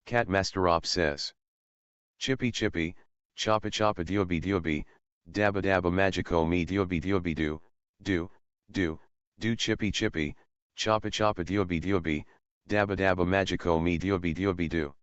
Cat Masterop says. Chippy chippy, choppa choppa diobi, dabba dabba magico me diobi do chippy chippy, choppa choppa diobi, dabba dabba magico me diobi do.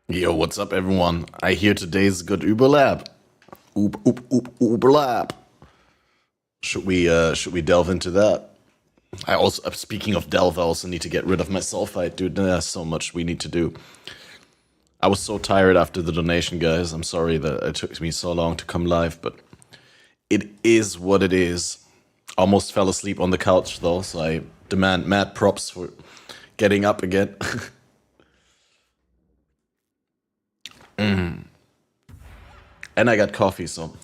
Yo, what's up, everyone? I hear today's good Uberlab. Uberlab. Should we delve into that? I also, speaking of delve, I also need to get rid of my sulfite, dude. There's so much we need to do. I was so tired after the donation, guys. I'm sorry that it took me so long to come live, but it is what it is. Almost fell asleep on the couch though, so I demand mad props for getting up again. And I got coffee, so.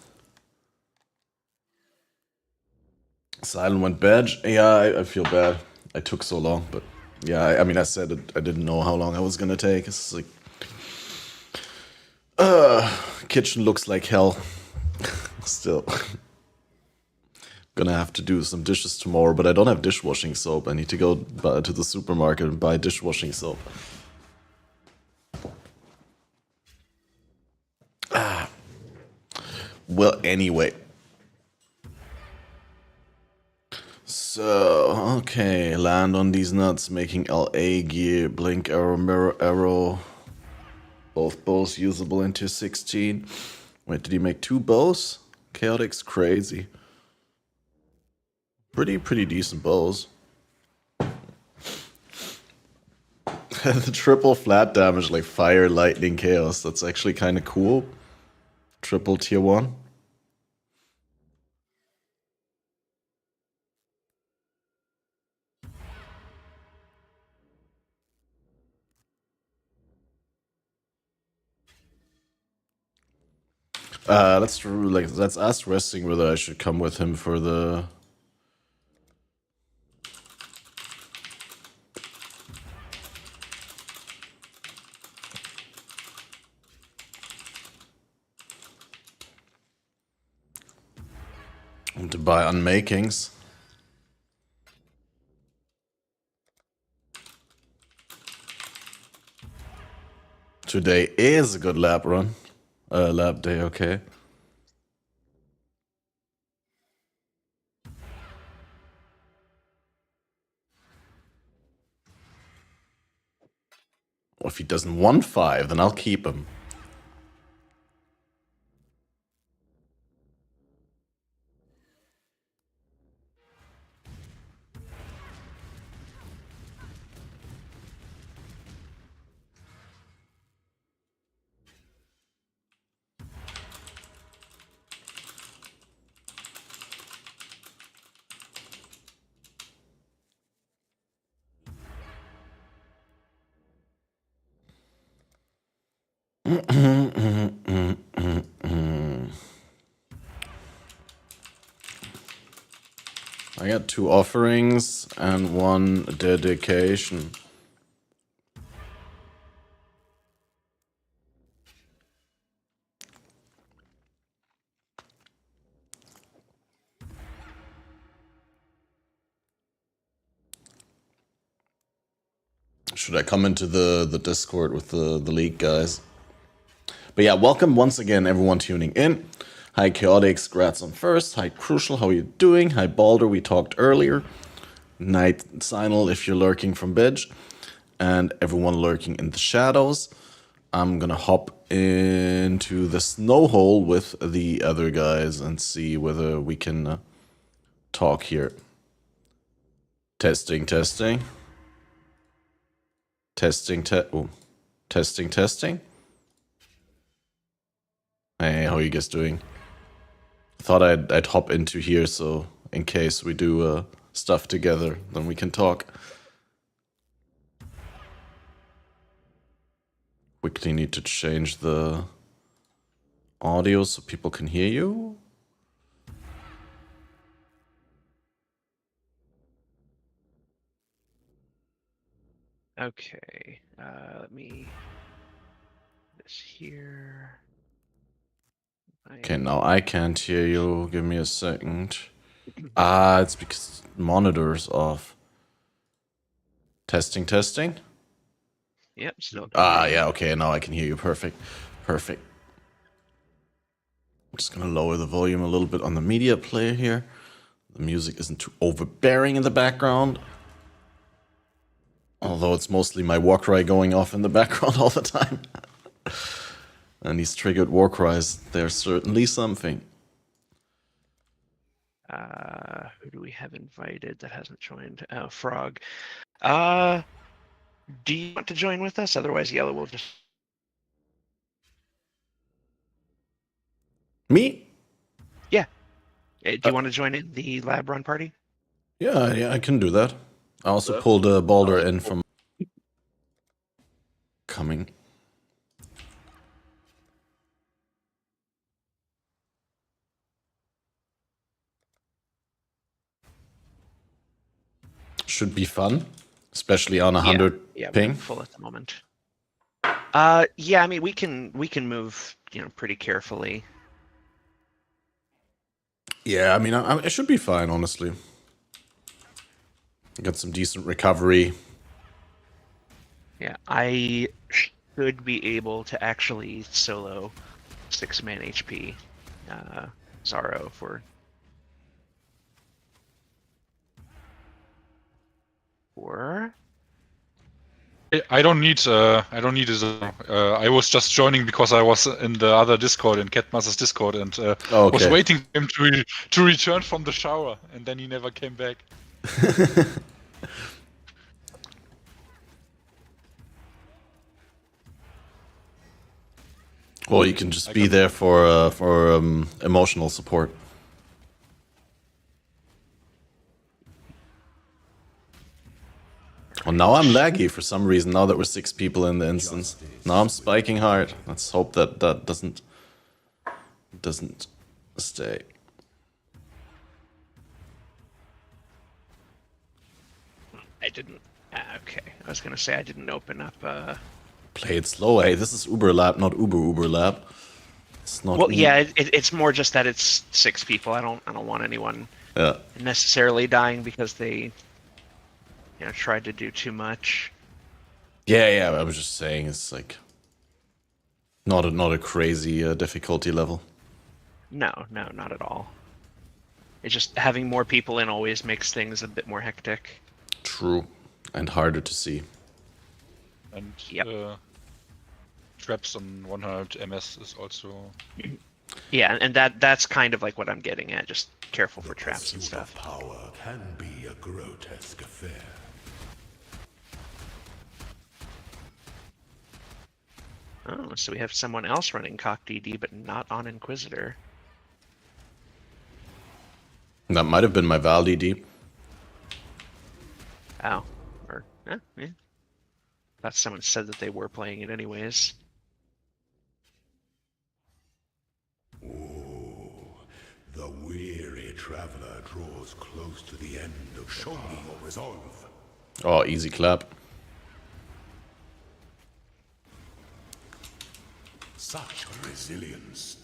Silent went bad. Yeah, I feel bad. I took so long, but yeah, I mean, I said it, I didn't know how long I was gonna take. It's like, kitchen looks like hell. Still. Gonna have to do some dishes tomorrow, but I don't have dishwashing soap. I need to go to the supermarket and buy dishwashing soap. Well, anyway. So, okay, land on these nuts, making LA gear, blink arrow, mirror arrow. Both bows usable into 16. Wait, did he make 2 bows? Chaotic's crazy. Pretty decent bows. The triple flat damage, like fire, lightning, chaos. That's actually kind of cool. Triple tier 1. Let's ask Resting whether I should come with him for the. To buy unmakings. Today is a good lab run. Lab day, okay. Well, if he doesn't want 5, then I'll keep him. I got 2 offerings and 1 dedication. Should I come into the Discord with the League guys? But yeah, welcome once again everyone tuning in. Hi Chaotix, grats on first. Hi Crucial, how are you doing? Hi Balder, we talked earlier. Night Signal if you're lurking from Bedge. And everyone lurking in the shadows. I'm gonna hop into the snow hole with the other guys and see whether we can talk here. Testing. Testing, testing. Hey, how are you guys doing? Thought I'd hop into here so in case we do stuff together, then we can talk. Quickly need to change the audio so people can hear you. Okay, let me this here. Okay, now I can't hear you. Give me a second. Ah, it's because monitor's off. Testing. Yep, still. Yeah, okay, now I can hear you. Perfect. I'm just gonna lower the volume a little bit on the media player here. The music isn't too overbearing in the background. Although it's mostly my Warcry going off in the background all the time. And these triggered Warcries, they're certainly something. Who do we have invited that hasn't joined? Oh, Frog. Do you want to join with us? Otherwise, Yellow will just... Me? Yeah. Do you want to join in the lab run party? Yeah, I can do that. I also pulled Balder in from coming. Should be fun, especially on 100 ping. We're full at the moment. Yeah, I mean we can move, pretty carefully. Yeah, I mean, it should be fine, honestly. Got some decent recovery. Yeah, I should be able to actually solo 6-man HP Zaro for I don't need a I was just joining because I was in the other Discord, in Catmaster's Discord, and was waiting for him to return from the shower, and then he never came back. Well, you can just be there for emotional support. Well, now I'm laggy for some reason, now that we're 6 people in the instance. Now I'm spiking hard. Let's hope that that doesn't stay. I didn't. Okay, I was gonna say I didn't open up. Play it slow. Hey, this is Uber Lab, not Uber Lab. It's not. Well, yeah, it's more just that it's 6 people. I don't want anyone necessarily dying because they, tried to do too much. Yeah. I was just saying it's like not a crazy difficulty level. No, not at all. It's just having more people in always makes things a bit more hectic. True, and harder to see. And Yep. Traps on 100 MS is also. Yeah, and that's kind of like what I'm getting at. Just careful for traps and stuff. Power can be a grotesque affair. Oh, so we have someone else running Cock DD, but not on Inquisitor. That might have been my Val DD. Oh, or yeah. Thought someone said that they were playing it anyways. The weary traveler draws close to the end of Show me your resolve. Oh, easy clap. Such resilience.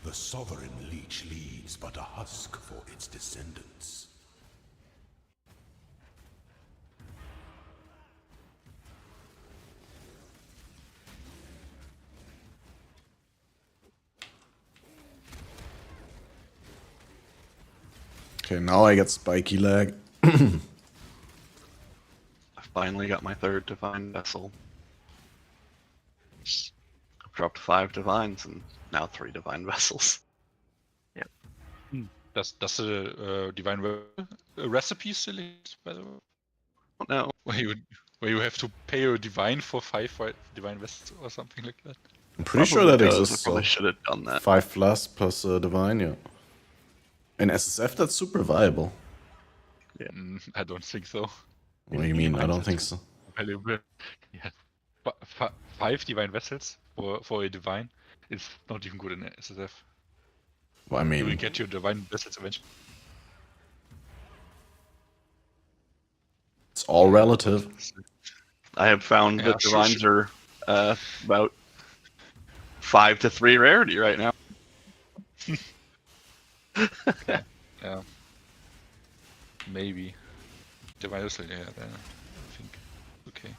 The sovereign leech leaves but a husk for its descendants. Okay, now I get spiky lag. I finally got my 3rd divine vessel. I've dropped 5 divines and now 3 divine vessels. Yeah. Does the divine recipe still exist, by the way? No. Where you have to pay a divine for 5 divine vessels or something like that. I'm pretty sure that exists. I probably should have done that. 5 plus plus divine, yeah. In SSF, that's super viable. Yeah. I don't think so. What do you mean? I don't think so. Valuable. Yeah. 5 divine vessels for a divine is not even good in SSF. Well, I You will mean, get your divine vessels eventually. it's all relative. I have found that sure, divines are about 5 to 3 rarity right now. Yeah. Maybe. Divine vessel, yeah, then I think. Okay.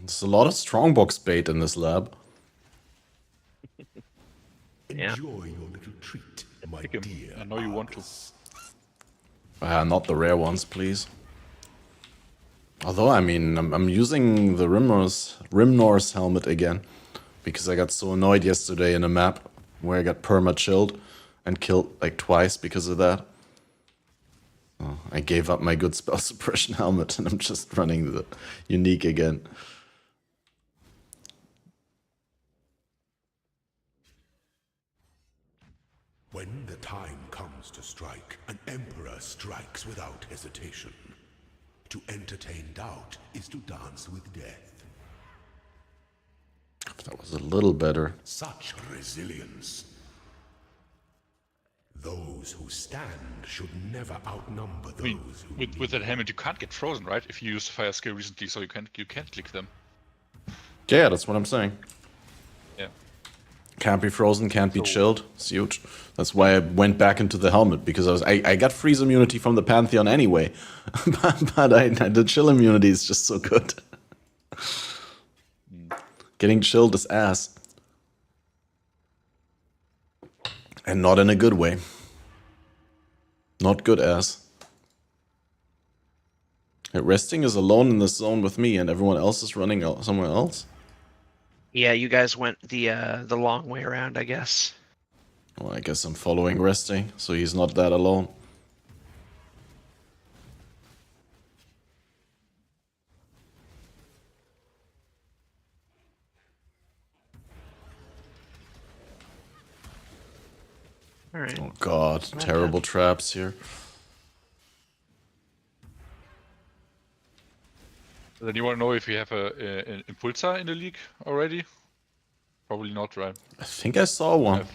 There's a lot of strongbox bait in this lab. Yeah. Enjoy your little treat, my Pick 'em. dear. I know you want to. Not the rare ones, please. Although, I mean, I'm using the Rimnor's helmet again. Because I got so annoyed yesterday in a map where I got perma-chilled. and killed like twice because of that. Oh, I gave up my good spell suppression helmet and I'm just running the unique again. When the time comes to strike, an emperor strikes without hesitation. To entertain doubt is to dance with death. That was a little better. Such resilience. Those who stand should never outnumber those who with that helmet, you can't get frozen, right? If you used fire skill recently, so you can't click them. Yeah, that's what I'm saying. Yeah. Can't be frozen, can't be chilled. It's huge. That's why I went back into the helmet, because I got freeze immunity from the Pantheon anyway. but the chill immunity is just so good. Getting chilled is ass. And not in a good way. Not good ass. Resting is alone in the zone with me and everyone else is running somewhere else? Yeah, you guys went the long way around, I guess. Well, I guess I'm following Resting, so he's not that alone. All right. Oh god, terrible traps here. Then you want to know if you have an Impulsar in the league already? Probably not, right? I think I saw one,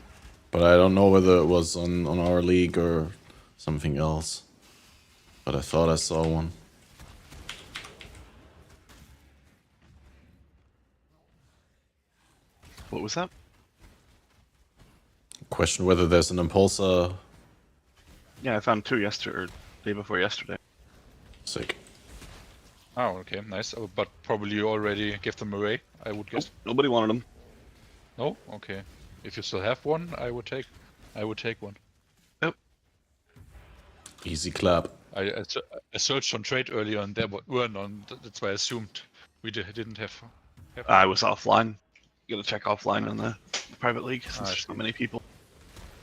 but I don't know whether it was on our league or something else. But I thought I saw one. What was that? Question whether there's an Impulsar. Yeah, I found 2 yesterday, or day before yesterday. Sick. Oh, okay, nice. But probably you already gave them away, I would guess. Nobody wanted them. No? Okay. If you still have one, I would take one. Yep. Easy clap. I searched on trade earlier and there were none. That's why I assumed we didn't have. I was offline. You gotta check offline in the private league since there's not many people.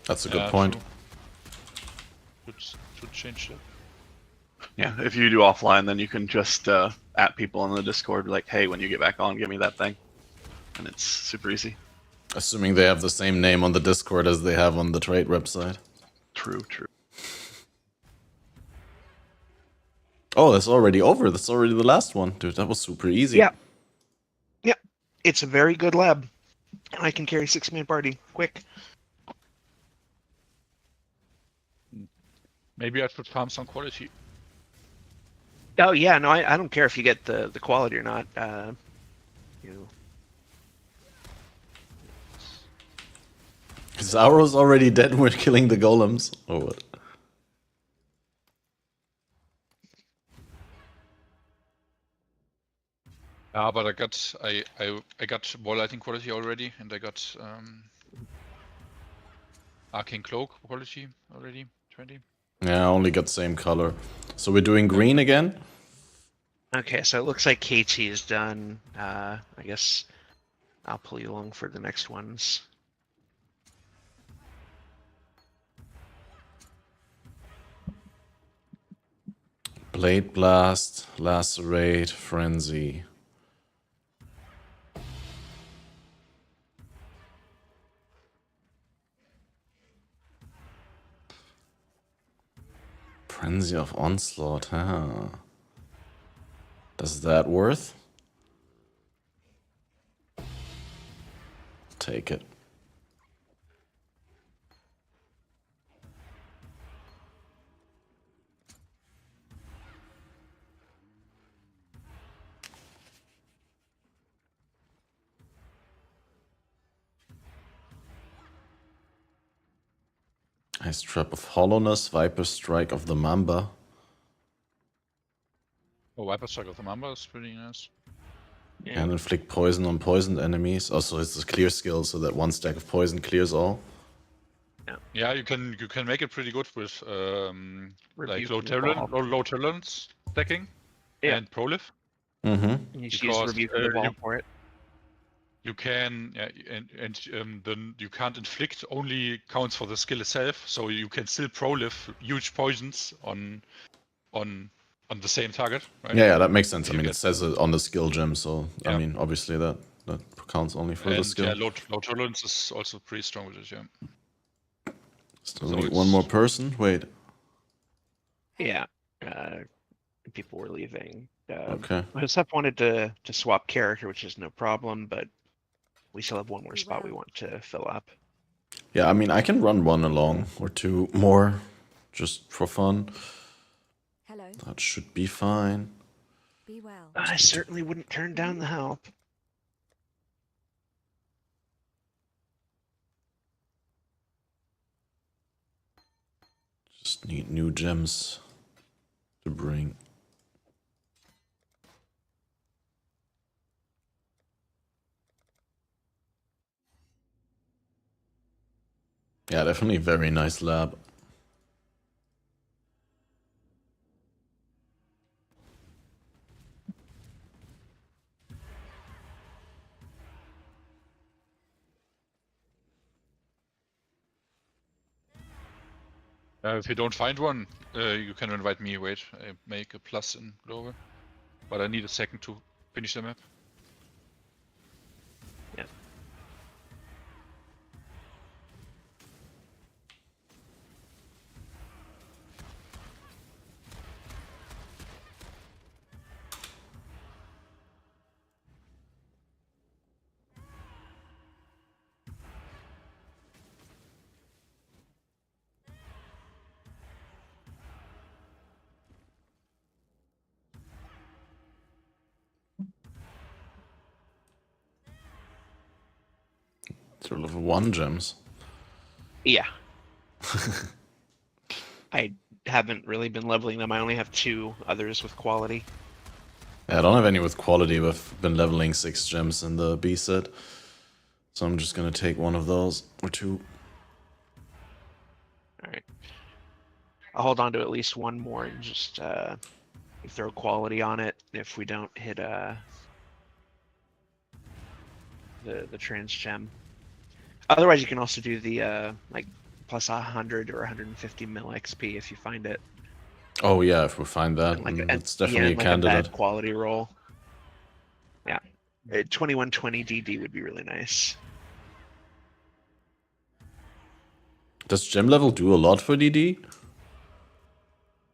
That's a good point. Should change that. Yeah, if you do offline, then you can just at people on the Discord, like, hey, when you get back on, give me that thing. And it's super easy. Assuming they have the same name on the Discord as they have on the trade website. True. Oh, that's already over. That's already the last one. Dude, that was super easy. Yeah. Yeah. It's a very good lab. And I can carry 6-man party. Quick. Maybe I should farm some quality. Oh, yeah. No, I don't care if you get the quality or not. Zauro's already dead and we're killing the golems. Or what? But I got wall lighting quality already, and I got arcane cloak quality already 20. Yeah, I only got same color. So we're doing green again? Okay, so it looks like KT is done. I guess I'll pull you along for the next ones. Blade Blast, Lacerate, Frenzy. Frenzy of Onslaught, huh? Does that worth? Take it. Ice Trap of Hollowness, Viper Strike of the Mamba. Oh, Viper Strike of the Mamba is pretty nice. Yeah. And inflict poison on poisoned enemies. Also, it's a clear skill, so that 1 stack of poison clears all. Yeah, you can make it pretty good with like low talents stacking and proliff. Mm-hmm. You should use Rebuke of the Ball for it. You can, then you can't inflict, only counts for the skill itself, so you can still prolive huge poisons on the same target, right? Yeah, that makes sense. I mean, it says it on the skill gem, so I mean, obviously that counts only for the skill. Yeah, low tolerance is also pretty strong with it, yeah. Still need one more person. Wait. Yeah. People were leaving. Okay. Hosep wanted to swap character, which is no problem, but we still have one more spot we want to fill up. Yeah, I mean, I can run one along or two more, just for fun. Hello. That should be fine. Be well. I certainly wouldn't turn down the help. Just need new gems to bring. Yeah, definitely very nice lab. If you don't find one, you can invite me. Wait, I make a plus in Global, but I need a second to finish the map. Yeah. They're level 1 gems. Yeah. I haven't really been leveling them. I only have 2 others with quality. Yeah, I don't have any with quality. We've been leveling 6 gems in the B set. So I'm just gonna take one of those, or 2. Alright. I'll hold on to at least one more and just throw quality on it if we don't hit the trans gem. Otherwise, you can also do the like plus 100 or 150 mil XP if you find it. Oh yeah, if we find that, it's definitely a candidate. A bad quality roll. Yeah, 2120 DD would be really nice. Does gem level do a lot for DD?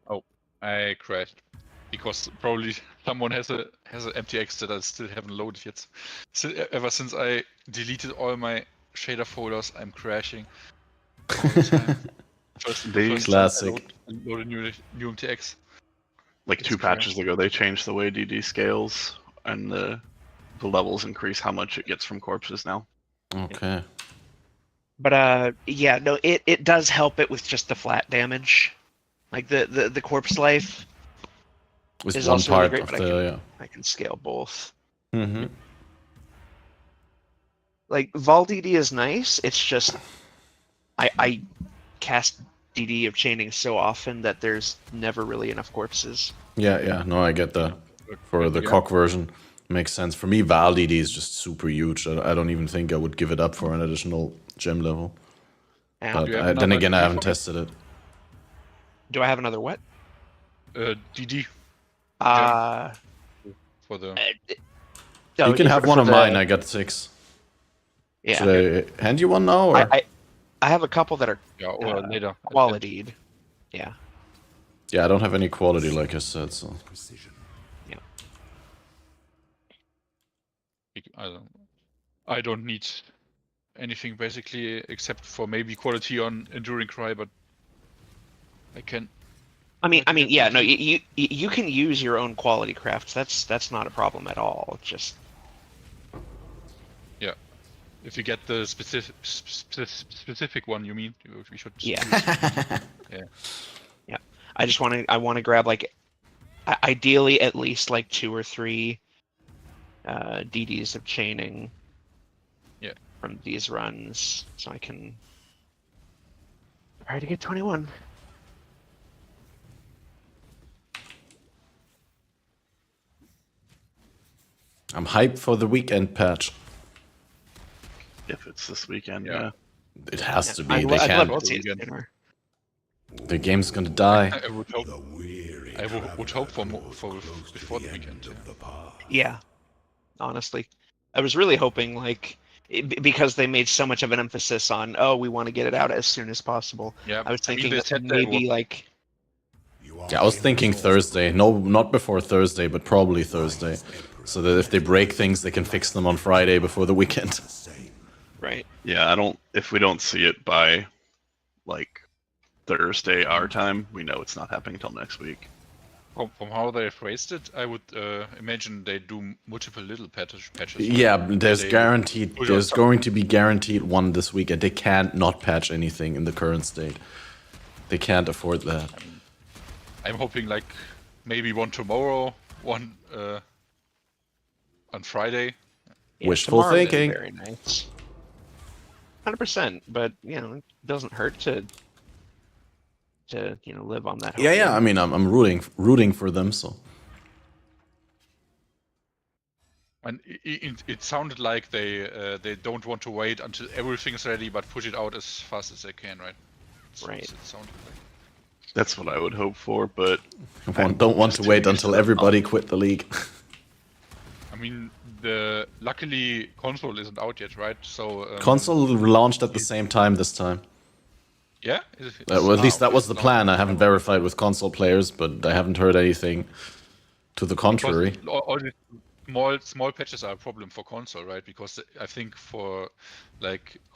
Oh, I crashed because probably someone has an MTX that I still haven't loaded yet. So, ever since I deleted all my shader folders, I'm crashing all the time. First classic. Load a new MTX. Like It's 2 patches ago, they changed the way DD scales, and the levels increase how much it gets from corpses now. Okay. But yeah, no, it does help it with just the flat damage, like the corpse life. Is one part really great, of the I can scale both. Mm-hmm. Like Vol DD is nice. It's just I cast DD of chaining so often that there's never really enough corpses. Yeah, no, I get that. For the cock version, makes sense. For me, Val DD is just super huge. I don't even think I would give it up for an additional gem level. Yeah. But then again, I haven't tested it. Do I have another what? DD. For the. You can have one of mine. I got 6. Yeah. Should I hand you one now? Or? I have a couple that are later qualitied. Yeah. Yeah, I don't have any quality, like I said. So. Yeah. I don't need anything basically except for maybe quality on Enduring Cry, but I can. I mean, yeah, no, you can use your own quality crafts. That's not a problem at all. Just. Yeah. If you get the specific one, you mean we should. Yeah. Yeah. Yeah. I want to grab like, ideally at least like 2 or 3 DDs of chaining. Yeah. From these runs, so I can try to get 21. I'm hyped for the weekend patch. If it's this weekend, Yeah. yeah. It has to be. I'd They love can't. to see it sooner. The game's gonna die. I would hope. I would hope for before the weekend. Yeah, honestly, I was really hoping because they made so much of an emphasis on we want to get it out as soon as possible. Yeah, I was thinking they that said maybe Yeah, I was thinking Thursday. No, not before Thursday, but probably Thursday. So that if they break things, they can fix them on Friday before the weekend. right. Yeah, if we don't see it by like Thursday our time, we know it's not happening until next week. From how they phrased it, I would imagine they do multiple little patches. Yeah, there's going to be guaranteed one this week, and they can't not patch anything in the current state. They can't afford that. I'm hoping maybe one tomorrow, one on Friday. Yeah, Wishful tomorrow is thinking. Very nice. 100%, but it doesn't hurt to live on that hope. Yeah. I mean, I'm rooting for them. So. And it sounded like they don't want to wait until everything is ready, but push it out as fast as they can, right? Right. It sounded like. That's what I would hope for, but Don't want to wait until everybody quit the league. I mean, luckily console isn't out yet, right? So Console launched at the same time this time. Yeah. Well, at least that was the plan. I haven't verified with console players, but I haven't heard anything to the contrary. All the small patches are a problem for console, right? Because I think for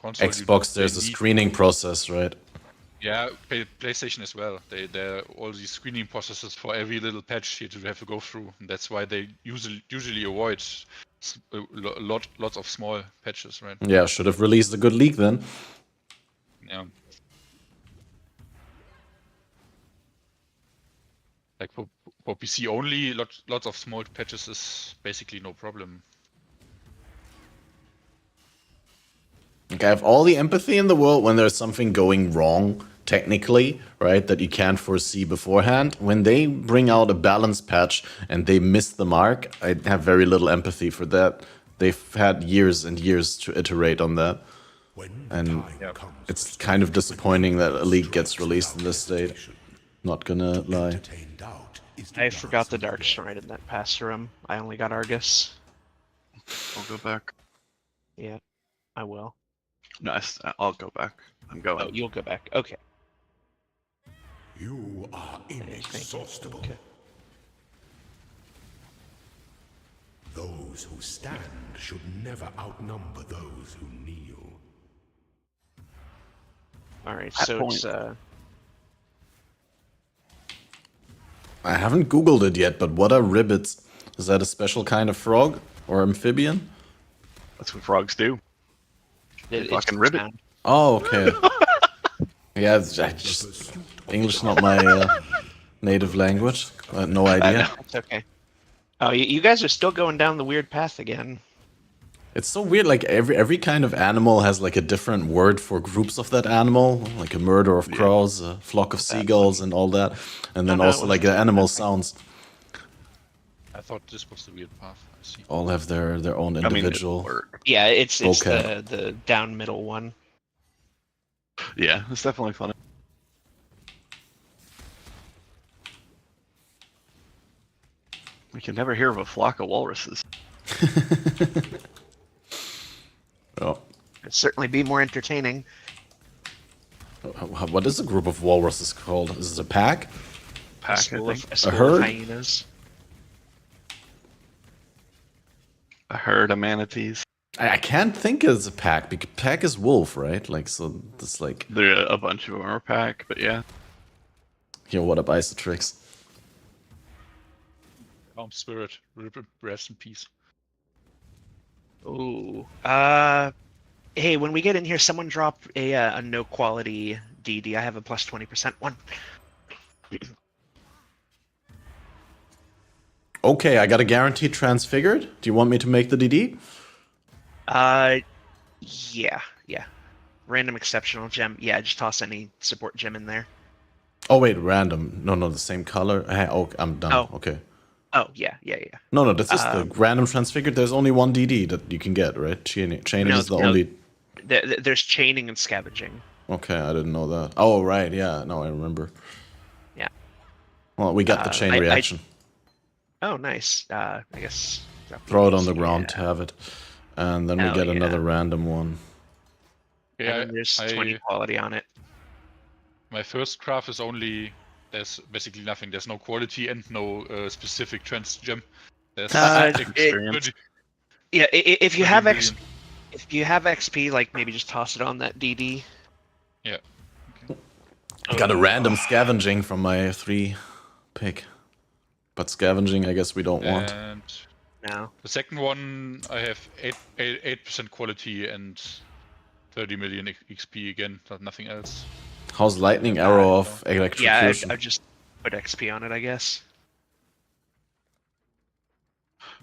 console, Xbox, there's a screening process, right? Yeah, PlayStation as well. There are all these screening processes for every little patch you have to go through. And that's why they usually avoid lots of small patches, right? Yeah, should have released a good leak then. Yeah. For PC only, lots of small patches is basically no problem. Okay, I have all the empathy in the world when there's something going wrong, technically, right, that you can't foresee beforehand. When they bring out a balance patch and they miss the mark, I have very little empathy for that. They've had years and years to iterate on that. And it's kind of disappointing that a league gets released in this state. Not gonna lie. I forgot the Dark Shrine in that pass room. I only got Argus. I'll go back. Yeah, I will. Nice. I'll go back. I'm going. Oh, you'll go back. Okay. You are inexhaustible. Okay. Those who stand should never outnumber those who kneel. All right. At So point. it's I haven't Googled it yet, but what are ribbits? Is that a special kind of frog or amphibian? That's what frogs do. it's fucking ribbit. sound. Oh, okay. Yeah, English not my native language. I had no idea. It's okay. Oh, you guys are still going down the weird path again. It's so weird. Like every kind of animal has like a different word for groups of that animal, like a murder of crows, a flock of seagulls, and all that. And then also like the animal sounds. I thought this was the weird path. I see. All have their own individual. Yeah, it's Okay. the down middle one. Yeah, it's definitely funny. We can never hear of a flock of walruses. Oh. It'd certainly be more entertaining. What is a group of walruses called? Is it a pack? A school of herd? hyenas. A herd of manatees. I can't think it's a pack because pack is wolf, right? Like so, it's like There a bunch of them are pack, but yeah. what up, Isotrix? Calm spirit, rest in peace. Ooh. Hey, when we get in here, someone drop a no quality DD. I have a plus 20% one. Okay, I got a guaranteed transfigured. Do you want me to make the DD? Yeah. Random exceptional gem. Yeah, just toss any support gem in there. Oh wait, random. No, the same color. Oh, I'm done. Oh. Okay. Oh, yeah. No, this is the random transfigured. There's only one DD that you can get, right? Chaining is the only. There's chaining and scavenging. Okay, I didn't know that. Oh, right, yeah. No, I remember. Yeah. Well, we got the chain reaction. Oh, nice. I guess... Throw it on the ground to have it. And then we get another random one. Yeah, and then there's 20 quality on it. My first craft is only... There's basically nothing. There's no quality and no specific trans gem. There's experience. Yeah, if you have XP, like maybe just toss it on that DD. Yeah. Okay. Got a random scavenging from my 3 pick. But scavenging, I guess we don't want. And no. The second one, I have 8% quality and 30 million XP again, nothing else. How's lightning arrow of electrocution? Yeah, I just put XP on it, I guess.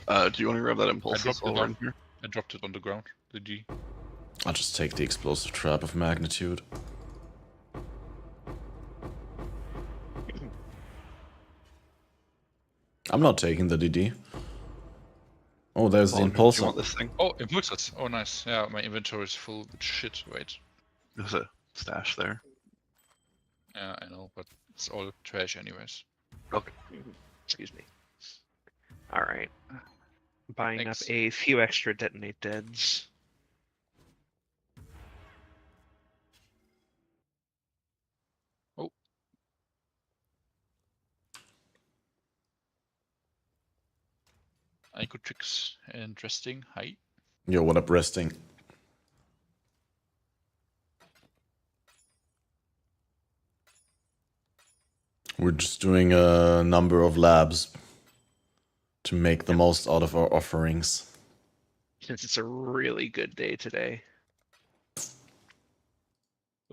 Do you want to grab that impulse? I dropped it on the ground. The G. I'll just take the explosive trap of magnitude. I'm not taking the DD. Oh, there's the impulse. You want this thing? Oh, impulses. Oh, nice. Yeah, my inventory is full with shit. Wait. There's a stash there. Yeah, I know, but it's all trash anyways. Okay. Excuse me. Alright. Buying Thanks. up a few extra detonate deads. Oh. I could tricks and resting. Hi. Yo, what up, resting? We're just doing a number of labs to make the most out of our offerings. Since it's a really good day today.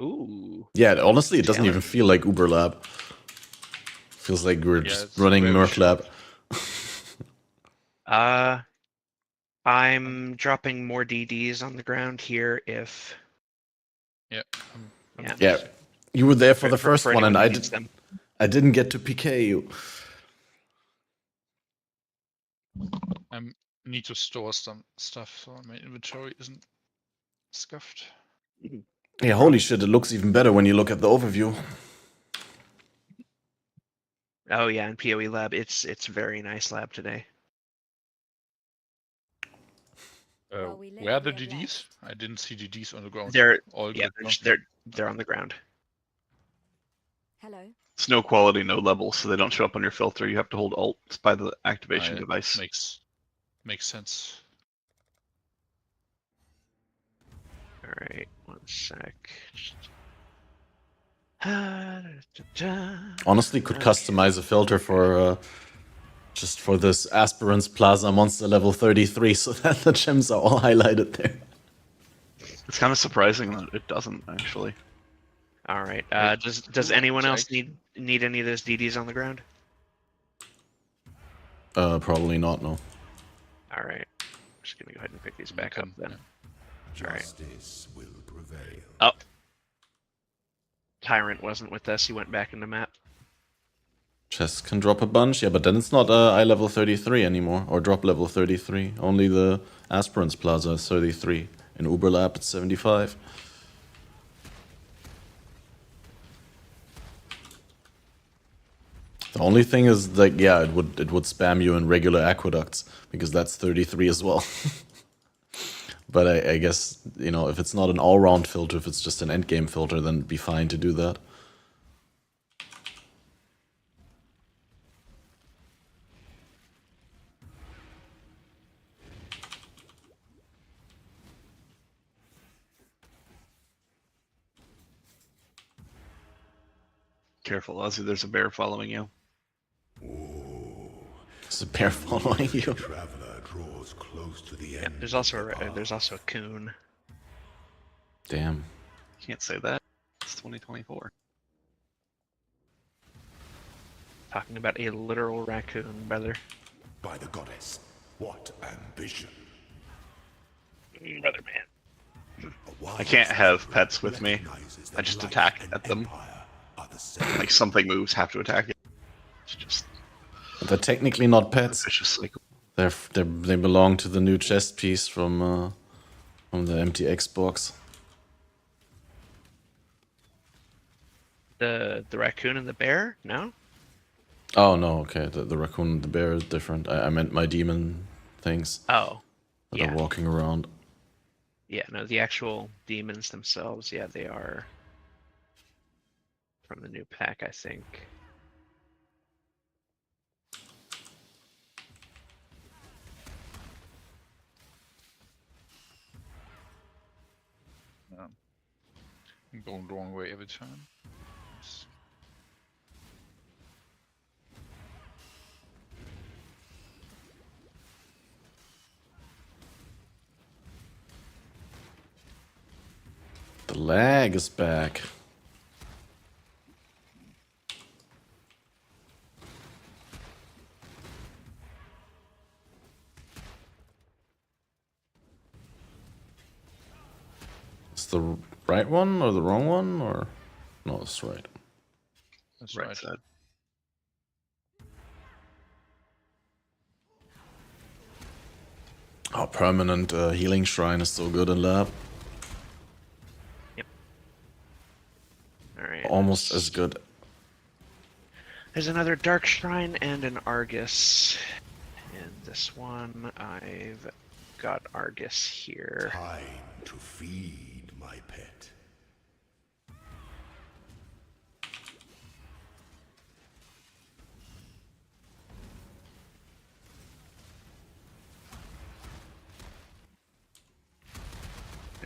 Ooh. Yeah, honestly, it doesn't even feel like Uber Lab. Feels like we're just running Merc Lab. I'm dropping more DDs on the ground here if... Yeah. Yeah. You were there for the first one, and I didn't get to PK you. I need to store some stuff so my inventory isn't scuffed. Yeah, holy shit, it looks even better when you look at the overview. Oh yeah, in PoE Lab, it's very nice lab today. Where are the DDs? I didn't see DDs on the ground. They're all they're on the ground. Hello. It's no quality, no level, so they don't show up on your filter. You have to hold Alt by the activation device. Makes sense. All right, one sec. Honestly, could customize a filter for just for this Aspirants Plaza monster level 33, so that the gems are all highlighted there. It's kind of surprising that it doesn't actually. All right. Does anyone else need any of those DDs on the ground? Probably not. No. All right. I'm just gonna go ahead and pick these back up then. Yeah. Justice will prevail. Oh. Tyrant wasn't with us. He went back in the map. Chests can drop a bunch, yeah, but then it's not eye level 33 anymore, or drop level 33. Only the Aspirants Plaza is 33. In Uber Lab, it's 75. The only thing is, like, yeah, it would spam you in regular aqueducts, because that's 33 as well. But I guess, you know, if it's not an all-round filter, if it's just an endgame filter, then it'd be fine to do that. Careful, Ozzy, there's a bear following you. There's a bear following you. Traveler draws close to the end. There's also a coon. Damn. Can't say that. It's 2024. Talking about a literal raccoon, brother. By the goddess, what ambition! Brother man. I can't have pets with me. I just attack at them. Like something moves, have to attack it. It's just. But they're technically not pets. Vicious cycle. They belong to the new chest piece from the empty Xbox. The raccoon and the bear? No? Oh, no, okay. The raccoon and the bear is different. I meant my demon things Oh. that Yeah. are walking around. Yeah, no, the actual demons themselves, yeah, they are from the new pack, I think. I'm going the wrong way every time. The lag is back. It's the right one or the wrong one, or no? It's right. That's Right right. side. Oh, permanent healing shrine is so good in lab. Yep. Alright. Almost as good. There's another Dark Shrine and an Argus. And this one, I've got Argus here. Time to feed my pet.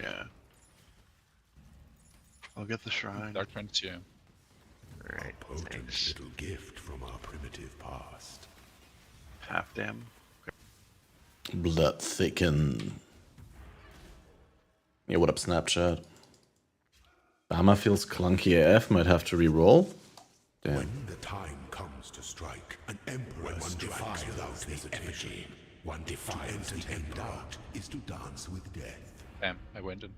Yeah. I'll get the shrine. Dark Prince, yeah. Alright, A potent thanks. little gift from our primitive past. Half dam. Blood thicken. Yeah, what up, Snapchat? Bama feels clunky AF, might have to re-roll. Damn. When the time comes to strike, an emperor strikes without hesitation. One defies the end out is to dance with death. Damn, I went in.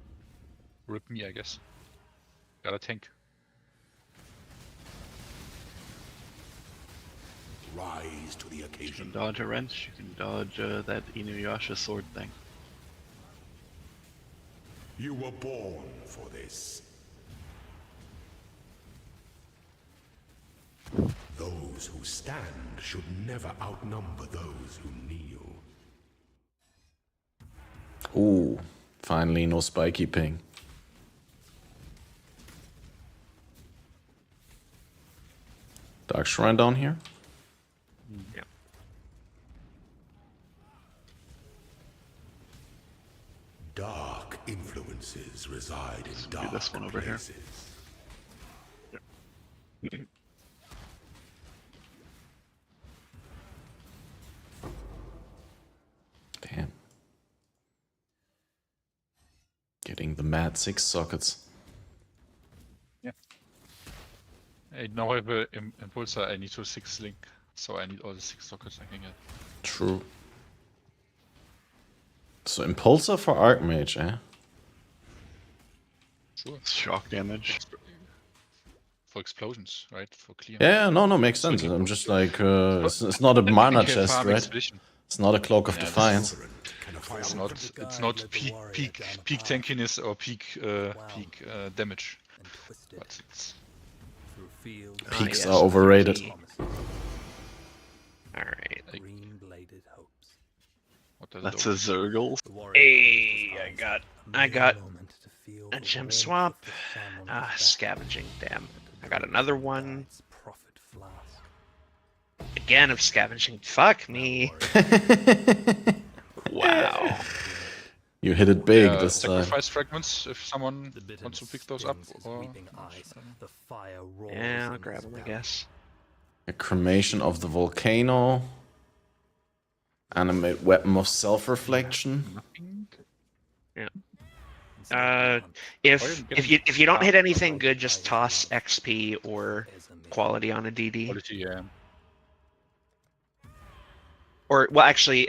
Rip me, I guess. Got a tank. Rise to the You can occasion. dodge a wrench. You can dodge that Inuyasha sword thing. You were born for this. Those who stand should never outnumber those who kneel. Ooh, finally no spiky ping. Dark Shrine down here? Yep. Dark influences reside in be dark this one over here. places. Damn. Getting the mad 6 sockets. I now have a impulsor, I need to 6 link, so I need all the 6 sockets I can get. True. So Impulsor for Archmage, eh? Sure. Shock damage. For explosions, right? For clear. Yeah, no, makes sense. I'm just like, it's not a mana chest, right? It's not a Cloak of Defiance. It's not peak tankiness or peak damage. But it's Peaks yes, are overrated. Alright. Green-bladed hopes. what does That's it a Zergle. The warrior Hey, I got moment to feel a the gem warmth swap. of the sun on his back, Scavenging, damn. and to I got drink another the one. gods' prophet flask. Again of scavenging. Fuck me. Wow. You hit it big Yeah, this time. sacrifice fragments if someone The bitterness wants to pick those up. stings his Or... weeping eyes. The fire roars Yeah, I'll in grab his them, I belly. guess. A cremation of the volcano. Animate weapon of self-reflection. Nothing. If you don't hit anything good, just toss XP or quality on a DD. Quality, yeah. Or well, actually,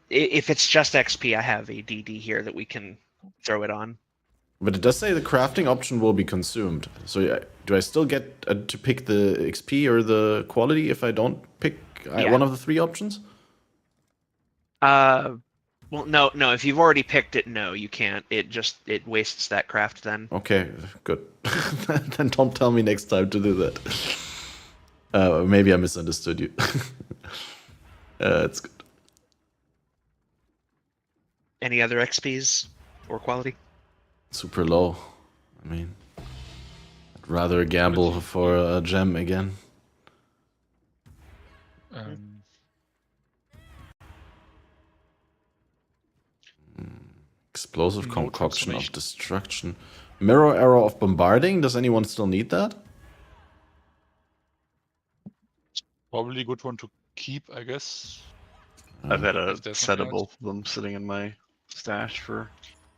if it's just XP, I have a DD here that we can throw it on. But it does say the crafting option will be consumed. So do I still get to pick the XP or the quality if I don't pick Yeah. one of the 3 options? Well, no. If you've already picked it, no, you can't. It wastes that craft then. Okay, good. Then don't tell me next time to do that. Maybe I misunderstood you. It's good. Any other XPs or quality? Super low. I mean, I'd rather gamble for a gem again. Explosive No concoction of transformation. destruction. Mirror arrow of bombarding. Does anyone still need that? Probably a good one to keep, I guess. I've had a If there's set nothing of else. both of them sitting in my stash for.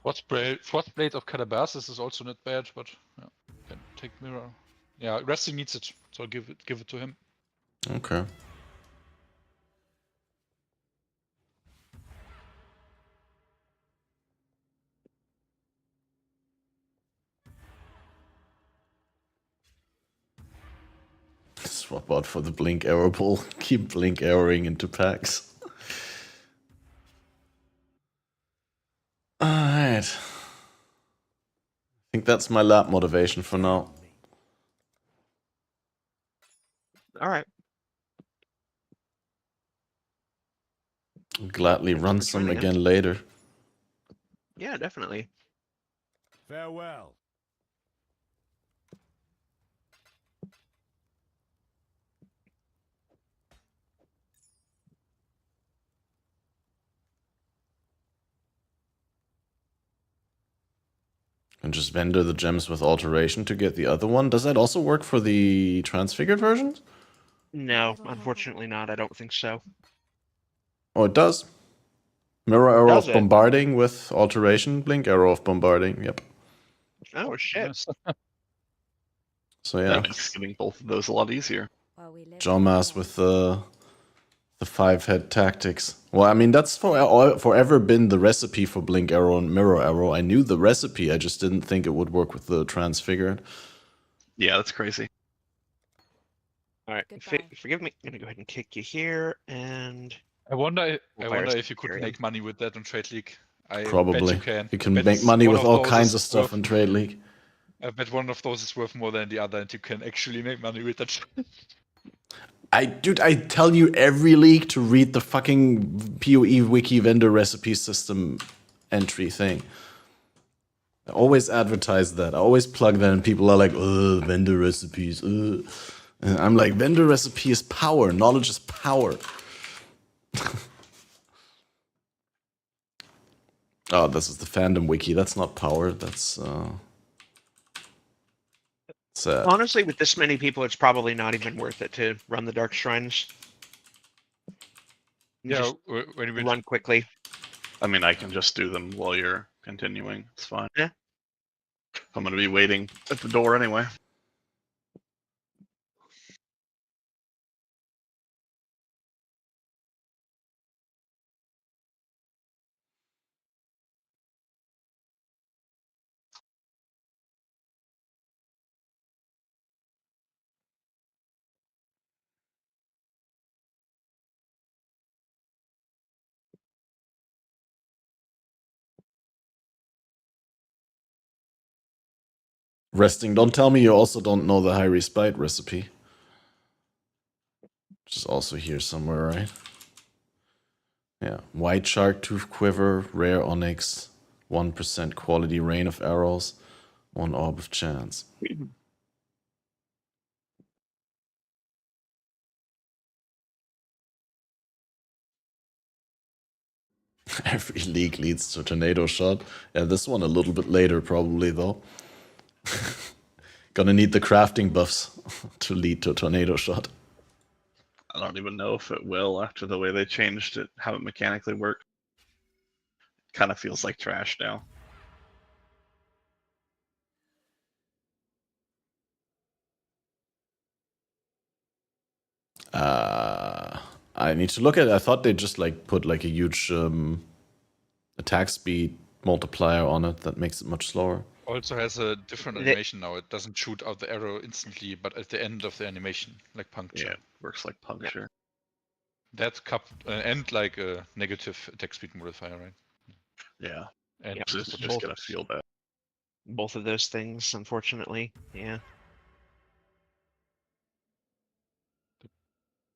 Frostblade of Calabasis is also not bad, but yeah, can take mirror. Yeah, Resting needs it, so give it to him. Okay. Swap out for the blink arrow pull. Keep blink arrowing into packs. Alright. I think that's my lab motivation for now. All right. I'll gladly run for some joining us. again later. Yeah, definitely. Farewell. And just vendor the gems with alteration to get the other one. Does that also work for the transfigured versions? No, unfortunately not. I don't think so. Oh, it does. Mirror arrow Does of it? bombarding with alteration. Blink arrow of bombarding. Yep. Oh shit. Nice. So yeah. That makes getting both of those a lot easier. While we live, Jawmass with the 5-head tactics. Well, I mean, that's forever been the recipe for Blink Arrow and Mirror Arrow. I knew the recipe, I just didn't think it would work with the Transfigured. Yeah, that's crazy. All right. Goodbye. Forgive me. I'm gonna go ahead and kick you here, and I wonder Fire if you could Secretariat. make money with that on Trade League. I Probably. bet you can. You I can bet make money one with of all those kinds is of stuff worth- in Trade League. I bet one of those is worth more than the other, and you can actually make money with that. Dude, I tell you every league to read the fucking PoE wiki vendor recipe system entry thing. I always advertise that. I always plug that, and people are like, "Ugh, vendor recipes." Ugh. And I'm like, vendor recipe is power. Knowledge is power. Oh, this is the fandom wiki. That's not power. That's sad. honestly, with this many people, it's probably not even worth it to run the Dark Shrines. Yeah, Just when you run quickly. I mean, I can just do them while you're continuing. It's fine. Yeah. I'm gonna be waiting at the door anyway. Resting. Don't tell me you also don't know the high respite recipe. Which is also here somewhere, right? Yeah. White shark tooth quiver, rare onyx, 1% quality rain of arrows, 1 orb of chance. Every league leads to tornado shot. Yeah, this one a little bit later probably though. Gonna need the crafting buffs to lead to tornado shot. I don't even know if it will after the way they changed it, how it mechanically worked. Kind of feels like trash now. I need to look at it. I thought they just like put like a huge attack speed multiplier on it that makes it much slower. Also has a different animation now. It doesn't shoot out the arrow instantly, but at the end of the animation, like puncture. Yeah, it works like puncture. That's and like a negative attack speed modifier, right? Yeah. And Yep. It's just gonna feel bad. Both of those things, unfortunately. Yeah.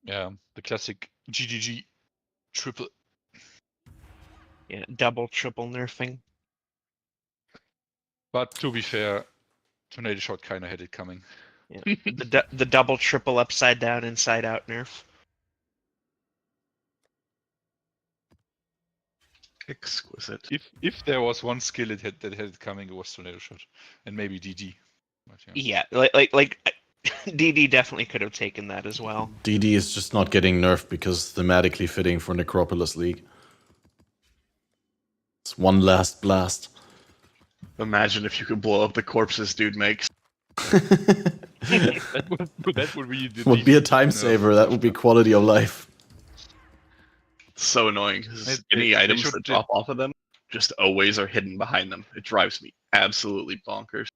yeah, the classic GGG triple. Yeah. Double, triple nerfing. But to be fair, Tornado Shot kind of had it coming. Yeah. the double, triple, upside down, inside out nerf. Exquisite. If there was one skill that had it coming, it was Tornado Shot, and maybe DD. But, Yeah, like DD definitely could have taken that as well. DD is just not getting nerfed because thematically fitting for Necropolis League. It's one last blast. Imagine if you could blow up the corpses dude makes. that would be the Would be a time saver. That would be quality of life. So annoying. 'Cause any they items should that drop off of them just always are hidden behind them. It drives me absolutely bonkers.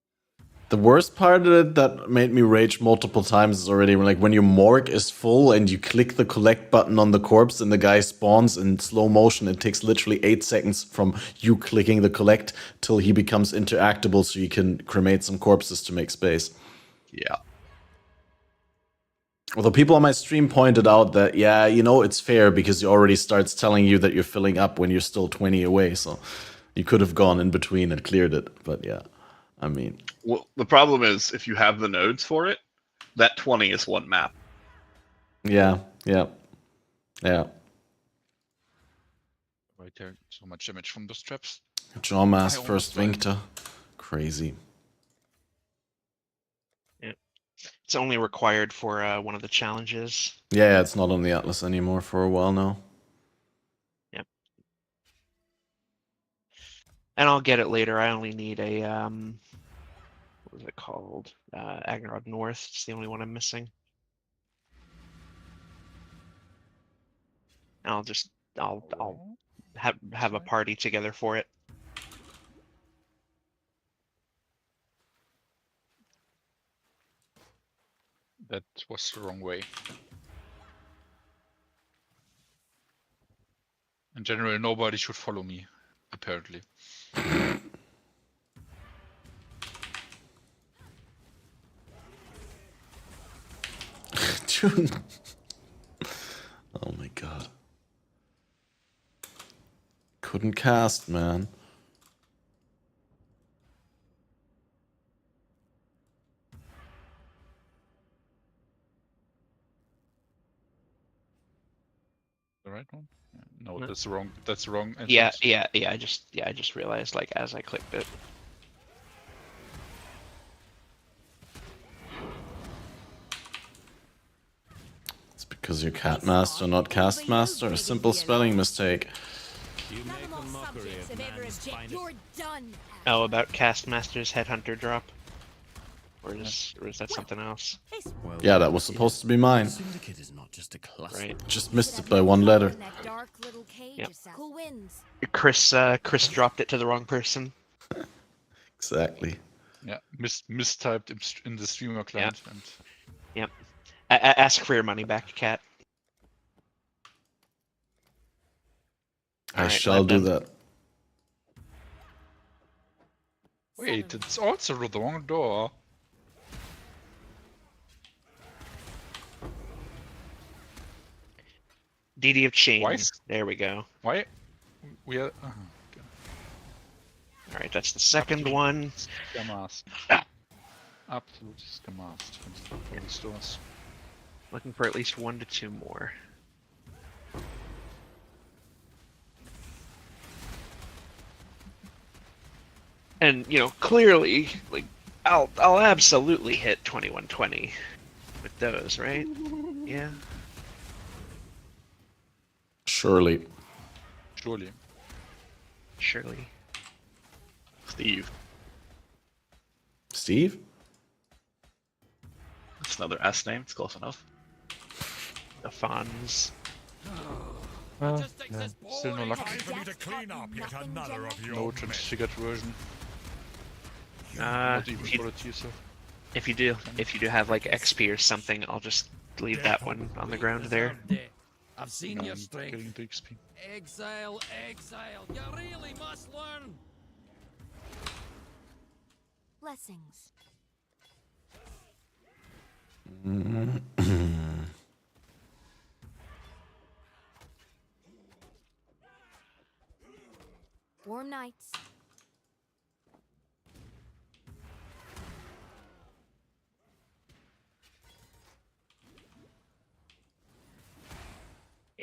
The worst part of it that made me rage multiple times is already when your morgue is full and you click the collect button on the corpse and the guy spawns in slow motion. It takes literally 8 seconds from you clicking the collect till he becomes interactable so you can cremate some corpses to make space. Yeah. Although people on my stream pointed out that, yeah, it's fair because he already starts telling you that you're filling up when you're still 20 away. So you could have gone in between and cleared it. But yeah, I mean... Well, the problem is, if you have the nodes for it, that 20 is one map. Yeah. Right there, so much damage from those traps. Jawmask first Vinctor. Crazy. Yeah. It's only required for one of the challenges. Yeah, it's not on the Atlas anymore for a while now. Yep. And I'll get it later. I only need a what was it called? Agnerod North. It's the only one I'm missing. And I'll have a party together for it. That was the wrong way. In general, nobody should follow me, apparently. June. Oh my god. Couldn't cast, man. The right one? No, that's the wrong. That's the wrong. Entrance. Yeah. I just realized as I clicked it. It's because you're Cat Master, not Cast Master. A simple spelling mistake. Oh, about Cast Master's Headhunter drop? Or is that something else? Yeah, that was supposed to be mine. Right. Just missed it by one letter. Yep. Chris dropped it to the wrong person. Exactly. Yeah, mistyped in the streamer client. Yep. And Yep. Ask for your money back, Cat. I shall do that. Wait, it's also the wrong door. DD of Chains. There we go. Why? We are. All right, that's the second one. Scamast. Absolute scamast from these stores. Looking for at least 1 to 2 more. And clearly, I'll absolutely hit 2120 with those, right? Yeah. Surely. Surely. Steve. Steve? That's another S name. It's close enough. The Fonz. Still no luck. No transfigured version. Not even for it user. If you do have XP or something, I'll just leave that one on the ground there. I've seen your Getting strength. the XP. Exile, exile. You really must learn. Blessings. Warm nights.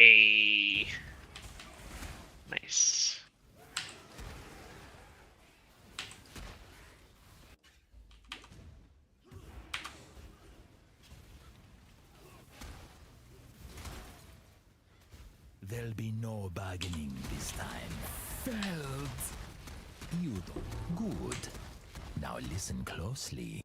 A nice. There'll be no bargaining this time. Felt. You good. Now listen closely.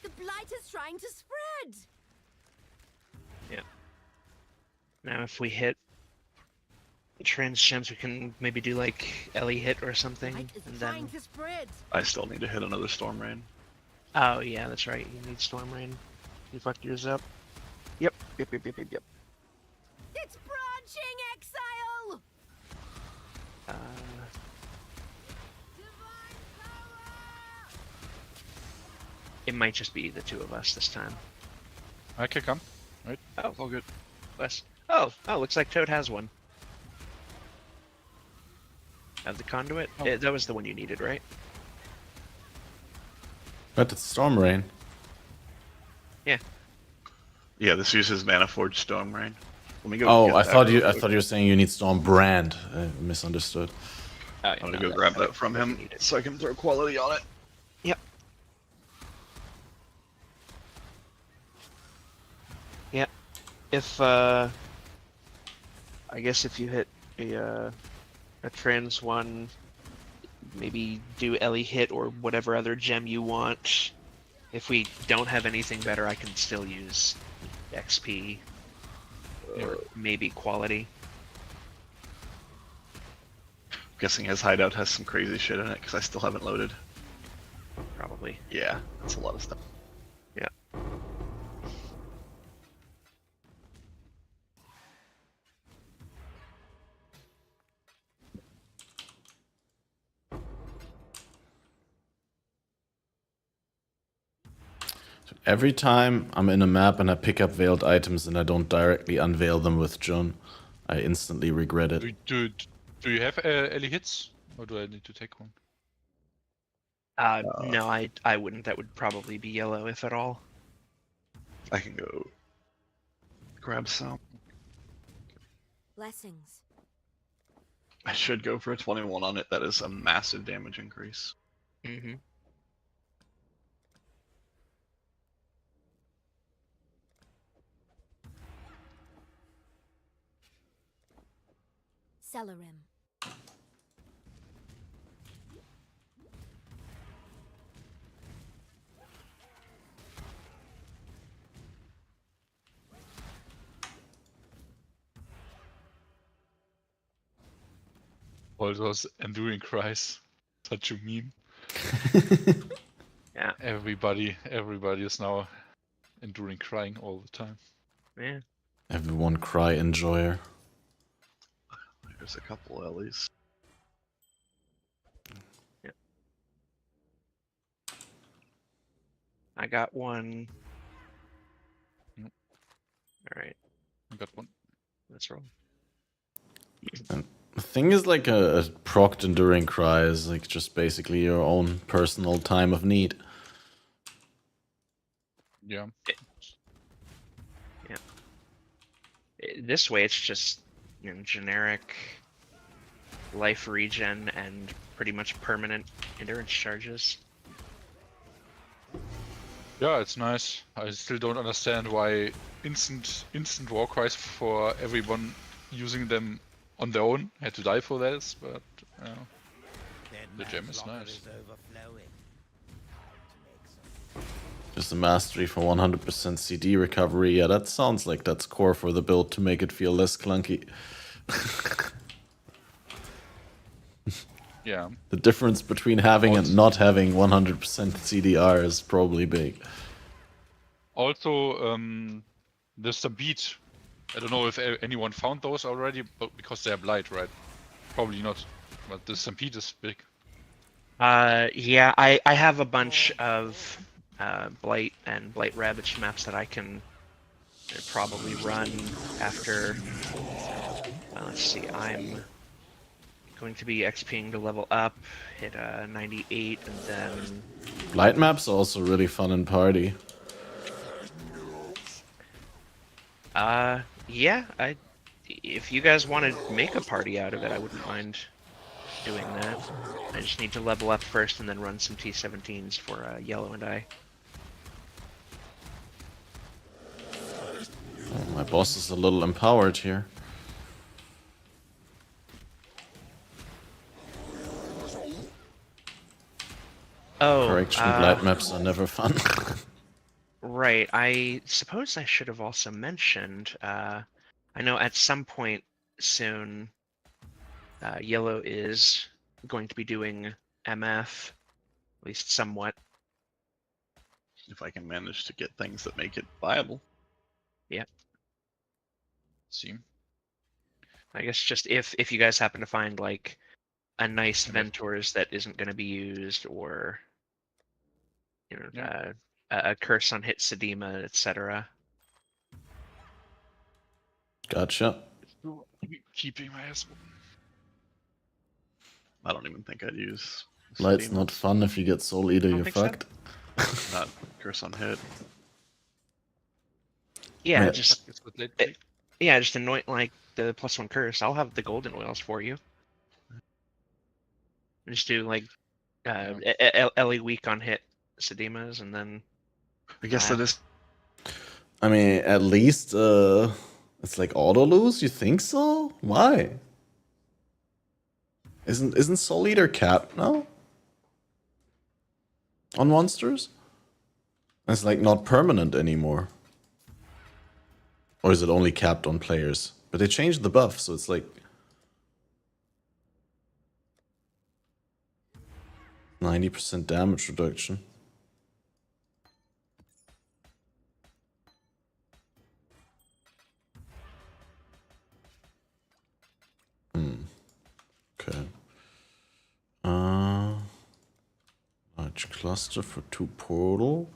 The blight is trying to spread. Yeah. Now if we hit trans gems, we can maybe do like Ellie hit or something, Blight is and trying then. to spread. I still need to hit another Storm Rain. Oh yeah, that's right. You need Storm Rain. You fucked yours up. Yep. Yep. It's branching exile. Divine power. It might just be the two of us this time. I can come. Oh, all good. Less. Oh, looks like Toad has one. Have the conduit? Oh. That was the one you needed, right? But it's Storm Rain. Yeah, this uses Mana Forge Storm Rain. Let me go. Oh, get I that thought real you quick. were saying you need Storm Brand. I misunderstood. Oh, I'm gonna go grab that from him so I can throw quality on it. Yep. Yeah. If I guess if you hit a trans one, maybe do Ellie hit or whatever other gem you want. If we don't have anything better, I can still use XP or maybe quality. I'm guessing his hideout has some crazy shit in it because I still haven't loaded. Probably. Yeah, that's a lot of stuff. Yeah. Every time I'm in a map and I pick up veiled items and I don't directly unveil them with Jun, I instantly regret it. Do you have Ellie hits? Or do I need to take one? No, I wouldn't. That would probably be yellow, if at all. I can go grab some. Blessings. I should go for a 21 on it. That is a massive damage increase. Mm-hmm. Celerim. All those enduring cries. Such a meme. Yeah. Everybody is now enduring crying all the time. Yeah. Everyone cry enjoyer. There's a couple Ellies. Yeah. I got one. Yep. All right. I got one. Let's roll. And the thing is, like a procced enduring cry is like just basically your own personal time of need. Yeah. This way, it's just generic life regen and pretty much permanent endurance charges. Yeah, it's nice. I still don't understand why instant war cries for everyone using them on their own had to die for this, but the gem is nice. Just a mastery for 100% CD recovery. Yeah, that sounds like that's core for the build to make it feel less clunky. Yeah. The difference between having and not having 100% CDR is probably big. Also, the Stampede. I don't know if anyone found those already, but because they're blight, right? Probably not. But the Stampede is big. Yeah, I have a bunch of Blight and Blight Ravage maps that I can probably run after. Let's see, I'm going to be XPing to level up, hit 98, and then... Blight maps are also really fun in party. Yeah, if you guys want to make a party out of it, I wouldn't mind doing that. I just need to level up first and then run some T17s for Yellow and I. Oh, my boss is a little empowered here. Oh, correction, blight maps are never fun. Right, I suppose I should have also mentioned, I know at some point soon, Yellow is going to be doing MF, at least somewhat. If I can manage to get things that make it viable. Yeah. See. I guess just if you guys happen to find like a nice Ventors that isn't going to be used, or you know, a curse on hit Sedema, etc. Gotcha. Keeping my ass. I don't even think I'd use. Light's not fun if you get Soul Eater, you're fucked. So. Not curse on hit. Yeah, just anoint like the +1 curse. I'll have the golden oils for you. Just do like Ellie weak on hit Sedemas, and then I guess that is. I mean, at least it's like auto lose. You think so? Why? Isn't Soul Eater capped now on monsters? It's like not permanent anymore. Or is it only capped on players? But they changed the buff, so it's like 90% damage reduction. Okay. Large cluster for 2 portal.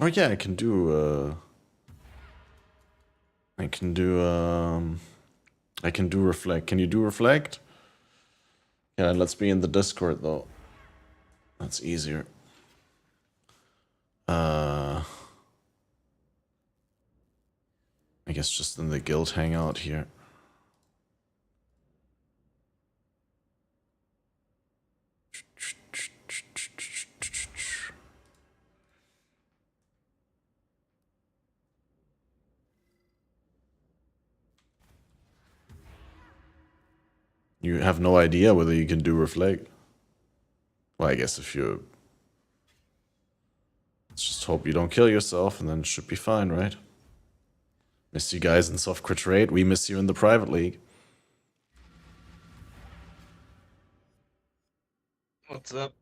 Oh yeah, I can do reflect. Can you do reflect? Yeah, let's be in the Discord though. That's easier. I guess just in the guild hangout here. You have no idea whether you can do reflect. Well, I guess if you... Let's just hope you don't kill yourself and then it should be fine, right? Miss you guys in soft crit rate. We miss you in the private league. What's up?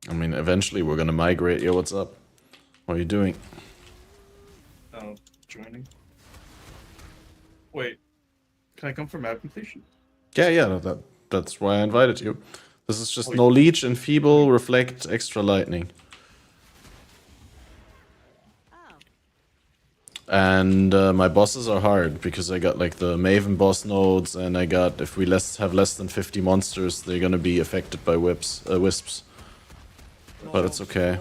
I mean, eventually we're gonna migrate. Yo, what's up? What are you doing? Oh, joining. Wait, can I come for map completion? Yeah, that's why I invited you. This is just no leech, enfeeble, reflect, extra lightning. And my bosses are hard because I got like the Maven boss nodes, and I got, if we have less than 50 monsters, they're gonna be affected by wisps. But it's okay.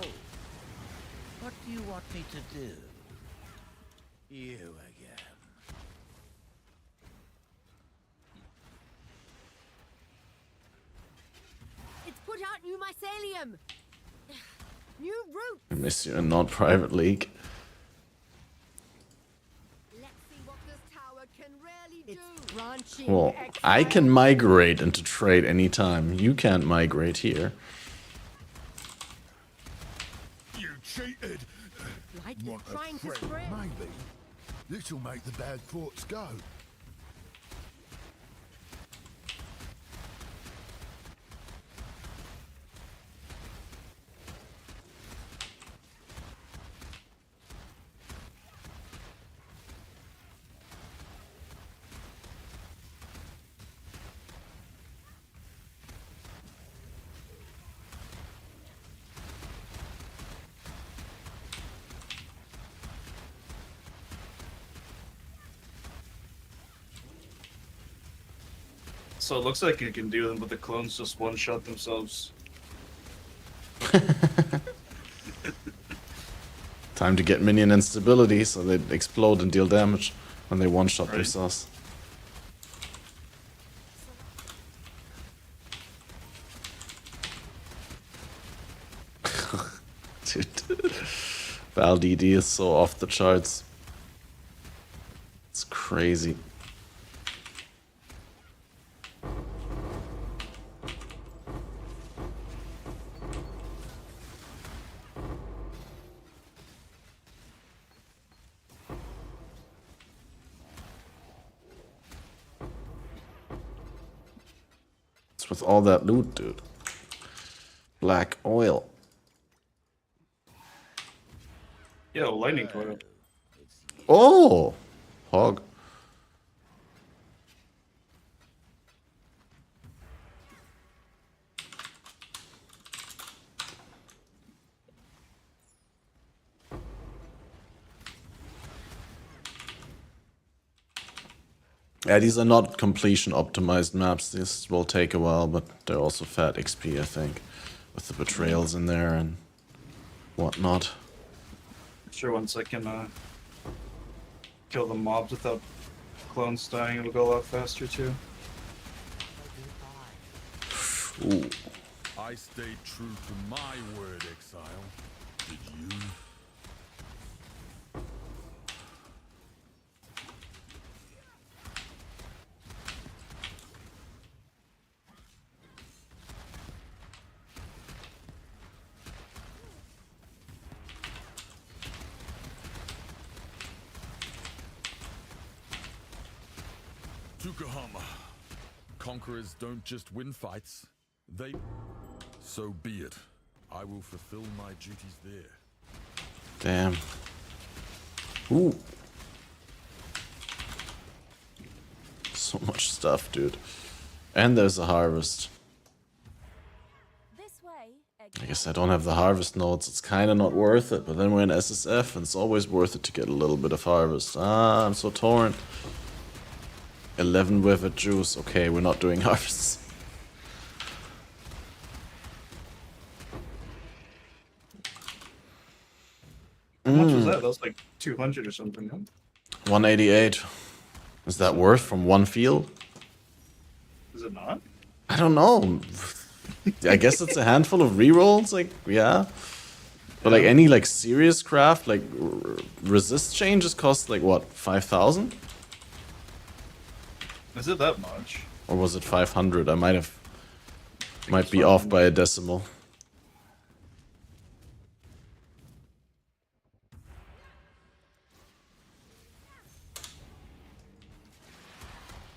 What do you want me to do? You again. It's put out new mycelium. New root. I miss you in non-private league. Let's see what this tower can really do. It's branching. Well, I can migrate into trade anytime. You can't migrate here. You cheated. Light is Want a trying to friend, spread. maybe. This'll make the bad thoughts go. So it looks like you can do them, but the clones just one-shot themselves. Time to get minion instability so they explode and deal damage when they one-shot Right. themselves. Dude, Val DD is so off the charts. It's crazy. What's with all that loot, dude? Black oil. Yeah, lightning coil. Oh! Hog. Yeah, these are not completion optimized maps. This will take a while, but they're also fat XP, I think. With the betrayals in there and whatnot. Sure, once I can kill the mobs without clones dying, it'll go a lot faster too. Ooh. I stayed true to my word, Exile. Did you? Tukahama. Conquerors don't just win fights, they... So be it. I will fulfill my duties there. Damn. Ooh. So much stuff, dude. And there's a harvest. This way. I guess I don't have the harvest nodes. It's kind of not worth it, but then we're in SSF and it's always worth it to get a little bit of harvest. Ah, I'm so torn. 11 with a juice. Okay, we're not doing harvests. How much was that? That was like 200 or something, huh? 188. Is that worth from one field? Is it not? I don't know. I guess it's a handful of rerolls, like, yeah. But like any like serious craft, like resist changes cost like what, 5,000? Is it that much? Or was it 500? I might be off by a decimal.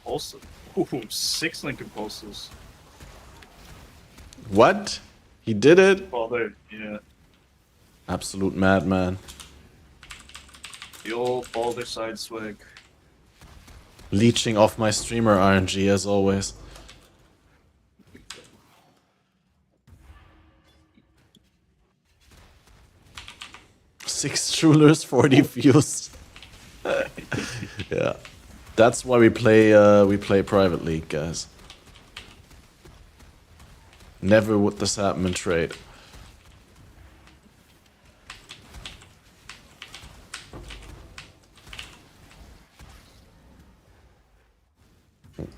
Pulse. Ooh, 6 Lincoln pulses. What? He did it? Well, there, yeah. Absolute madman. The old Boulder side swig. Leeching off my streamer RNG as always. Six Trulers, 40 views. Yeah, that's why we play private league, guys. Never would this happen in trade.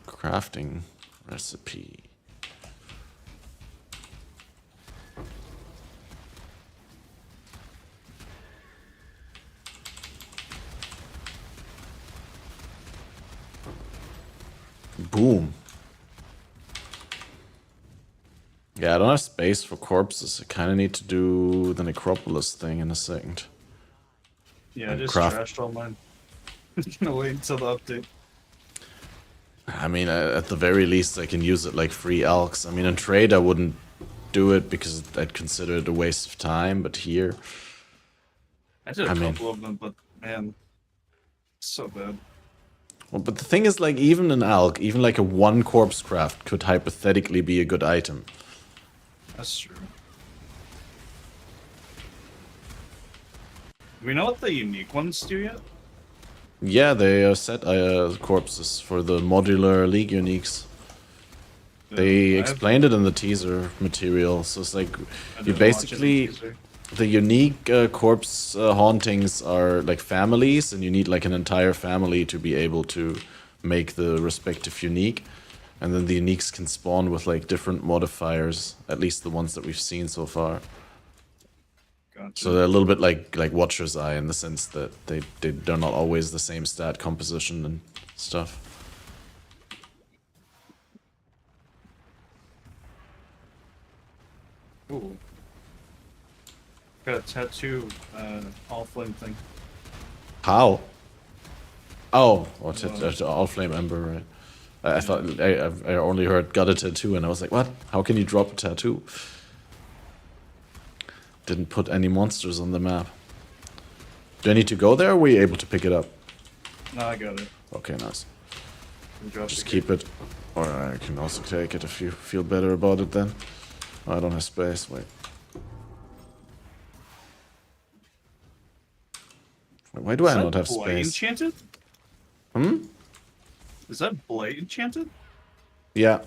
Crafting recipe. Boom. Yeah, I don't have space for corpses. I kind of need to do the Necropolis thing in a second. Yeah, I just craft. trashed all mine. No, wait until the update. I mean, at the very least, I can use it like free alks. I mean, in trade, I wouldn't do it because I'd consider it a waste of time, but here... I did a couple of them, but man, it's so bad. Well, but the thing is, like, even an alk, even like a one corpse craft could hypothetically be a good item. That's true. Do we know what the unique ones do yet? Yeah, they set corpses for the modular league uniques. They explained it in the teaser material, so it's like you basically the unique corpse hauntings are like families, and you need like an entire family to be able to make the respective unique, and then the uniques can spawn with like different modifiers, at least the ones that we've seen so far. Gotcha. So they're a little bit like Watcher's Eye in the sense that they're not always the same stat composition and stuff. Ooh. Got a tattoo, all flame thing. How? Oh, all flame ember, right? I thought I only heard got a tattoo, and I was like, what? How can you drop a tattoo? Didn't put any monsters on the map. Do I need to go there, or were you able to pick it up? No, I got it. Okay, nice. Just it keep it. Or I can also take it if you feel better about it then. Oh, I don't have space, wait. Why do I not have Blight space? enchanted? Hmm? Is that Blight enchanted? Yeah.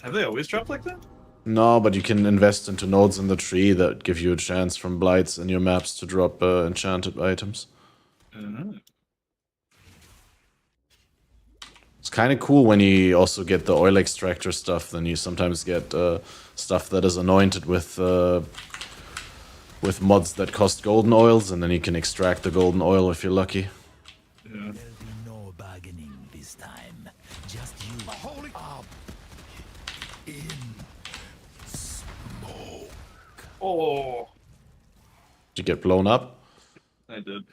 Have they always dropped like that? No, but you can invest into nodes in the tree that give you a chance from blights in your maps to drop enchanted items. It's kind of cool when you also get the oil extractor stuff. Then you sometimes get stuff that is anointed with mods that cost golden oils, and then you can extract the golden oil if you're lucky. Yeah. There'll be no bargaining this time. Just you up in smoke. Oh. Did you get blown up? I did.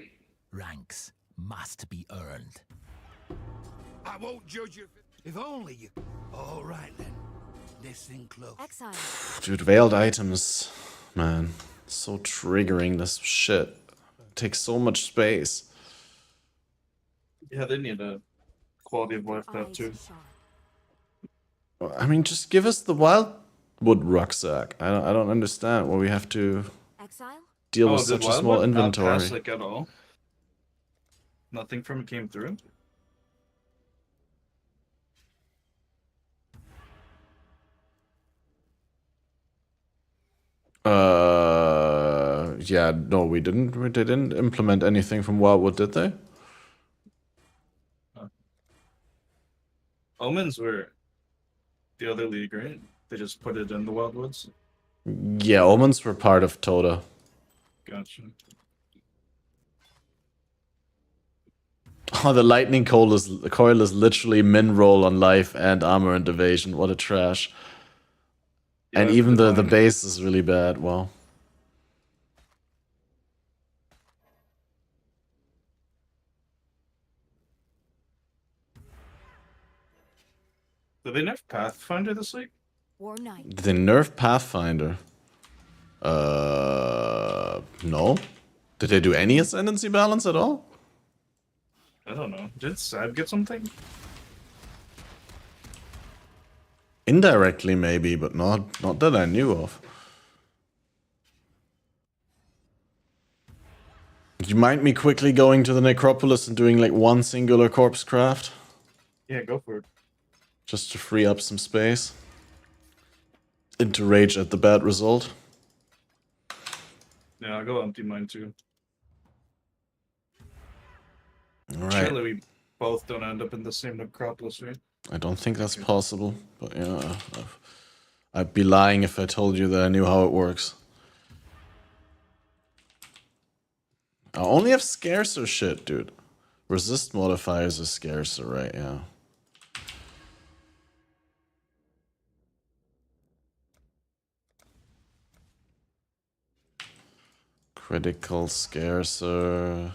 Ranks must be earned. I won't judge you if only you. All right then. Listen close. Exile. Dude, veiled items, man. So triggering, this shit. It takes so much space. Yeah, they need a quality of life that too. I mean, just give us the wildwood rucksack. I don't understand why we have to deal with such a small inventory. Not pass, like, at all? Nothing from it came through? Yeah, no, we didn't. They didn't implement anything from Wildwood, did they? Omens were the other league, right? They just put it in the Wildwoods? Yeah, Omens were part of Toda. Gotcha. Oh, the lightning coil is literally min roll on life and armor and evasion. What a trash. Yeah, and even the base is really bad. Wow. Did they nerf Pathfinder this week? Did they nerf Pathfinder? No. Did they do any ascendancy balance at all? I don't know. Did Sab get something? Indirectly, maybe, but not that I knew of. Do you mind me quickly going to the Necropolis and doing like one singular corpse craft? Yeah, go for it. Just to free up some space. Into rage at the bad result. Yeah, I'll go empty mine too. Alright. Surely we both don't end up in the same Necropolis, right? I don't think that's possible, but yeah. I'd be lying if I told you that I knew how it works. I only have scarcer shit, dude. Resist modifiers are scarcer, right? Yeah. Critical, scarcer.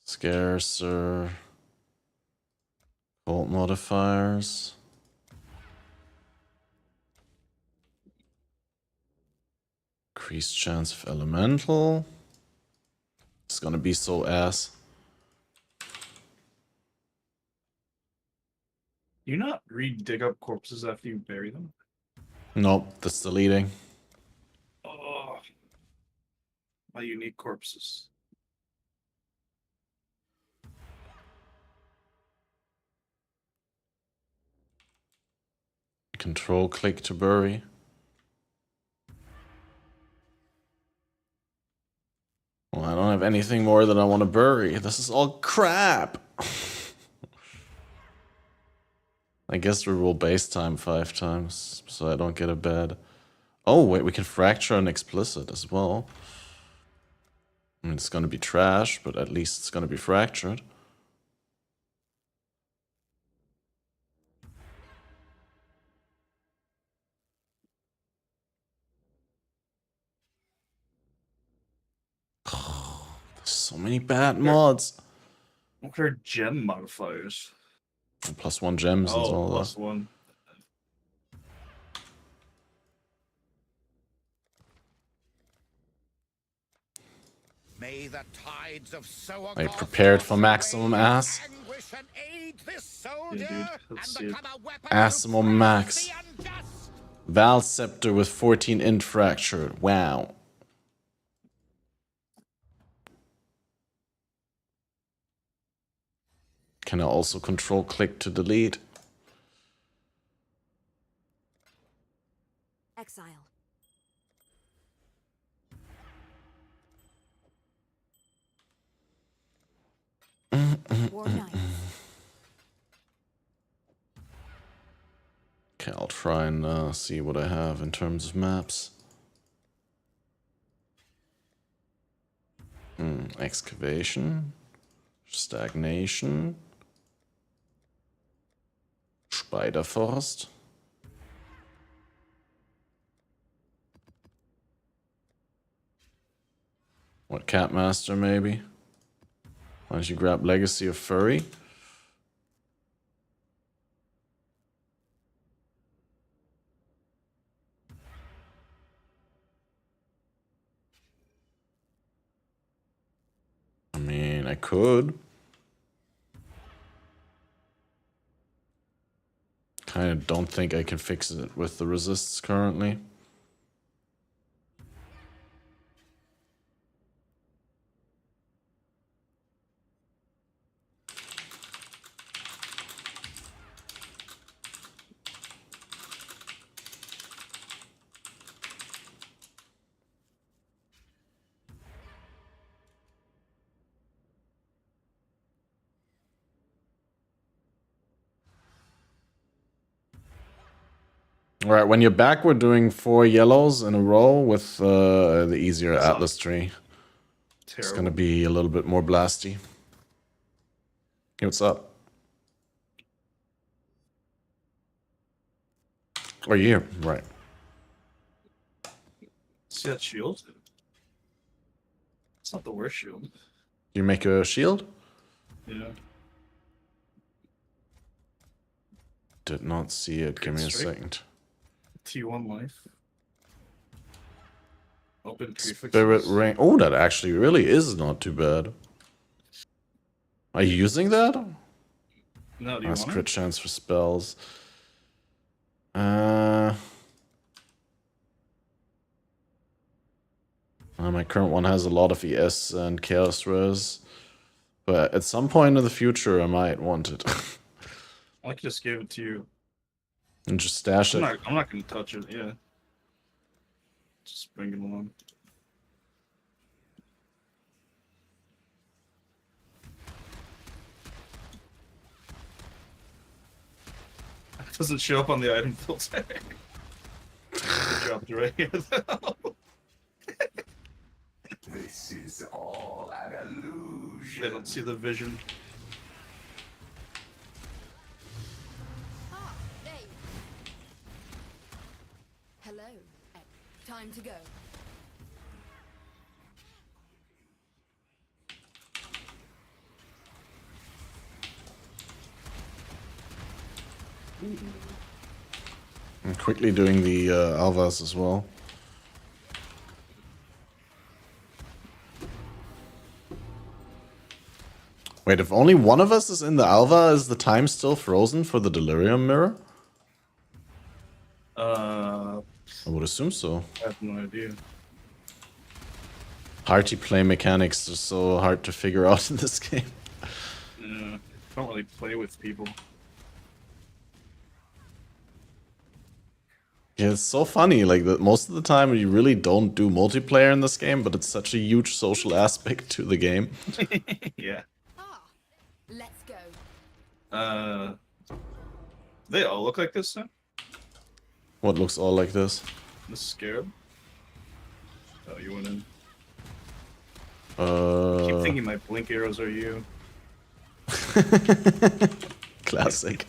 Scarcer. Cult modifiers. Increased chance of elemental. It's gonna be so ass. Do you not re-dig up corpses after you bury them? Nope, that's deleting. Oh, my unique corpses. Control click to bury. Well, I don't have anything more that I want to bury. This is all crap. I guess we roll base time 5 times, so I don't get a bad... Oh, wait, we can fracture an explicit as well. I mean, it's gonna be trash, but at least it's gonna be fractured. There's so many bad mods. What are gem modifiers? And +1 gems as well. +1. May the tides of Are you prepared for maximum ass? Yeah, dude. Let's see it. Maximum max. Val Scepter with 14 int fractured. Wow. Can I also control click to delete? Exile. War Knights. Okay, I'll try and see what I have in terms of maps. Excavation. Stagnation. Spiderforst. What, Catmaster maybe? Why don't you grab Legacy of Furry? I mean, I could. Kind of don't think I can fix it with the resists currently. Alright, when you're back, we're doing 4 yellows in a row with the easier Atlas tree. Terrible. It's gonna be a little bit more blasty. Hey, what's up? Oh, you're here. Right. See that shield? It's not the worst shield. You make a shield? Yeah. Did not see it. Give me a straight. second. T1 life. Open prefix. Spirit ring. Oh, that actually really is not too bad. Are you using that? No, do you want crit it? chance for spells. My current one has a lot of ES and Chaos Res. But at some point in the future, I might want it. I just gave it to you. And just stash it. I'm not going to touch it, yeah. Just bring it along. It doesn't show up on the item filter. Dropped it right here. This is all an illusion. They don't see the vision. Ah, there you are. Hello. Time to go. I'm quickly doing the Alvas as well. Wait, if only one of us is in the Alva, is the time still frozen for the Delirium Mirror? I would assume so. I have no idea. Party play mechanics are so hard to figure out in this game. Yeah, I don't really play with people. Yeah, it's so funny, like, that most of the time you really don't do multiplayer in this game, but it's such a huge social aspect to the game. Yeah. Ah, let's go. They all look like this now? What looks all like this? The scarab? Oh, you went in. I keep thinking my blink arrows are you. Classic.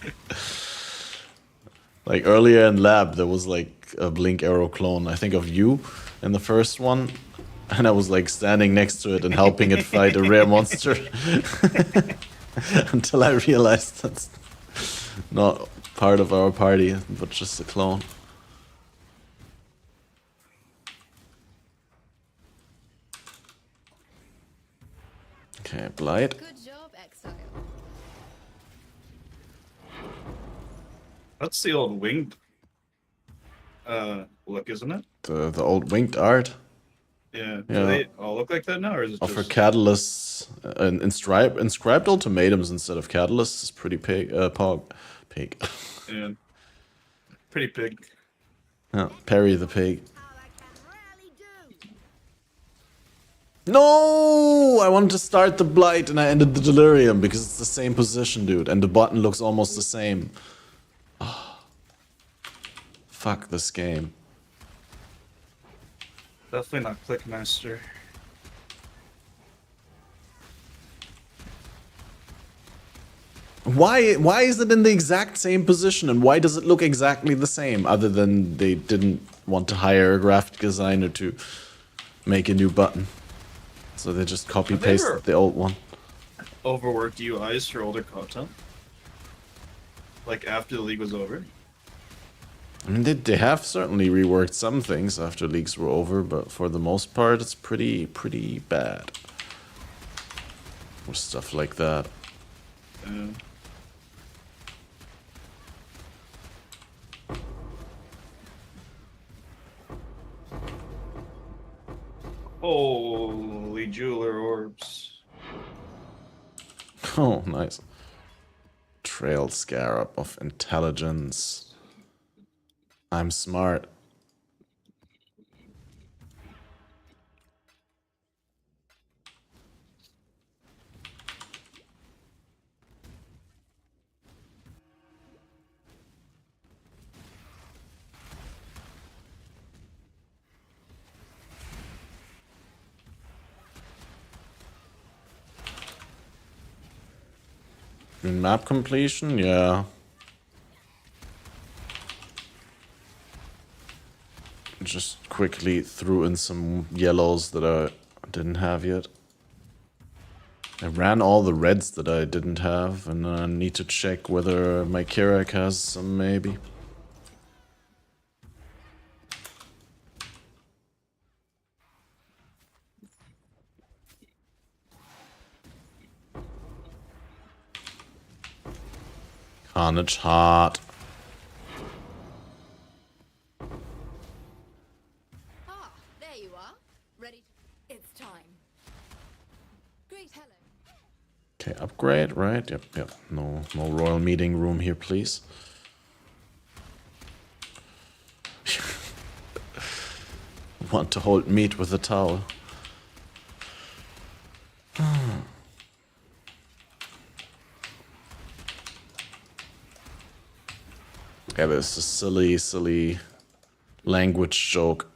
Like earlier in lab, there was like a blink arrow clone, I think of you in the first one. And I was like standing next to it and helping it fight a rare monster. Until I realized that's not part of our party, but just a clone. Okay, Blight. Good job, Exile. That's the old winged look, isn't it? The old winged art. Yeah. Yeah. Do they all look like that now, or is it Offer just... catalysts and inscribed ultimatums instead of catalysts is pretty pig. Pig. Yeah. Pretty big. Yeah, Perry the pig. How I can rarely do. No! I wanted to start the Blight and I ended the Delirium because it's the same position, dude. And the button looks almost the same. Oh. Fuck this game. Definitely not Clickmaster. Why is it in the exact same position and why does it look exactly the same other than they didn't want to hire a graphic designer to make a new button? So they just copy pasted the old one. Overworked UIs for older content? Like after the league was over? I mean, they have certainly reworked some things after leagues were over, but for the most part, it's pretty bad. Or stuff like that. Holy jeweler orbs. Oh, nice. Trail Scarab of Intelligence. I'm smart. Map completion? Yeah. Just quickly threw in some yellows that I didn't have yet. I ran all the reds that I didn't have, and I need to check whether my Kirak has some, maybe. Carnage hard. Ah, there you are. Ready? It's time. Great, hello. Okay, upgrade, right? Yep. No royal meeting room here, please. Want to hold meat with a towel. Yeah, there's a silly language joke.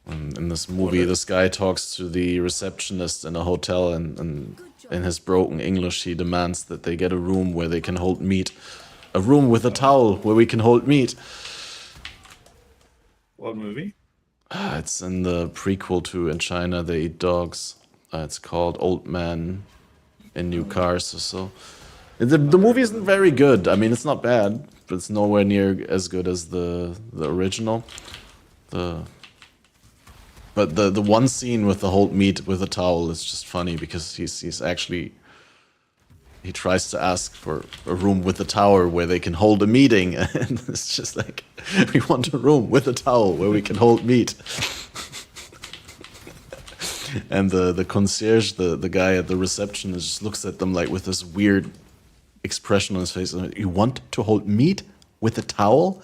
In this movie, this guy talks to the receptionist in a hotel, and in his broken English, he demands that they get a room where they can hold meat. A room with a towel where we can hold meat. What movie? It's in the prequel to In China They Eat Dogs. It's called Old Man in New Cars or so. The movie isn't very good. I mean, it's not bad, but it's nowhere near as good as the original. But the one scene with the hold meat with a towel is just funny because he's actually, he tries to ask for a room with a tower where they can hold a meeting, and it's just like, we want a room with a towel where we can hold meat. And the concierge, the guy at the reception, just looks at them like with this weird expression on his face. You want to hold meat with a towel?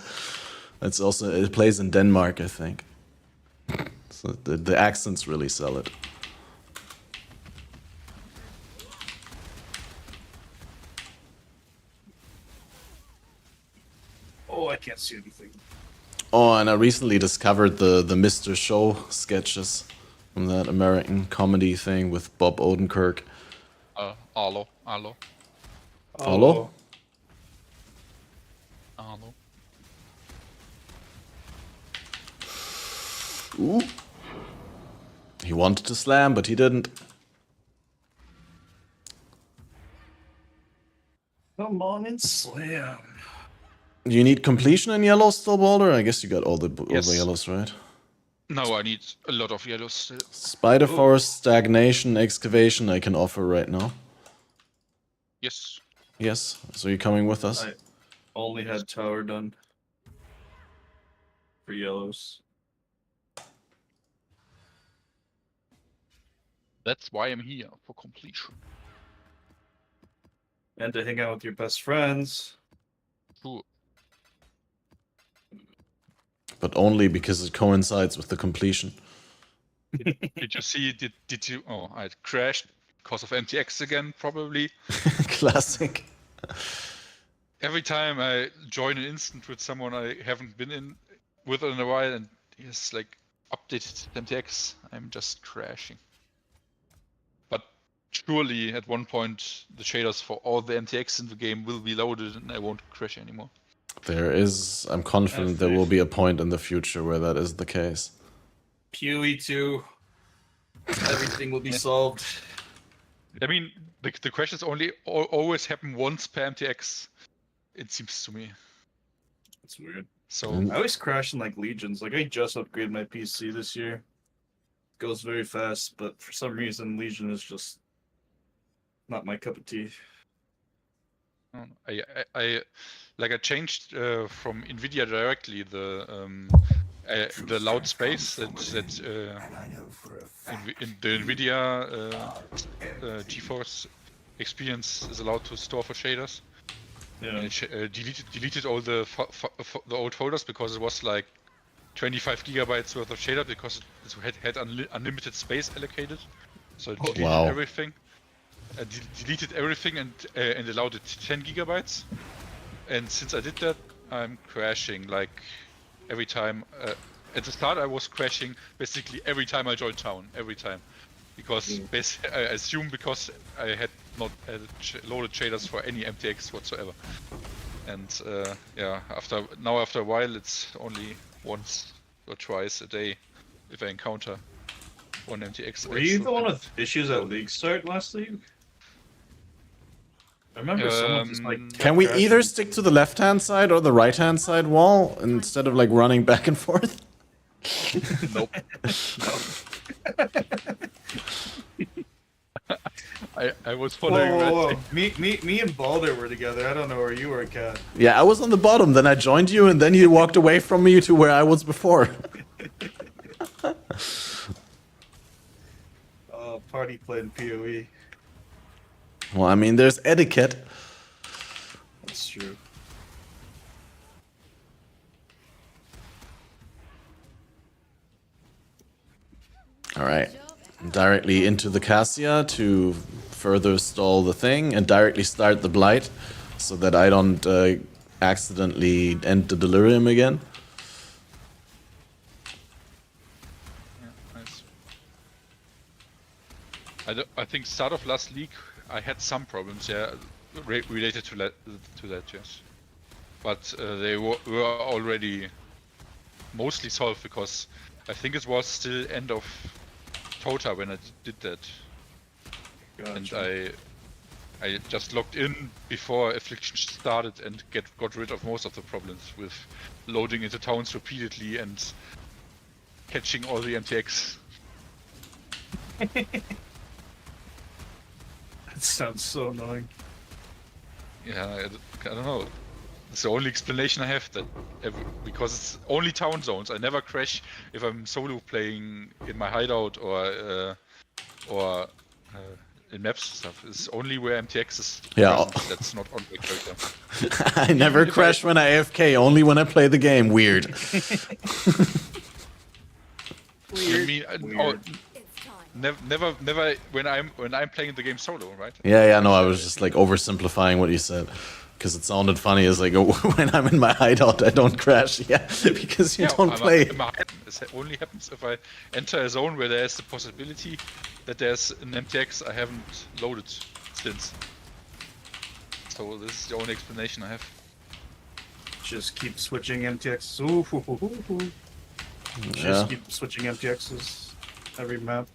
It's also, it plays in Denmark, I think. So the accents really sell it. Oh, I can't see anything. Oh, and I recently discovered the Mr. Show sketches from that American comedy thing with Bob Odenkirk. Arlo. Follow? Arlo. Ooh. He wanted to slam, but he didn't. Come on and slam. You need completion in yellow still, Boulder? I guess you got all the Yes. yellows, right? No, I need a lot of yellows still. Spider Forest, Stagnation, Excavation I can offer right now. Yes. Yes, so you're coming with us? I only had tower done. For yellows. That's why I'm here, for completion. And to hang out with your best friends. Sure. But only because it coincides with the completion. Did you see, did you, oh, I crashed because of MTX again, probably. Classic. Every time I join an instant with someone I haven't been in with in a while and he's like updated MTX, I'm just crashing. But surely at one point the shaders for all the MTX in the game will be loaded and I won't crash anymore. There is, I'm confident there will be a point in the future where that is the case. PoE2. Everything will be solved. I mean, the crashes always happen once per MTX, it seems to me. That's weird. So I always crash in like Legions. Like I just upgraded my PC this year. Goes very fast, but for some reason Legion is just not my cup of tea. I changed from NVIDIA directly the loud space that in the NVIDIA GeForce experience is allowed to store for shaders. Yeah. And it deleted all the old folders because it was like 25 gigabytes worth of shader because it had unlimited space allocated. So it deleted everything. Deleted everything and allowed it 10 gigabytes. And since I did that, I'm crashing like every time. At the start, I was crashing basically every time I joined town, every time, because I assume because I had not loaded shaders for any MTX whatsoever. And yeah, after a while, it's only once or twice a day if I encounter one MTX. Were you the one with issues at League Start last league? I remember someone just like. Can we either stick to the left-hand side or the right-hand side wall instead of like running back and forth? Nope. I was Whoa, following whoa, that. whoa. Me and Balder were together. I don't know where you were, Cat. Yeah, I was on the bottom, then I joined you, and then you walked away from me to where I was before. Party playing PoE. Well, I mean, there's etiquette. That's true. Alright. Directly into the Cassia to further stall the thing, and directly start the Blight, so that I don't accidentally end the Delirium again. Nice. I think start of last league I had some problems, yeah, related to that, yes. But they were already mostly solved, because I think it was still end of Tota when I did that. Gotcha. And I just logged in before Affliction started and got rid of most of the problems with loading into towns repeatedly and catching all the MTX. That sounds so annoying. Yeah, I don't know. It's the only explanation I have, that because it's only town zones. I never crash if I'm solo playing in my hideout or in maps stuff. It's only where MTX is present. That's not on my character. I never crash when I AFK, only when I play the game. Weird. Weird. Never when I'm playing the game solo, right? Yeah, no, I was just like oversimplifying what you said. Because it sounded funny as like, when I'm in my hideout, I don't crash. Yeah, because you don't play. It only happens if I enter a zone where there's the possibility that there's an MTX I haven't loaded since. So this is the only explanation I have. Just keep switching MTXs. Ooh. Just keep switching MTXs every map.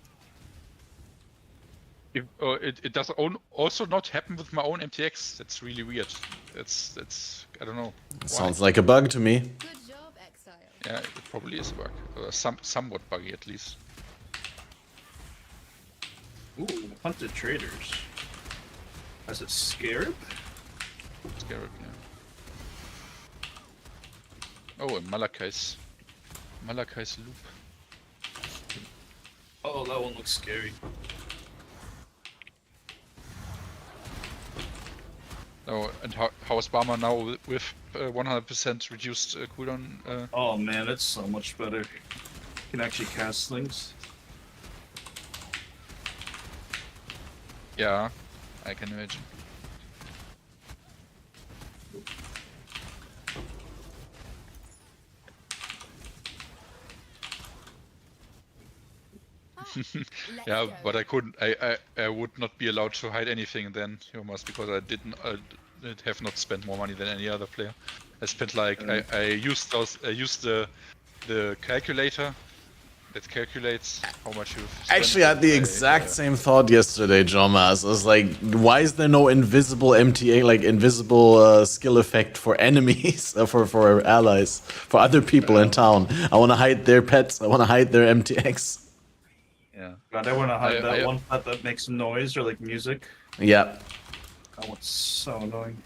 It does also not happen with my own MTX. That's really weird. That's I don't know. Sounds like a bug to me. Good job, Exile. Yeah, it probably is a bug. Somewhat buggy at least. Ooh, hunted traders. As a scarab? Scarab, yeah. Oh, and Malachai's loop. Oh, that one looks scary. Oh, and how is Barma now with 100% reduced cooldown? Oh man, it's so much better. You can actually cast things. Yeah, I can imagine. Yeah, but I couldn't. I would not be allowed to hide anything then, Jomas, because I have not spent more money than any other player. I spent like I used the calculator that calculates how much you've spent. Actually, I had the exact same thought yesterday, Jomas. I was like, why is there no invisible MTA, like invisible skill effect for enemies, for allies, for other people in town? I want to hide their pets. I want to hide their MTX. Yeah. God, I want to hide that one that makes noise or like music. Yeah. That one's so annoying.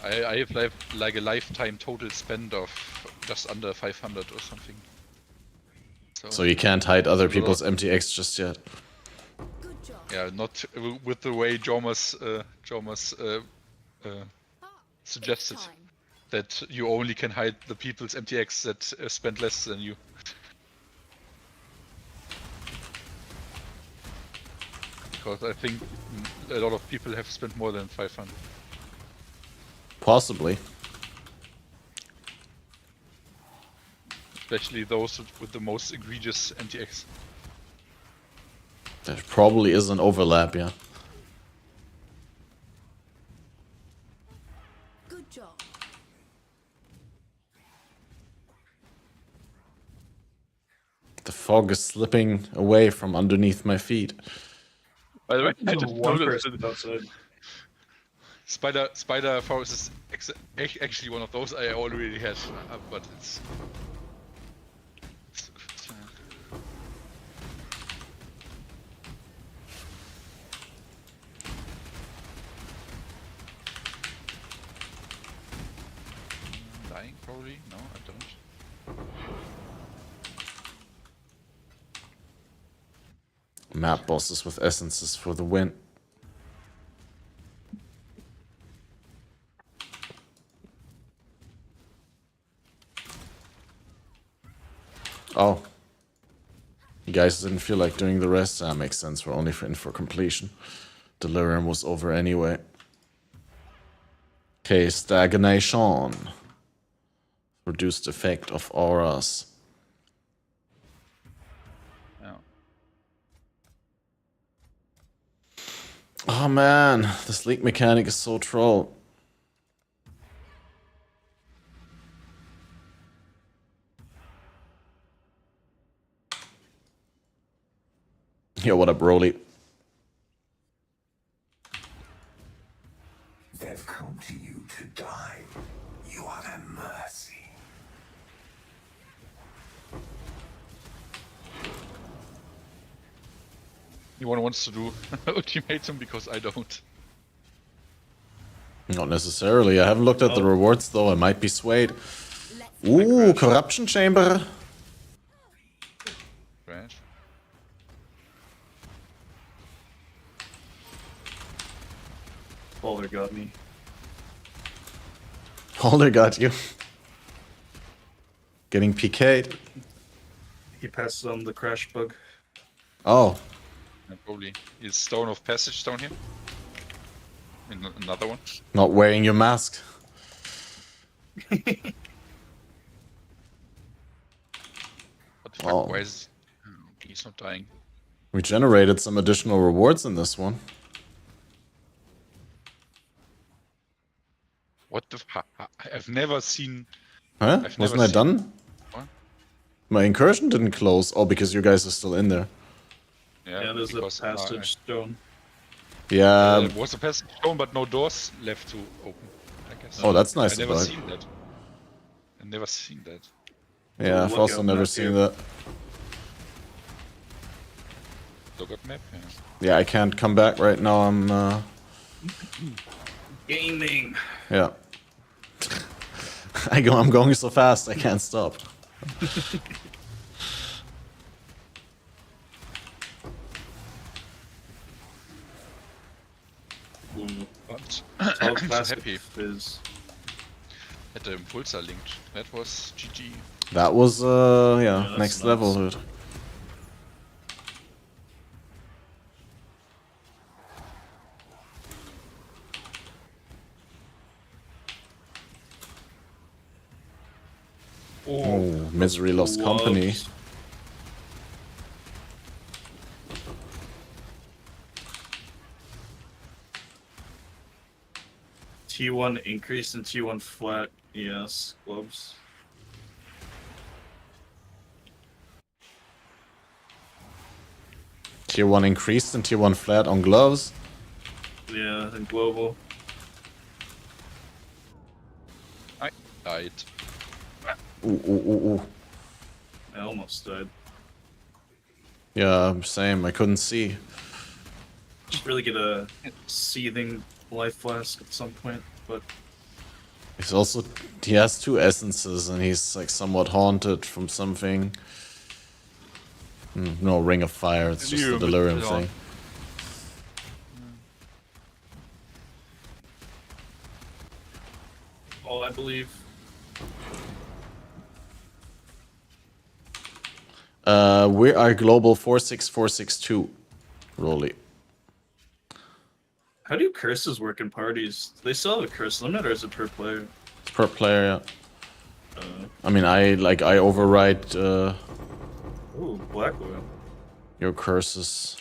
I have like a lifetime total spend of just under 500 or something. So you can't hide other people's MTX just yet. Yeah, not with the way Jomas suggested that you only can hide the people's MTX that spend less than you. Because I think a lot of people have spent more than 500. Possibly. Especially those with the most egregious MTX. There probably is an overlap, yeah. Good job. The fog is slipping away from underneath my feet. By the way, I just noticed outside. Spider Forest is actually one of those I already had, but it's probably. No, I don't. Map bosses with essences for the win. Oh. You guys didn't feel like doing the rest? That makes sense. We're only in for completion. Delirium was over anyway. Okay, stagnation. Reduced effect of auras. Yeah. Oh man, this leak mechanic is so troll. Yo, what up, Broly? They've come to you to die. You are their mercy. Anyone wants to do ultimatum because I don't. Not necessarily. I haven't looked at the rewards though. I might be swayed. Ooh, corruption chamber. Right. Boulder got me. Holder got you. Getting PK'd. He passed on the crash bug. Oh. And probably is Stone of Passage down here. Another one. Not wearing your mask. What the fuck? Oh. Why is he's not dying? We generated some additional rewards in this one. What the fuck? I've never seen. Huh? Wasn't I done? What? My incursion didn't close. Oh, because you guys are still in there. Yeah, there's a passage stone. Yeah. There was a passage stone, but no doors left to open, I guess. Oh, that's nice I never about it. seen that. I never seen that. Yeah, I've also never seen that. Lookout map, yeah. Yeah, I can't come back right now. I'm Gaming. Yeah. I'm going so fast I can't stop. But I'm I'm so happy is that the impulse are linked. That was GG. That was yeah, that's next nuts. level, dude. Oh, Misery Lost Company. T1 increase and T1 flat. Yes, gloves. Tier 1 increased and Tier 1 flat on gloves. Yeah, and global. I died. Ooh, ooh, ooh, ooh. I almost died. Yeah, same. I couldn't see. Should really get a seething life flask at some point, but He has 2 essences and he's like somewhat haunted from something. No, Ring of Fire, it's just the delirium thing. all I believe. We are global 46462. Rolly. How do curses work in parties? Do they still have a curse limit, or is it per player? It's per player, yeah. I mean, I override Ooh, black oil. your curses.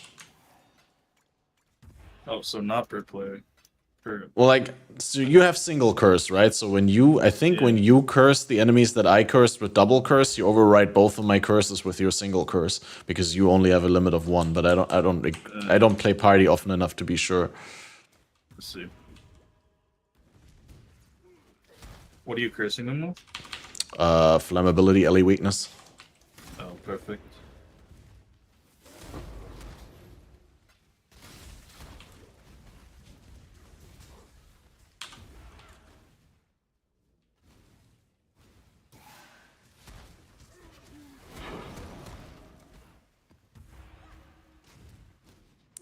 Oh, so not per player. Per... Well, so you have single curse, right? So when you curse the enemies that I cursed with double curse, you override both of my curses with your single curse because you only have a limit of 1. But I don't play party often enough to be sure. Let's see. What are you cursing them with? Flammability, LE weakness. Oh, perfect.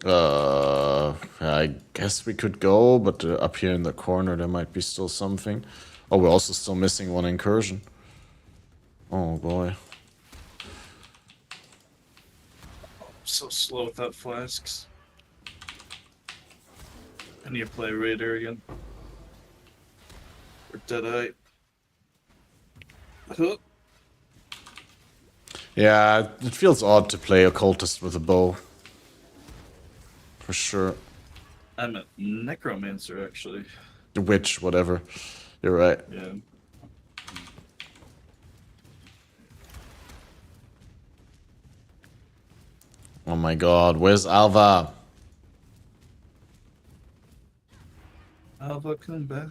I guess we could go, but up here in the corner there might be still something. Oh, we're also still missing one incursion. Oh boy. So slow without flasks. I need to play Raider again. Or Deadeye. Huh. Yeah, it feels odd to play Occultist with a bow. For sure. I'm a Necromancer, actually. Witch, whatever. You're right. Yeah. Oh my god, where's Alva? Alva, come back.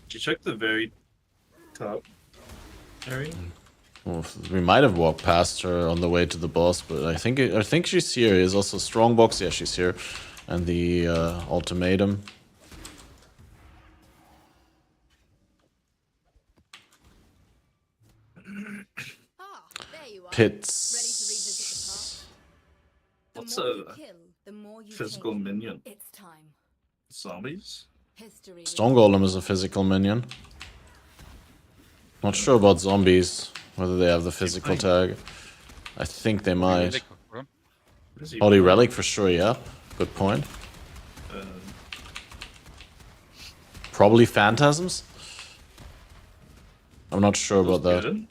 Did you check the very top area? Well, we might have walked past her on the way to the boss, but I think she's here. Is also Strongbox. Yeah, she's here, and the ultimatum. Ah, there you are. Pits. Ready to revisit the What's past? The more you a kill, the more you physical take. minion? It's time. Zombies? History. Stone Golem is a physical minion. Not sure about zombies, whether they have the physical tag. I think they might. Holy Relic for sure, yeah. Good point. Probably Phantasms? I'm not sure about that. Good.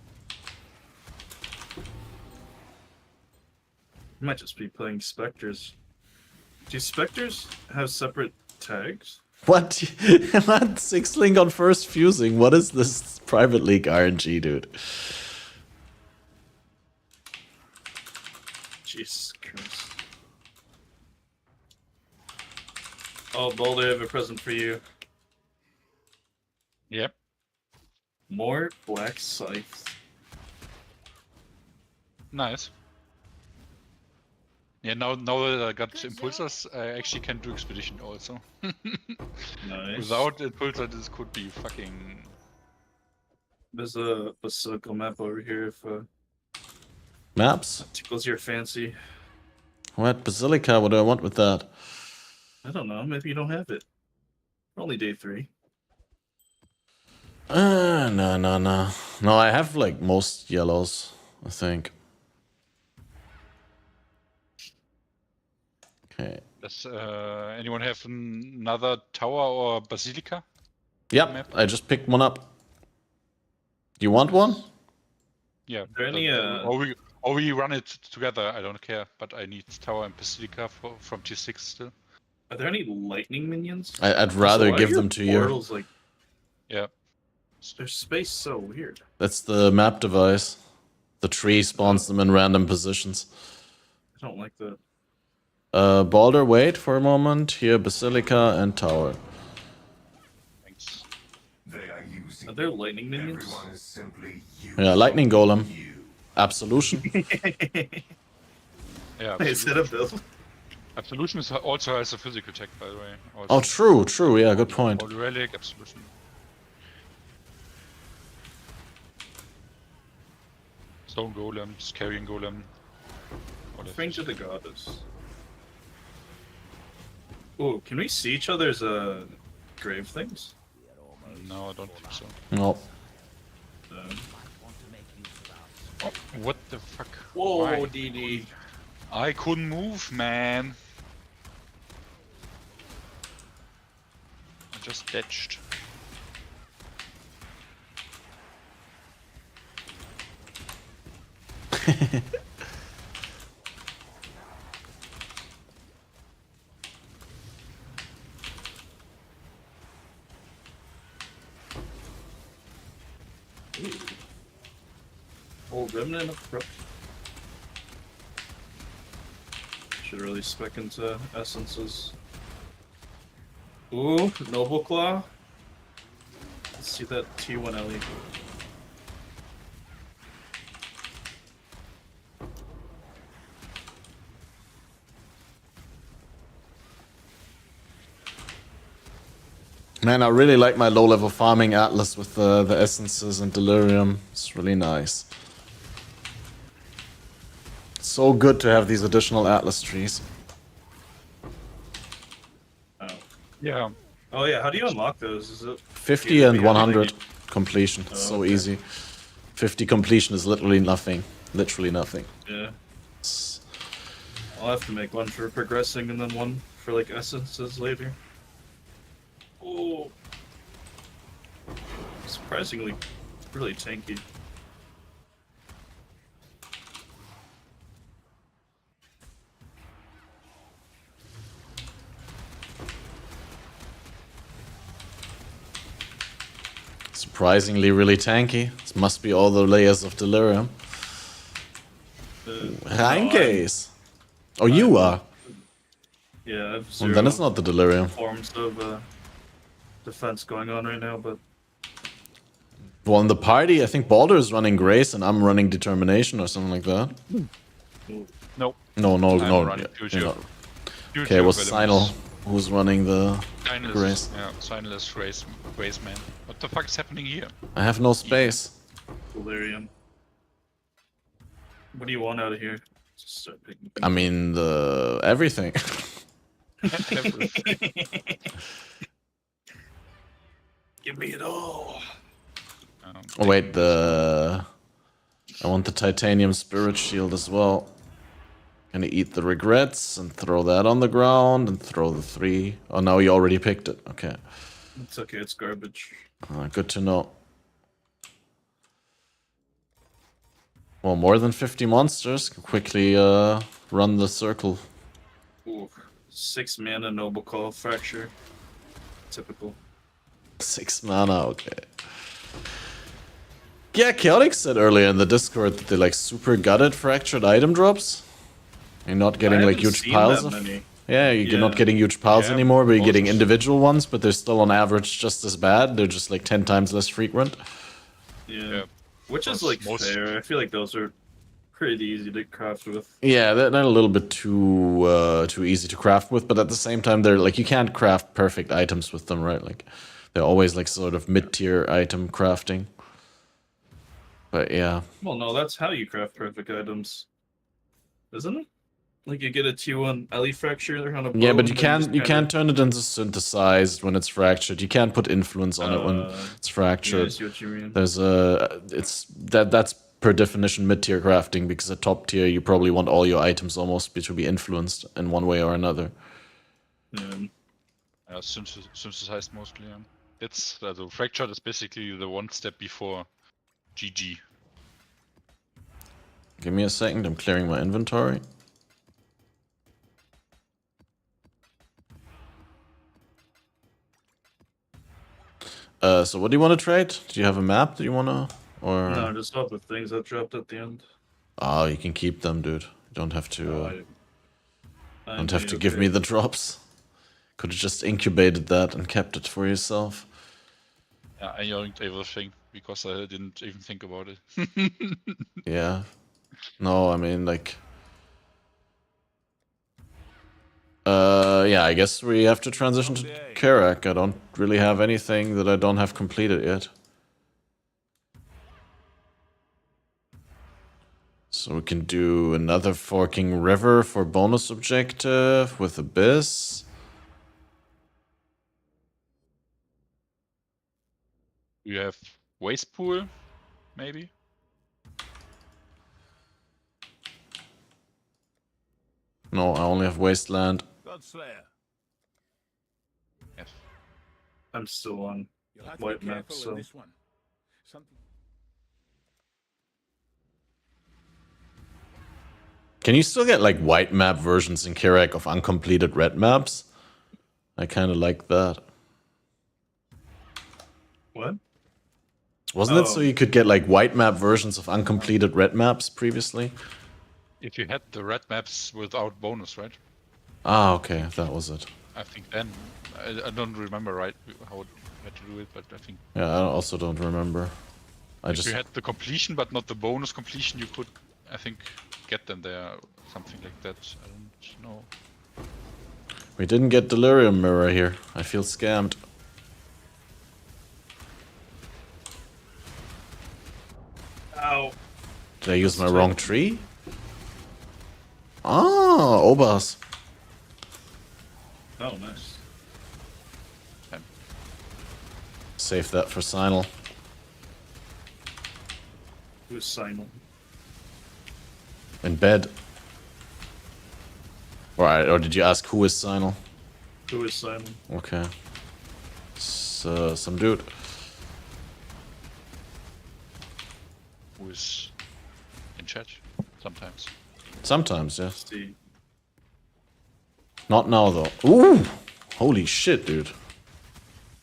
You might just be playing Spectres. Do Spectres have separate tags? What? What? 6-link on first fusing? What is this private league RNG, dude? Jesus Christ. Oh, Boulder, I have a present for you. Yep. More black scythes. Nice. Yeah, now that I got impulsors, I actually can do expedition also. Nice. Without impulsor, this could be fucking. There's a circle map over here if Maps? tickles your fancy. What? Basilica? What do I want with that? I don't know, maybe you don't have it. Only day 3. No. No, I have like most yellows, I think. Okay. Does anyone have another tower or basilica? Yep, Map? I just picked one up. You want one? Yeah. there any, or we run it together. I don't care, but I need tower and basilica from T6 still. Are there any lightning minions? I'd rather Why are give your them to you. portals, like, Yeah. their space so weird. That's the map device. The tree spawns them in random positions. I don't like that. Balder, wait for a moment. Here, Basilica and Tower. Thanks. Are there lightning minions? Yeah, Lightning Golem. Absolution. Yeah. Is that a build? Absolution is also has a physical tech, by the way. Oh, true. Yeah, good point. Holy Relic, Absolution. Stone Golems, Carrying Golem. Fringe of the Goddess. Oh, can we see each other's grave things? No, I don't think so. No. Oh, what the fuck? Whoa, Why? DD. I couldn't move, man. I just ditched. Old remnant of corruption. Should really spec into essences. Ooh, Noble Claw. Let's see that T1 LE. Man, I really like my low-level farming atlas with the essences and delirium. It's really nice. So good to have these additional atlas trees. Yeah. Oh yeah, how do you unlock those? Is it 50 and 100 completion. It's so easy. 50 completion is literally nothing. Literally nothing. Yeah. I'll have to make one for progressing and then one for like essences later. Oh. Surprisingly, really tanky. Surprisingly really tanky. This must be all the layers of delirium. Reinke's! Oh, you are? Yeah, I've Well, then it's not the delirium. forms of defense going on right now, but... Well, in the party, I think Baldur is running Grace and I'm running Determination or something like that. Nope. No. Running Okay, it was Sinal who's running the Grace. Yeah, Sinal's Grace man. What the fuck is happening here? I have no space. Delirium. What do you want out of here? Just start picking I mean, everything. Give me it all. Oh wait, I want the Titanium Spirit Shield as well. Gonna eat the regrets and throw that on the ground and throw the 3. Oh, no, you already picked it. Okay. It's okay, it's garbage. Good to know. Well, more than 50 monsters can quickly run the circle. Ooh, 6 mana Noble Call Fracture. Typical. 6 mana, okay. Yeah, Chaotic said earlier in the Discord that they like super gutted fractured item drops. You're not getting like huge piles of... Yeah, you're not getting huge piles anymore, but you're getting individual ones, but they're still on average just as bad. They're just like 10 times less frequent. Yeah. Which is like fair. I feel like those are pretty easy to craft with. Yeah, they're a little bit too easy to craft with, but at the same time, they're like you can't craft perfect items with them, right? Like they're always like sort of mid-tier item crafting. But yeah. Well, no, that's how you craft perfect items, isn't it? Like you get a 2-1 Ellie fracture on a bow. Yeah, but you can't turn it into synthesized when it's fractured. You can't put influence on it when it's fractured. Yeah, I see what you mean. There's that's per definition mid-tier crafting, because at top tier you probably want all your items almost to be influenced in one way or another. Yeah, synthesized mostly. Yeah. It's fractured is basically the one step before GG. Give me a second. I'm clearing my inventory. So what do you want to trade? Do you have a map that you want to, or? No, just all the things that dropped at the end. Oh, you can keep them, dude. You don't have to. Don't have to give me the drops. Could have just incubated that and kept it for yourself. Yeah, I yanked everything because I didn't even think about it. Yeah. No, I mean like. Yeah, I guess we have to transition to Karak. I don't really have anything that I don't have completed yet. So we can do another Forking River for bonus objective with Abyss. We have Waste Pool, maybe? No, I only have Wasteland. Godslayer. Yes. I'm still on white map, so... Can you still get like white map versions in Karak of uncompleted red maps? I kind of like that. What? Wasn't it so you could get like white map versions of uncompleted red maps previously? If you had the red maps without bonus, right? Ah, okay, that was it. I think then. I don't remember right how you had to do it, but I think... Yeah, I also don't remember. If you had the completion but not the bonus completion, you could, I think, get them there, something like that. I don't know. We didn't get Delirium Mirror here. I feel scammed. Ow. Did I use my wrong tree? Ah, Obas. Oh, nice. Save that for Sinal. Who's Simon? In bed. Alright, or did you ask who is Sinal? Who is Simon? Okay. It's, some dude. Who is in chat sometimes. Sometimes, yeah. See. Not now, though. Ooh! Holy shit, dude.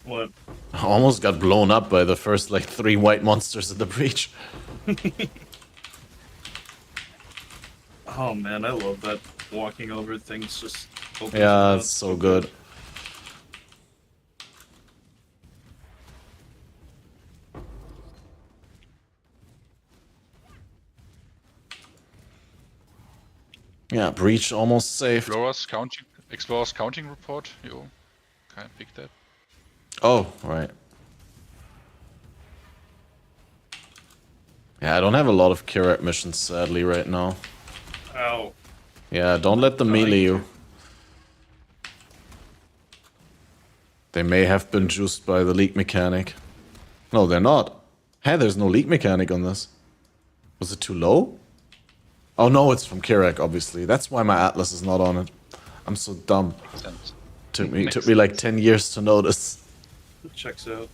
What? I almost got blown up by the first, like, 3 white monsters in the breach. Oh man, I love that walking over things just opens Yeah, it it's up. so good. Yeah, breach almost saved. Explorer's counting report. You can't pick that. Oh, right. Yeah, I don't have a lot of Kirak missions, sadly, right now. Ow. Yeah, don't let them melee you. They may have been juiced by the leak mechanic. No, they're not. Hey, there's no leak mechanic on this. Was it too low? Oh no, it's from Kirak, obviously. That's why my Atlas is not on it. I'm so dumb. Makes sense. Took me like 10 years to notice. Checks out.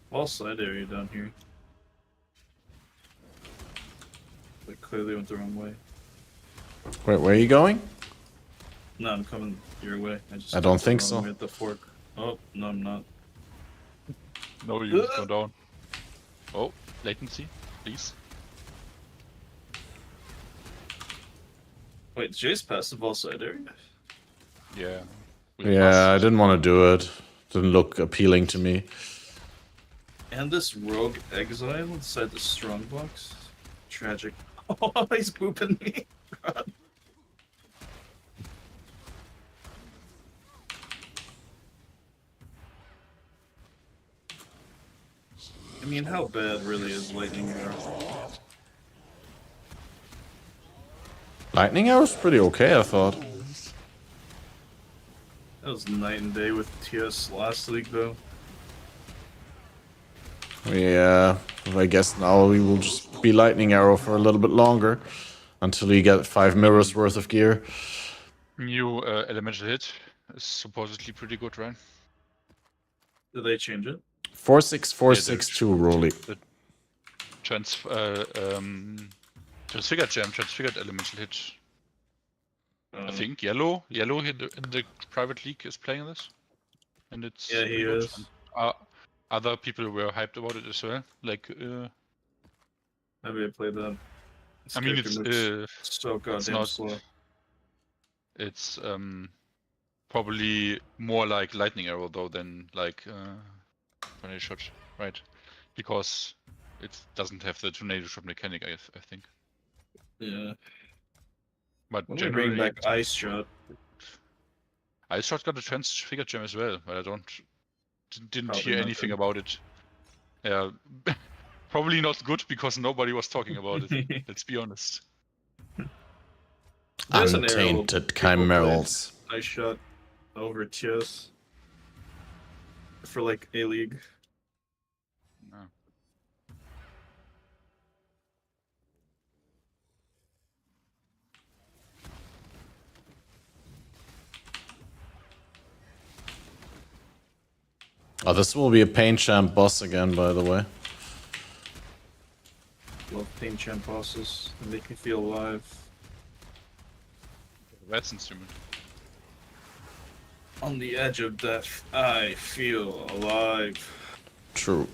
Wall side area down here. They clearly went the wrong way. Wait, where are you going? No, I'm coming your way. I don't think went the wrong so. way at the fork. Oh, no, I'm not. No, you just go down. Oh, latency, please. Wait, Jay's past the wall side area? Yeah. Yeah, I didn't want to do it. Didn't look appealing to me. And this rogue exile inside the strongbox? Tragic. Oh, he's pooping me. God. I mean, how bad really is lightning arrow? Lightning arrow's pretty okay, I thought. That was night and day with TS last week, though. Yeah, I guess now we will just be lightning arrow for a little bit longer. Until you get 5 mirrors worth of gear. New elemental hit is supposedly pretty good, right? Did they change it? 46462 Rolly. The transfigured gem, transfigured elemental hit. I think yellow in the private league is playing this, and it's Yeah, he good. is. And, other people were hyped about it as well. Like, Maybe I played that. I mean, it's so goddamn it's not slow. It's probably more like lightning arrow though than like tornado shot, right? Because it doesn't have the tornado shot mechanic, I think. Yeah. But When we generally, bring back Ice Shot. Ice Shot got a transfigured gem as well, but I didn't Probably hear not anything good. about it. Yeah, probably not good because nobody was talking about it. Let's be honest. There's an arrow Untainted people chimerals. played Ice Shot over TS for like A-League. No. Oh, this will be a pain champ boss again, by the way. Love Pain Champ bosses. They make me feel alive. That's instrument. On the edge of death, I feel alive. True.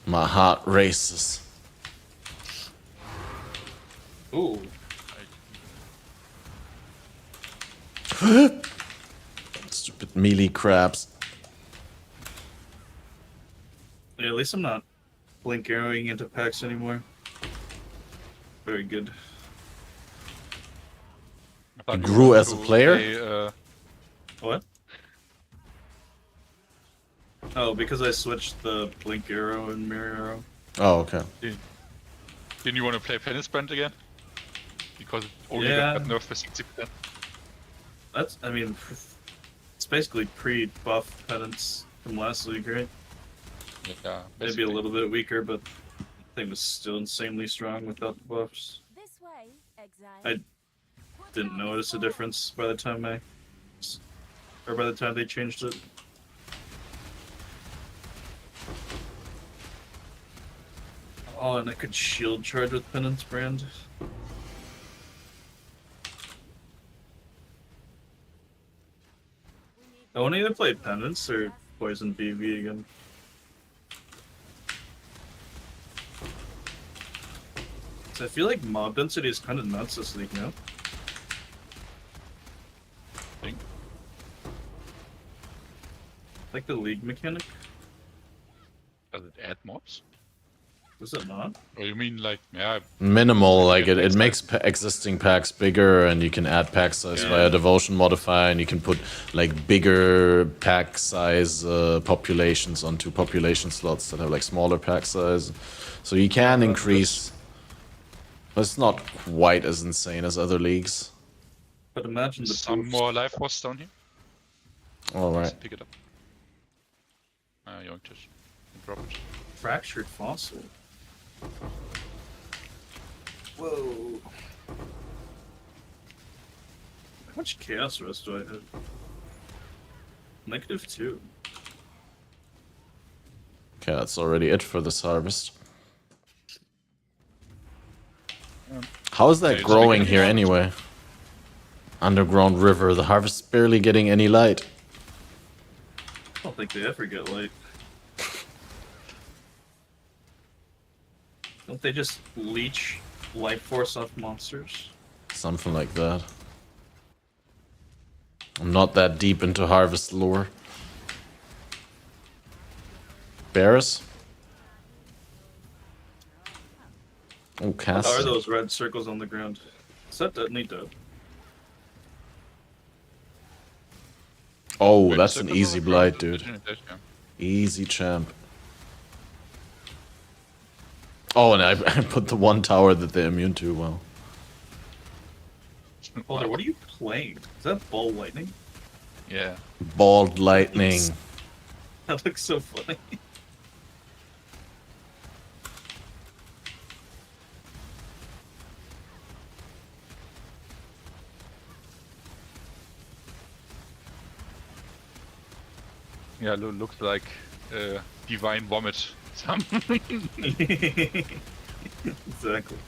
My heart races. Ooh. Stupid melee crabs. Yeah, at least I'm not blink arrowing into packs anymore. Very good. You grew as a player? What? Oh, because I switched the blink arrow and mirror arrow. Oh, okay. Didn't you want to play Penance Brand again? Because it only got nerfed by 60%. That's, I mean, it's basically pre-buff Penance from last league, right? Yeah, maybe a little bit weaker, but the thing was still insanely strong without the buffs. This way, Exile. I didn't notice a difference by the time by the time they changed it. Oh, and I could shield charge with Penance Brand. I want to either play Penance or Poison BV again. So I feel like mob density is kind of nuts this league now. Like the league mechanic? Does it add mobs? Does it not? Or you mean like, yeah... Minimal, like it makes existing packs bigger, and you can add pack size via devotion modifier, and you can put like bigger pack size populations onto population slots that have like smaller pack size. So you can increase... But it's not quite as insane as other leagues. But imagine the some more life force down here. Alright. Pick it up. Yoink just drop it. Fractured fossil. Whoa. How much chaos rest do I have? -2. Okay, that's already it for this harvest. How is that growing here anyway? Underground river, the harvest's barely getting any light. I don't think they ever get light. Don't they just leech life force off monsters? Something like that. I'm not that deep into harvest lore. Bears? Oh, cast. What are those red circles on the ground? Is that detonate though? Oh, that's an easy blight, dude. Easy champ. Oh, and I put the one tower that they're immune to, well. Boulder, what are you playing? Is that ball lightning? Yeah. Bald lightning. That looks so funny. Yeah, looks like divine vomit. Exactly.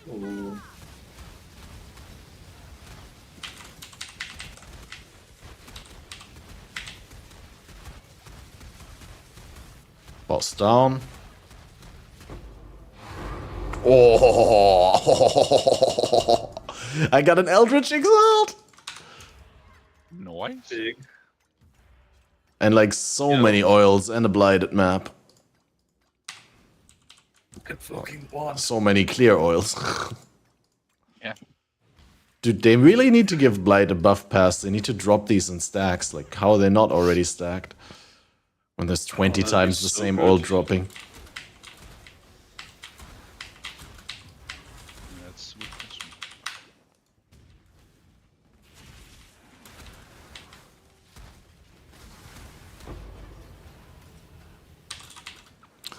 Ooh. Boss down. Oh, I got an Eldritch Exiled. Nice. Big. And like so many oils and a blighted map. Good fucking one. So many clear oils. Yeah. Dude, they really need to give Blight a buff pass. They need to drop these in stacks. Like, how are they not already stacked? When there's 20 times the same oil dropping. That's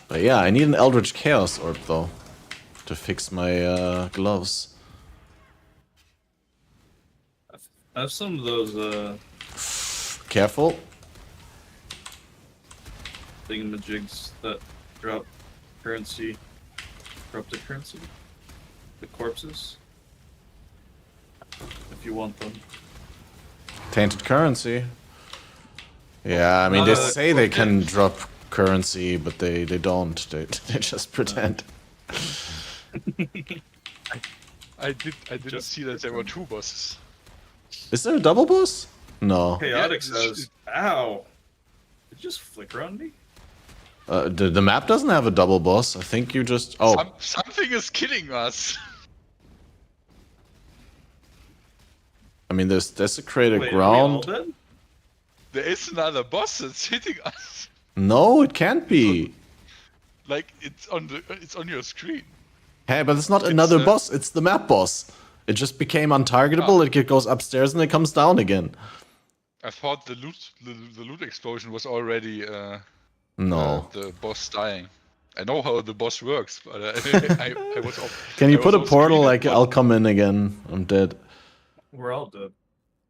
But yeah, I need an Eldritch Chaos Orb though. To fix my gloves. I have some of those Careful. thingamajigs that drop currency, corrupted currency, the corpses, if you want them. Tainted currency. Yeah, I mean they say they can drop currency, but they don't. They just pretend. I didn't see that there were two bosses. Is there a double boss? No. Chaotic says, "Ow! Did you just flicker on me?" The map doesn't have a double boss. I think you just... Oh. Something is killing us. I mean, there's desecrated Wait, are we all ground. dead? There is another boss that's hitting us. No, it can't be. Like it's on your screen. Hey, but it's not another boss. It's the map boss. It just became untargetable. It goes upstairs and it comes down again. I thought the loot explosion was already No. the boss dying. I know how the boss works, but I was off. Can you I put a was off portal? screen Like, and I'll come in again. I'm dead. We're all dead.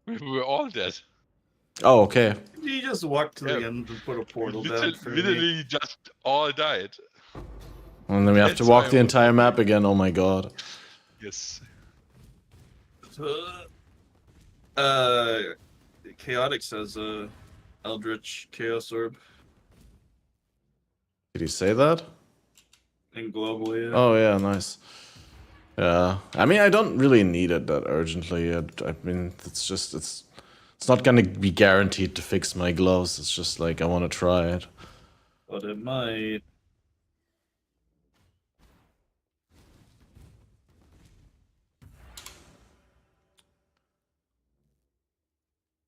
we were all dead. Oh, okay. You just walk to the end and put a portal down for me. Literally just all died. And then we have to walk the entire map again. Oh my god. Yes. Chaotic says, Eldritch Chaos Orb. Did he say that? And globally, yeah. Oh yeah, nice. Yeah, I mean, I don't really need it that urgently. I mean, it's not gonna be guaranteed to fix my gloves. It's just like I want to try it. But it might.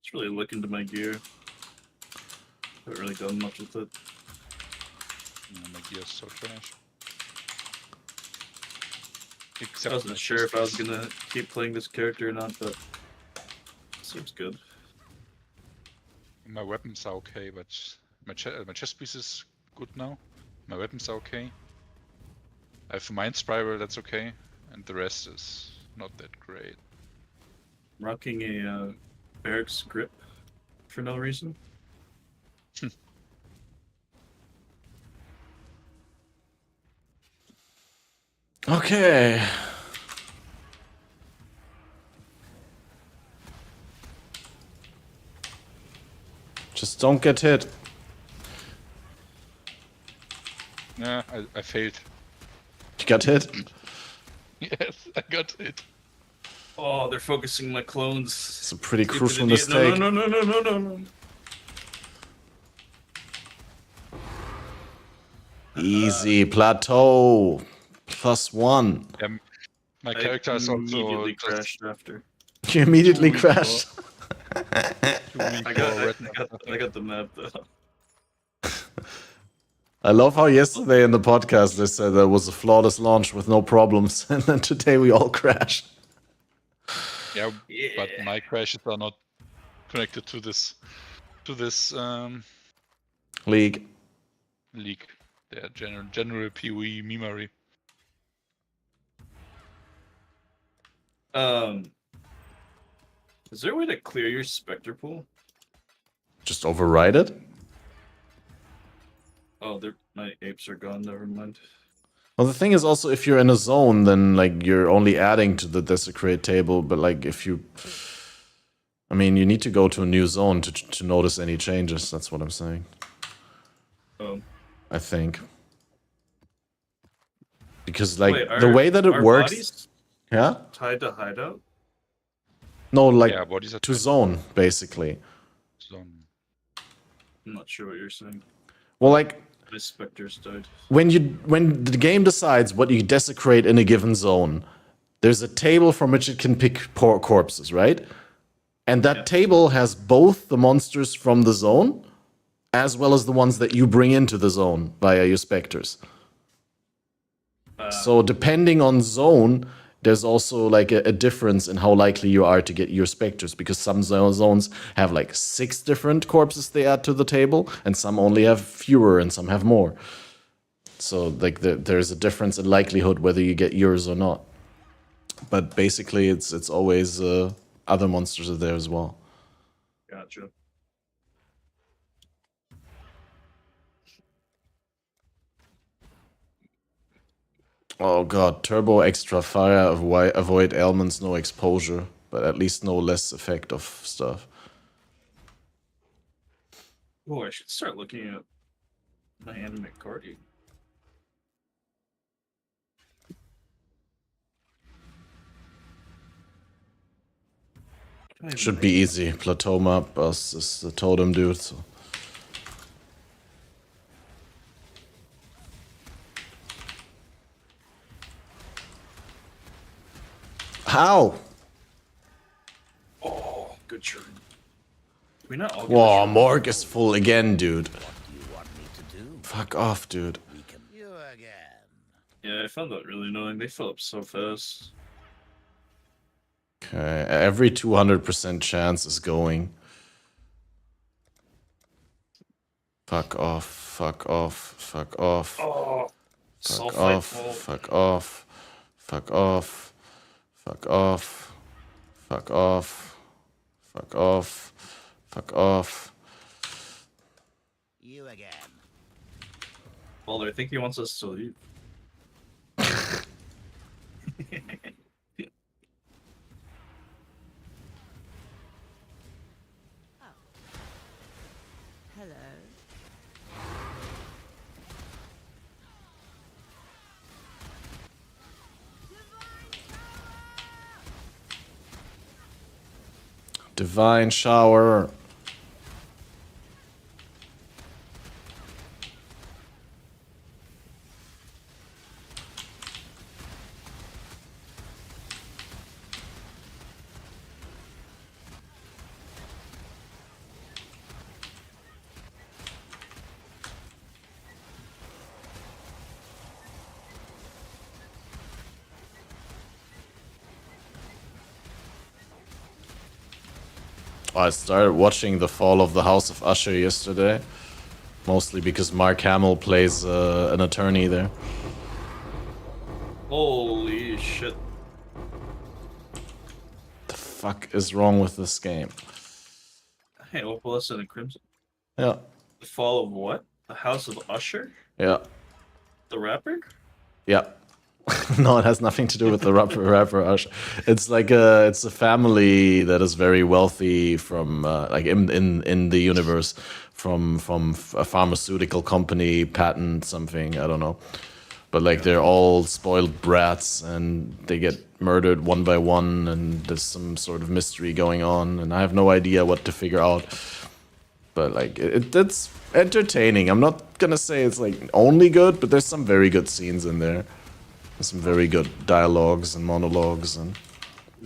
Just really look into my gear. Haven't really done much with it. My gear's so trash. I wasn't sure if I was gonna keep playing this character or not, but it seems good. My weapons are okay, but my chest piece is good now. My weapons are okay. I have a mind spiral, that's okay, and the rest is not that great. I'm rocking a barracks grip for no reason. Okay. Just don't get hit. Yeah, I failed. You got hit? Yes, I got hit. Oh, they're focusing my clones. It's a pretty crucial mistake. No. Easy plateau. +1. My character is also immediately crashed after. You immediately crashed. I got the map though. I love how yesterday in the podcast they said there was a flawless launch with no problems, and then today we all crashed. Yeah, but my crashes are not connected to this league. They're general PoE memory. Is there a way to clear your Spectre pool? Just override it? Oh, my apes are gone, never mind. Well, the thing is also, if you're in a zone, then like you're only adding to the desecrate table, but like if you... I mean, you need to go to a new zone to notice any changes, that's what I'm saying. Oh. I think. Because like, wait, the way that it works... Bodies yeah? tied to hideout? No, like, yeah, bodies are to zone, basically. Zone. I'm not sure what you're saying. Well, like... My Spectres died. When the game decides what you desecrate in a given zone, there's a table from which it can pick corpses, right? And that table has both the monsters from the zone, as well as the ones that you bring into the zone via your specters. So depending on zone, there's also like a difference in how likely you are to get your specters, because some zones have like 6 different corpses they add to the table, and some only have fewer and some have more. So like there's a difference in likelihood whether you get yours or not. But basically it's always other monsters are there as well. Gotcha. Oh god, turbo extra fire, avoid ailments, no exposure, but at least no less effect of stuff. Oh, I should start looking at my animate cardi. Should be easy. Plateau map, us is the totem dude, so. How? Oh, good turn. We not all. Whoa, Morg is full again, dude. Fuck off, dude. Yeah, I found that really annoying. They fill up so fast. Okay, every 200% chance is going. Fuck off, fuck off, fuck off. Oh, fuck off, fuck off, fuck off, fuck off, fuck off, fuck off, fuck off. You again. Well, I think he wants us to leave. Divine shower. I started watching The Fall of the House of Usher yesterday, mostly because Mark Hamill plays an attorney there. Holy shit. The fuck is wrong with this game? Hey, Opalus and Crimson. Yeah. The Fall of what? The House of Usher? Yeah. The rapper? Yeah. No, it has nothing to do with the rapper Usher. It's like it's a family that is very wealthy from like in the universe from a pharmaceutical company, patent something, I don't know. But like they're all spoiled brats and they get murdered one by one and there's some sort of mystery going on and I have no idea what to figure out. But like it's entertaining. I'm not gonna say it's like only good, but there's some very good scenes in there. Some very good dialogues and monologues, and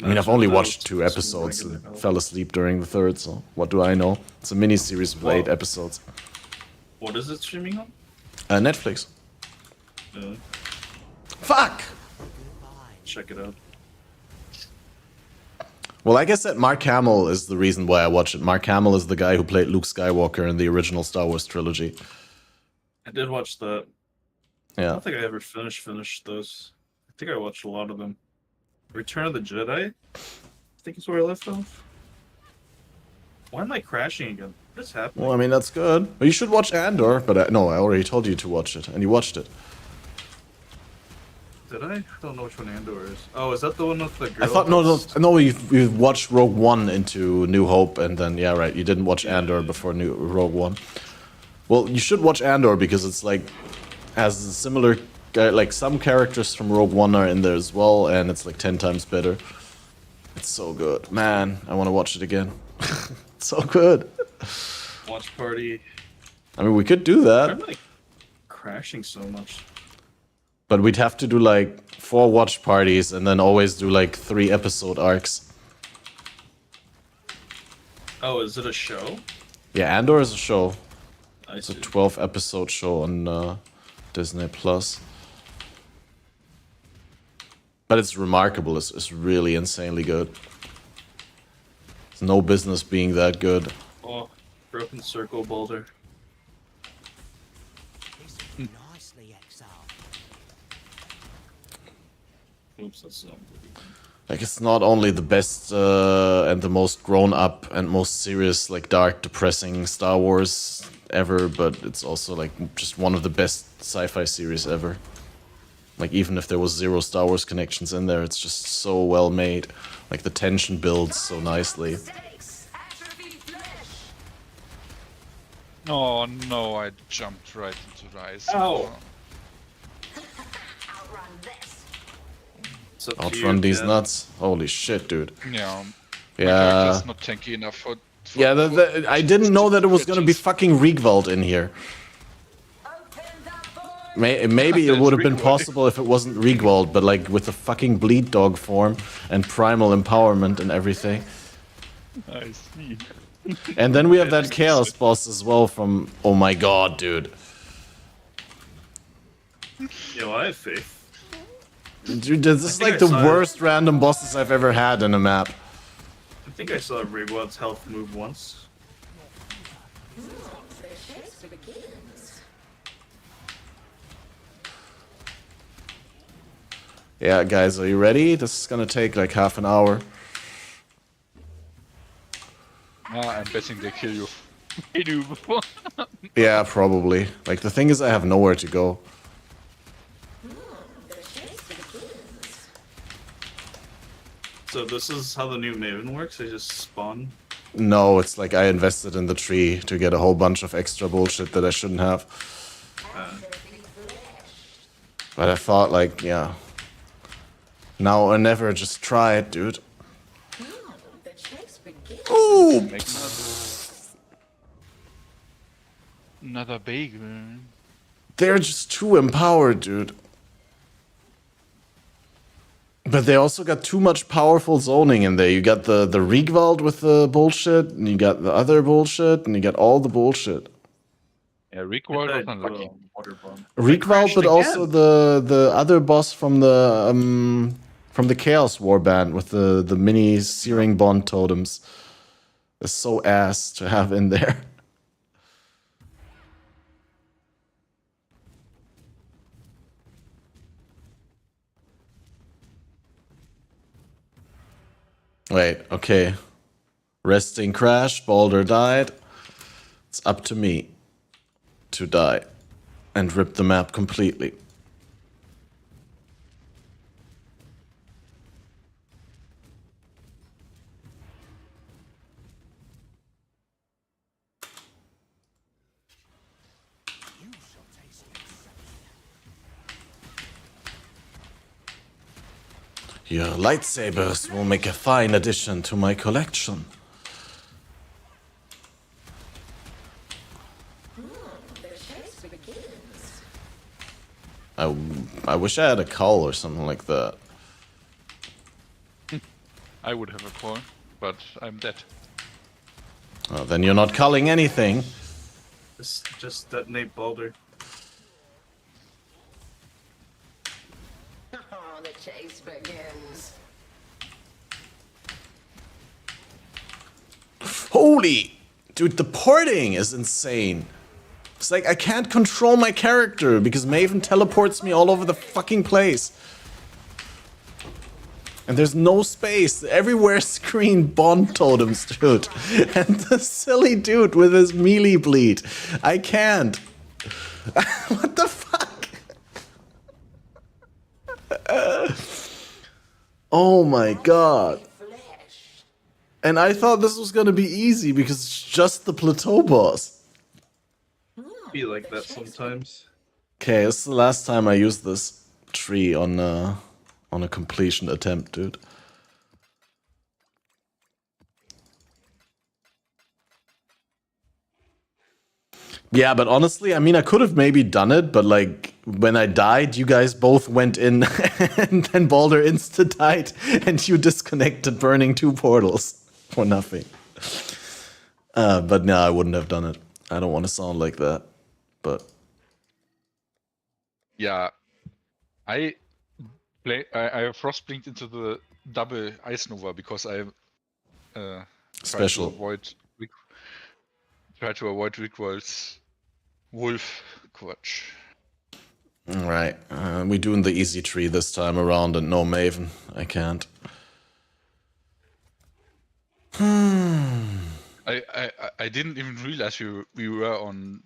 I mean I've only watched 2 episodes and fell asleep during the 3rd, so what do I know? It's a mini-series with 8 episodes. What is it streaming on? Netflix. Fuck! Check it out. Well, like I said, Mark Hamill is the reason why I watch it. Mark Hamill is the guy who played Luke Skywalker in the original Star Wars trilogy. I did watch that. Yeah. I don't think I ever finished those. I think I watched a lot of them. Return of the Jedi? I think is where I left off. Why am I crashing again? What is happening? Well, I mean, that's good. Well, you should watch Andor, but no, I already told you to watch it, and you watched it. Did I? I don't know which one Andor is. Oh, is that the one with the girl? I thought, no, you've watched Rogue One into New Hope, and then, yeah, right, you didn't watch Andor before Rogue One. Well, you should watch Andor, because it's like, has a similar, like some characters from Rogue One are in there as well, and it's like 10 times better. It's so good. Man, I want to watch it again. It's so good. Watch party. I mean, we could do that. I'm like crashing so much. But we'd have to do like 4 watch parties and then always do like 3 episode arcs. Oh, is it a show? Yeah, Andor is a show. It's a 12 episode show on Disney Plus. But it's remarkable. It's really insanely good. It's no business being that good. Oh, broken circle boulder. Nicely, Exile. Oops, that's not. Like, it's not only the best and the most grown up and most serious, like dark, depressing Star Wars ever, but it's also like just one of the best sci-fi series ever. Like, even if there was 0 Star Wars connections in there, it's just so well made. Like, the tension builds so nicely. Oh no, I jumped right into the ice. Ow! Outrun these nuts. Holy shit, dude. Yeah. My character's not tanky enough for yeah, I didn't know that it was gonna be fucking Wraeclast in here. Maybe it would have been possible if it wasn't Wraeclast, but like with the fucking bleed dog form and primal empowerment and everything. I see. And then we have that chaos boss as well from. Oh my god, dude. Yo, I have faith. Dude, this is like the worst random bosses I've ever had in a map. I think I saw Wraeclast's health move once. Yeah, guys, are you ready? This is gonna take like half an hour. I'm betting they kill you. They do before. Yeah, probably. Like, the thing is, I have nowhere to go. So this is how the new Maven works? They just spawn? No, it's like I invested in the tree to get a whole bunch of extra bullshit that I shouldn't have. But I thought, like, yeah. Now or never, just try it, dude. Ooh! Another bagel. They're just too empowered, dude. But they also got too much powerful zoning in there. You got the Wraeclast with the bullshit, and you got the other bullshit, and you got all the bullshit. Yeah, Wraeclast was unlucky. Wraeclast, but also the other boss from the Chaos Warband with the mini Searing Bond totems. Is so ass to have in there. Wait, okay. Resting crash, Baldur died. It's up to me to die and rip the map completely. Your lightsabers will make a fine addition to my collection. I wish I had a cowl or something like that. I would have a coin, but I'm dead. Oh, then you're not culling anything. Just detonate Baldur. The chase begins. Holy! Dude, the porting is insane. It's like I can't control my character because Maven teleports me all over the fucking place. And there's no space. Everywhere screen bond totems, dude. And the silly dude with his melee bleed. I can't. What the fuck? Oh my god. And I thought this was gonna be easy because it's just the plateau boss. Be like that sometimes. Okay, this is the last time I used this tree on a completion attempt, dude. Yeah, but honestly, I mean, I could have maybe done it, but like, when I died, you guys both went in, and then Baldur insta-died, and you disconnected burning 2 portals for nothing. But no, I wouldn't have done it. I don't want to sound like that, but... Yeah, I frostblinked into the double Ice Nova because I Special. Try to avoid Wraeclast's wolf quatch. Alright, we're doing the easy tree this time around and no Maven. I can't. I didn't even realize we were on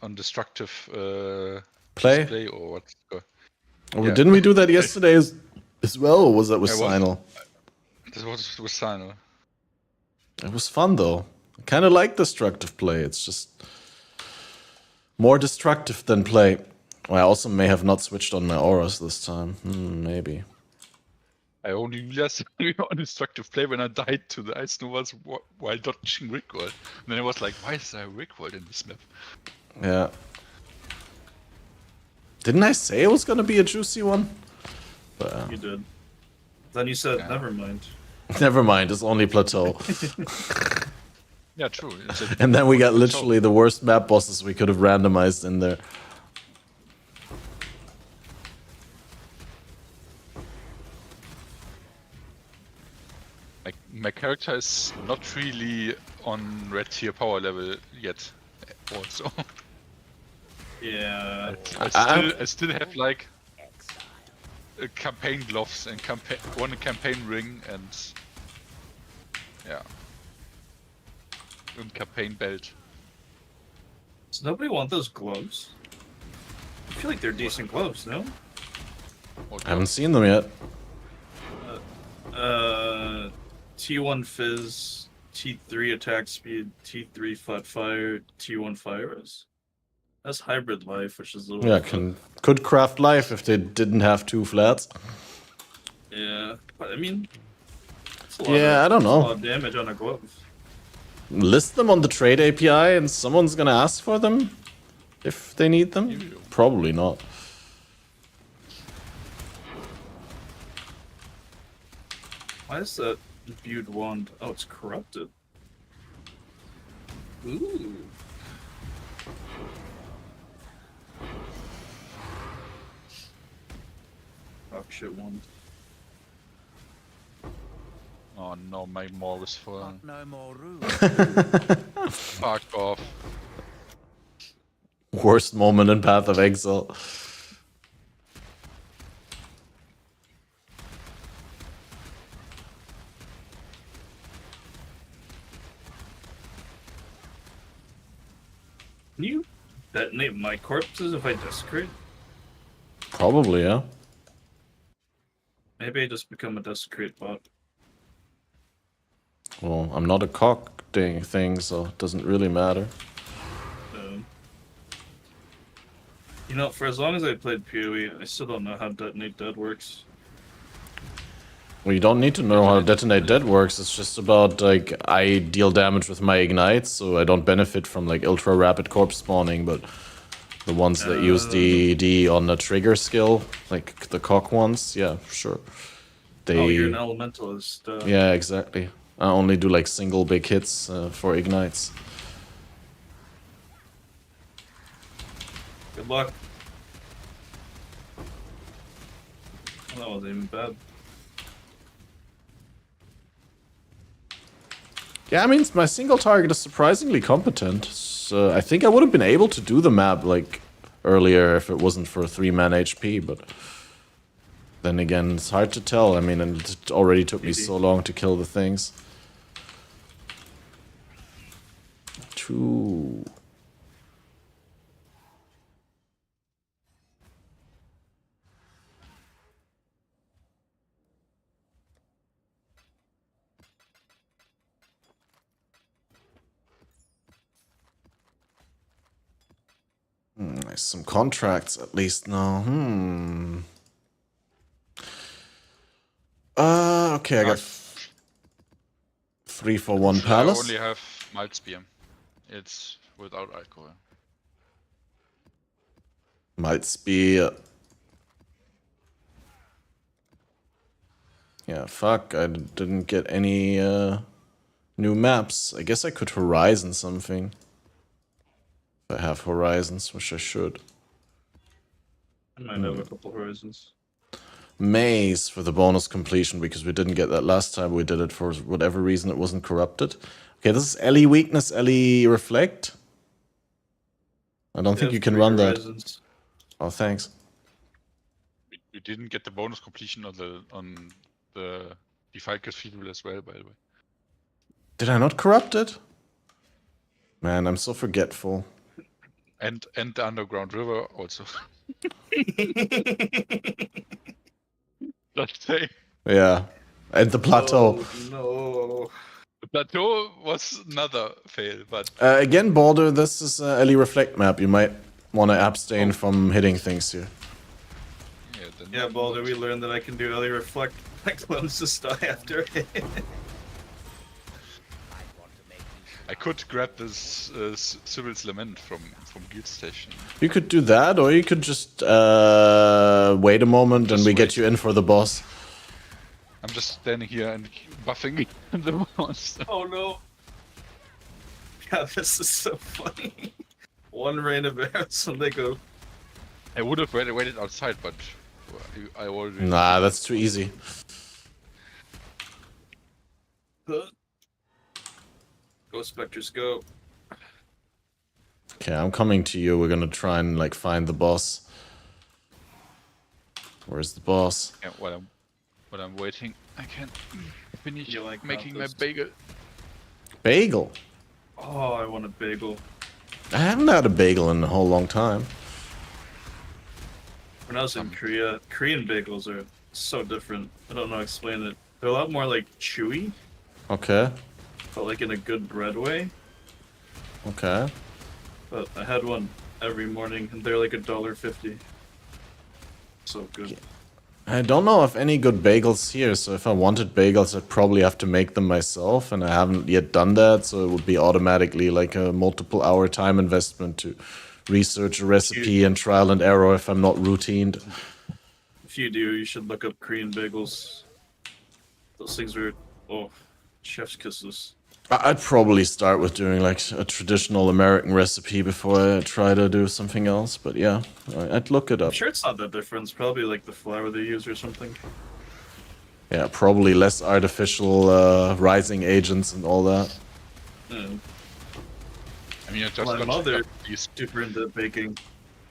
on destructive play or what? Oh, yeah. Didn't we do that yesterday as well, or was that with Sinal? This was with Sinal. It was fun though. I kind of like destructive play. It's just more destructive than play. I also may have not switched on my auras this time. Maybe. I only realized undestructive play when I died to the Ice Novas while dodging Rickworld. And then I was like, why is there a Rickworld in this map? Yeah. Didn't I say it was gonna be a juicy one? But, You did. Then you said, never mind. never mind, it's only plateau. Yeah, true. And then we got literally the worst map bosses we could have randomized in there. My character is not really on red tier power level yet, also. Yeah. I still have like campaign gloves and one campaign ring and yeah, and campaign belt. Does nobody want those gloves? I feel like they're decent gloves, no? I haven't seen them yet. T1 Fizz, T3 attack speed, T3 flat fire, T1 fires. That's hybrid life, which is a little. Yeah, could craft life if they didn't have 2 flats. Yeah, but I mean. Yeah, I don't know. A lot of damage on a glove. List them on the trade API and someone's gonna ask for them if they need them? Probably not. Why is that imbued wand? Oh, it's corrupted. Ooh. Oh shit, wand. Oh no, my more was full. No more room. Fuck off. Worst moment in Path of Exile. Can you detonate my corpses if I desecrate? Probably, yeah. Maybe I just become a desecrate bot. Well, I'm not a cock thing, so it doesn't really matter. You know, for as long as I played PoE, I still don't know how detonate dead works. Well, you don't need to know how detonate dead works. It's just about, like, I deal damage with my ignites, so I don't benefit from, like, ultra rapid corpse spawning, but the ones that use DD on the trigger skill, like the cock ones, yeah, sure. They... Oh, you're an elementalist. Yeah, exactly. I only do, like, single big hits for ignites. Good luck. Well, that wasn't even bad. Yeah, I mean, my single target is surprisingly competent. So I think I would have been able to do the map, like, earlier if it wasn't for 3-man HP, but... Then again, it's hard to tell. I mean, and it already took me so long to kill the things. 2... Nice, some contracts at least now. Okay, I got 3 for 1 palace. I only have mild spear. It's without alcohol. Might spear. Yeah, fuck, I didn't get any new maps. I guess I could horizon something. If I have horizons, which I should. I might have a couple horizons. Maze for the bonus completion, because we didn't get that last time. We did it for whatever reason it wasn't corrupted. Okay, this is Ellie weakness, Ellie reflect. I don't think you can run that. Oh, thanks. We didn't get the bonus completion on the Defy Cathedral as well, by the way. Did I not corrupt it? Man, I'm so forgetful. And the underground river also. Let's say. Yeah, and the plateau. Oh, no. The plateau was another fail, but... Again, Baldur, this is Ellie Reflect map. You might want to abstain from hitting things here. Yeah, Baldur, we learned that I can do Ellie Reflect My clones just die after a hit. I could grab this Sybil's Lament from Guild Station. You could do that, or you could just wait a moment and we get you in for the boss. I'm just standing here and buffing the monster. Oh no! God, this is so funny. One rain of arrows and they go. I would have waited outside, but I already. Nah, that's too easy. Go Spectres, go. Okay, I'm coming to you. We're gonna try and like find the boss. Where's the boss? Yeah, while I'm waiting, I can finish like making my this? bagel. Bagel? Oh, I want a bagel. I haven't had a bagel in a whole long time. When I was in Korea, Korean bagels are so different. I don't know how to explain it. They're a lot more like chewy, Okay. but like in a good bread way. Okay. But I had one every morning and they're like $1.50. So good. I don't know of any good bagels here, so if I wanted bagels, I'd probably have to make them myself, and I haven't yet done that, so it would be automatically like a multiple-hour time investment to research a recipe and trial and error if I'm not routined. If you do, you should look up Korean bagels. Those things are, oh, chef's kisses. I'd probably start with doing like a traditional American recipe before I try to do something else, but yeah, I'd look it I'm up. sure it's not that different. It's probably like the flour they use or something. Yeah, probably less artificial rising agents and all that. Mm. I mean, I just My got mother these. super into baking,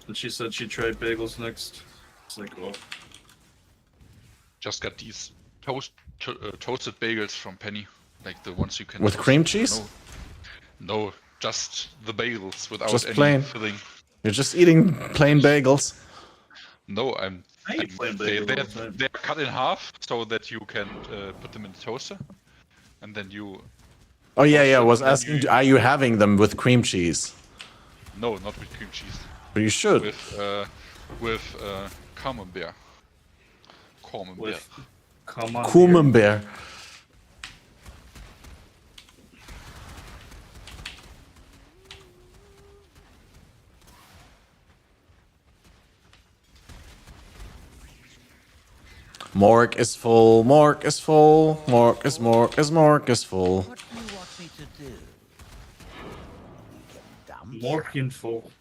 and she said she'd try bagels next. It's like, oh. Just got these toasted bagels from Penny, like the ones you can. With toast. cream cheese? No, just the bagels without Just any plain. filling. You're just eating plain bagels. No, I eat plain bagels all the time. they're cut in half so that you can put them in the toaster, and then you. Oh yeah, I was and then asking, are you having them with cream cheese? No, not with cream cheese. But you should. With camembert. Camembert. Camembert. Mork is full, Mork is full, Mork is full. What do you want me to do? Dump? Morkin full.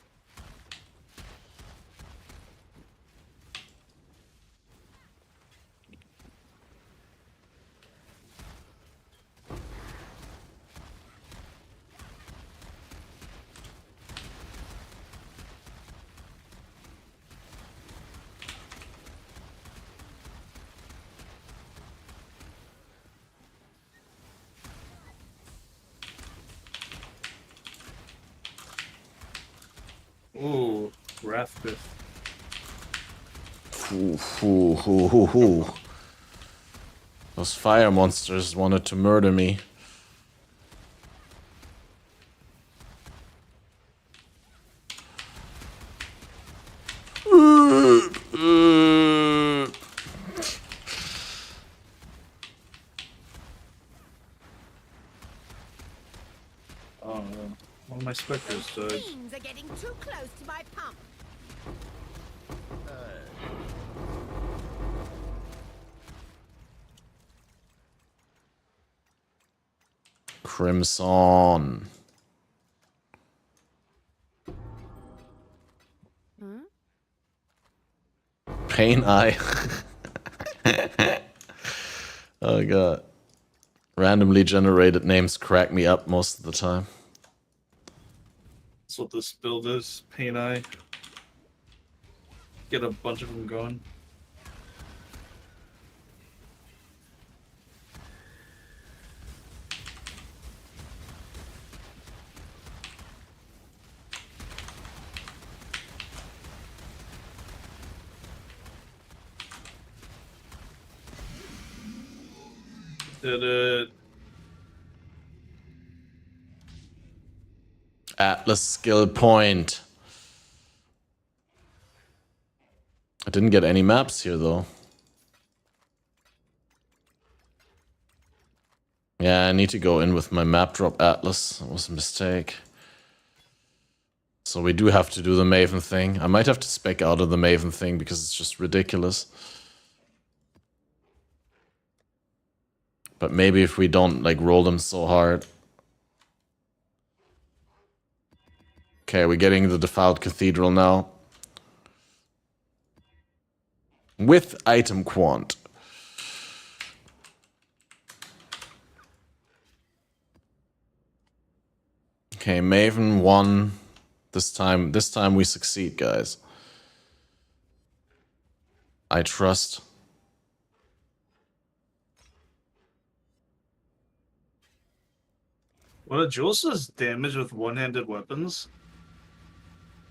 Ooh, wrathful. Those fire monsters wanted to murder me. Oh no. One of my specters died. Things are getting too close to my pump. Crimson. Pain Eye. Oh god. Randomly generated names crack me up most of the time. That's what this build is. Pain Eye. Get a bunch of them going. Did it. Atlas skill point. I didn't get any maps here though. Yeah, I need to go in with my map drop atlas. That was a mistake. So we do have to do the Maven thing. I might have to spec out of the Maven thing because it's just ridiculous. But maybe if we don't like roll them so hard. Okay, we're getting the Defiled Cathedral now. With item quant. Okay, Maven won. This time we succeed, guys. I trust. Well, Jules says damage with one-handed weapons.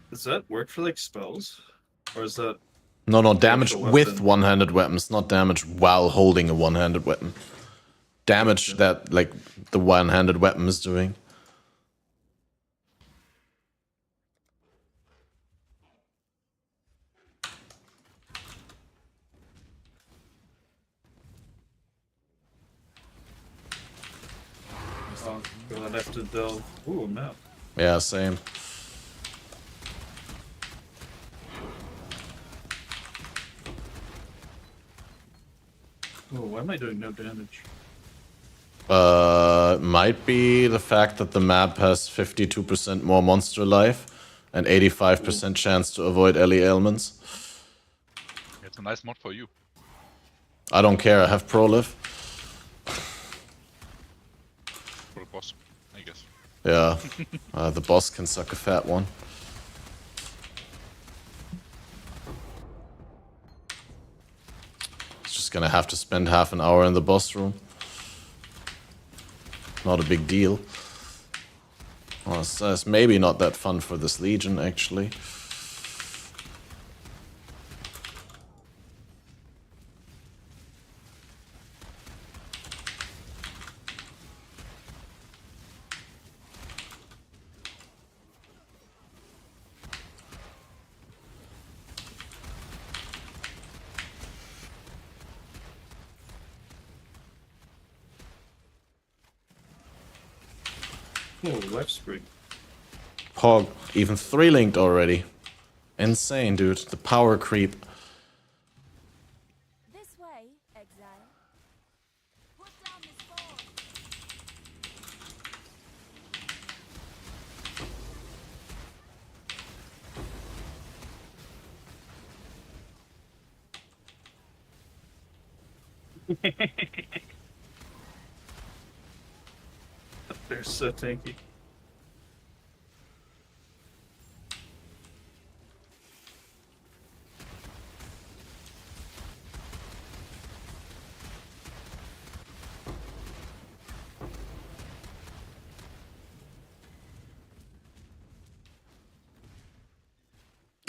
Does that work for like spells? Or is that... No, damage with one-handed weapons, not damage while holding a one-handed weapon. Damage that like the one-handed weapon is doing. Oh, God, I have to delve. Ooh, a map. Yeah, same. Oh, why am I doing no damage? Might be the fact that the map has 52% more monster life and 85% chance to avoid Ellie ailments. It's a nice mod for you. I don't care, I have proliv. For the boss, I guess. Yeah, the boss can suck a fat one. Just gonna have to spend half an hour in the boss room. Not a big deal. Well, it's maybe not that fun for this Legion, actually. Oh, life spring. Pog, even 3-linked already. Insane, dude. The power creep. This way, Exile. Put down this sword. They're so tanky.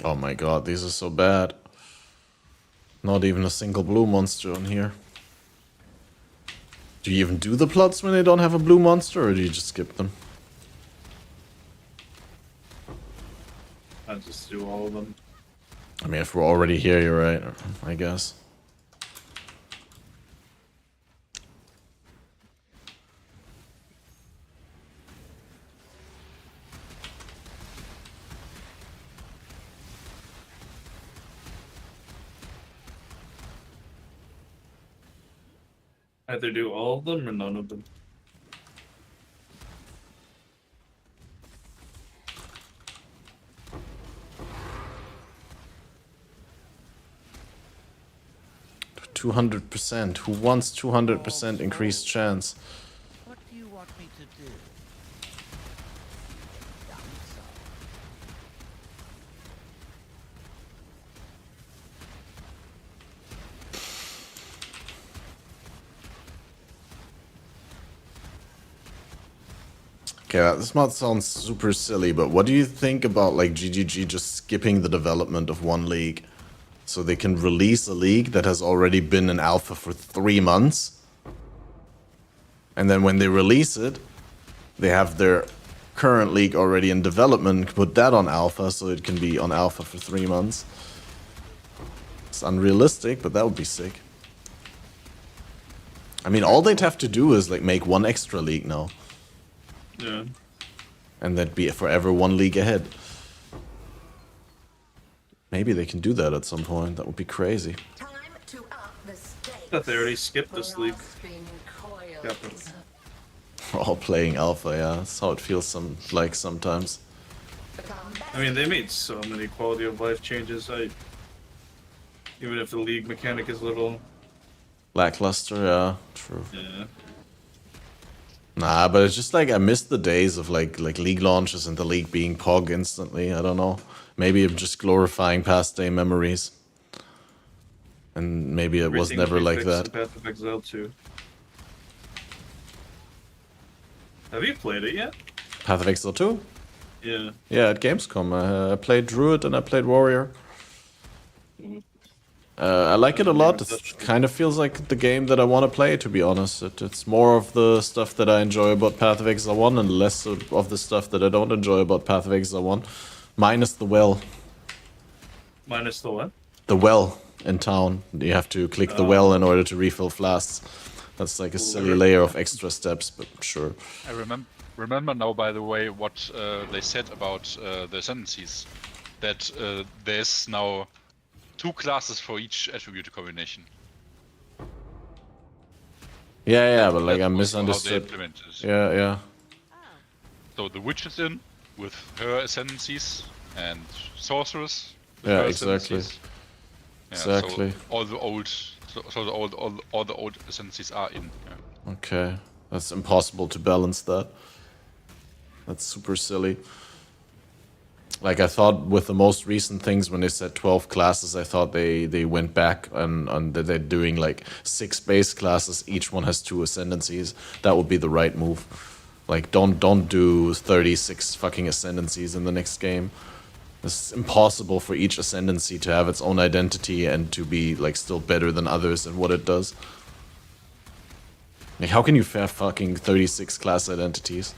Oh my god, these are so bad. Not even a single blue monster on here. Do you even do the plots when they don't have a blue monster, or do you just skip them? I just do all of them. I mean, if we're already here, you're right, I guess. Either do all of them or none of them. %. Who wants 200% increased chance? What do you want me to do? Okay, this might sound super silly, but what do you think about like GGG just skipping the development of one league? So they can release a league that has already been in alpha for 3 months. And then when they release it, they have their current league already in development, put that on alpha so it can be on alpha for 3 months. It's unrealistic, but that would be sick. I mean, all they'd have to do is like make one extra league now. Yeah. And that'd be forever one league ahead. Maybe they can do that at some point. That would be crazy. I thought they already skipped this league. Got them. We're all playing alpha, yeah. That's how it feels sometimes. I mean, they made so many quality of life changes. Even if the league mechanic is a little Lackluster, yeah, true. Yeah. Nah, but it's just like I miss the days of like league launches and the league being POG instantly. I don't know. Maybe I'm just glorifying past day memories. And maybe it was never like that. Path of Exile 2. Have you played it yet? Path of Exile 2? Yeah. Yeah, at Gamescom. I played Druid and I played Warrior. I like it a lot. It kind of feels like the game that I want to play, to be honest. It's more of the stuff that I enjoy about Path of Exile 1 and less of the stuff that I don't enjoy about Path of Exile 1. Minus the well. Minus the what? The well in town. You have to click the well in order to refill flasks. That's like a silly layer of extra steps, but sure. I remember now, by the way, what they said about the ascendancies. That there's now 2 classes for each attribute combination. Yeah, but like I That's also misunderstood. how they implement it. Yeah. So the witch is in with her ascendancies and sorceress. With Yeah, her exactly. ascendancies. Yeah, Exactly. So all the old ascendancies are in. Yeah. Okay. That's impossible to balance that. That's super silly. Like I thought with the most recent things when they said 12 classes, I thought they went back and they're doing like 6 base classes, each one has 2 ascendancies. That would be the right move. Like don't do 36 fucking ascendancies in the next game. It's impossible for each ascendancy to have its own identity and to be like still better than others in what it does. Like how can you have fucking 36 class identities?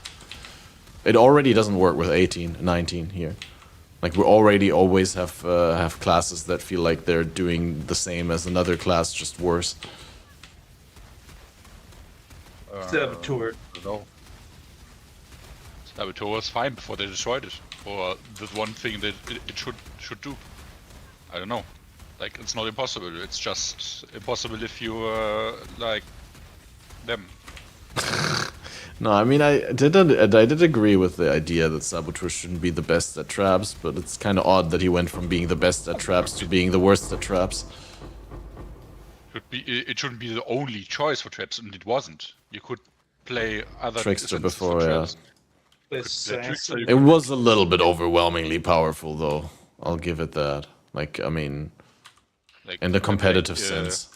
It already doesn't work with 18, 19 here. Like we already always have classes that feel like they're doing the same as another class, just worse. Saboteur. No. Saboteur was fine before they destroyed it. Or the one thing that it should do. I don't know. Like it's not impossible. It's just impossible if you like them. No, I mean I did agree with the idea that Saboteur shouldn't be the best at traps, but it's kind of odd that he went from being the best at traps to being the worst at traps. It shouldn't be the only choice for traps, and it wasn't. You could play other Trickster ascendancies before, for yeah. traps. It was a little bit overwhelmingly powerful, though. I'll give it that. Like, I mean, like, in the competitive sense.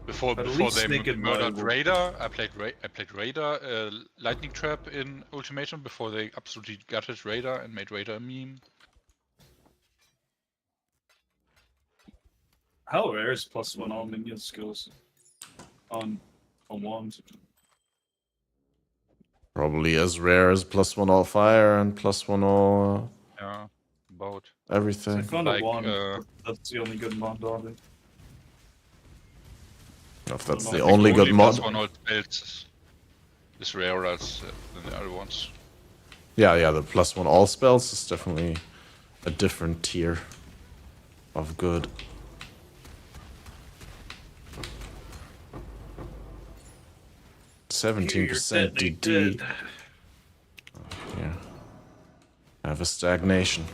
Before they murdered Raider, I played Raider, Lightning Trap in Ultimatum before they absolutely gutted Raider and made Raider a meme. How rare is +1 all minion skills on wands? Probably as rare as +1 all fire and +1 all yeah, both. everything. I found a wand. That's the only good mod on it. If that's the only good mod. +1 all spells is rarer than the other ones. Yeah, the +1 all spells is definitely a different tier of good. %, DD. Yeah. I have a stagnation.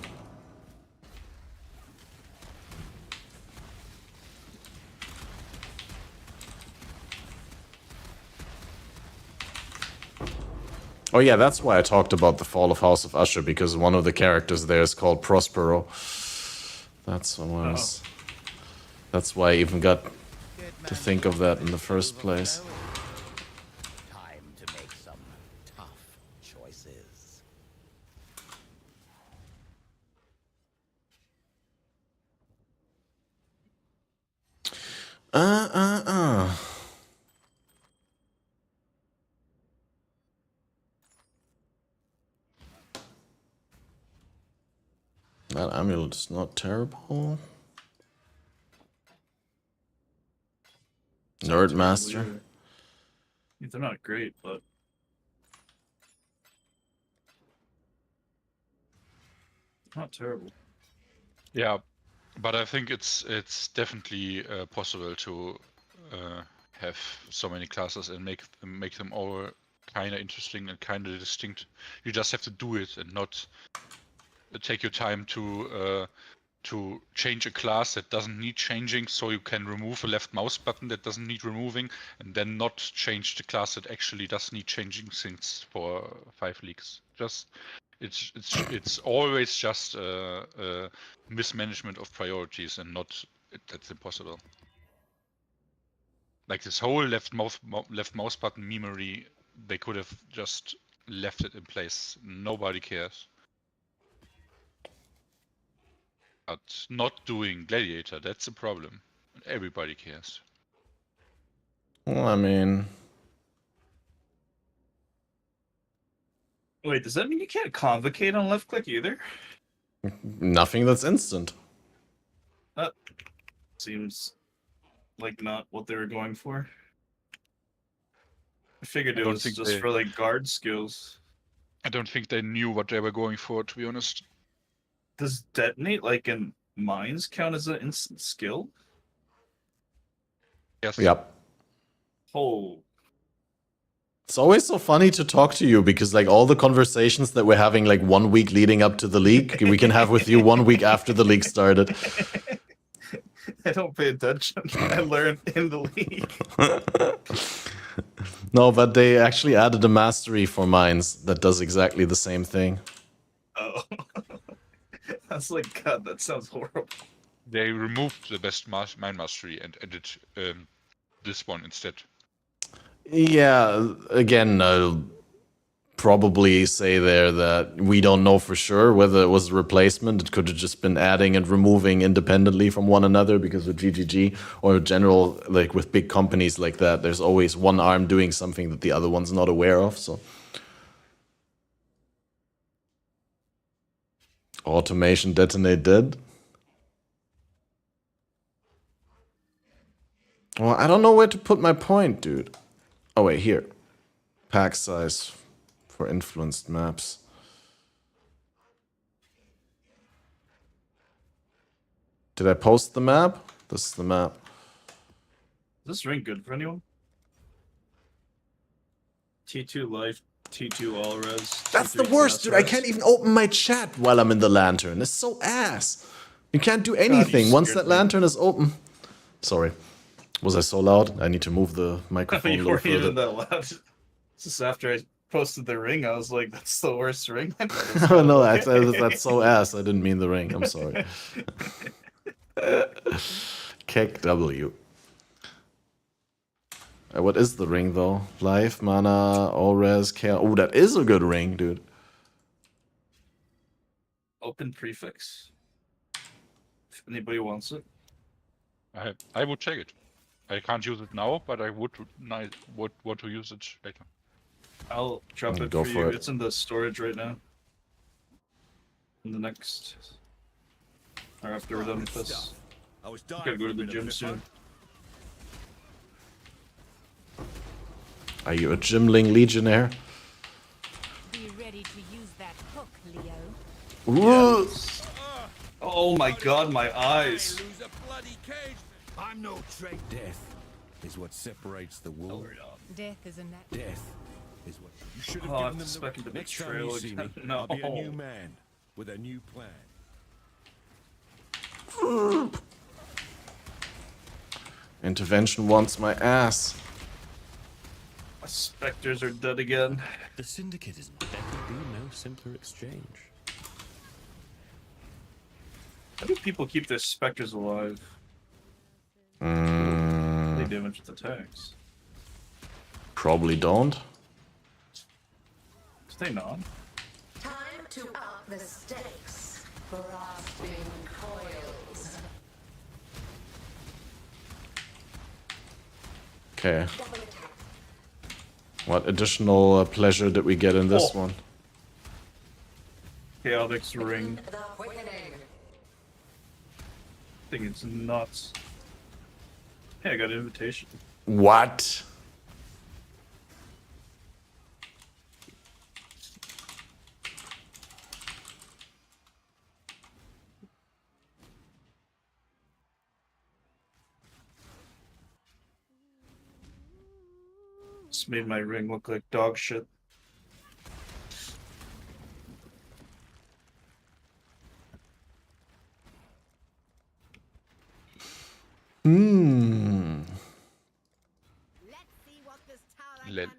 Oh yeah, that's why I talked about the fall of House of Usher, because one of the characters there is called Prospero. That's why I even got to think of that in the first place. Time to make some tough choices. That amulet is not terrible. Nerd Master. They're not great, but not terrible. Yeah, but I think it's definitely possible to have so many classes and make them all kind of interesting and kind of distinct. You just have to do it and not take your time to change a class that doesn't need changing, so you can remove a left mouse button that doesn't need removing, and then not change the class that actually does need changing things for 5 leagues. Just it's always just a mismanagement of priorities, and not that's impossible. Like this whole left mouse button memory, they could have just left it in place. Nobody cares. But not doing Gladiator, that's a problem. Everybody cares. Well, I mean... Wait, does that mean you can't convocate on left click either? Nothing that's instant. That seems like not what they were going for. I figured it was just for like guard skills. I don't think they knew what they were going for, to be honest. Does detonate like in mines count as an instant skill? Yes. Yep. Oh. It's always so funny to talk to you because like all the conversations that we're having like 1 week leading up to the league, we can have with you 1 week after the league started. I don't pay attention. I learn in the league. No, but they actually added a mastery for mines that does exactly the same thing. Oh. I was like, God, that sounds horrible. They removed the best mine mastery and added this one instead. Yeah, again, I'll probably say there that we don't know for sure whether it was a replacement. It could have just been adding and removing independently from one another, because with GGG or general, like with big companies like that, there's always one arm doing something that the other one's not aware of, so. Automation detonate dead. Well, I don't know where to put my point, dude. Oh, wait, here. Pack size for influenced maps. Did I post the map? This is the map. Is this ring good for anyone? T2 life, T2 all res. That's the worst, dude. I can't even open my chat while I'm in the lantern. It's so ass. You can't do anything once that lantern is open. Sorry. Was I so loud? I need to move the microphone a little further. You weren't even that loud. Just after I posted the ring, I was like, that's the worst ring. Oh, no, that's so ass. I didn't mean the ring. I'm sorry. Keck W. What is the ring, though? Life, mana, all res, care. Oh, that is a good ring, dude. Open prefix. If anybody wants it. I would take it. I can't use it now, but I would want to use it later. I'll drop it for you. It's in the storage right now. In the next... Or after we're done with this. I gotta go to the gym soon. Are you a gymling legionnaire? Be ready to use that hook, Leo. Yes. Oh my god, my eyes. I'm no trade. Death is what separates the world. Death is a natural. Death is what you should have given them the next time betrayal you see me, again. No. I'll be a new man with a new plan. Intervention wants my ass. My specters are dead again. The Syndicate is there could be no simpler exchange. How do people keep their specters alive? They damage with attacks. Probably don't. Stay on. Time to up the stakes. Grasping coils. Okay. What additional pleasure did we get in this one? Chaotix ring. I think it's nuts. Hey, I got an invitation. What? It's made my ring look like dog shit. Hmm. Len.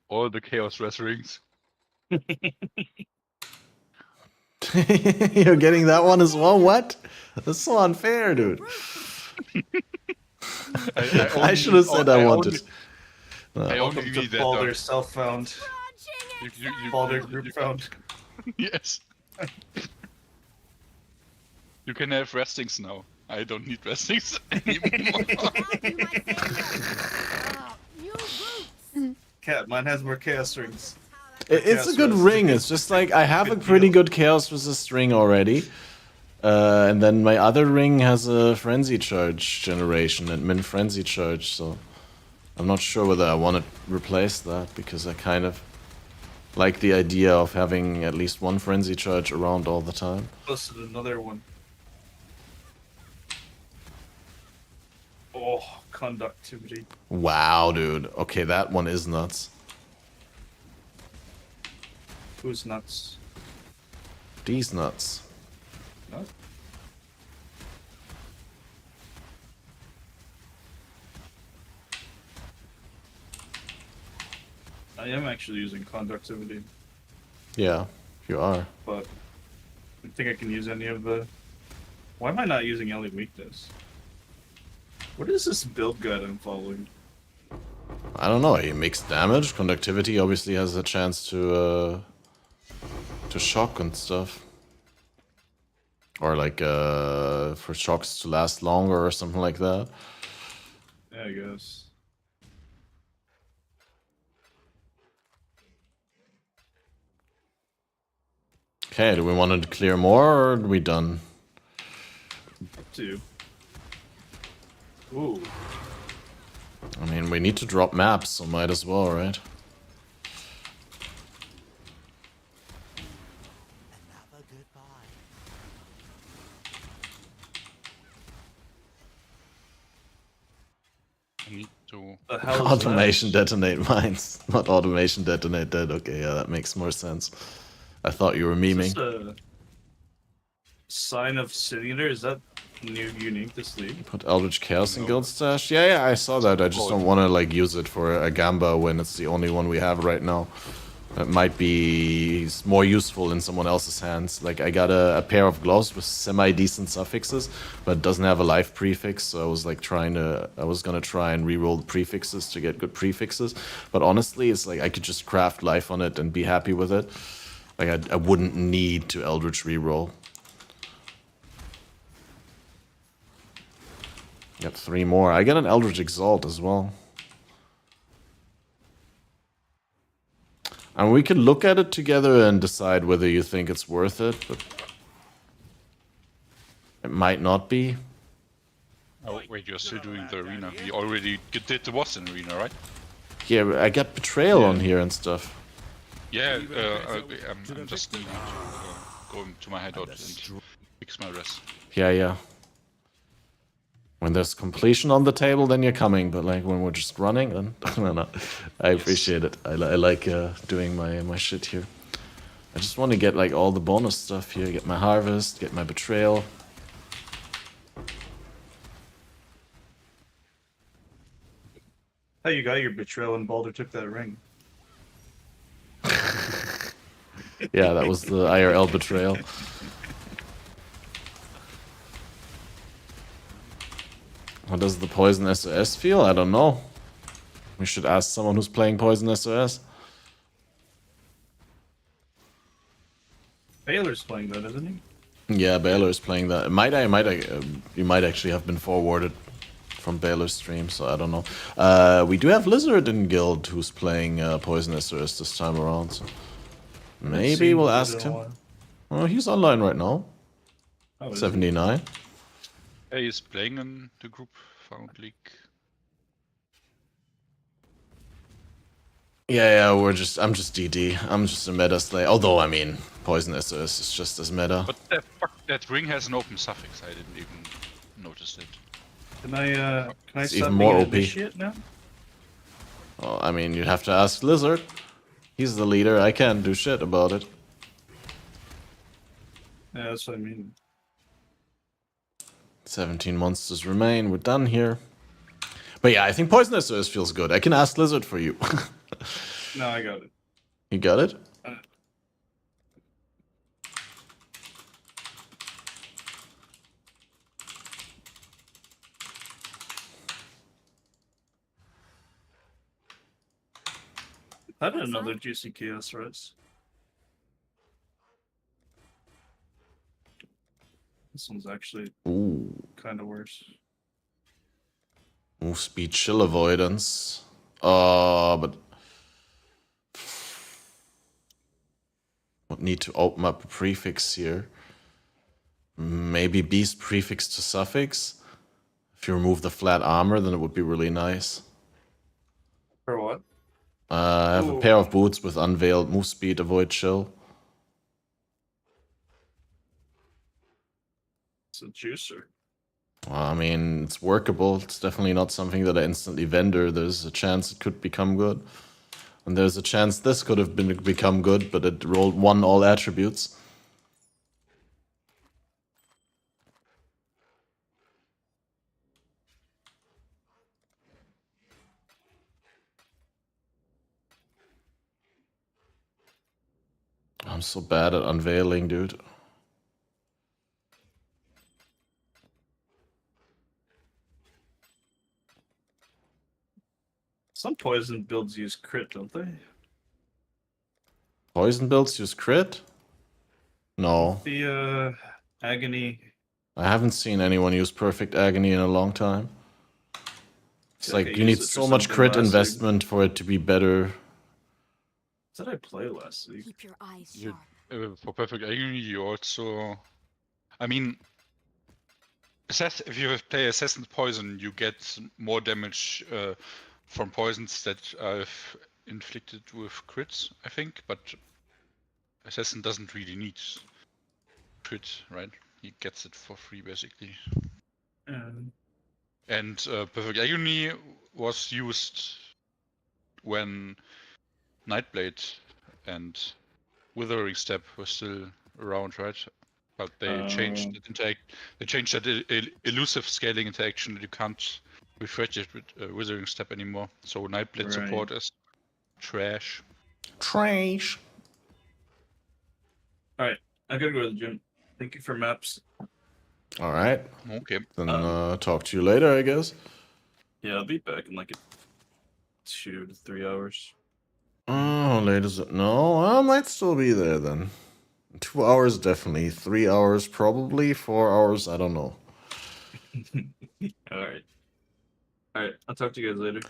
All the Chaos Res rings. You're getting that one as well? What? That's so unfair, dude. I should have said I wanted. I only Welcome need to that. Baldur self-found. Baldur group found. Yes. You can have restings now. I don't need restings anymore. Cat, mine has more chaos rings. It's a good ring. It's just like I have a pretty good chaos resist ring already. And then my other ring has a frenzy charge generation and min frenzy charge, so I'm not sure whether I want to replace that because I kind of like the idea of having at least one frenzy charge around all the time. Posted another one. Oh, conductivity. Wow, dude. Okay, that one is nuts. Who's nuts? These nuts. Nut? I am actually using conductivity, Yeah, you are. but I think I can use any of the... Why am I not using Ellie weakness? What is this build guide I'm following? I don't know. He makes damage. Conductivity obviously has a chance to shock and stuff, or like for shocks to last longer or something like that. Yeah, I guess. Okay, do we want to clear more or are we done? Two. Ooh. I mean, we need to drop maps, so might as well, right? I need to... Automation detonate mines, not automation detonate dead. Okay, yeah, that makes more sense. I thought you were memeing. Is this a sign of Sin Eater? Is that new unique this league? Put Eldritch Chaos in Guild Stash? Yeah, I saw that. I just don't want to like use it for a Gamba when it's the only one we have right now. It might be more useful in someone else's hands. Like, I got a pair of gloves with semi-decent suffixes, but it doesn't have a life prefix, so I was like I was gonna try and reroll the prefixes to get good prefixes. But honestly, it's like I could just craft life on it and be happy with it. Like, I wouldn't need to Eldritch reroll. Got 3 more. I get an Eldritch Exalt as well. And we could look at it together and decide whether you think it's worth it, but it might not be. Oh, wait, you're still doing the arena. We already did the Boston arena, right? Yeah, I got Betrayal on here and stuff. Yeah, I'm just needing to go into my hideout and fix my rest. Yeah. When there's completion on the table, then you're coming. But like when we're just running, then no. I appreciate it. I like doing my shit here. I just want to get like all the bonus stuff here. Get my harvest, get my betrayal. How you got your betrayal and Baldur took that ring? Yeah, that was the IRL betrayal. How does the Poison SOS feel? I don't know. We should ask someone who's playing Poison SOS. Baylor's playing that, isn't he? Yeah, Baylor's playing that. You might actually have been forwarded from Baylor's stream, so I don't know. We do have Lizard in Guild who's playing Poison SOS this time around, so maybe we'll ask him. Oh, he's online right now. 79. Yeah, he's playing in the group found league. Yeah, I'm just DD. I'm just a meta slay. Although, I mean, Poison SOS is just as meta. But that ring has an open suffix. I didn't even notice it. Can I It's stop even being more an OP. initiate now? Well, I mean, you'd have to ask Lizard. He's the leader. I can't do shit about it. Yeah, that's what I mean. 17 monsters remain. We're done here. But yeah, I think Poisonous Earth feels good. I can ask Lizard for you. No, I got it. You got it? I had another juicy chaos res. This one's actually kind of worse. Move speed, chill avoidance. But would need to open up a prefix here. Maybe beast prefix to suffix. If you remove the flat armor, then it would be really nice. For what? I have a pair of boots with unveiled move speed, avoid chill. It's a juicer. Well, I mean, it's workable. It's definitely not something that I instantly vendor. There's a chance it could become good. And there's a chance this could have become good, but it rolled 1 all attributes. I'm so bad at unveiling, dude. Some poison builds use crit, don't they? Poison builds use crit? No. The agony. I haven't seen anyone use perfect agony in a long time. It's like you need so much crit investment for it to be better. What did I play last week? Keep your eyes You, sharp. for perfect agony, you also, I mean, if you play Assassin's Poison, you get more damage from poisons that I've inflicted with crits, I think, but Assassin doesn't really need crit, right? He gets it for free, basically. And Perfect Agony was used when Nightblade and Withering Step were still around, right? But they changed it They changed that elusive scaling interaction that you can't refresh it with Withering Step anymore. So Nightblade support is trash. Trash. Alright, I gotta go to the gym. Thank you for maps. Alright. Okay. Then talk to you later, I guess. Yeah, I'll be back in like 2 to 3 hours. Oh, how late is it? No, I might still be there then. 2 hours, definitely. 3 hours, probably. 4 hours, I don't know. Alright. Alright, I'll talk to you guys later.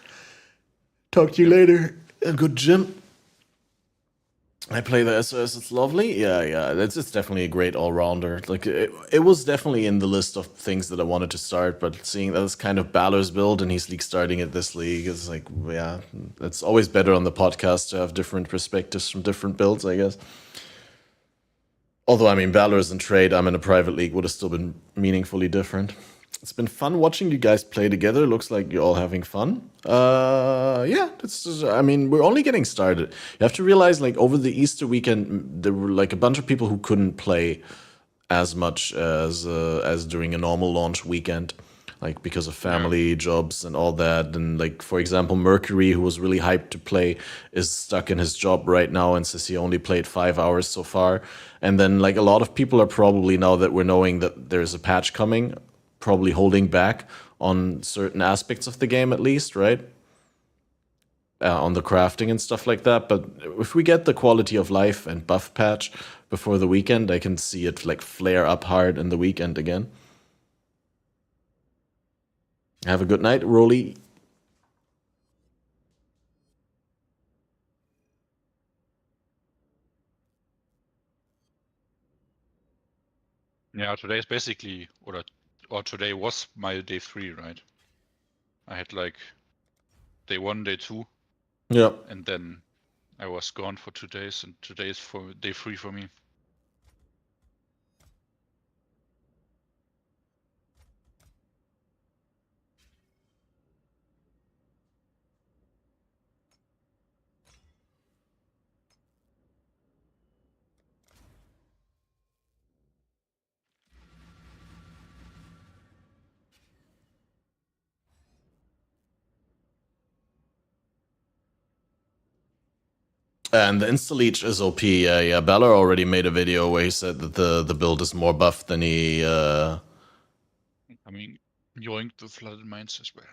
Talk to you later. A good gym. I play the SOS, it's lovely. Yeah, it's definitely a great all-rounder. Like, it was definitely in the list of things that I wanted to start, but seeing that it's kind of Balor's build and he's league starting at this league is like, yeah, it's always better on the podcast to have different perspectives from different builds, I guess. Although, I mean, Balor's in trade, I'm in a private league, would have still been meaningfully different. It's been fun watching you guys play together. Looks like you're all having fun. Yeah, I mean, we're only getting started. You have to realize, like, over the Easter weekend, there were like a bunch of people who couldn't play as much as during a normal launch weekend, like because of family jobs and all that. And like, for example, Mercury, who was really hyped to play, is stuck in his job right now and says he only played 5 hours so far. And then like a lot of people are probably, now that we're knowing that there's a patch coming, probably holding back on certain aspects of the game at least, right? On the crafting and stuff like that. But if we get the quality of life and buff patch before the weekend, I can see it like flare up hard in the weekend again. Have a good night, Rolly. Yeah, today is basically, or today was my day 3, right? I had like day 1, day 2. Yeah. And then I was gone for 2 days, and today is for day 3 for me. And the insta-leech is OP. Yeah. Balor already made a video where he said that the build is more buff than he... I mean, yoink the flooded mines as well.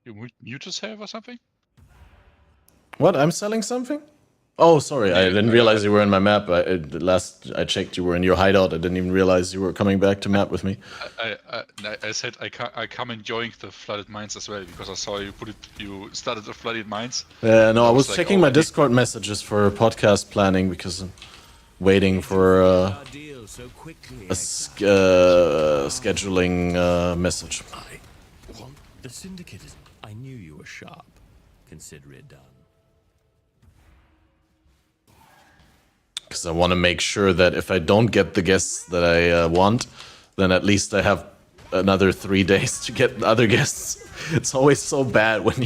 You mute yourself or something? What? I'm selling something? Oh, sorry. I didn't realize you were in my map. Last I checked, you were in your hideout. I didn't even realize you were coming back to map with me. I said I come and join the flooded mines as well because I saw you you started the flooded mines. No, I was like, checking my Discord messages for podcast planning because I'm waiting for a scheduling message. I want the syndicate. I knew you were sharp. Consider it done. Because I want to make sure that if I don't get the guests that I want, then at least I have another 3 days to get other guests. It's always so bad when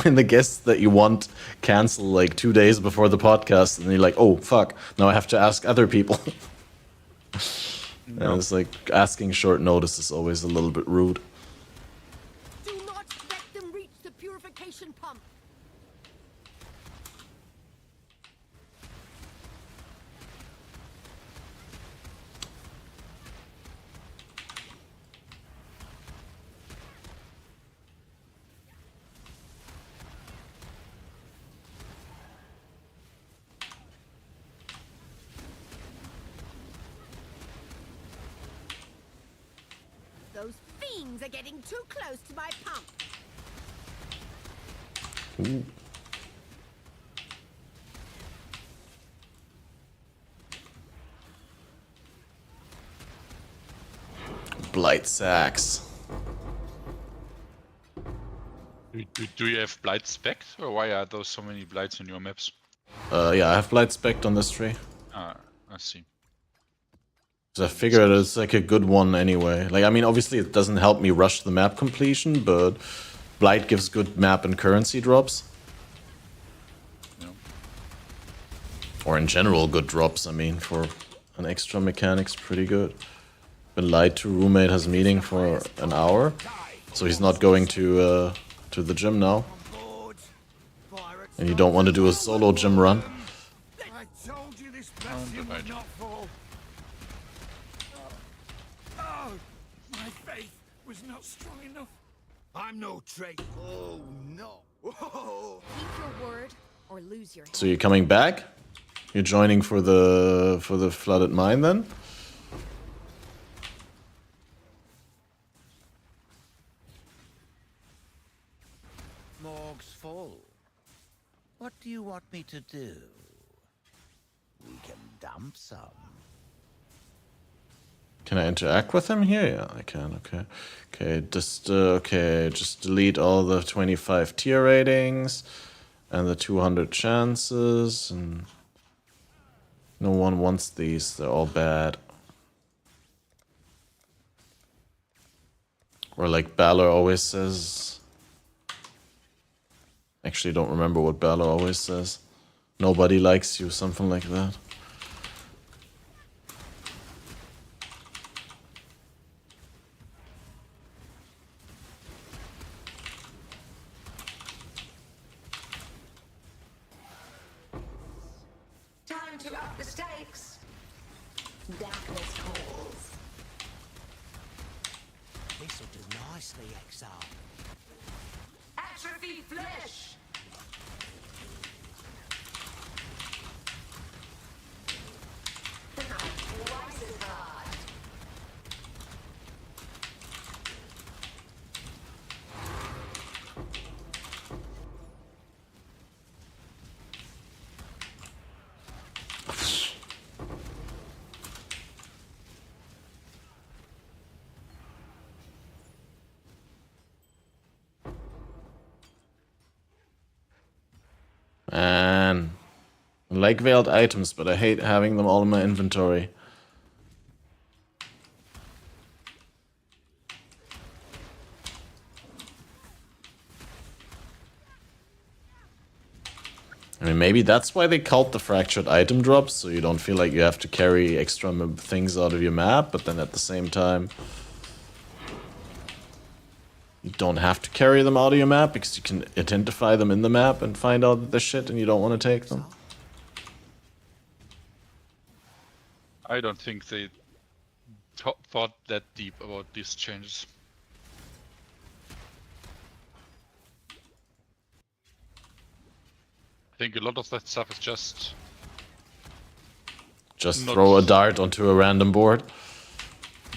when the guests that you want cancel like 2 days before the podcast, and you're like, oh fuck, now I have to ask other people. And it's like asking short notice is always a little bit rude. Do not let them reach the purification pump. Those fiends are getting too close to my pump. Ooh. Blight sacks. Do you have blight spec, or why are those so many blights in your maps? Yeah, I have blight spec on this tree. Ah, I see. I figured it's like a good one anyway. Like, I mean, obviously it doesn't help me rush the map completion, but Blight gives good map and currency drops. No. Or in general, good drops, I mean, for an extra mechanic's pretty good. Been lied to, roommate has meeting for an hour, so he's not going to the gym now. And you don't want to do a solo gym run. I told you this bastion would not fall. Oh, my faith was not strong enough. I'm no traitor. Oh no. Whoa. Keep your word or lose your head. So you're coming back? You're joining for the flooded mine then? Morg's full. What do you want me to do? We can dump some. Can I interact with him here? Yeah, I can. Okay. Okay, just delete all the 25 tier ratings and the 200 chances, and no one wants these. They're all bad. Or like Balor always says. Actually, don't remember what Balor always says. Nobody likes you, something like that. Time to up the stakes. Darkness calls. This'll do nicely, Exile. Atrophy flesh. Twice as hard. Man. I like veiled items, but I hate having them all in my inventory. I mean, maybe that's why they called the fractured item drops, so you don't feel like you have to carry extra things out of your map, but then at the same time, you don't have to carry them out of your map because you can identify them in the map and find out that they're shit and you don't want to take them. I don't think they thought that deep about these changes. I think a lot of that stuff is just throw a dart onto a random board.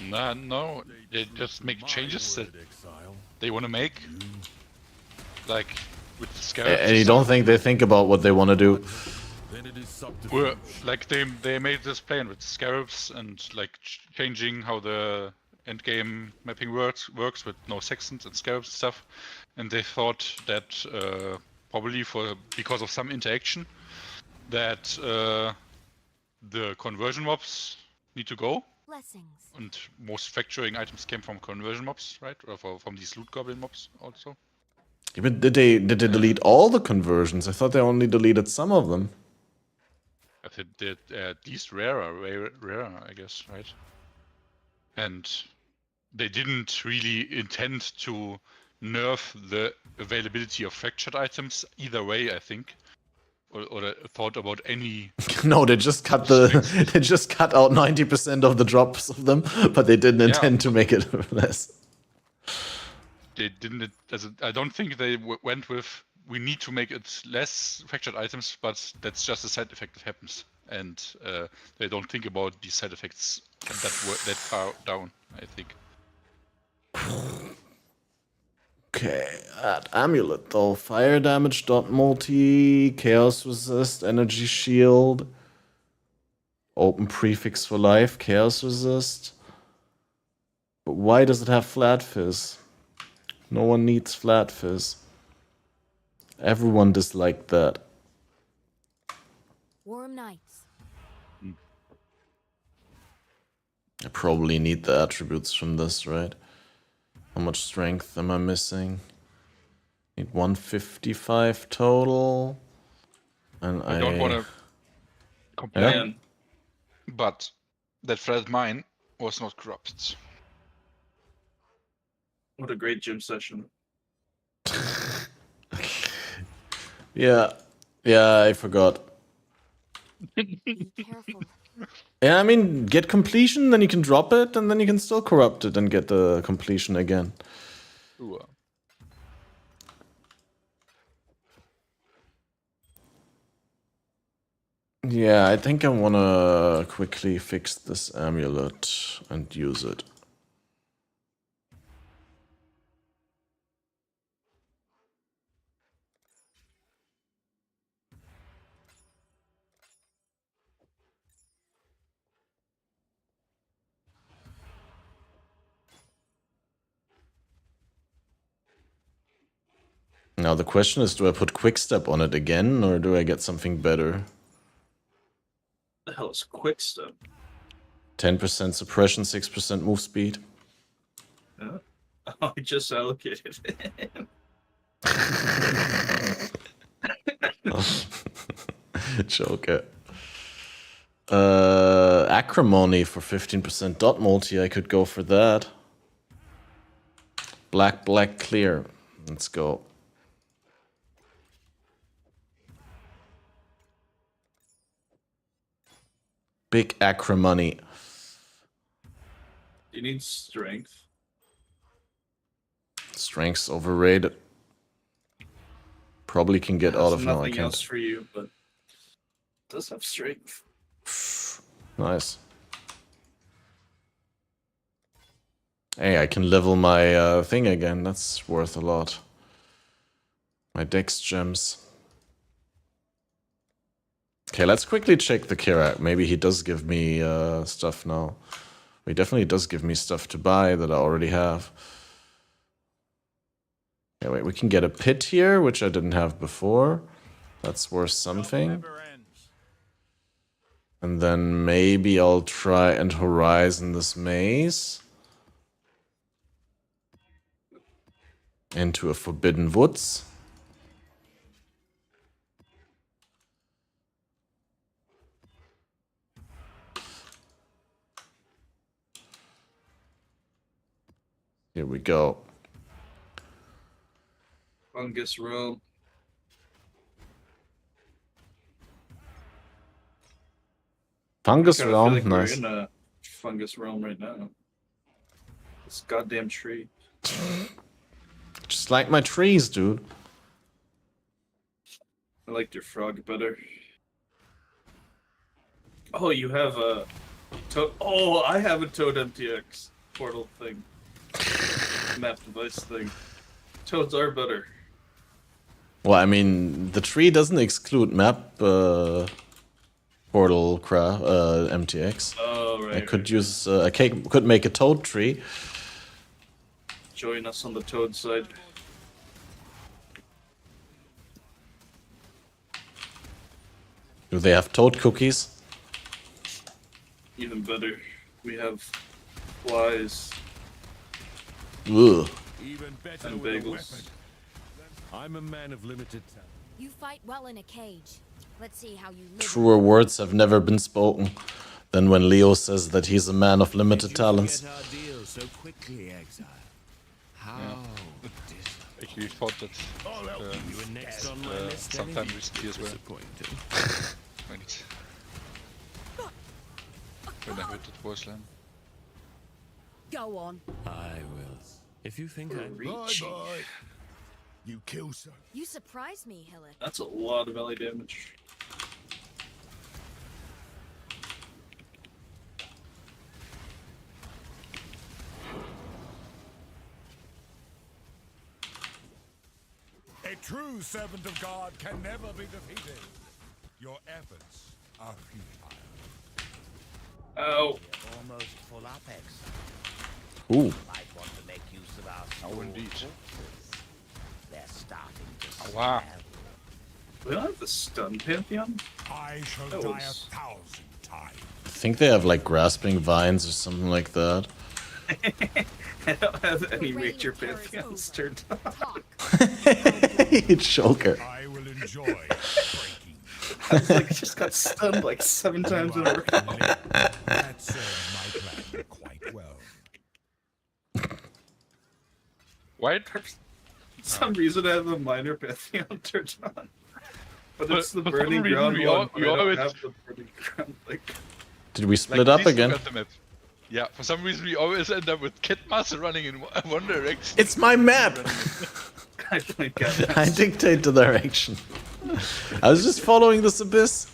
Nah, no, they just make changes that they want to make, like with the scarabs. And you don't think they think about what they want to do? Well, like they made this plan with scarabs and like changing how the end game mapping works with no sextants and scarabs and stuff, and they thought that probably because of some interaction that the conversion mobs need to go. Blessings. And most fracturing items came from conversion mobs, right? Or from these loot goblin mobs also. Yeah, but did they delete all the conversions? I thought they only deleted some of them. I think they at least rarer, I guess, right? And they didn't really intend to nerf the availability of fractured items either way, I think. Or thought about any. No, they just cut they just cut out 90% of the drops of them, but they didn't intend to make it less. They didn't. I don't think they went with. We need to make it less fractured items, but that's just a side effect that happens, and they don't think about these side effects that far down, I think. Okay, add amulet though. Fire damage, dot multi, chaos resist, energy shield. Open prefix for life, chaos resist. But why does it have flat fizz? No one needs flat fizz. Everyone disliked that. Warm nights. I probably need the attributes from this, right? How much strength am I missing? Need 155 total. And I don't want to complain, but that Fred mine was not corrupted. What a great gym session. Yeah, I forgot. Be careful. Yeah, I mean, get completion, then you can drop it, and then you can still corrupt it and get the completion again. Ooh. Yeah, I think I want to quickly fix this amulet and use it. Now the question is, do I put Quickstep on it again, or do I get something better? The hell is Quickstep? 10% suppression, 6% move speed. Yeah. I just allocated it. Joker. Acrimony for 15% dot multi, I could go for that. Black, clear. Let's go. Big acrimony. You need strength. Strength's overrated. Probably can get out of no, I nothing can't. else for you, but it does have strength. Nice. Hey, I can level my thing again. That's worth a lot. My dex gems. Okay, let's quickly check the Kirak. Maybe he does give me stuff now. He definitely does give me stuff to buy that I already have. Okay, wait, we can get a pit here, which I didn't have before. That's worth something. And then maybe I'll try and horizon this maze into a forbidden woods. Here we go. Fungus realm. Fungus I feel realm, like nice. We're in a fungus realm right now. This goddamn tree. Just like my trees, dude. I liked your frog better. Oh, you have a toad. Oh, I have a Toad MTX portal thing. Map device thing. Toads are better. Well, I mean, the tree doesn't exclude map portal MTX. Oh, right. I could use. I could make a toad tree. Join us on the Toad side. Do they have toad cookies? Even better. We have flies Ugh. Even better and with a bagels. weapon. I'm a man of limited talent. You fight well in a cage. Let's see how you live. Truer words have never been spoken than when Leo says that he's a man of limited talents. Our deal so quickly, Exile. How Actually, thought that you were next on my list. sometime recently as well. Disappointing. When I heard that voice line. Go on. I will. If you think I'm Bye-bye. You kill, sir. You surprised me, Hillick. That's a lot of melee damage. A true servant of God can never be defeated. Your efforts are futile. Ow. Almost full up, Exile. Ooh. Might want to make use of our Oh, small indeed. forces. They're starting to Wow. smell. We don't have the stun pantheon? I shall That die was- 1,000 times. I think they have like grasping vines or something like that. I don't have any major pantheons turned on. Choker. I will enjoy breaking. I was like, just got stunned like 7 times in a row. That serves my plan quite well. What? For some reason, I have a minor pantheon turned on. But it's the for some burning reason ground we one. all- but we I don't always- have the burning ground, like... Did we split up please look again? at the map. Yeah, for some reason we always end up with Catmaster running in one direction. It's my map! I don't get that. I dictate the direction. I was just following this abyss.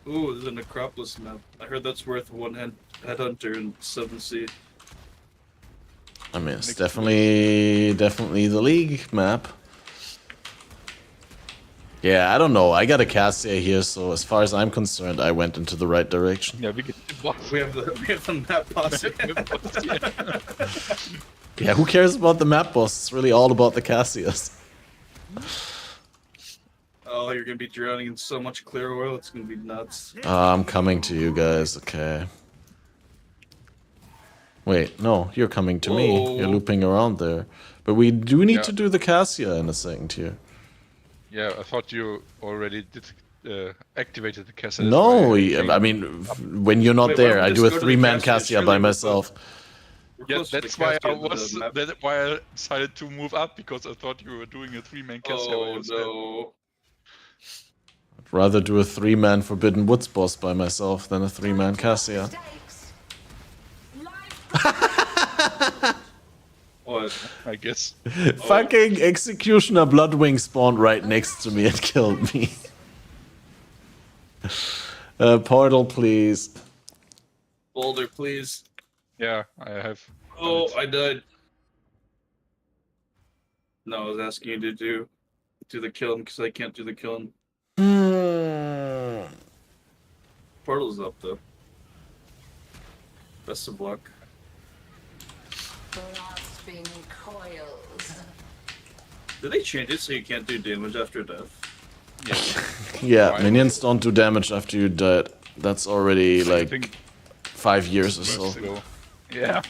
Ooh, there's a Necropolis map. I heard that's worth 1 headhunter in 7C. I mean, it's definitely the League map. Yeah, I don't know. I got a Cassia here, so as far as I'm concerned, I went into the right direction. Yeah, we get the boss. We have the map boss. Yeah, who cares about the map boss? It's really all about the Cassias. Oh, you're gonna be drowning in so much clear oil, it's gonna be nuts. I'm coming to you guys, okay. Wait, no, you're coming to me. You're Whoa. looping around there. But we do need Yeah. to do the Cassia in a second here. Yeah, I thought you already did activated the Cassia. No, I mean, when you're not Wait, why there, don't I we do a just go to the 3-man Cassia? Cassia Surely by we're myself. We're Yeah, close to the that's why I Cassia, but was. the map- That's why I decided to move up because I thought you were doing a 3-man Cassia. by Oh yourself. no. I'd rather do a 3-man Forbidden Woods boss by myself than a 3-man Cassia. Stakes. What? I guess. Fucking Executioner Bloodwing spawned right next to me and killed me. Portal, please. Boulder, please. Yeah, I have. Oh, I died. No, I was asking you to do the kiln because I can't do the kiln. Portal's up though. Best of luck. Grasping coils. Did they change it so you can't do damage after death? Yeah, minions don't do damage after you died. That's already like think 5 years or so. months ago. Yeah.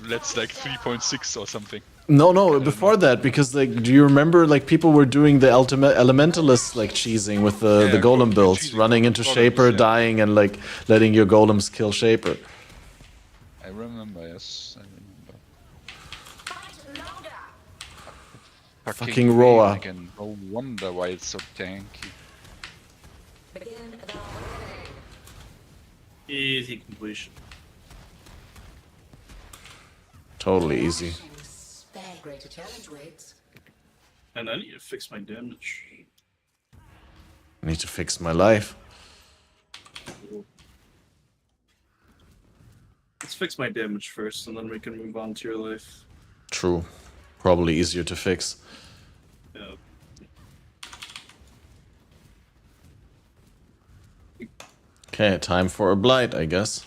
That's like 3.6 or something. No, before that, because like, do you remember like people were doing the ultimate elementalist like cheesing with the golem builds, running into golems, Shaper, yeah. dying, and like letting your golems kill Shaper. I remember, yes, I remember. Fucking roar. Again. No wonder why it's so tanky. Easy completion. Totally easy. Greater challenge waits. And I need to fix my damage. I need to fix my life. Let's fix my damage first, and then we can move on to your life. True. Probably easier to fix. Yeah. Okay, time for a blight, I guess.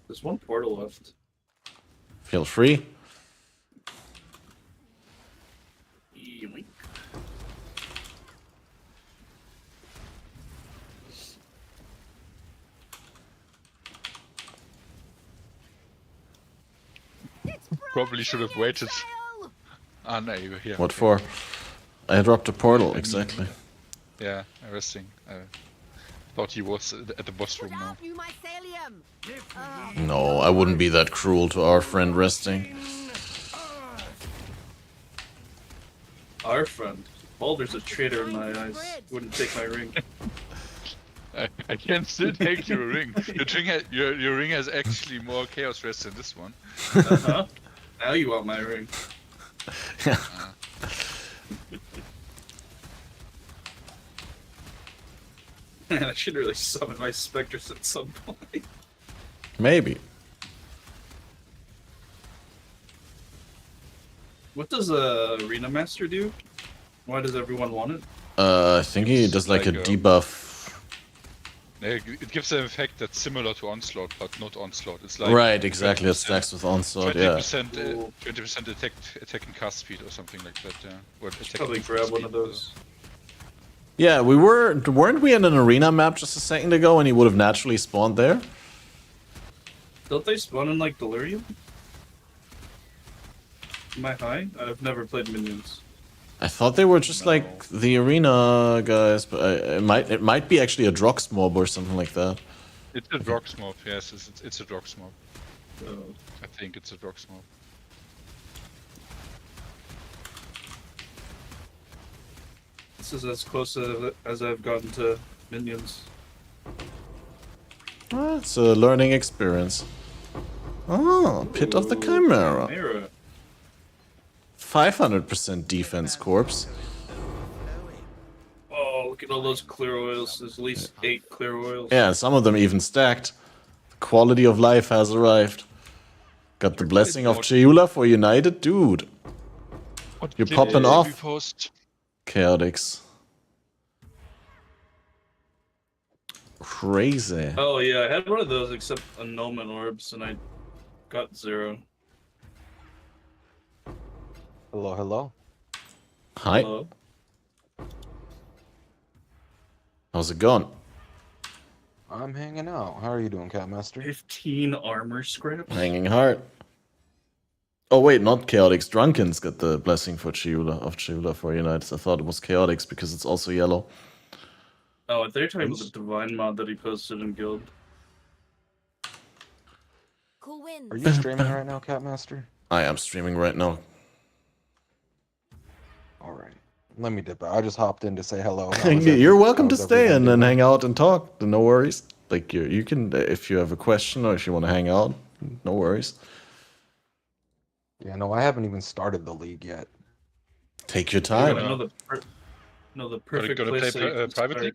There's one portal left. Feel free. Yoink. Probably should have waited. Ah, no, you were here. What for? I dropped a portal, exactly. Yeah, resting. Thought he was at the boss room now. No, I wouldn't be that cruel to our friend resting. Our friend. Balder's a traitor in my eyes. Wouldn't take my ring. I can still take your ring. Your ring has actually more chaos rest than this one. Uh-huh. Now you want my ring. Man, I should really summon my specters at some point. Maybe. What does a Arena Master do? Why does everyone want it? I think he does like a debuff. It gives an effect that's similar to Onslaught, but not Onslaught. It's like right, exactly. It stacks with Onslaught. 20%, 20% attack and cast speed or something like that. Yeah. Or Probably grab one of those. Yeah, weren't we in an arena map just a second ago, and he would have naturally spawned there? Don't they spawn in like Delirium? Am I high? I've never played minions. I thought they were just like the arena guys, but it might be actually a Drox mob or something like that. It's a Drox mob, yes, it's a Drox mob. Oh. I think it's a Drox mob. This is as close as I've gotten to minions. Well, it's a learning experience. Oh, Pit of the Chimera. 500% defense corpse. Oh, look at all those clear oils. There's at least 8 clear oils. Yeah, some of them even stacked. The quality of life has arrived. Got the blessing of Cheula for United? Dude. You're popping off. Chaotix. Crazy. Oh yeah, I had one of those except annulment orbs and I got 0. Hello, hello. Hi. Hello. How's it going? I'm hanging out. How are you doing, Catmaster? 15 armor scraps. Hanging hard. Oh wait, not Chaotix. Drunken's got the blessing for Cheula for United. I thought it was Chaotix because it's also yellow. Oh, they're talking about the divine mod that he posted in Guild. Cool win. Are you streaming right now, Catmaster? I am streaming right now. Alright. Let me dip out. I just hopped in to say hello. You're welcome to stay and then hang out and talk. No worries. Like you can, if you have a question or if you want to hang out, no worries. Yeah, no, I haven't even started the league yet. Take your time. The perfect place play private league?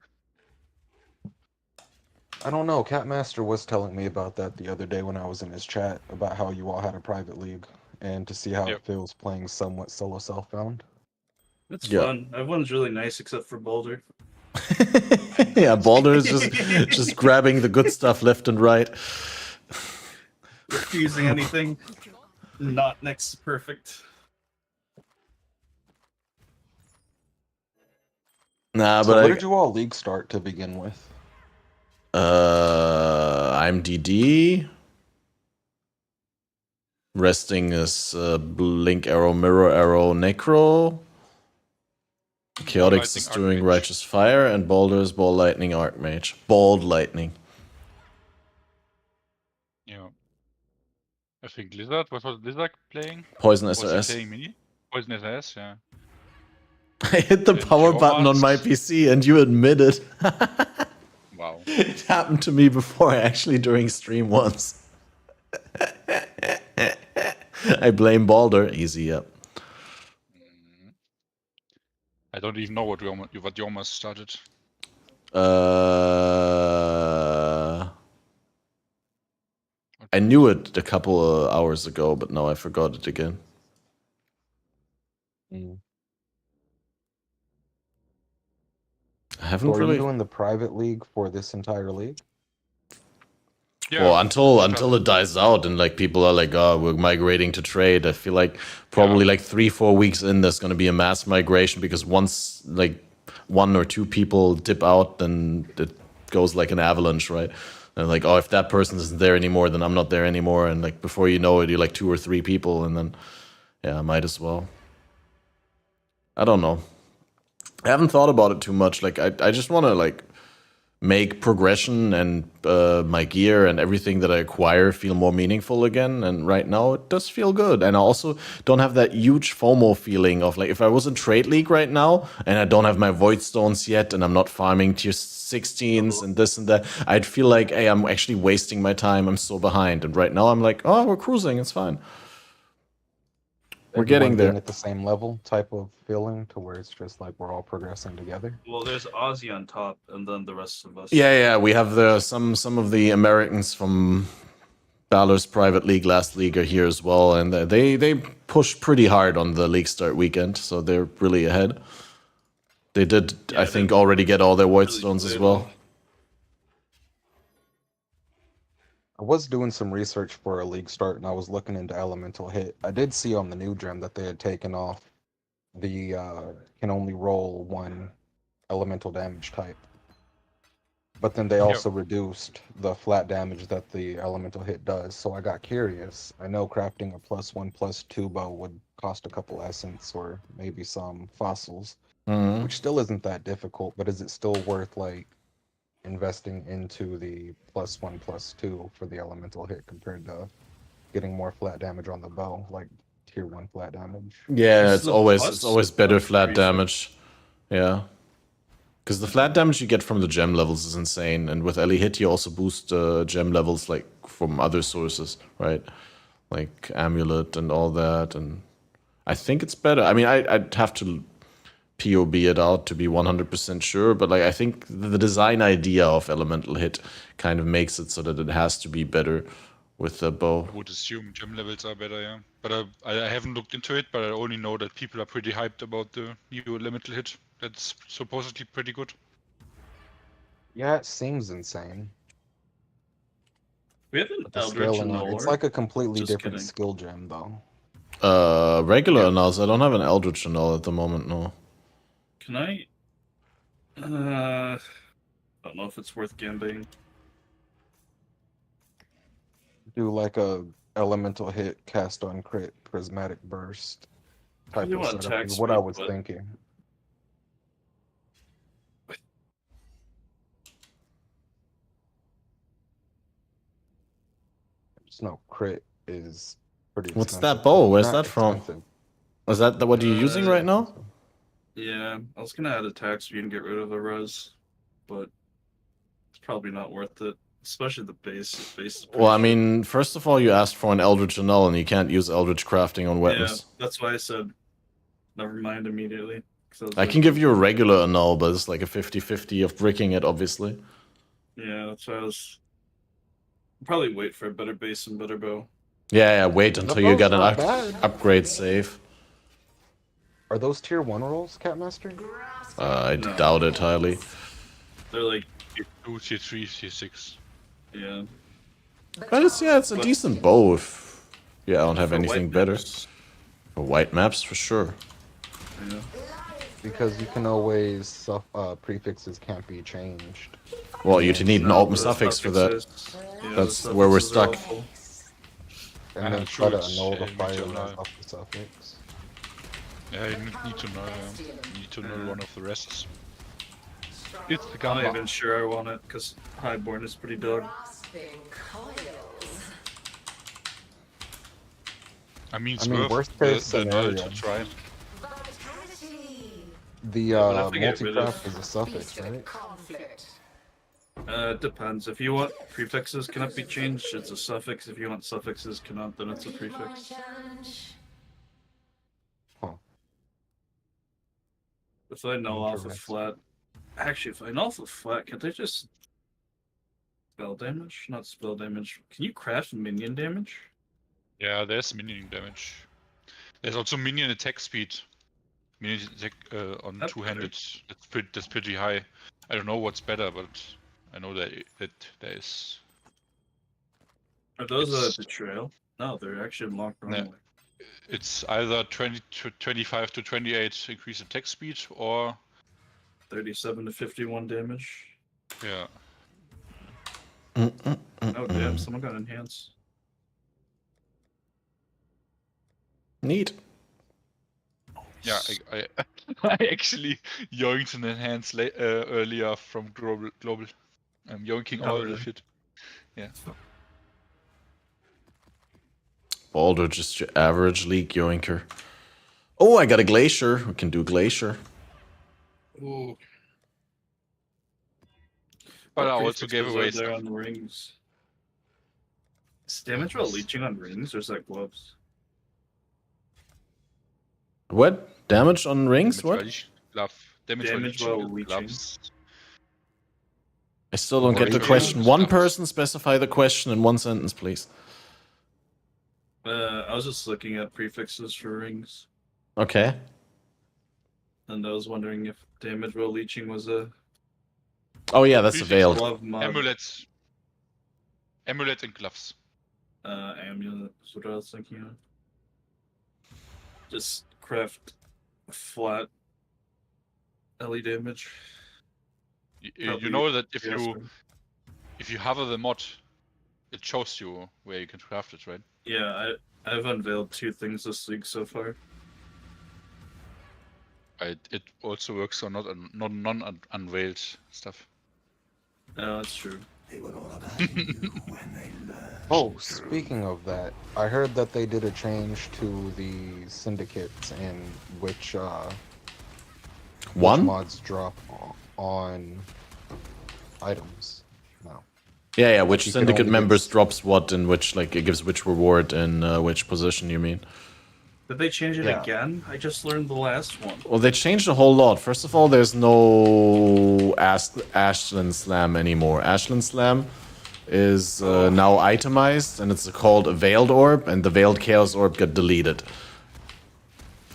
I don't know. Catmaster was telling me about that the other day when I was in his chat about how you all had a private league and to see how it feels playing somewhat solo self-bound. It's fun. Everyone's really nice except for Boulder. Yeah, Balder is just grabbing the good stuff left and right. Refusing anything. Not next to perfect. Nah, so but where did you all league start to begin with? I'm DD. Resting is Blink Arrow, Mirror Arrow, Necro. Chaotix is doing Archmage. Righteous Fire, and Balder is Ball Lightning Archmage. Bald Lightning. Yeah. I think Lizard. What was Lizard playing? Poison Was he SOS. playing mini? Poison SOS, yeah. I hit the power button on my PC and you admitted. Wow. It happened to me before, actually, during stream once. I blame Balder. Easy, yep. I don't even know what Yomas started. I knew it a couple of hours ago, but now I forgot it again. I haven't So are really. you doing the private league for this entire league? Yeah, well, until it dies out and like people are like, oh, we're migrating to trade. I feel like probably like 3-4 weeks in, there's gonna be a mass migration because once like 1 or 2 people dip out, then it goes like an avalanche, right? And like, oh, if that person isn't there anymore, then I'm not there anymore. And like before you know it, you're like 2 or 3 people, and then yeah, I might as well. I don't know. I haven't thought about it too much. Like I just want to like make progression and my gear and everything that I acquire feel more meaningful again. And right now it does feel good. And I also don't have that huge FOMO feeling of like if I was in Trade League right now and I don't have my Void Stones yet and I'm not farming tier 16s and this and that, I'd feel like, hey, I'm actually wasting my time. I'm so behind. And right now I'm like, oh, we're cruising. It's fine. We're getting there. At the same level type of feeling to where it's just like we're all progressing together. Well, there's Ozzy on top, and then the rest of us. Yeah. We have some of the Americans from Balor's private league last league are here as well, and they pushed pretty hard on the league start weekend, so they're really ahead. They did, I think, already get all their Void Stones as well. I was doing some research for a league start, and I was looking into Elemental Hit. I did see on the new gem that they had taken off the can only roll 1 elemental damage type. But then they also reduced the flat damage that the Elemental Hit does, so I got curious. I know crafting a +1/+2 bow would cost a couple essence or maybe some fossils, which still isn't that difficult, but is it still worth like investing into the +1/+2 for the Elemental Hit compared to getting more flat damage on the bow, like tier 1 flat damage? Yeah, it's always better flat damage. Yeah. Because the flat damage you get from the gem levels is insane, and with Ellie Hit you also boost gem levels like from other sources, right? Like Amulet and all that, and I think it's better. I mean, I'd have to POB it out to be 100% sure, but like I think the design idea of Elemental Hit kind of makes it so that it has to be better with the bow. I would assume gem levels are better, yeah. But I haven't looked into it, but I only know that people are pretty hyped about the new Elemental Hit. That's supposedly pretty good. Yeah, it seems insane. We have an Eldritch Annul. It's like a completely Just different kidding. skill gem, though. Regular Annals. I don't have an Eldritch Annul at the moment, no. Can I? Don't know if it's worth gambling. Do like a Elemental Hit, cast on crit, prismatic burst type You of want setup attack is what I speed, was but- thinking. Just no crit is pretty What's expensive. that bow? Where's Not that from? expensive. Was that what you're using right now? Yeah, I was gonna add attack speed and get rid of the res, but it's probably not worth it, especially the base. Is Well, I mean, first of all, you asked for an Eldritch Annul, and you can't use Eldritch Crafting on weapons. Yeah, that's why I said never mind immediately. 'cause was I like, can give you a regular Annul, but it's like a 50-50 of bricking it, obviously. Yeah, that's why I was. I'll probably wait for a better base and better bow. Yeah, wait until you get an not bad. upgrade save. Are those tier 1 rolls, Catmaster? I doubt it highly. They're like tier 2, tier 3, tier 6. Yeah. But it's a decent bow if you don't have For anything white better. maps. For white maps, for sure. Yeah. Because you can always prefixes can't be changed. Well, you need an No, open the suffix for that. suffixes- yeah, That's the where we're suffixes are stuck. awful. And I'm then sure try to it's, annul the need fire to and know. up the suffix. Yeah, you need to know. You need to know one of the rests. It's the I'm gun. not even sure I want it because Highborn is pretty dog. I mean, worst case the null scenario, to try. the But if they get rid of multi-craft is a suffix, right? Depends. If you want prefixes cannot be changed, it's a suffix. If you want suffixes cannot, then it's a prefix. If I null off a flat, actually, if I null off a flat, can't they just spell damage? Not spell damage. Can you craft minion damage? Yeah, there's minion damage. There's also minion attack speed. Minion attack on two-handed. That's pretty high. I don't know what's better, but I know that there is. Are those betrayal? No, they're actually locked normally. It's either 25 to 28 increase attack speed or 37 to 51 damage. Yeah. Oh damn! Someone got enhance. Neat. Yeah, I actually yoinked an enhance earlier from global. I'm yoinking all the shit. Yeah. Baldur, just your average league yoinker. Oh, I got a glacier. We can do glacier. Ooh. But I also gave away there on rings. Is damage while leeching on rings, or is that gloves? What? Damage on rings? Damage What? Damage while leeching. Gloves. I still don't get the question. One person specify the question in one sentence, please. I was just looking at prefixes for rings. Okay. And I was wondering if damage while leeching was a... Oh yeah, that's a veiled. Amulets. Amulet and gloves. Amulet is what I was thinking of. Just craft flat LE damage. You know that if you hover the mod, it shows you where you can craft it, right? Yeah, I've unveiled 2 things this league so far. It also works on non-unveiled stuff. No, that's true. Oh, speaking of that, I heard that they did a change to the syndicates and which mods drop on items now. Yeah, which syndicate members drops what and which, like, it gives which reward and which position, you mean? Did they change it again? I just learned the last one. Well, they changed a whole lot. First of all, there's no Ashland Slam anymore. Ashland Slam is now itemized, and it's called a Veiled Orb, and the Veiled Chaos Orb got deleted.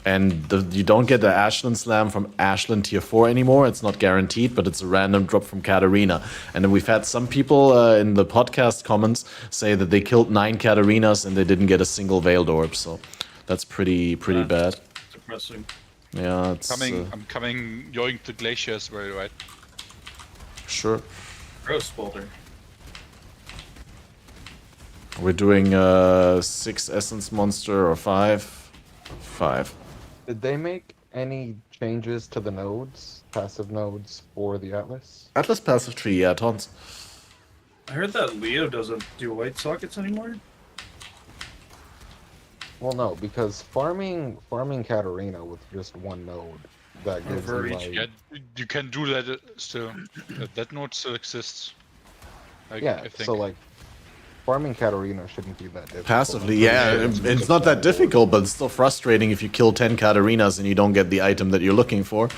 And you don't get the Ashland Slam from Ashland Tier 4 anymore. It's not guaranteed, but it's a random drop from Katarina. And then we've had some people in the podcast comments say that they killed 9 Katarinas and they didn't get a single Veiled Orb, so... That's pretty bad. Depressing. Yeah, it's... I'm coming yoink the glaciers, very right. Sure. Gross, Boulder. We're doing 6 Essence Monster or 5? 5. Did they make any changes to the nodes, passive nodes, for the Atlas? Atlas passive tree, yeah, tons. I heard that Leo doesn't do white sockets anymore. Well, no, because farming Katarina with just one node that gives you like... Yeah, you can do that still. That node still exists. I think. So like farming Katarina shouldn't be that difficult. Passively, yeah, it's not that difficult, but it's still frustrating if you kill 10 Katarinas and you don't get the item that you're looking for.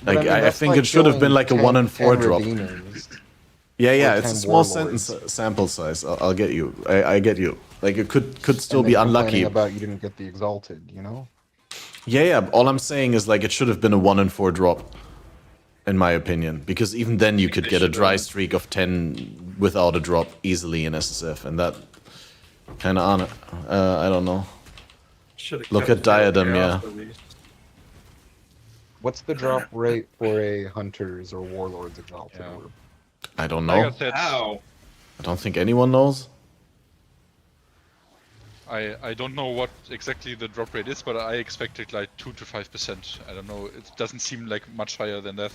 Like, I think like it should have been like a 1 in 4 drop. Yeah, it's a small sample size. I'll get you. I get you. Like, it could still be unlucky. About you didn't get the exalted, you know? Yeah. All I'm saying is like it should have been a 1 in 4 drop, in my opinion, because even then you could get a dry streak of 10 without a drop easily in SSF, and that kind of I don't know. Look at Diadem, yeah. What's the drop rate for a Hunter's or Warlord's exalted orb? I don't know. I don't think anyone knows. I don't know what exactly the drop rate is, but I expected like 2 to 5%. I don't know. It doesn't seem like much higher than that.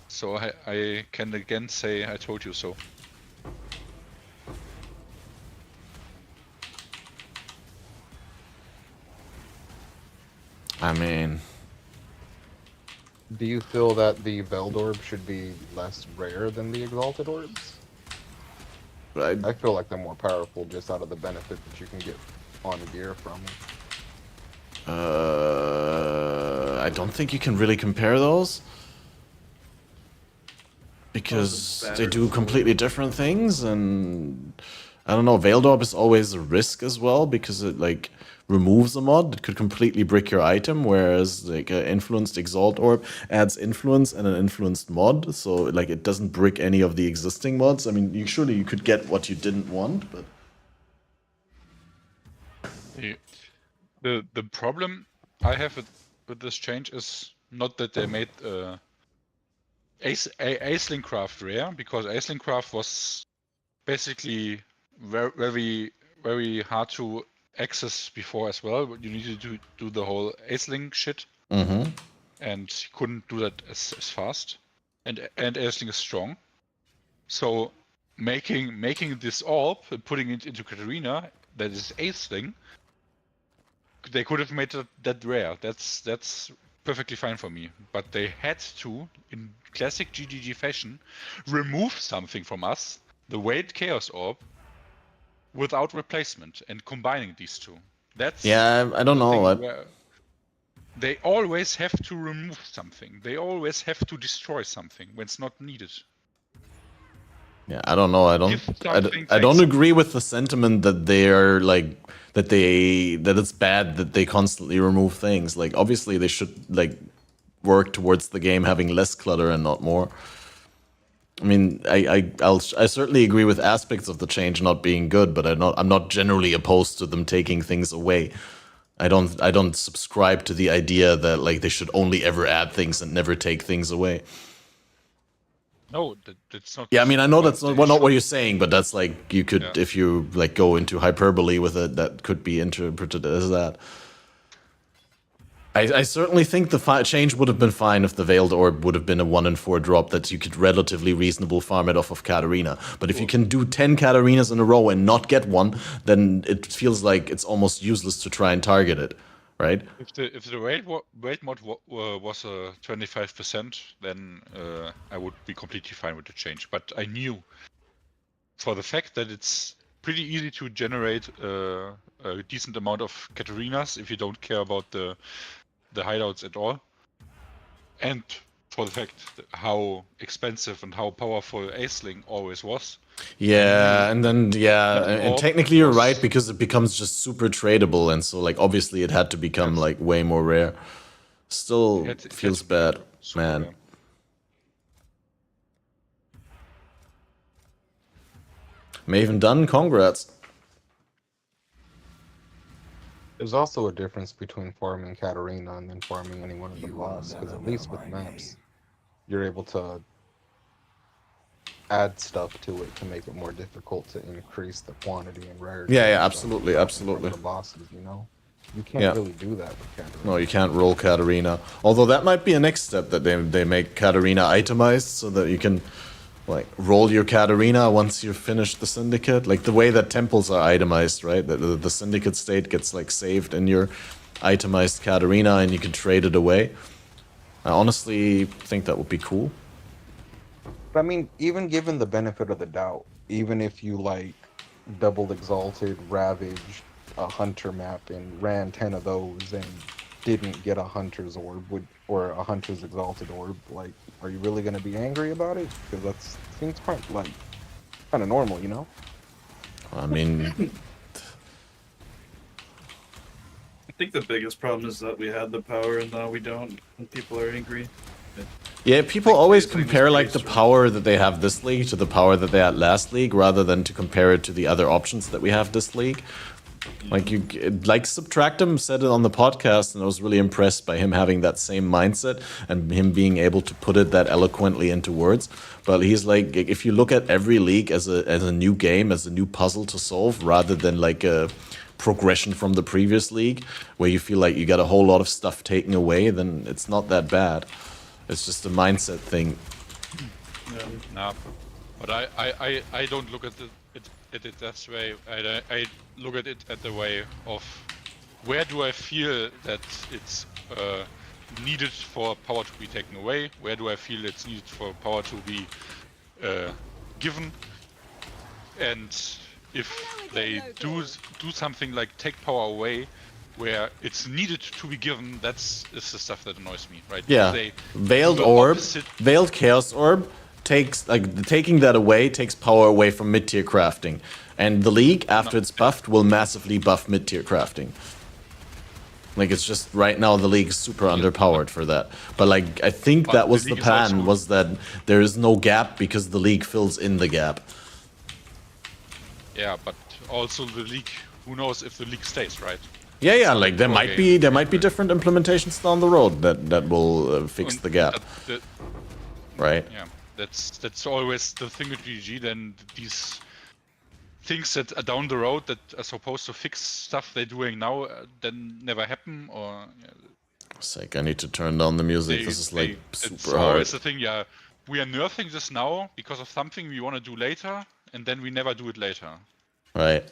So I can again say I told you so. I mean... Do you feel that the Veiled Orb should be less rare than the Exalted Orbs? I feel like they're more powerful just out of the benefit that you can get on gear from them. I don't think you can really compare those. Because they do completely different things, and... I don't know, Veiled Orb is always a risk as well, because it, like, removes a mod that could completely brick your item, whereas, like, an Influenced Exalt Orb adds Influence and an Influenced mod, so, like, it doesn't brick any of the existing mods. I mean, surely you could get what you didn't want, but... The problem I have with this change is not that they made Aisling Craft rare, because Aisling Craft was basically very hard to access before as well. You needed to do the whole Aisling shit, and you couldn't do that as fast. And Aisling is strong, so making this orb and putting it into Katarina that is Aisling, they could have made that rare. That's perfectly fine for me. But they had to, in classic GGG fashion, remove something from us, the Weight Chaos Orb, without replacement, and combining these two. That's I don't know. They always have to remove something. They always have to destroy something when it's not needed. Yeah, I don't know. I don't agree with the sentiment that they're like that it's bad that they constantly remove things. Like, obviously they should like work towards the game having less clutter and not more. I mean, I certainly agree with aspects of the change not being good, but I'm not generally opposed to them taking things away. I don't subscribe to the idea that like they should only ever add things and never take things away. No, that's not. Yeah, I mean, I know that's not what you're saying, but that's like you could, if you like go into hyperbole with it, that could be interpreted as that. I certainly think the change would have been fine if the Veiled Orb would have been a 1-in-4 drop that you could relatively reasonable farm it off of Katarina. But if you can do 10 Katarinas in a row and not get one, then it feels like it's almost useless to try and target it, right? If the weight mod was 25%, then I would be completely fine with the change. But I knew, for the fact that it's pretty easy to generate a decent amount of Katarinas if you don't care about the hideouts at all, and for the fact how expensive and how powerful Aisling always was. Yeah, and then and technically you're right, because it becomes just super tradable, and so like obviously it had to become like way more rare. Still feels bad, man. Rare. Maven done, congrats. There's also a difference between farming Katarina and then farming any one of the boss, because at least with maps, you're able to add stuff to it to make it more difficult to increase the quantity and rarity. Yeah, absolutely. The bosses, you know? You can't really do that with Katarina. No, you can't roll Katarina. Although that might be a next step, that they make Katarina itemized so that you can like roll your Katarina once you've finished the Syndicate. Like the way that temples are itemized, right? The Syndicate state gets like saved in your itemized Katarina and you can trade it away. I honestly think that would be cool. But I mean, even given the benefit of the doubt, even if you like double exalted, ravaged a hunter map and ran 10 of those and didn't get a hunter's orb or a hunter's exalted orb, like, are you really going to be angry about it? Because that seems kind of normal, you know? I mean, I think the biggest problem is that we had the power and now we don't, and people are angry. Yeah, people always compare like the power that they have this league to the power that they had last league, rather than to compare it to the other options that we have this league. Like Subtractum said it on the podcast, and I was really impressed by him having that same mindset and him being able to put it that eloquently into words. But he's like, if you look at every league as a new game, as a new puzzle to solve, rather than like a progression from the previous league, where you feel like you got a whole lot of stuff taken away, then it's not that bad. It's just a mindset thing. No, but I don't look at it that way. I look at it at the way of where do I feel that it's needed for power to be taken away? Where do I feel it's needed for power to be given? And if they do something like take power away, where it's needed to be given, is the stuff that annoys me, right? Yeah, Veiled Orb, Veiled Chaos Orb takes, like, taking that away takes power away from mid-tier crafting. And the League, after it's buffed, will massively buff mid-tier crafting. Like, it's just, right now, the League is super underpowered for that. But, like, I think that was the plan, was that there is no gap because the League fills in the gap. Yeah, but also the League, who knows if the League stays, right? Yeah, like there might be different implementations down the road that will fix the gap, right? Yeah, that's always the thing with GG. Then these things that are down the road that are supposed to fix stuff they're doing now then never happen, or. Yeah. Sake, I need to turn down the music. This is like super it's hard. Always the thing. Yeah, we are nerfing this now because of something we want to do later, and then we never do it later. Right.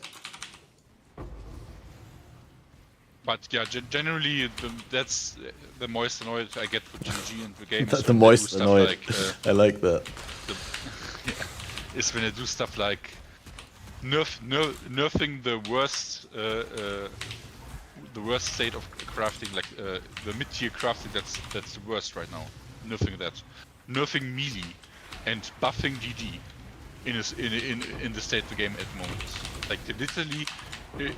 But yeah, generally, that's the most annoyed I get with GG and the game. The most annoyed. Like, I like that. Yeah, is when they do stuff like nerfing the worst state of crafting, like the mid-tier crafting. That's the worst right now. Nerfing that, nerfing melee, and buffing GG in the state of the game at the moment. Like they literally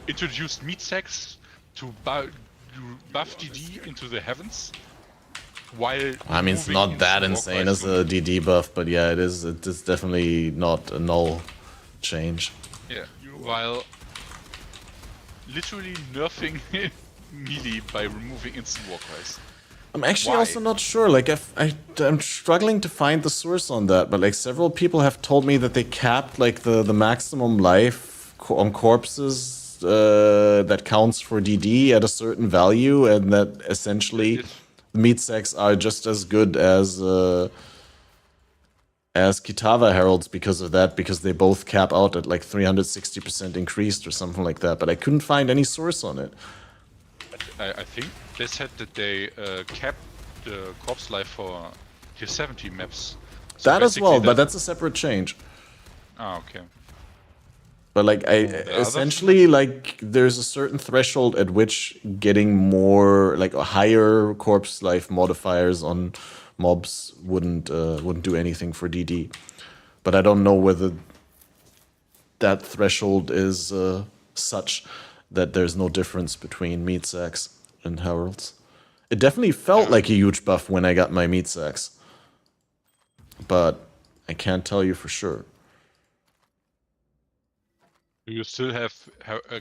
introduced meat sacks to buff DD into the heavens, while I mean, it's not that insane as a DD buff, but yeah, it is definitely not a null change. Yeah, while literally nerfing melee by removing instant walkers. I'm actually also not sure, like, I'm struggling to find the source on that, but like several people have told me that they capped like the maximum life on corpses that counts for DD at a certain value, and that essentially meat sacks are just as good as Kitava Heralds because of that, because they both cap out at like 360% increased or something like that, but I couldn't find any source on it. I think they said that they capped the corpse life for tier 70 maps. So that as well, but that's a separate change. Ah, okay. But like, essentially, like, there's a certain threshold at which getting more, like, higher corpse life modifiers on mobs wouldn't do anything for DD. But I don't know whether that threshold is such that there's no difference between meat sacks and heralds. It definitely felt like a huge buff when I got my meat sacks, but I can't tell you for sure. Do you still have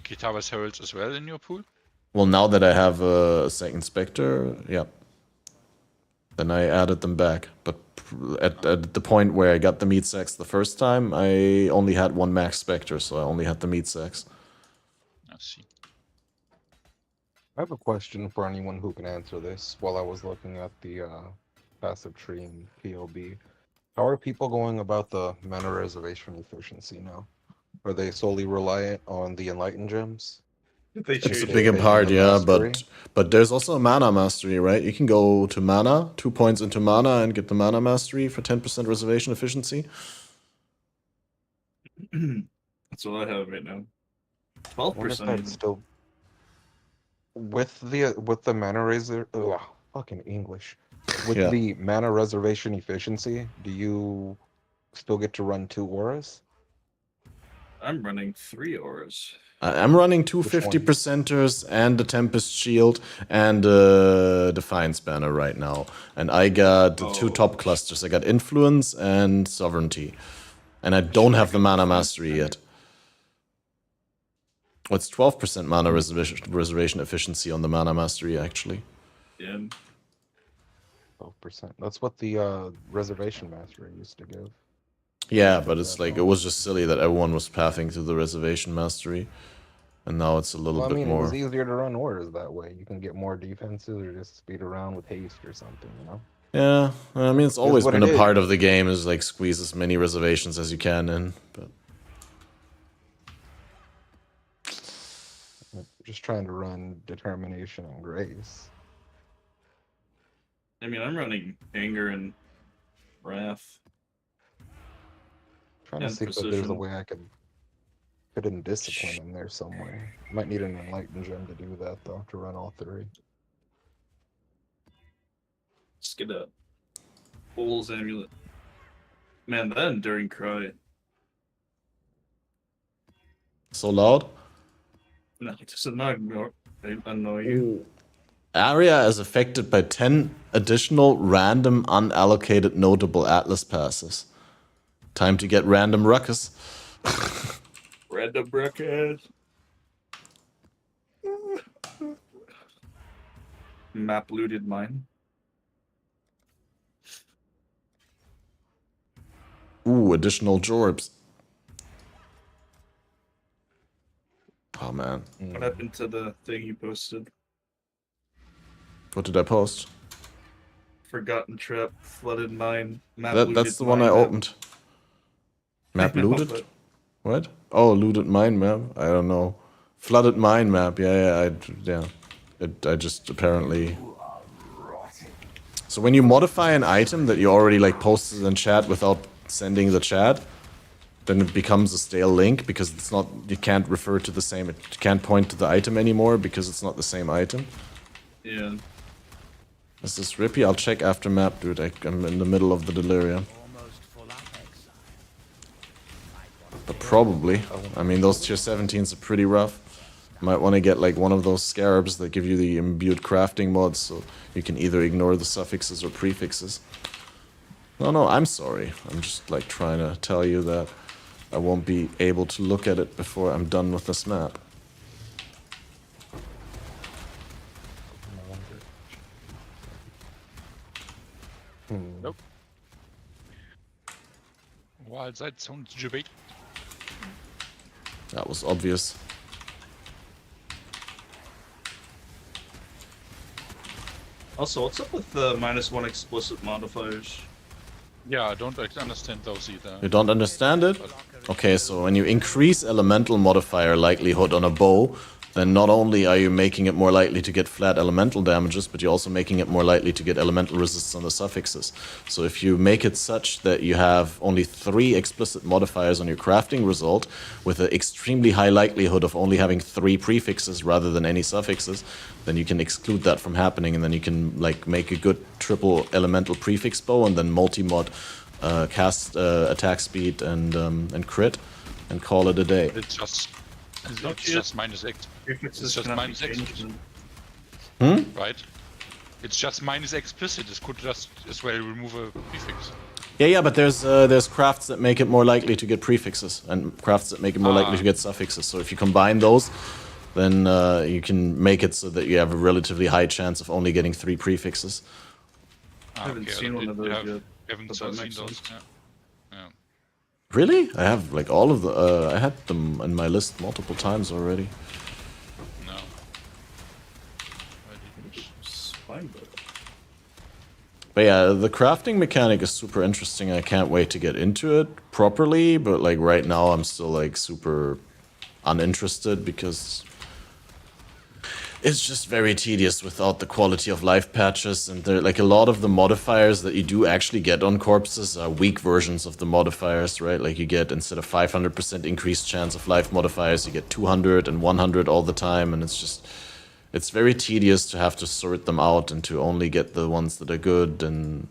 Kitava's Heralds as well in your pool? Well, now that I have a second Spectre, yeah. Then I added them back. But at the point where I got the meat sacks the first time, I only had one max Spectre, so I only had the meat sacks. I see. I have a question for anyone who can answer this while I was looking at the passive tree in POB. How are people going about the mana reservation efficiency now? Are they solely reliant on the Enlightened gems? It's a bigger part, yeah, but there's also a mana mastery, right? You can go to mana, 2 points into mana, and get the mana mastery for 10% reservation efficiency. That's what I have right now. 12%. Still with the mana fucking English. With the mana reservation efficiency, do you still get to run 2 auras? I'm running 3 auras. I'm running 2 50%ers and a Tempest Shield and a Defiance Banner right now. And I got the 2 top clusters. I got Influence and Sovereignty. And I don't have the Mana Mastery yet. What's 12% mana reservation efficiency on the Mana Mastery, actually? Yeah. 12%. That's what the Reservation Mastery used to give. Yeah, but it's like, it was just silly that everyone was pathing to the Reservation Mastery. And now it's a little bit more. It was easier to run orders that way. You can get more defenses or just speed around with haste or something, you know? Yeah, I mean, it's always been a part of the game, is like squeeze as many reservations as you can in, but... Just trying to run Determination and Grace. I mean, I'm running Anger and Wrath. Trying to see if there's a way I could fit in Discipline in there somewhere. Might need an Enlightened gem to do that, though, to run all three. Let's get a Fool's Amulet. Man, that Enduring Cry. So loud? No, it does not annoy you. Area is affected by 10 additional random unallocated notable Atlas passes. Time to get random ruckus. Random ruckus. Map looted mine. Ooh, additional Jorbs. Oh man. What happened to the thing you posted? What did I post? Forgotten Trap, Flooded Mine, Map That's the one I opened. Map looted? What? Oh, looted mine map? I don't know. Flooded mine map. Yeah. I just apparently... So when you modify an item that you already like posted in chat without sending the chat, then it becomes a stale link because it's not, you can't refer to the same, it can't point to the item anymore because it's not the same item. Yeah. Is this Rippy? I'll check after map, dude. I'm in the middle of the delirium. But probably. I mean, those tier 17s are pretty rough. Might want to get like one of those scarabs that give you the imbued crafting mods, so you can either ignore the suffixes or prefixes. No, I'm sorry. I'm just like trying to tell you that I won't be able to look at it before I'm done with this map. Nope. Wild side sounds debate. That was obvious. Also, what's up with the -1 explicit modifiers? Yeah, I don't understand those either. You don't understand it? Okay, so when you increase elemental modifier likelihood on a bow, then not only are you making it more likely to get flat elemental damages, but you're also making it more likely to get elemental resists on the suffixes. So if you make it such that you have only 3 explicit modifiers on your crafting result, with an extremely high likelihood of only having 3 prefixes rather than any suffixes, then you can exclude that from happening, and then you can like make a good triple elemental prefix bow and then multi-mod cast attack speed and crit, and call it a day. It's just minus X. It's just minus explicit. Right? It's just minus explicit. It could just as well remove a prefix. Yeah, but there's crafts that make it more likely to get prefixes, and crafts that make it more likely to get suffixes. So if you combine those, then you can make it so that you have a relatively high chance of only getting 3 prefixes. I haven't seen one of those yet. Haven't seen those. Yeah. Really? I have like all of the. I had them in my list multiple times already. No. But yeah, the crafting mechanic is super interesting. I can't wait to get into it properly. But like right now, I'm still like super uninterested because it's just very tedious without the quality of life patches, and there like a lot of the modifiers that you do actually get on corpses are weak versions of the modifiers, right? Like you get, instead of 500% increased chance of life modifiers, you get 200 and 100 all the time, and it's very tedious to have to sort them out and to only get the ones that are good, and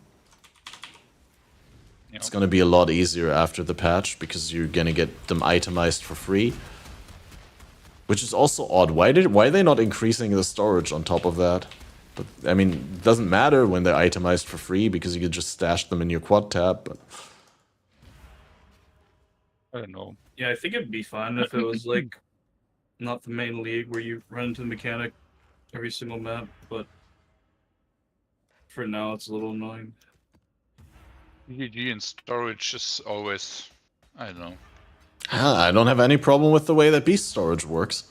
it's gonna be a lot easier after the patch because you're gonna get them itemized for free. Which is also odd. Why are they not increasing the storage on top of that? But I mean, it doesn't matter when they're itemized for free because you can just stash them in your quad tab. But I don't know. Yeah, I think it'd be fine if it was like not the main league where you run into the mechanic every single map, but for now it's a little annoying. PGG and storage is always, I don't know. I don't have any problem with the way that beast storage works.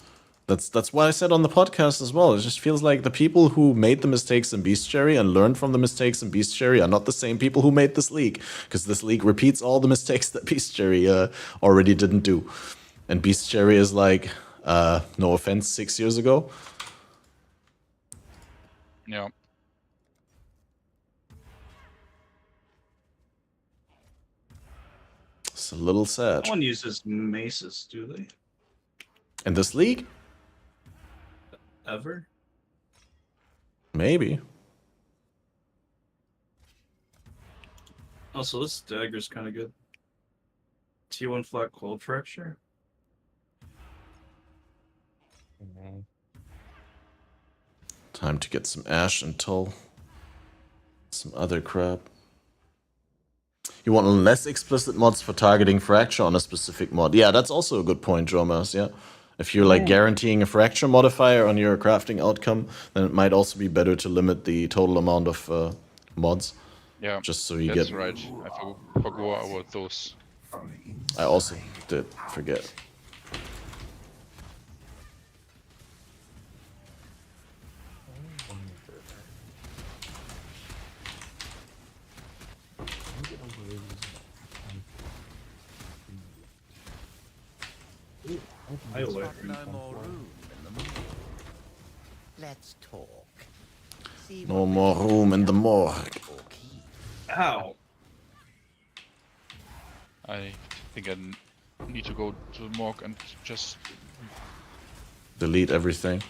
That's what I said on the podcast as well. It just feels like the people who made the mistakes in Bestiary and learned from the mistakes in Bestiary are not the same people who made this league, because this league repeats all the mistakes that Bestiary already didn't do. And Bestiary is like, no offense, 6 years ago. Yeah. It's a little sad. No one uses maces, do they? In this league? Ever? Maybe. Also, this dagger's kind of good. T1 flat cold fracture. Time to get some ash until some other crap. You want less explicit mods for targeting fracture on a specific mod. Yeah, that's also a good point, Jomas, yeah. If you're like guaranteeing a fracture modifier on your crafting outcome, then it might also be better to limit the total amount of mods. Yeah, just so you that's get... right. I forgot about those. I also did forget. Let's talk. No more room in the morgue. Ow. I think I need to go to the morgue and just delete everything.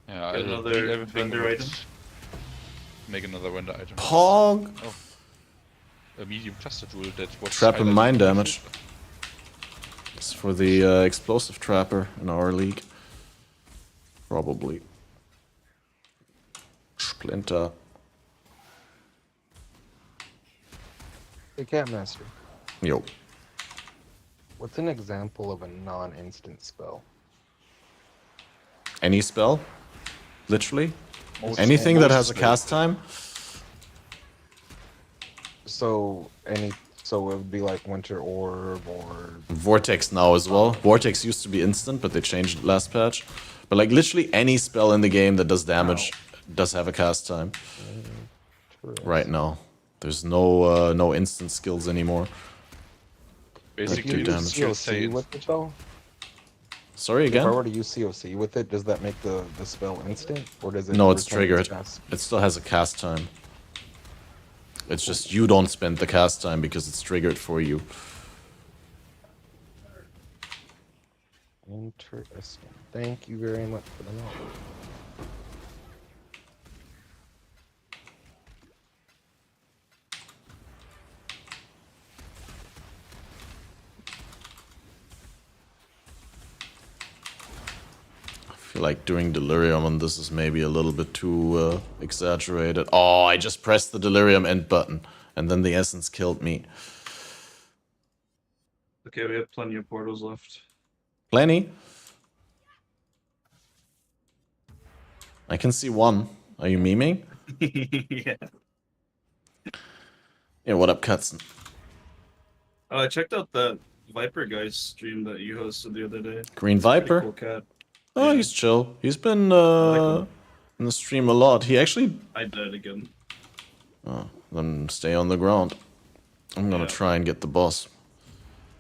Yeah, I'll another delete everything. vendor item. Make another vendor item. Pog! Oh. A medium cluster tool that was Trap and mine damage. It's for the explosive trapper in our league. Probably. Splinter. Hey, Catmaster. Yo. What's an example of a non-instant spell? Any spell? Literally? Anything that has a cast time? So so it would be like Winter Orb or Vortex now as well. Vortex used to be instant, but they changed it last patch. But like literally any spell in the game that does damage does have a cast time. Right now. There's no instant skills anymore. Basically, damage. COC with it though? Sorry again? If I were to use COC with it, does that make the spell instant? Or does it No, it's retain its triggered. cast? It still has a cast time. It's just you don't spend the cast time because it's triggered for you. Interesting. Thank you very much for the knowledge. I feel like doing delirium on this is maybe a little bit too exaggerated. Oh, I just pressed the delirium end button and then the essence killed me. Okay, we have plenty of portals left. Plenty? I can see one. Are you memeing? Yeah. Yeah, what up, Cutzen? I checked out that Viper guy's stream that you hosted the other day. Green Viper? Pretty cool cat. Oh, he's chill. He's been in the stream a lot. He actually... I died again. Oh, then stay on the ground. I'm gonna try and get the boss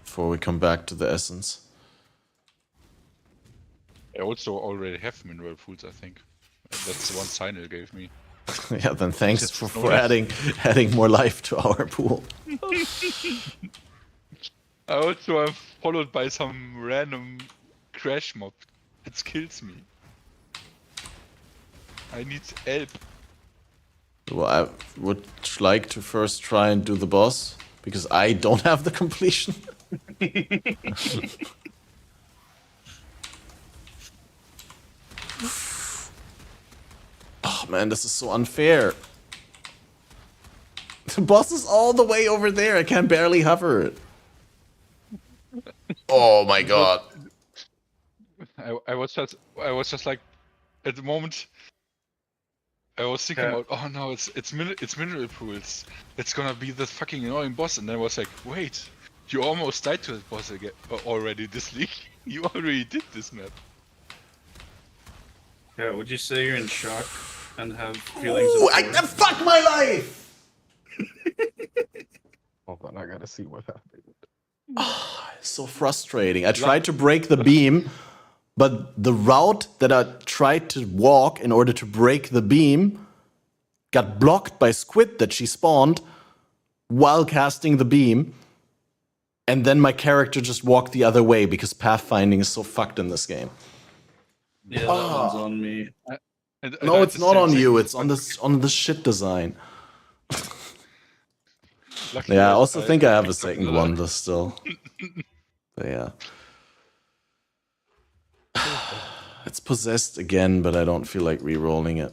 before we come back to the essence. I also already have mineral foods, I think. That's the one Signal gave me. Yeah, then thanks for adding more life to our pool. I also am followed by some random crash mob. It kills me. I need help. Well, I would like to first try and do the boss, because I don't have the completion. Oh man, this is so unfair. The boss is all the way over there. I can barely hover it. Oh my god. I was just like, at the moment, I was thinking about, oh no, it's mineral pools. It's gonna be the fucking annoying boss, and then I was like, wait, you almost died to that boss again already this league. You already did this map. Yeah, would you say you're in shock and have feelings of fuck my life! Hold on, I gotta see what happened. Oh, it's so frustrating. I tried to break the beam, but the route that I tried to walk in order to break the beam got blocked by Squid that she spawned while casting the beam. and then my character just walked the other way because pathfinding is so fucked in this game. Yeah, that one's on me. No, it's not on you. It's on the shit design. Yeah, I also think I have a second wonder still. But yeah. It's possessed again, but I don't feel like re-rolling it.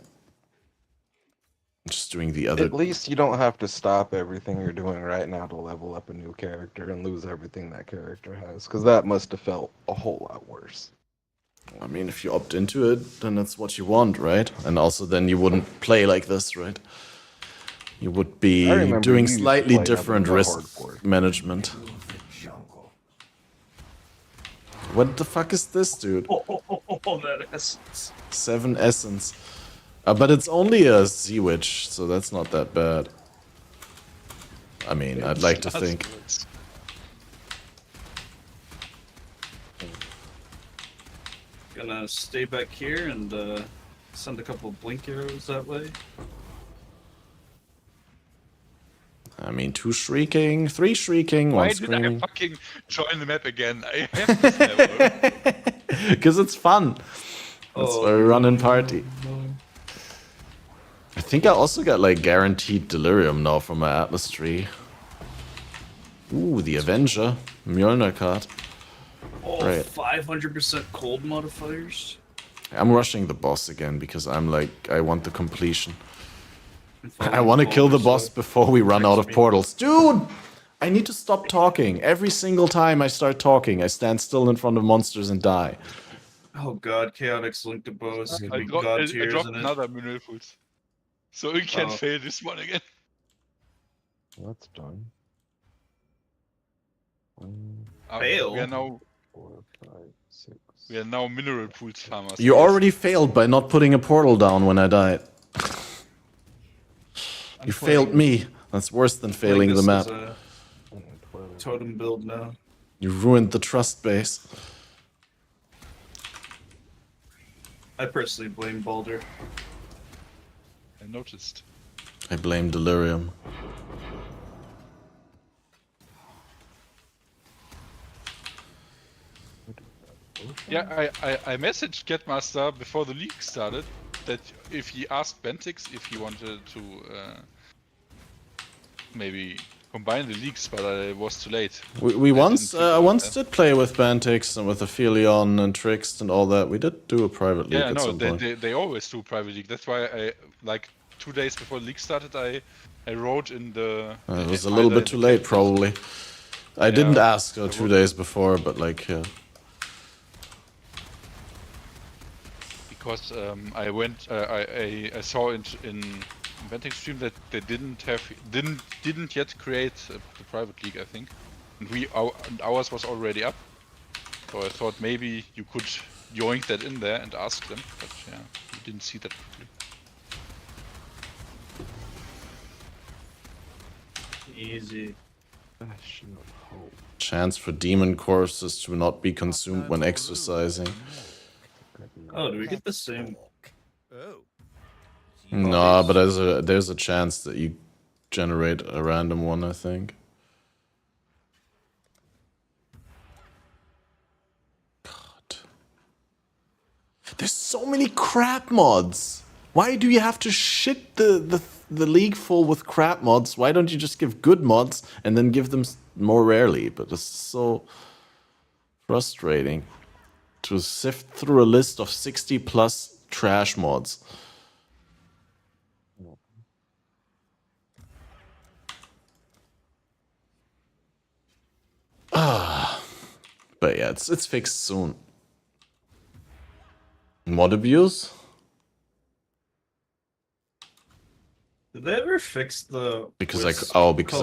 I'm just doing the other... At least you don't have to stop everything you're doing right now to level up a new character and lose everything that character has, because that must have felt a whole lot worse. I mean, if you opt into it, then that's what you want, right? And also then you wouldn't play like this, right? You would be doing slightly different risk management. What the fuck is this, dude? That essence. 7 essence. But it's only a sea witch, so that's not that bad. I mean, I'd like to think. Gonna stay back here and send a couple of blink arrows that way. I mean, 2 shrieking, 3 shrieking, 1 screaming. Why did I fucking join the map again? I have this level. Because it's fun. That's why we run in party. I think I also got like guaranteed delirium now from my Atlas tree. Ooh, the Avenger. Mjolnir card. Oh, right. 500% cold modifiers. I'm rushing the boss again because I'm like, I want the completion. I want to kill the boss before we run out of portals. Dude! I need to stop talking. Every single time I start talking, I stand still in front of monsters and die. Oh god, Chaotix linked to bows. I dropped another mineral foods. So we can fail this one again. That's done. Fail? We are now... 4, 5, 6. We are now mineral pools farmers. You already failed by not putting a portal down when I died. You failed me. That's worse than failing the map. Totem build now. You ruined the trust base. I personally blame Baldur. I noticed. I blame delirium. Yeah, I messaged Getmaster before the league started that if he asked Bentix if he wanted to maybe combine the leagues, but I was too late. We once did play with Bantix and with Aphelion and Trixt and all that. We did do a private league at some point. They always do private league. That's why I, like 2 days before the league started, I wrote in the... it was a little bit too late, probably. I didn't ask 2 days before, but like, yeah. Because I went, I saw in Bentix stream that they didn't yet create the private league, I think, and ours was already up. So I thought maybe you could yoink that in there and ask them, but yeah, you didn't see that. Easy. Chance for demon corpses to not be consumed when exercising. Oh, do we get the same? No, but there's a chance that you generate a random one, I think. God. There's so many crap mods. Why do you have to shit the league full with crap mods? Why don't you just give good mods and then give them more rarely? But it's so frustrating to sift through a list of 60 plus trash mods. But yeah, it's fixed soon. Mod abuse? Did they ever fix the... Because I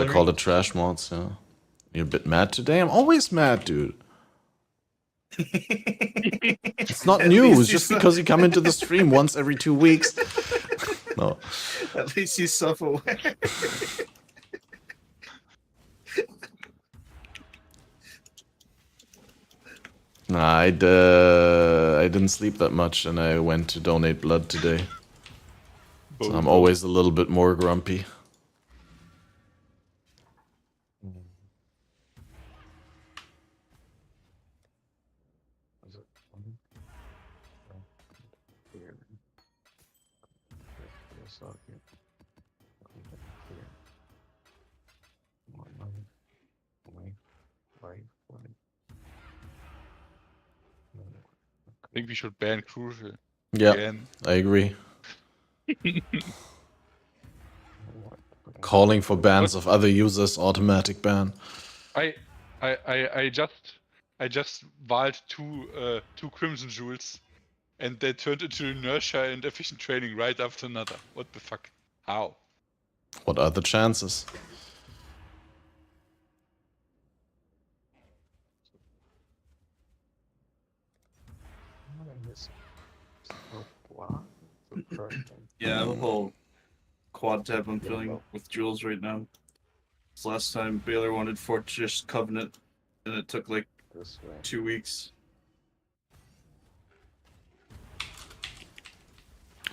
called it trash mods, yeah. You're a bit mad today? I'm always mad, dude. It's not news, just because you come into the stream once every 2 weeks. No. At least he's self-aware. Nah, I didn't sleep that much and I went to donate blood today. So I'm always a little bit more grumpy. I think we should ban Crucial. Yeah, again. I agree. Calling for bans of other users, automatic ban. I just wild two Crimson Jewels, and they turned into inertia and efficient training right after another. What the fuck? How? What are the chances? Yeah, I have a whole quad tab I'm filling with jewels right now. This last time Baylor wanted Fortress Covenant, and it took like 2 weeks.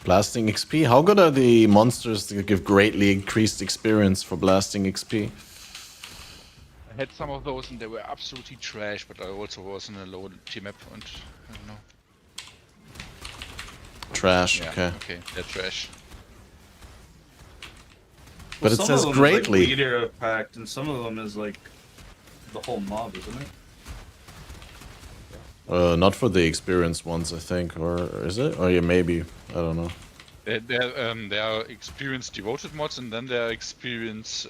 Blasting XP? How good are the monsters that give greatly increased experience for blasting XP? I had some of those and they were absolutely trash, but I also was in a low team map and I don't know. Trash, Yeah, okay. Okay, they're trash. But Well, it says some of them greatly. Is like leader of pact, and some of them is like the whole mob, isn't it? Not for the experienced ones, I think, or is it? Or yeah, maybe. I don't know. There are experienced devoted mods, and then there are experienced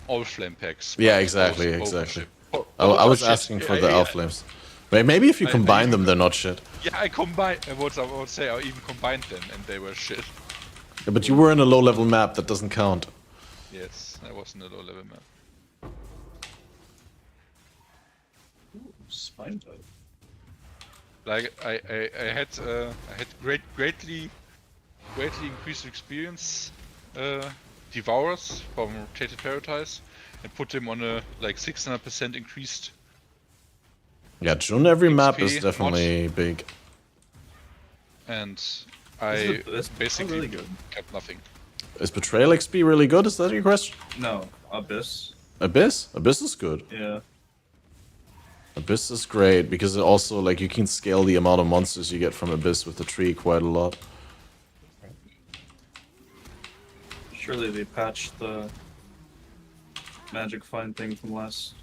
all flame packs. Yeah, but exactly, both are exactly. shit. Both I are was shit. asking for the elf flames. Maybe if you combine them, they're not shit. Yeah, I combined. I would say I even combined them, and they were shit. Yeah, but you were in a low-level map, that doesn't count. Yes, I was in a low-level map. Spine type. Like I had greatly increased experience devourers from Rotated Paradise and put them on a like 600% increased. Yeah, June every map XP is definitely big. And I That's basically really good. kept nothing. Is Betrayal XP really good? Is that your question? No, Abyss. Abyss? Abyss is good. Yeah. Abyss is great because it also, like, you can scale the amount of monsters you get from Abyss with the tree quite a lot. Surely they patched the magic find thing from last.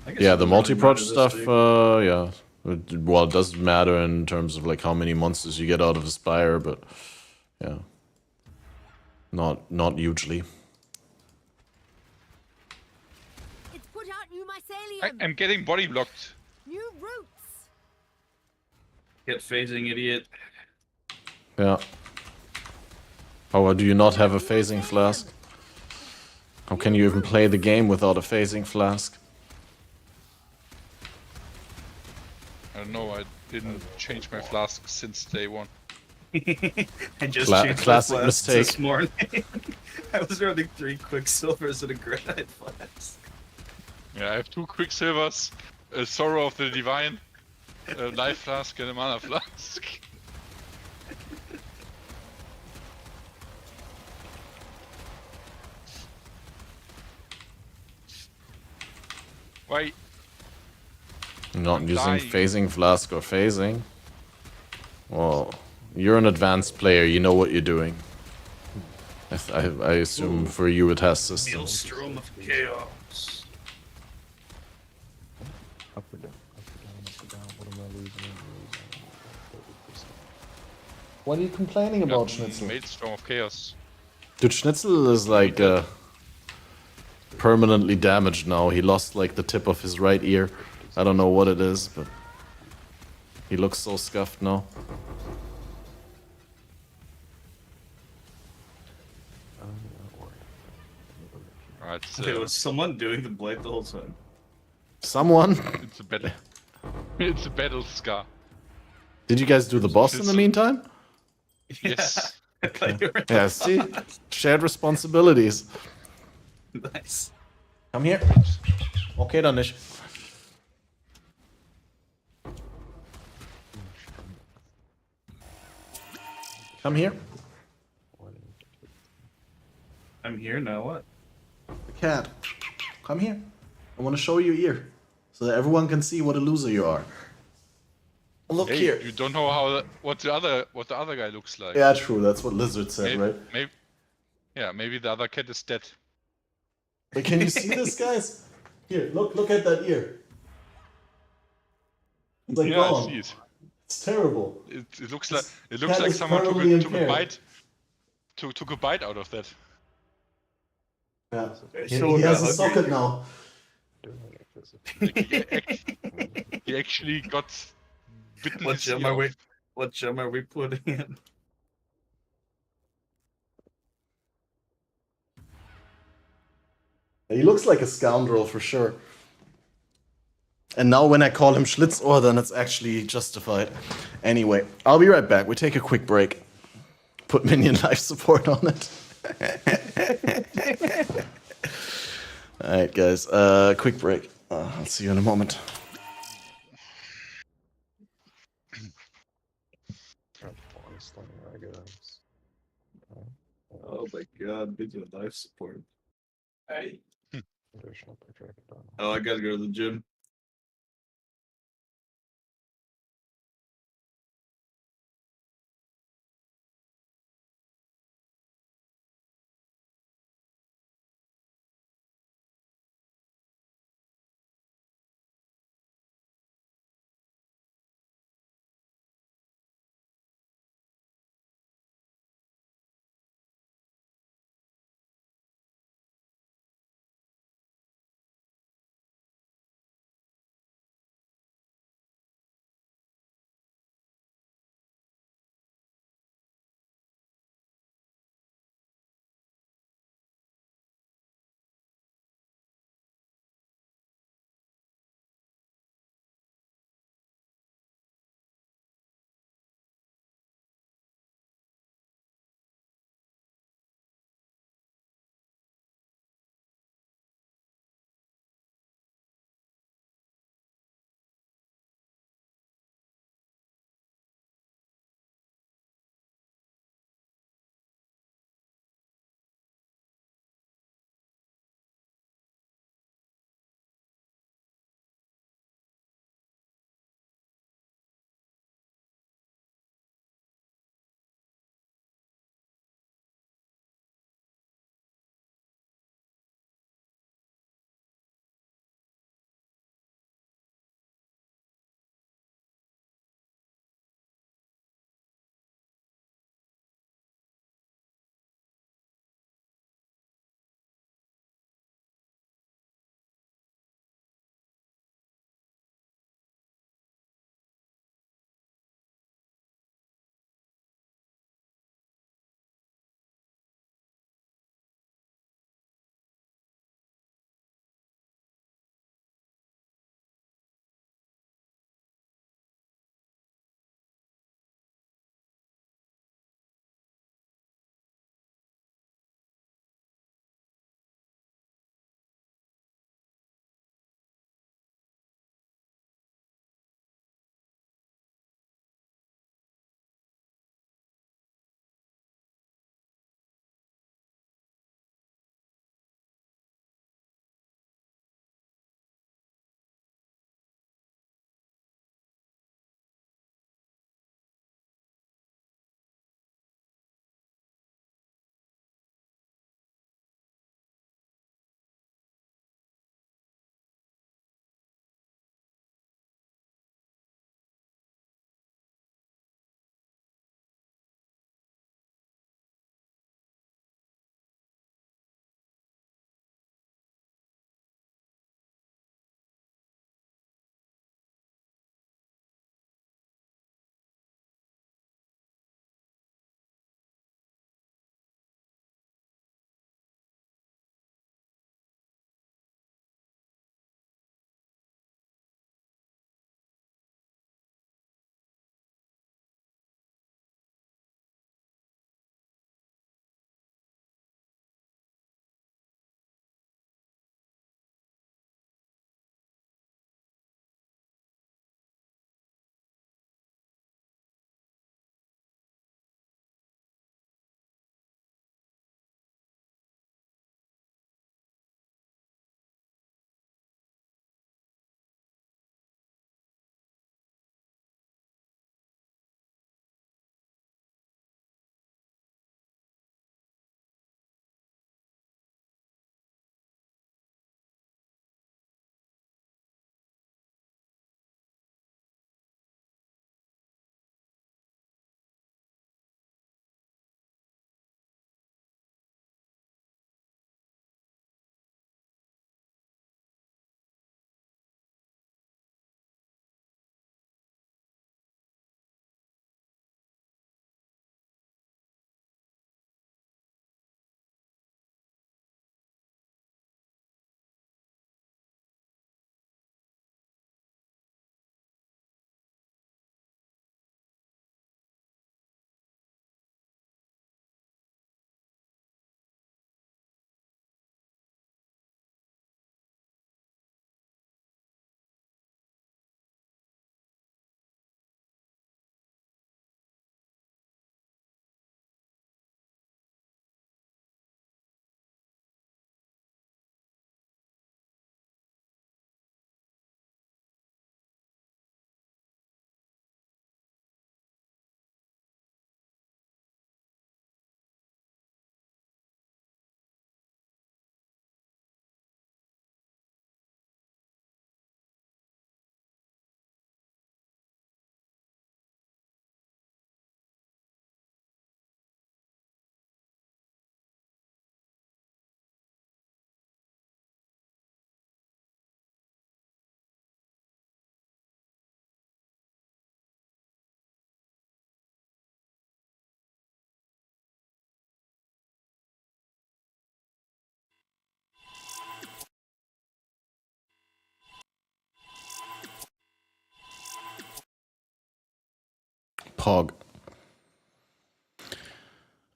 I guess Yeah, it the doesn't really multi-proj matter this stuff, week. yeah. Well, it doesn't matter in terms of, like, how many monsters you get out of Aspire, but, yeah. Not hugely. It's put out new mycelium. I'm getting body blocked. New roots. Get phasing, idiot. Yeah. How do you not have a phasing flask? How can you even play the game without a phasing flask? I don't know. I didn't change my flask since day one. I just changed classic my flask mistake. this morning. I was running 3 quicksilvers and a granite flask. Yeah, I have 2 quicksilvers, a sorrow of the divine, a life flask, and a mana flask. Why? Not using dying. phasing flask or phasing. Well, you're an advanced player, you know what you're doing. I assume for you it has systems. Maelstrom of chaos. Up or down, what am I losing? What are you complaining about, Schnitzel? Maelstrom of chaos. Dude, Schnitzel is like permanently damaged now. He lost like the tip of his right ear. I don't know what it is, but he looks so scuffed now. Alright, Okay, was someone doing the blade the whole time? Someone? It's a battle. It's a battle scar. Did you guys do the boss in the meantime? Yes. Yeah, see? Shared responsibilities. Nice. Come here. Okay, dann nicht. Come here. I'm here now, what? The cat. Come here. I want to show you your ear. So that everyone can see what a loser you are. Look Hey, here. you don't know what the other guy looks like. Yeah, true. That's what Lizard said, right? Maybe the other cat is dead. But can you see this, guys? Here, look at that ear. It's like Yeah, gone. I see it. It's terrible. It looks This like cat is someone permanently took a impaired. bite out of that. Yeah. So He has a hungry. socket now. Like, he actually got bitten. What his gem ear are we? off. What gem are we putting in? He looks like a scoundrel for sure. And now when I call him Schlitzohr, then it's actually justified. Anyway, I'll be right back. We take a quick break. Put minion life support on it. Alright, guys. Quick break. I'll see you in a moment. Oh my god, video life support. Hey. Oh, I gotta go to the gym. Pog.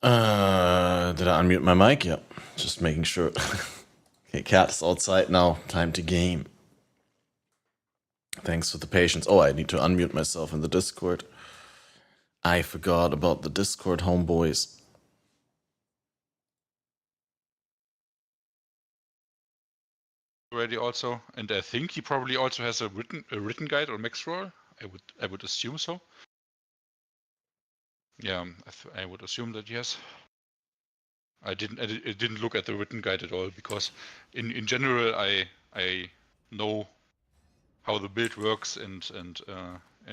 Did I unmute my mic? Yeah, just making sure. Okay, cat's outside now. Time to game. Thanks for the patience. Oh, I need to unmute myself in the Discord. I forgot about the Discord, homeboys. Already also, and I think he probably also has a written guide on max roll. I would assume so. Yeah, I would assume that yes. I didn't look at the written guide at all because in general I know how the build works and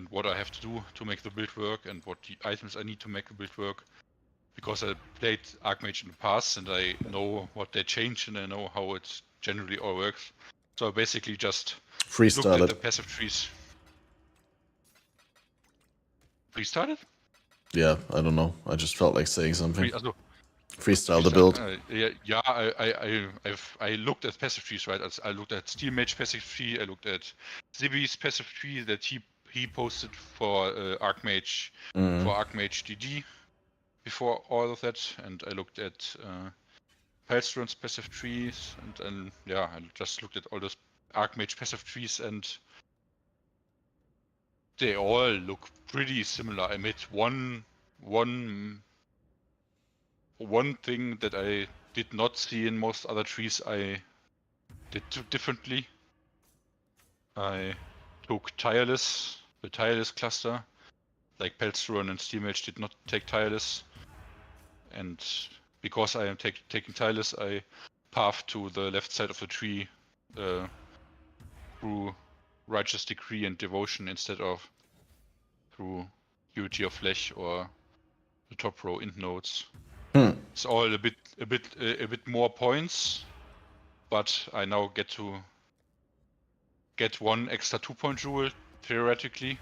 what I have to do to make the build work and what items I need to make the build work, because I played Archmage in the past and I know what they changed and I know how it generally all works. So I basically just looked at the passive trees. Freestyle it? Yeah, I don't know. I just felt like saying something. Freestyle the build. Yeah, I looked at passive trees, right? I looked at Steel Mage passive tree. I looked at Zibi's passive tree that he posted for Archmage DD before all of that, and I looked at Palstron's passive trees, and yeah, I just looked at all those Archmage passive trees, and they all look pretty similar. I made one thing that I did not see in most other trees. I did differently. I took the tireless cluster, like Pelstron and Steelmage did not take tireless, and because I am taking tireless, I path to the left side of the tree through Righteous Decree and Devotion instead of through Unity of Flesh or the top row int nodes. It's all a bit more points, but I now get to get one extra 2-point rule theoretically,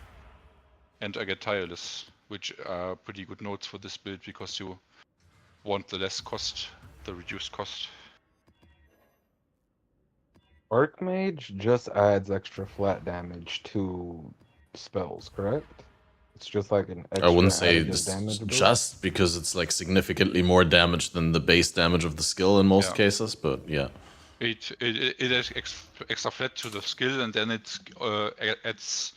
and I get tireless, which are pretty good nodes for this build because you want the less cost, the reduced cost. Archmage just adds extra flat damage to spells, correct? It's just like an extra I wouldn't say damage just because it's like significantly more damage than the base damage of the skill in most cases, but yeah. It adds extra flat to the skill, and then it adds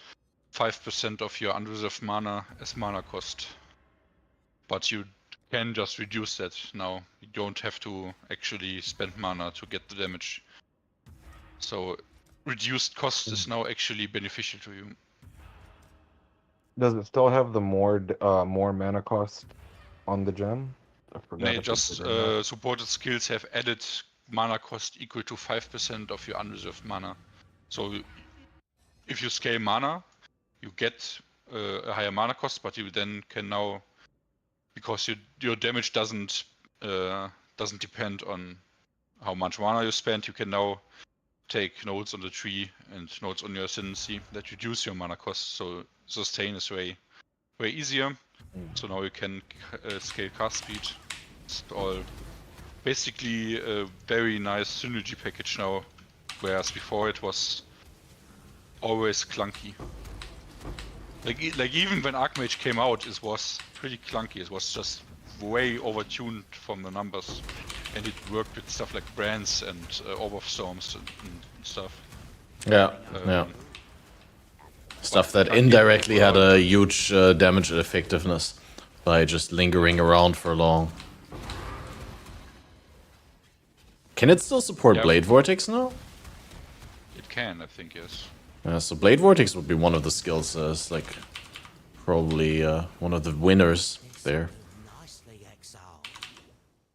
5% of your unreserved mana as mana cost. But you can just reduce that now. You don't have to actually spend mana to get the damage. So reduced cost is now actually beneficial to you. Does it still have the more mana cost on the gem? I forgot. They just supported skills have added mana cost equal to 5% of your unreserved mana. So if you scale mana, you get a higher mana cost, but you then can now, because your damage doesn't depend on how much mana you spend, you can now take nodes on the tree and nodes on your ascendancy that reduce your mana cost. So sustain is way easier. So now you can scale cast speed. It's all basically a very nice synergy package now, whereas before it was always clunky. Like even when Archmage came out, it was pretty clunky. It was just way overtuned from the numbers, and it worked with stuff like brands and Orb-of-Storms and stuff. Yeah, yeah. Stuff that indirectly had a huge damage effectiveness by just lingering around for long. Can it still support Blade Vortex now? It can, I think, yes. Yeah, so Blade Vortex would be one of the skills as like probably one of the winners there.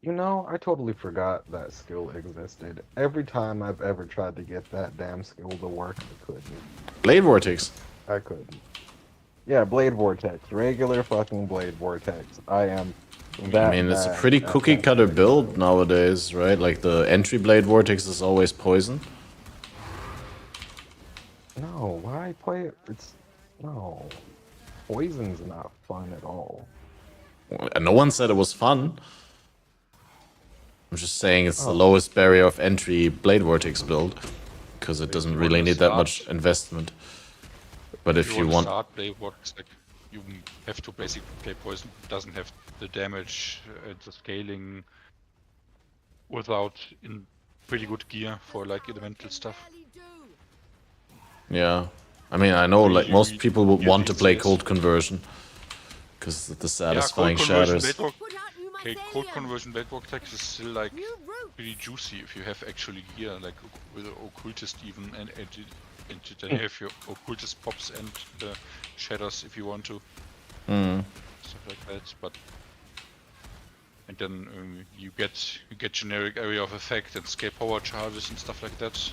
You know, I totally forgot that skill existed. Every time I've ever tried to get that damn skill to work, I couldn't. Blade Vortex? I couldn't. Yeah, Blade Vortex. Regular fucking Blade Vortex. I am that I mean, it's a pretty cookie cutter build nowadays, right? Like the entry Blade Vortex is always poison. No, why play it? No. Poison's not fun at all. No one said it was fun. I'm just saying it's the lowest barrier of entry Blade Vortex build, because it doesn't really need that much investment. But if you want... Blade Vortex, like you have to basically play poison. It doesn't have the damage and the scaling without in pretty good gear for like elemental stuff. Yeah, I mean, I know like most people would want to play cold conversion because the satisfying shatters. Cold conversion Bedrock tech is still like pretty juicy if you have actually gear, like with occultist even, and then you have your occultist pops and shatters if you want to, stuff like that. But and then you get generic area of effect and scale power charges and stuff like that.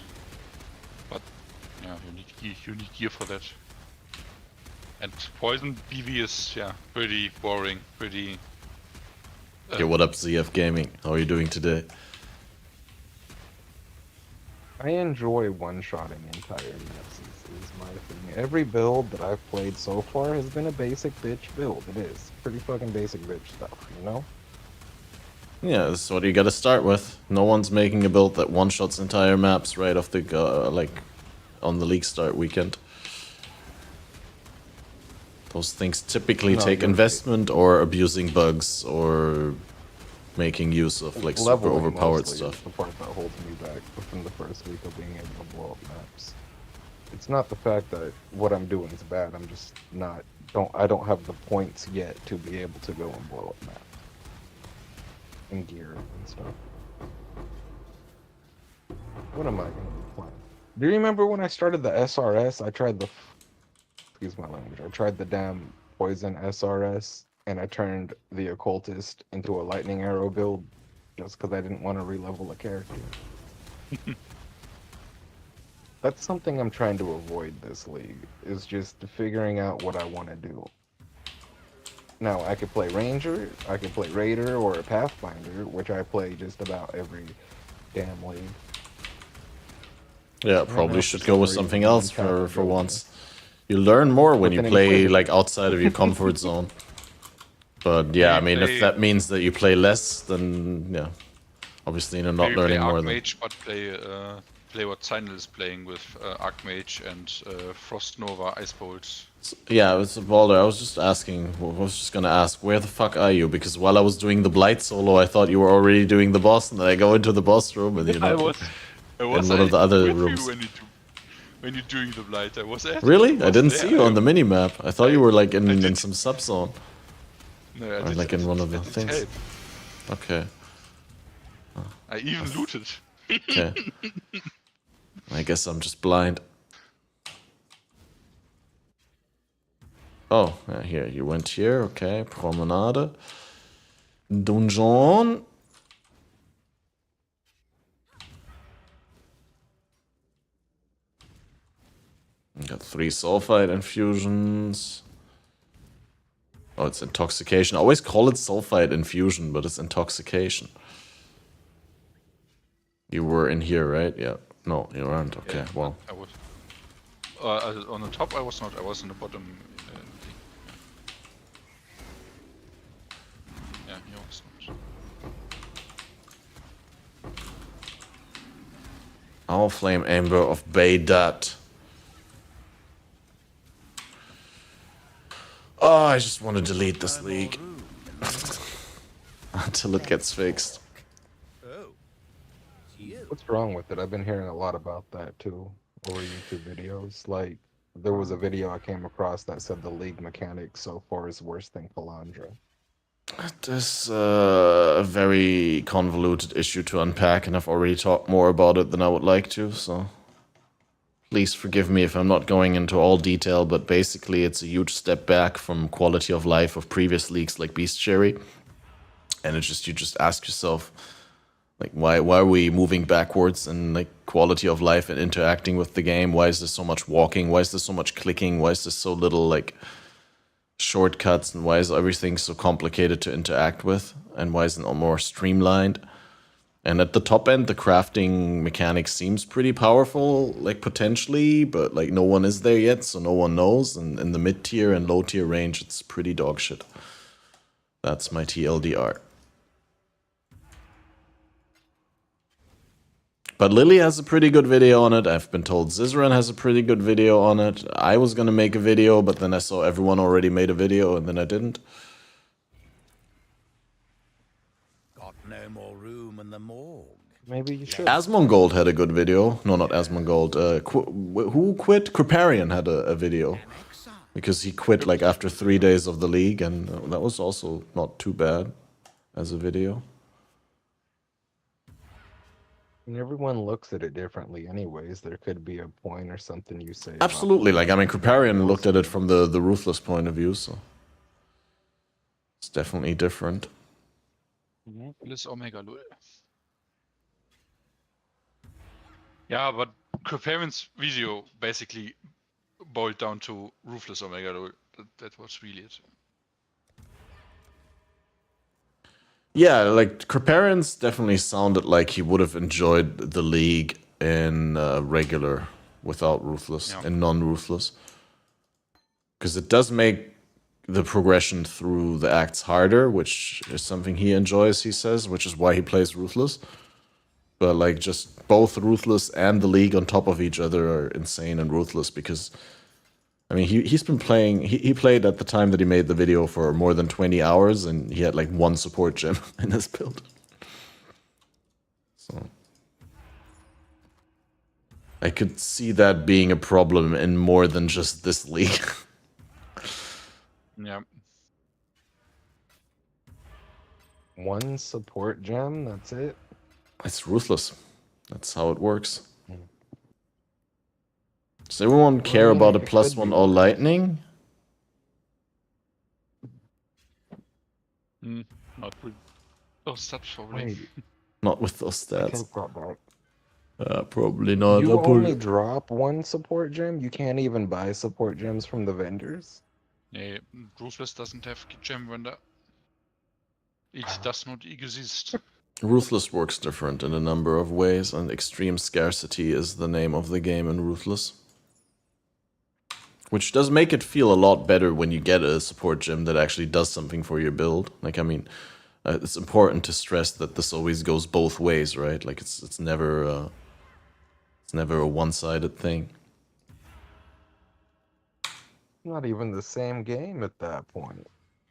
But yeah, you need gear for that. And poison BV is pretty boring, pretty. Okay, what up, ZF Gaming? How are you doing today? I enjoy one-shotting entire maps, is my thing. Every build that I've played so far has been a basic bitch build. It is. Pretty fucking basic bitch stuff, you know? Yeah, that's what you gotta start with. No one's making a build that one-shots entire maps right off the like on the league start weekend. Those things typically take investment or abusing bugs or making use of like super overpowered stuff. Is the part that holds me back within the first week of being able to blow up maps. It's not the fact that what I'm doing is bad. I'm just not. I don't have the points yet to be able to go and blow up maps and gear and stuff. What am I gonna be playing? Do you remember when I started the SRS? I tried the. Excuse my language. I tried the damn poison SRS, and I turned the occultist into a lightning arrow build just because I didn't want to re-level a character. That's something I'm trying to avoid this league, is just figuring out what I want to do. Now, I could play Ranger, I could play Raider, or a Pathfinder, which I play just about every damn league. Yeah, probably should go with something else for once. You learn more when you play like outside of your comfort zone. But yeah, I mean, if that means that you play less, then yeah, obviously you're not learning more than. Archmage, but play what Sinel is playing with Archmage and Frost Nova Ice Bolts. Yeah, it's Balder. I was just asking. I was just gonna ask, where the fuck are you? Because while I was doing the Blight solo, I thought you were already doing the boss, and then I go into the boss room, and you know, I was in one of the other rooms. When you're doing the Blight, I was Really? I didn't see you on the minimap. I thought you were like in some subzone. No, or like in one of the things. Okay. I even looted. Okay. I guess I'm just blind. Oh, here, you went here, okay. Promenade. Dungeon. Got 3 sulfite infusions. Oh, it's intoxication. I always call it sulfite infusion, but it's intoxication. You were in here, right? Yeah. No, you weren't. Okay, yeah, well. I was. On the top, I was not. I was on the bottom. Yeah, he was not. Our Flame Amber of Baydat. Oh, I just want to delete this league. Until it gets fixed. What's wrong with it? I've been hearing a lot about that too over YouTube videos. Like, there was a video I came across that said the league mechanics so far is worse than Kalandra. It is a very convoluted issue to unpack, and I've already talked more about it than I would like to, so please forgive me if I'm not going into all detail, but basically it's a huge step back from quality of life of previous leagues like Beastcherry. And it's just, you just ask yourself, like, why are we moving backwards in like quality of life and interacting with the game? Why is there so much walking? Why is there so much clicking? Why is there so little like shortcuts? And why is everything so complicated to interact with? And why isn't it more streamlined? And at the top end, the crafting mechanic seems pretty powerful, like potentially, but like no one is there yet, so no one knows. And in the mid tier and low tier range, it's pretty dog shit. That's my TLDR. But Lily has a pretty good video on it. I've been told Zizran has a pretty good video on it. I was gonna make a video, but then I saw everyone already made a video, and then I didn't. Got no more room in the morgue. Maybe you should. Asmongold had a good video. No, not Asmongold. Who quit? Kriparian had a video. Because he quit like after 3 days of the league, and that was also not too bad as a video. And everyone looks at it differently anyways. There could be a point or something you say. Absolutely. Like, I mean, Kriparian looked at it from the Ruthless point of view, so it's definitely different. Ruthless Omega Lul. Yeah, but Kriparian's video basically boiled down to Ruthless Omega Lul. That was really it. Yeah, like Kriparian's definitely sounded like he would have enjoyed the league in regular without Ruthless and non-Ruthless. Because it does make the progression through the acts harder, which is something he enjoys, he says, which is why he plays Ruthless. But like just both Ruthless and the league on top of each other are insane and Ruthless because I mean, he's been playing, he played at the time that he made the video for more than 20 hours, and he had like 1 support gem in his build. So I could see that being a problem in more than just this league. Yeah. 1 support gem, that's it? It's Ruthless. That's how it works. Does everyone care about a +1 all lightning? Not with those stats, probably. Not with those stats. Okay, probably not. You only drop 1 support gem? You can't even buy support gems from the vendors? Nee, Ruthless doesn't have gem vendor. It does not exist. Ruthless works different in a number of ways, and extreme scarcity is the name of the game in Ruthless. Which does make it feel a lot better when you get a support gem that actually does something for your build. Like, I mean, it's important to stress that this always goes both ways, right? Like, it's never a one-sided thing. Not even the same game at that point.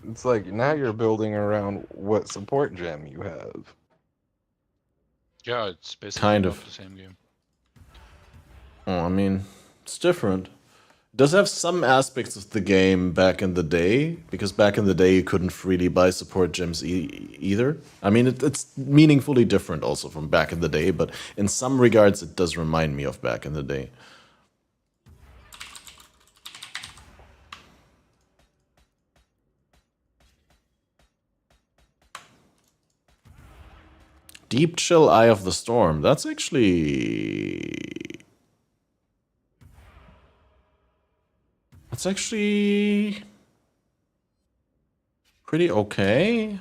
It's like, now you're building around what support gem you have. Yeah, it's basically Kind not of. the same game. Oh, I mean, it's different. It does have some aspects of the game back in the day, because back in the day you couldn't freely buy support gems either. I mean, it's meaningfully different also from back in the day, but in some regards it does remind me of back in the day. Deep Chill Eye of the Storm. That's actually... That's actually pretty okay.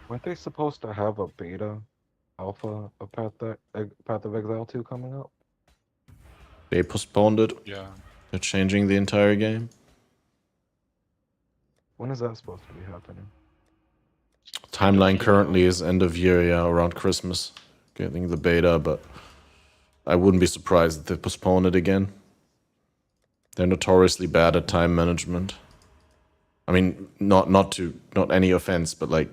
Weren't they supposed to have a beta, alpha of Path of Exile 2 coming up? They postponed it. Yeah. They're changing the entire game. When is that supposed to be happening? Timeline currently is end of year, yeah, around Christmas. Getting the beta, but I wouldn't be surprised if they postpone it again. They're notoriously bad at time management. I mean, not any offense, but like,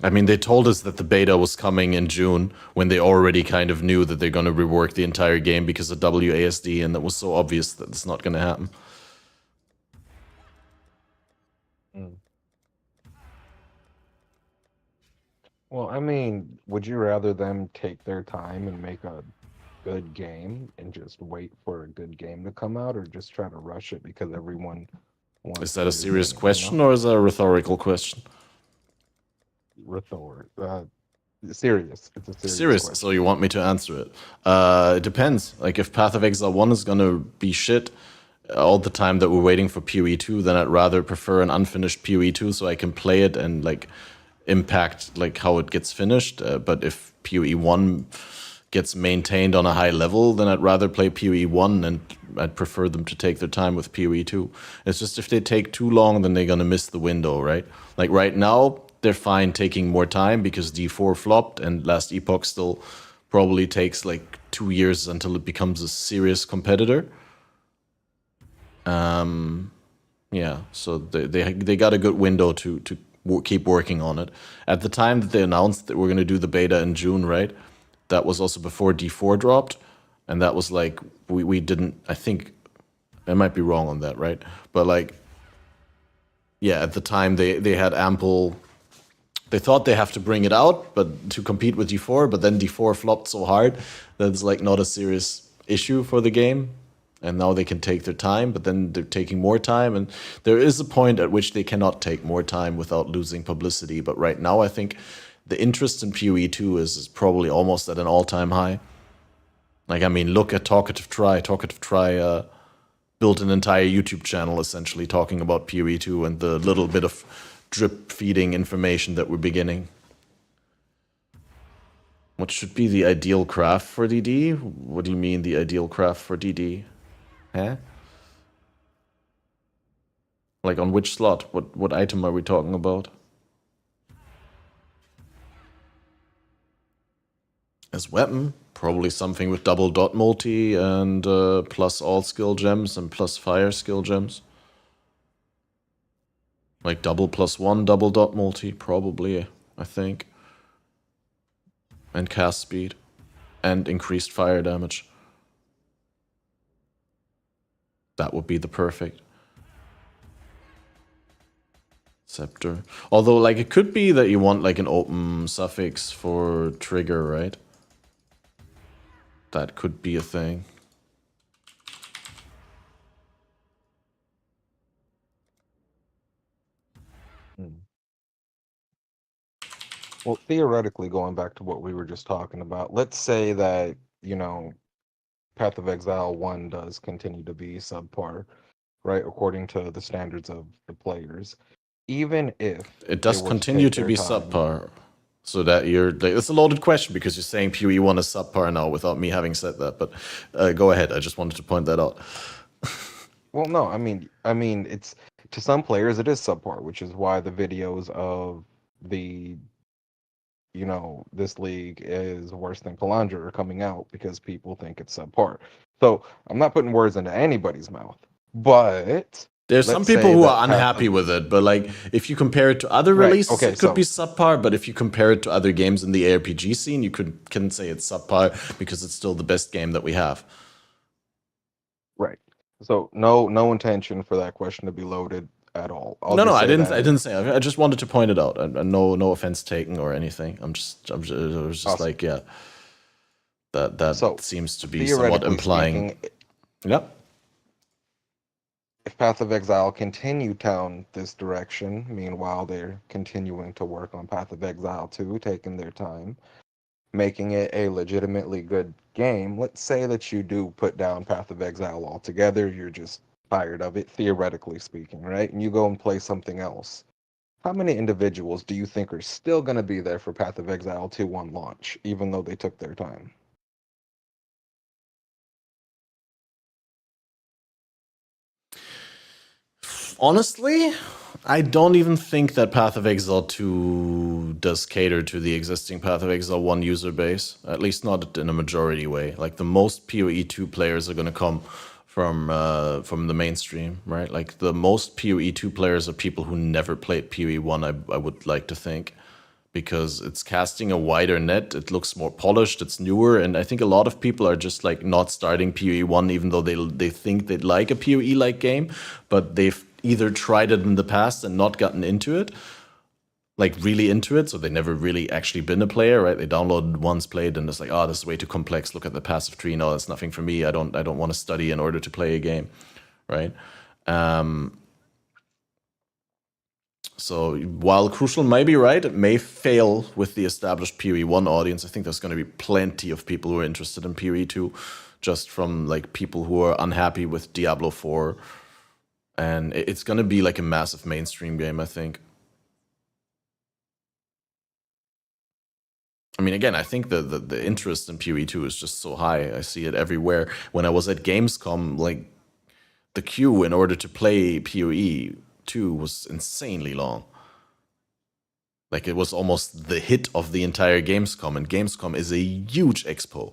I mean, they told us that the beta was coming in June when they already kind of knew that they're going to rework the entire game because of WASD, and that was so obvious that it's not going to happen. Well, I mean, would you rather them take their time and make a good game and just wait for a good game to come out, or just try to rush it because everyone wants? Is that a serious question or is that a rhetorical question? Serious. It's a serious question. So you want me to answer it? It depends. Like, if Path of Exile 1 is gonna be shit all the time that we're waiting for PoE 2, then I'd rather prefer an unfinished PoE 2 so I can play it and like impact like how it gets finished. But if PoE 1 gets maintained on a high level, then I'd rather play PoE 1 and I'd prefer them to take their time with PoE 2. It's just if they take too long, then they're going to miss the window, right? Like right now, they're fine taking more time because D4 flopped and Last Epoch still probably takes like 2 years until it becomes a serious competitor. Yeah, so they got a good window to keep working on it. At the time that they announced that we're going to do the beta in June, right? That was also before D4 dropped, and that was like we didn't. I think I might be wrong on that, right? But like, yeah, at the time they had ample. They thought they have to bring it out, but to compete with D4, but then D4 flopped so hard that it's like not a serious issue for the game. And now they can take their time, but then they're taking more time. And there is a point at which they cannot take more time without losing publicity. But right now, I think the interest in PoE 2 is probably almost at an all-time high. Like, I mean, look at Talkative Try. Talkative Try built an entire YouTube channel essentially talking about PoE 2 and the little bit of drip-feeding information that we're beginning. What should be the ideal craft for DD? What do you mean the ideal craft for DD? Huh? Like on which slot? What item are we talking about? As weapon, probably something with double dot multi and plus all skill gems and plus fire skill gems. Like double +1 double dot multi, probably, I think. And cast speed. And increased fire damage. That would be the perfect scepter. Although, like, it could be that you want, like, an open suffix for trigger, right? That could be a thing. Well, theoretically, going back to what we were just talking about, let's say that, you know, Path of Exile 1 does continue to be subpar, right, according to the standards of the players. Even if it does continue to be subpar, so that you're like, it's a loaded question because you're saying PoE 1 is subpar now without me having said that. But go ahead. I just wanted to point that out. Well, no, I mean, it's to some players it is subpar, which is why the videos of the, you know, this league is worse than Kalandra are coming out because people think it's subpar. So I'm not putting words into anybody's mouth, but there's some people who are unhappy with it. But like, if you compare it to other releases, it could be subpar. But if you compare it to other games in the ARPG scene, you can say it's subpar because it's still the best game that we have. Right. So no intention for that question to be loaded at all. No, I didn't say. I just wanted to point it out, and no offense taken or anything. I was just awesome. Like, yeah, that seems to be somewhat implying. Yep. If Path of Exile continue down this direction, meanwhile they're continuing to work on Path of Exile 2, taking their time, making it a legitimately good game. Let's say that you do put down Path of Exile altogether, you're just tired of it, theoretically speaking, right? And you go and play something else. How many individuals do you think are still going to be there for Path of Exile 2 on launch, even though they took their time? Honestly, I don't even think that Path of Exile 2 does cater to the existing Path of Exile 1 user base, at least not in a majority way. Like, the most PoE 2 players are going to come from the mainstream, right? Like, the most PoE 2 players are people who never played PoE 1, I would like to think, because it's casting a wider net, it looks more polished, it's newer, and I think a lot of people are just like not starting PoE 1 even though they think they'd like a PoE-like game, but they've either tried it in the past and not gotten into it, like really into it, so they never really actually been a player, right? They downloaded once, played, and it's like, oh, this is way too complex, look at the passive tree, no, that's nothing for me, I don't want to study in order to play a game, right? So while Crucial may be right, it may fail with the established PoE 1 audience. I think there's going to be plenty of people who are interested in PoE 2, just from like people who are unhappy with Diablo 4. And it's going to be like a massive mainstream game, I think. I mean, again, I think the interest in PoE2 is just so high. I see it everywhere. When I was at Gamescom, like, the queue in order to play PoE2 was insanely long. Like, it was almost the hit of the entire Gamescom, and Gamescom is a huge expo.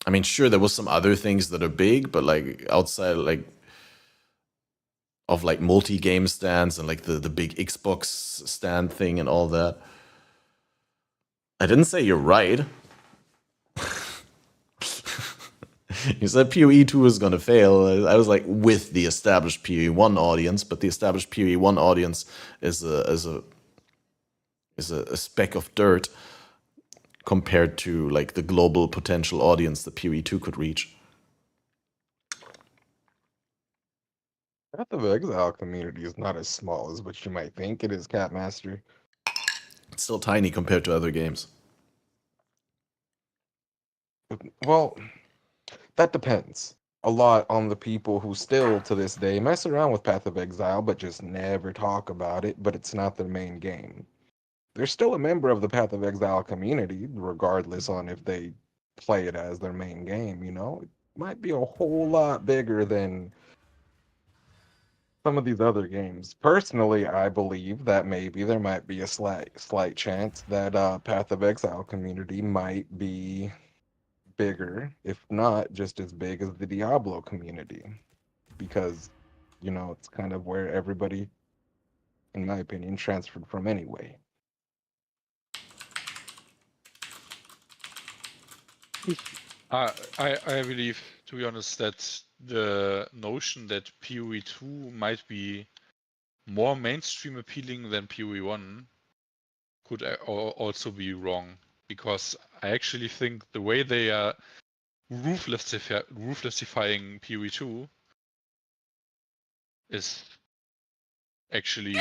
I mean, sure, there was some other things that are big, but like outside, like, of like multi-game stands and like the big Xbox stand thing and all that. I didn't say you're right. You said PoE2 is gonna fail. I was like, with the established PoE1 audience, but the established PoE1 audience is a speck of dirt compared to like the global potential audience that PoE2 could reach. Path of Exile community is not as small as what you might think it is, Catmaster. It's still tiny compared to other games. Well, that depends a lot on the people who still to this day mess around with Path of Exile but just never talk about it, but it's not their main game. They're still a member of the Path of Exile community, regardless on if they play it as their main game, you know? It might be a whole lot bigger than some of these other games. Personally, I believe that maybe there might be a slight chance that Path of Exile community might be bigger, if not just as big as the Diablo community, because, you know, it's kind of where everybody, in my opinion, transferred from anyway. I believe, to be honest, that the notion that PoE2 might be more mainstream appealing than PoE1 could also be wrong, because I actually think the way they are ruthlessifying PoE2 is actually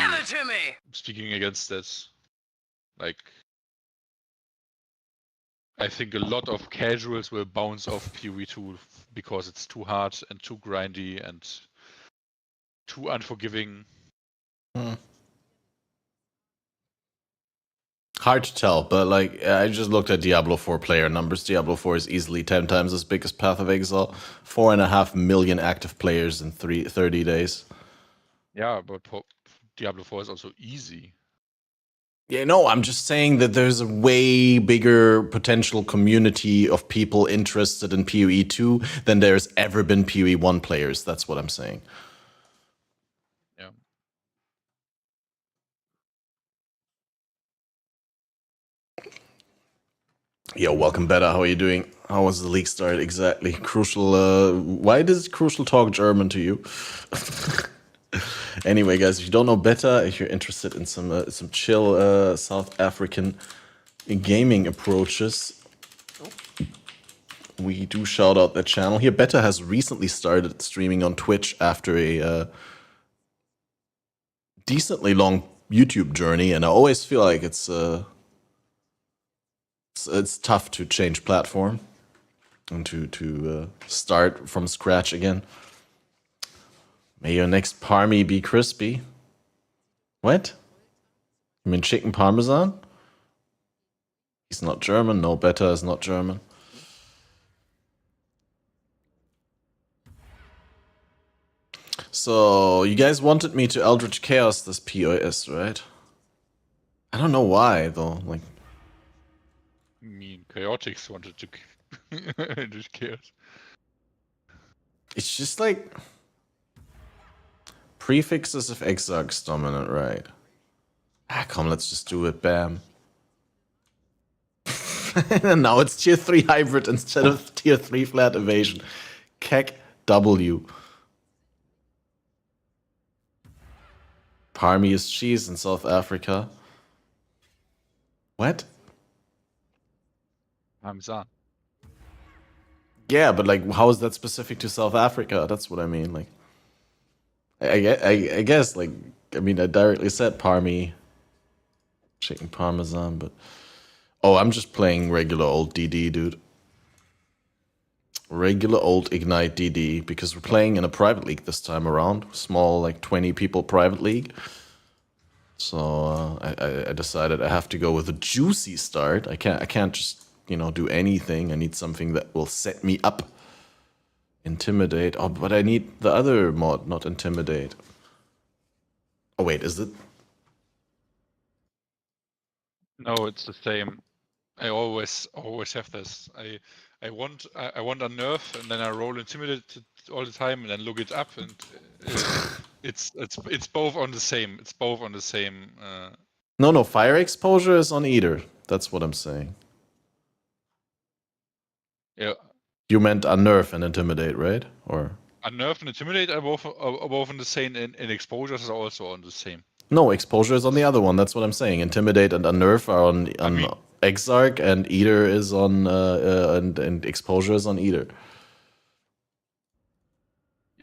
speaking against that. Like, I think a lot of casuals will bounce off PoE2 because it's too hard and too grindy and too unforgiving. Hard to tell, but like, I just looked at Diablo 4 player numbers. Diablo 4 is easily 10 times as big as Path of Exile. 4.5 million active players in 30 days. Yeah, but Diablo 4 is also easy. Yeah, no, I'm just saying that there's a way bigger potential community of people interested in PoE2 than there's ever been PoE1 players. That's what I'm saying. Yeah. Yo, welcome, Beta. How are you doing? How was the league start exactly? Crucial. Why does Crucial talk German to you? Anyway, guys, if you don't know Beta, if you're interested in some chill South African gaming approaches, we do shout out that channel here. Beta has recently started streaming on Twitch after a decently long YouTube journey, and I always feel like it's tough to change platform and to start from scratch again. May your next parmy be crispy. What? You mean chicken parmesan? He's not German. No, Beta is not German. So, you guys wanted me to Eldritch Chaos this POS, right? I don't know why, though. Like, I mean, Chaotix wanted to Eldritch Chaos. It's just like prefixes of Exarch's dominant, right? Come, let's just do it, bam. And now it's tier 3 hybrid instead of tier 3 flat evasion. Keck W. Parmy is cheese in South Africa. What? Parmesan. Yeah, but like, how is that specific to South Africa? That's what I mean. Like, I guess, like, I mean, I directly said parmy, chicken parmesan, but oh, I'm just playing regular old DD, dude. Regular old Ignite DD, because we're playing in a private league this time around. Small, like 20 people private league. So I decided I have to go with a juicy start. I can't just, you know, do anything. I need something that will set me up. Intimidate. Oh, but I need the other mod, not intimidate. Oh wait, is it? No, it's the same. I always have this. I want a nerf, and then I roll intimidate all the time, and then look it up, and it's both on the same. It's both on the same. No, fire exposure is on either. That's what I'm saying. Yeah. You meant unnerve and intimidate, right? Or unnerve and intimidate are both on the same, and exposures are also on the same. no, exposure is on the other one. That's what I'm saying. Intimidate and unnerve are on Exarch, and Eater is on and exposure is on Eater.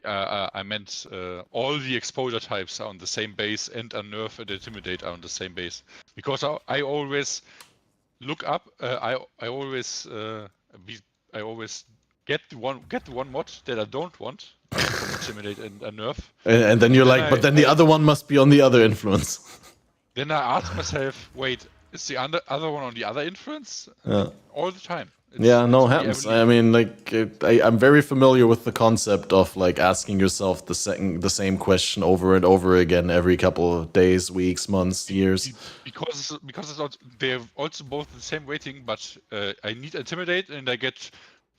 I meant all the exposure types are on the same base, and unnerve and intimidate are on the same base. Because I always look up. I always get the one mod that I don't want from intimidate and unnerve. And then you're like, but then the other one must be on the other influence. Then I ask myself, wait, is the other one on the other influence? Yeah. All the time. No, happens. I mean, like, I'm very familiar with the concept of like asking yourself the same question over and over again every couple of days, weeks, months, years. Because it's not, they're also both the same weighting, but I need intimidate, and I get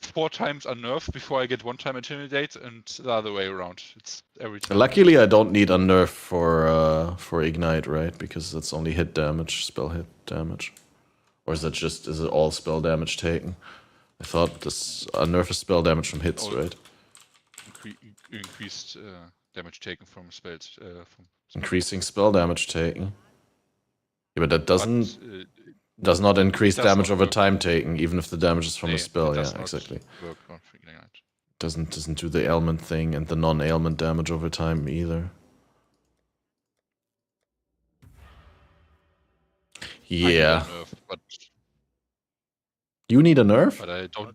4 times unnerve before I get 1 time intimidate, and the other way around. It's every time. Luckily, I don't need unnerve for ignite, right? Because it's only hit damage, spell hit damage. Or is it all spell damage taken? I thought this unnerve is spell damage from hits, right? Increased damage taken from spells. Increasing spell damage taken. Yeah, but that does not increase damage over time taken, even if the damage is from a spell. Yeah, exactly. Doesn't do the ailment thing and the non-ailment damage over time either. Yeah. You need a nerf? But I don't.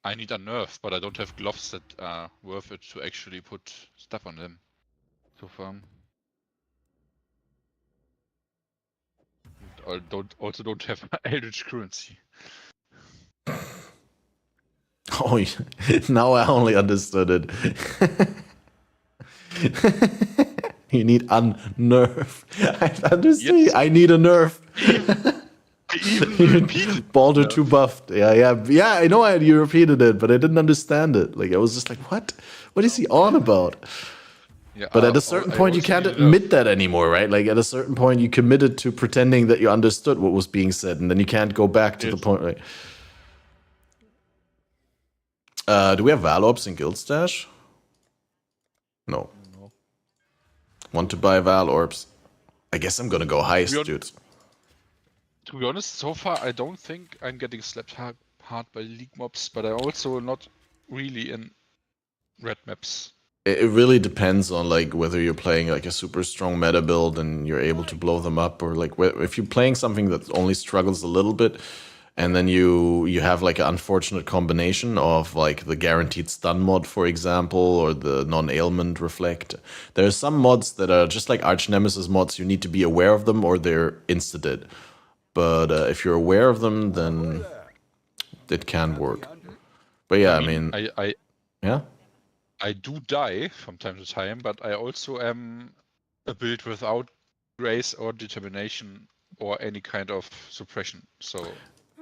I need a nerf, but I don't have gloves that are worth it to actually put stuff on them. So far. I don't have Eldritch currency. Oh, now I only understood it. You need unnerf. I understand. Yes. I need a nerf. Baldur too buffed. Yeah. I know you repeated it, but I didn't understand it. Like I was just like, what? What is he on about? Yeah, but at a certain point, you can't admit that anymore, right? Like at a certain point, you committed to pretending that you understood what was being said, and then you can't go back to the point. Right? Do we have Val Orbs in Guild Stash? No. Want to buy Val Orbs? I guess I'm gonna go heist, dude. To be honest, so far I don't think I'm getting slapped hard by league mobs, but I'm also not really in red maps. It really depends on like whether you're playing like a super strong meta build and you're able to blow them up, or like if you're playing something that only struggles a little bit, and then you have like an unfortunate combination of like the guaranteed stun mod, for example, or the non-ailment reflect. There are some mods that are just like Arch Nemesis mods. You need to be aware of them or they're insta-dead. But if you're aware of them, then it can work. But yeah, I mean yeah? I do die from time to time, but I also am a build without grace or determination or any kind of suppression. So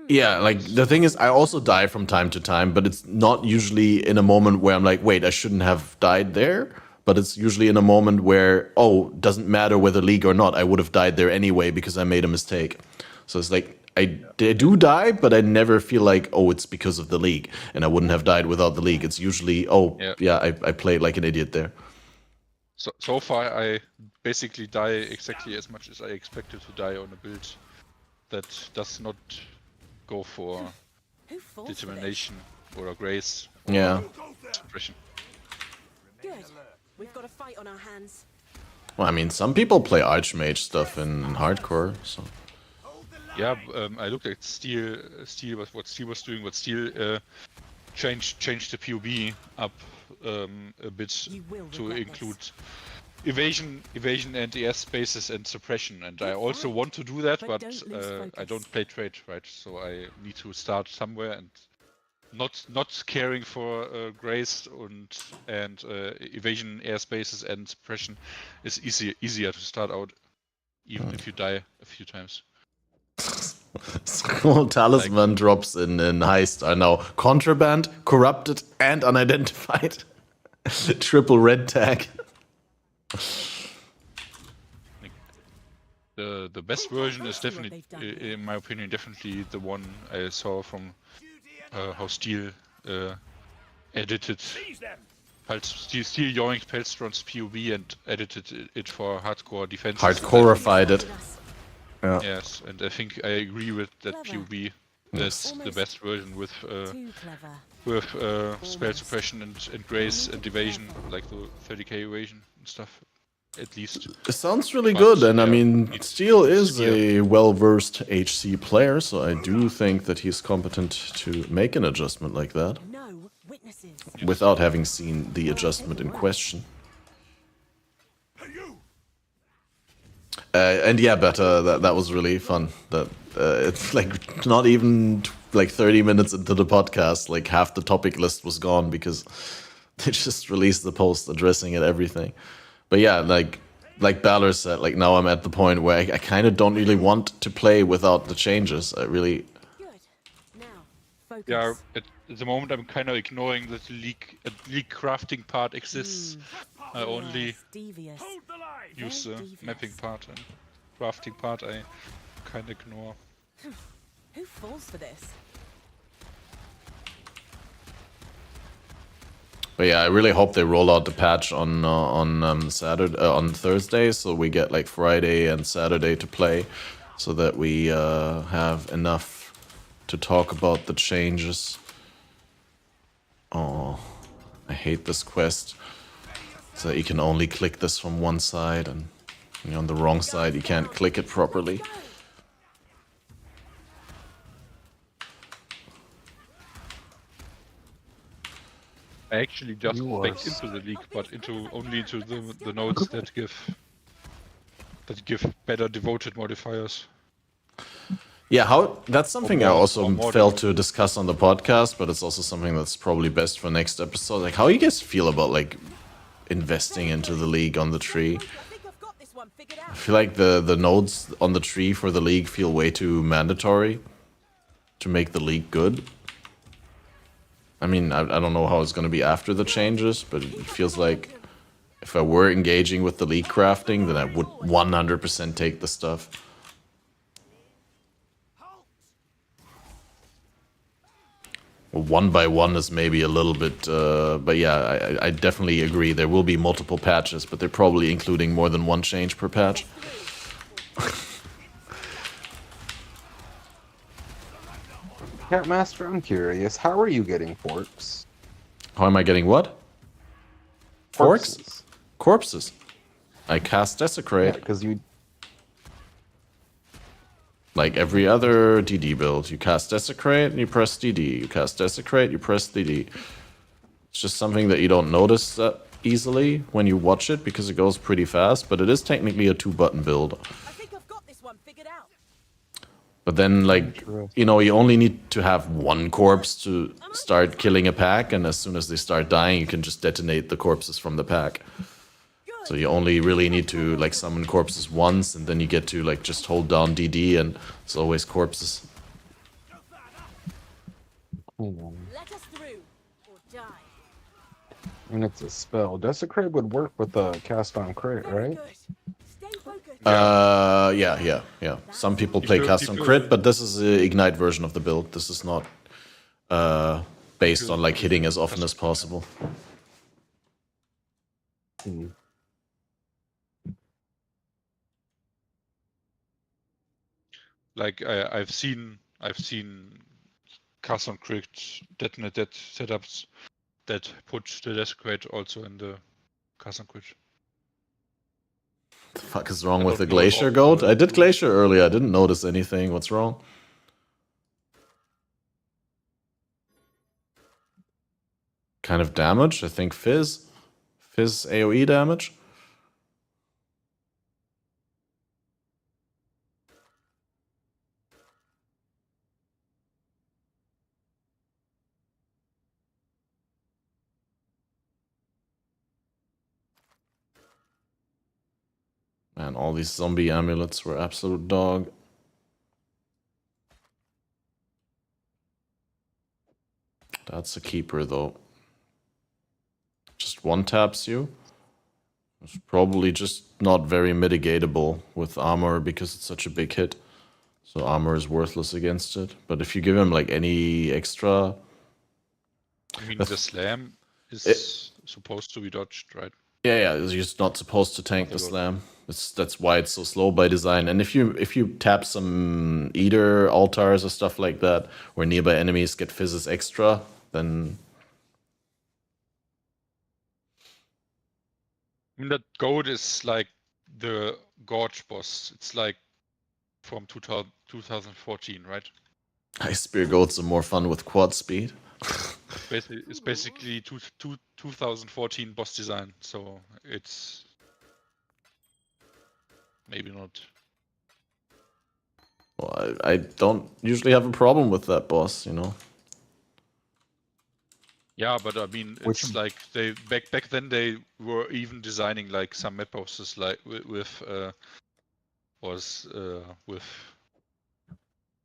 yeah, like the thing is, I also die from time to time, but it's not usually in a moment where I'm like, wait, I shouldn't have died there. But it's usually in a moment where, oh, doesn't matter whether league or not, I would have died there anyway because I made a mistake. So it's like, I do die, but I never feel like, oh, it's because of the league, and I wouldn't have died without the league. It's usually, oh, yeah, I played like an idiot there. So far, I basically die exactly as much as I expected to die on a build that does not go for determination or a grace or suppression. Good. We've got a fight on our hands. Well, I mean, some people play Archmage stuff in hardcore, so... Yeah, I looked at Steel what Steel was doing, but Steel changed the POB up a bit to include evasion, and ES spaces and suppression, and I also want to do that, but I don't play trade, right? So I need to start somewhere, and not caring for grace and evasion, airspaces, and suppression is easier to start out, even if you die a few times. Cool talisman drops in Heist are now contraband, corrupted, and unidentified. Triple red tag. The best version is definitely, in my opinion, definitely the one I saw from how Steel edited Steel yoinked Pelstron's POV and edited it for hardcore defense. Hardcoreified it. Yeah. Yes, and I think I agree with that POV. That's the best version with spell suppression and grace and evasion, like the 30k evasion and stuff. At least. It sounds really good, and I mean, Steel is a well-versed HC player, so I do think that he's competent to make an adjustment like that. Without having seen the adjustment in question. And yeah, but that was really fun. That it's like not even like 30 minutes into the podcast, like half the topic list was gone because they just released the post addressing it, everything. But yeah, like Balor said, like now I'm at the point where I kind of don't really want to play without the changes. I really. Yeah, at the moment I'm kind of ignoring that the league crafting part exists. I only use the mapping part and crafting part. I kind of ignore. Who falls for this? But yeah, I really hope they roll out the patch on Saturday, on Thursday, so we get like Friday and Saturday to play, so that we have enough to talk about the changes. Oh, I hate this quest. So you can only click this from one side, and on the wrong side you can't click it properly. I actually just backed into the league, but only into the nodes that give better devoted modifiers. Yeah, that's something I also failed to discuss on the podcast, but it's also something that's probably best for next episode. Like, how you guys feel about like investing into the league on the tree? I feel like the nodes on the tree for the league feel way too mandatory to make the league good. I mean, I don't know how it's going to be after the changes, but it feels like if I were engaging with the league crafting, then I would 100% take the stuff. Well, 1x1 is maybe a little bit, but yeah, I definitely agree. There will be multiple patches, but they're probably including more than one change per patch. Catmaster, I'm curious. How are you getting forks? How am I getting what? Forks? Corpses. I cast Desecrate. Yeah, because you... Like every other DD build, you cast Desecrate and you press DD. You cast Desecrate, you press DD. It's just something that you don't notice that easily when you watch it because it goes pretty fast, but it is technically a 2-button build. But then, like, you know, you only need to have one corpse to start killing a pack, and as soon as they start dying, you can just detonate the corpses from the pack. So you only really need to, like, summon corpses once, and then you get to, like, just hold down DD, and it's always corpses. Let us through or die. And it's a spell. Desecrate would work with the cast on crit, right? Yeah. Some people play cast on crit, but this is the Ignite version of the build. This is not based on like hitting as often as possible. Like I've seen cast on crit detonate that setups that put the Desecrate also in the cast on crit. The fuck is wrong with the Glacier Goat? I did Glacier earlier. I didn't notice anything. What's wrong? Kind of damage. I think Fizz AoE damage. Man, all these zombie amulets were absolute dog. That's a keeper, though. Just one taps you. It's probably just not very mitigatable with armor because it's such a big hit. So armor is worthless against it. But if you give him like any extra... I mean, the slam is supposed to be dodged, right? Yeah, you're just not supposed to tank the slam. That's why it's so slow by design. And if you tap some Eater altars or stuff like that, where nearby enemies get fizzes extra, then... I mean, that goat is like the Gorge boss. It's like from 2014, right? Ice Spear Goats are more fun with quad speed. It's basically 2014 boss design, so it's maybe not. Well, I don't usually have a problem with that boss, you know. Yeah, but I mean, it's like they back then they were even designing like some map bosses like with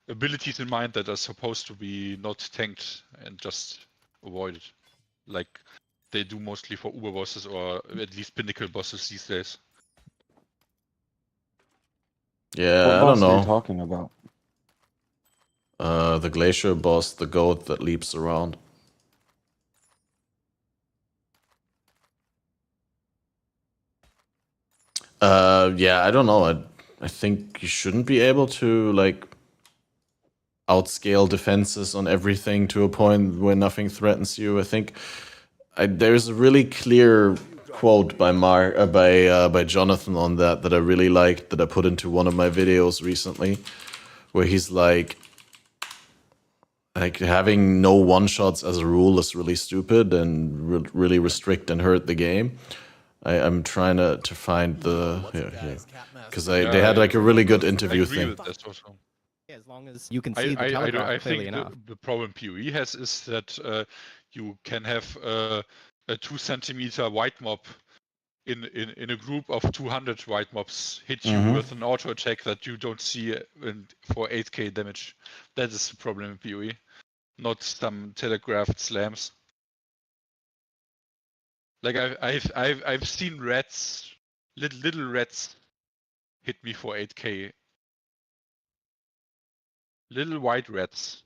abilities in mind that are supposed to be not tanked and just avoided, like they do mostly for Uber bosses or at least Pinnacle bosses these days. Yeah, what I boss don't are know. you talking about? The Glacier boss, the goat that leaps around. Yeah, I don't know. I think you shouldn't be able to like outscale defenses on everything to a point where nothing threatens you. I think there's a really clear quote by by Jonathan on that I really liked, that I put into one of my videos recently, where he's like having no one shots as a rule is really stupid and really restrict and hurt the game. I'm trying to find the because they had like a really good interview thing. As long as you can see the telegraph clearly enough. The problem PoE has is that you can have a 2 centimeter white mob in a group of 200 white mobs hit you with an auto attack that you don't see for 8k damage. That is the problem in PoE, not some telegraphed slams. Like I've seen rats, little rats, hit me for 8k. Little white rats.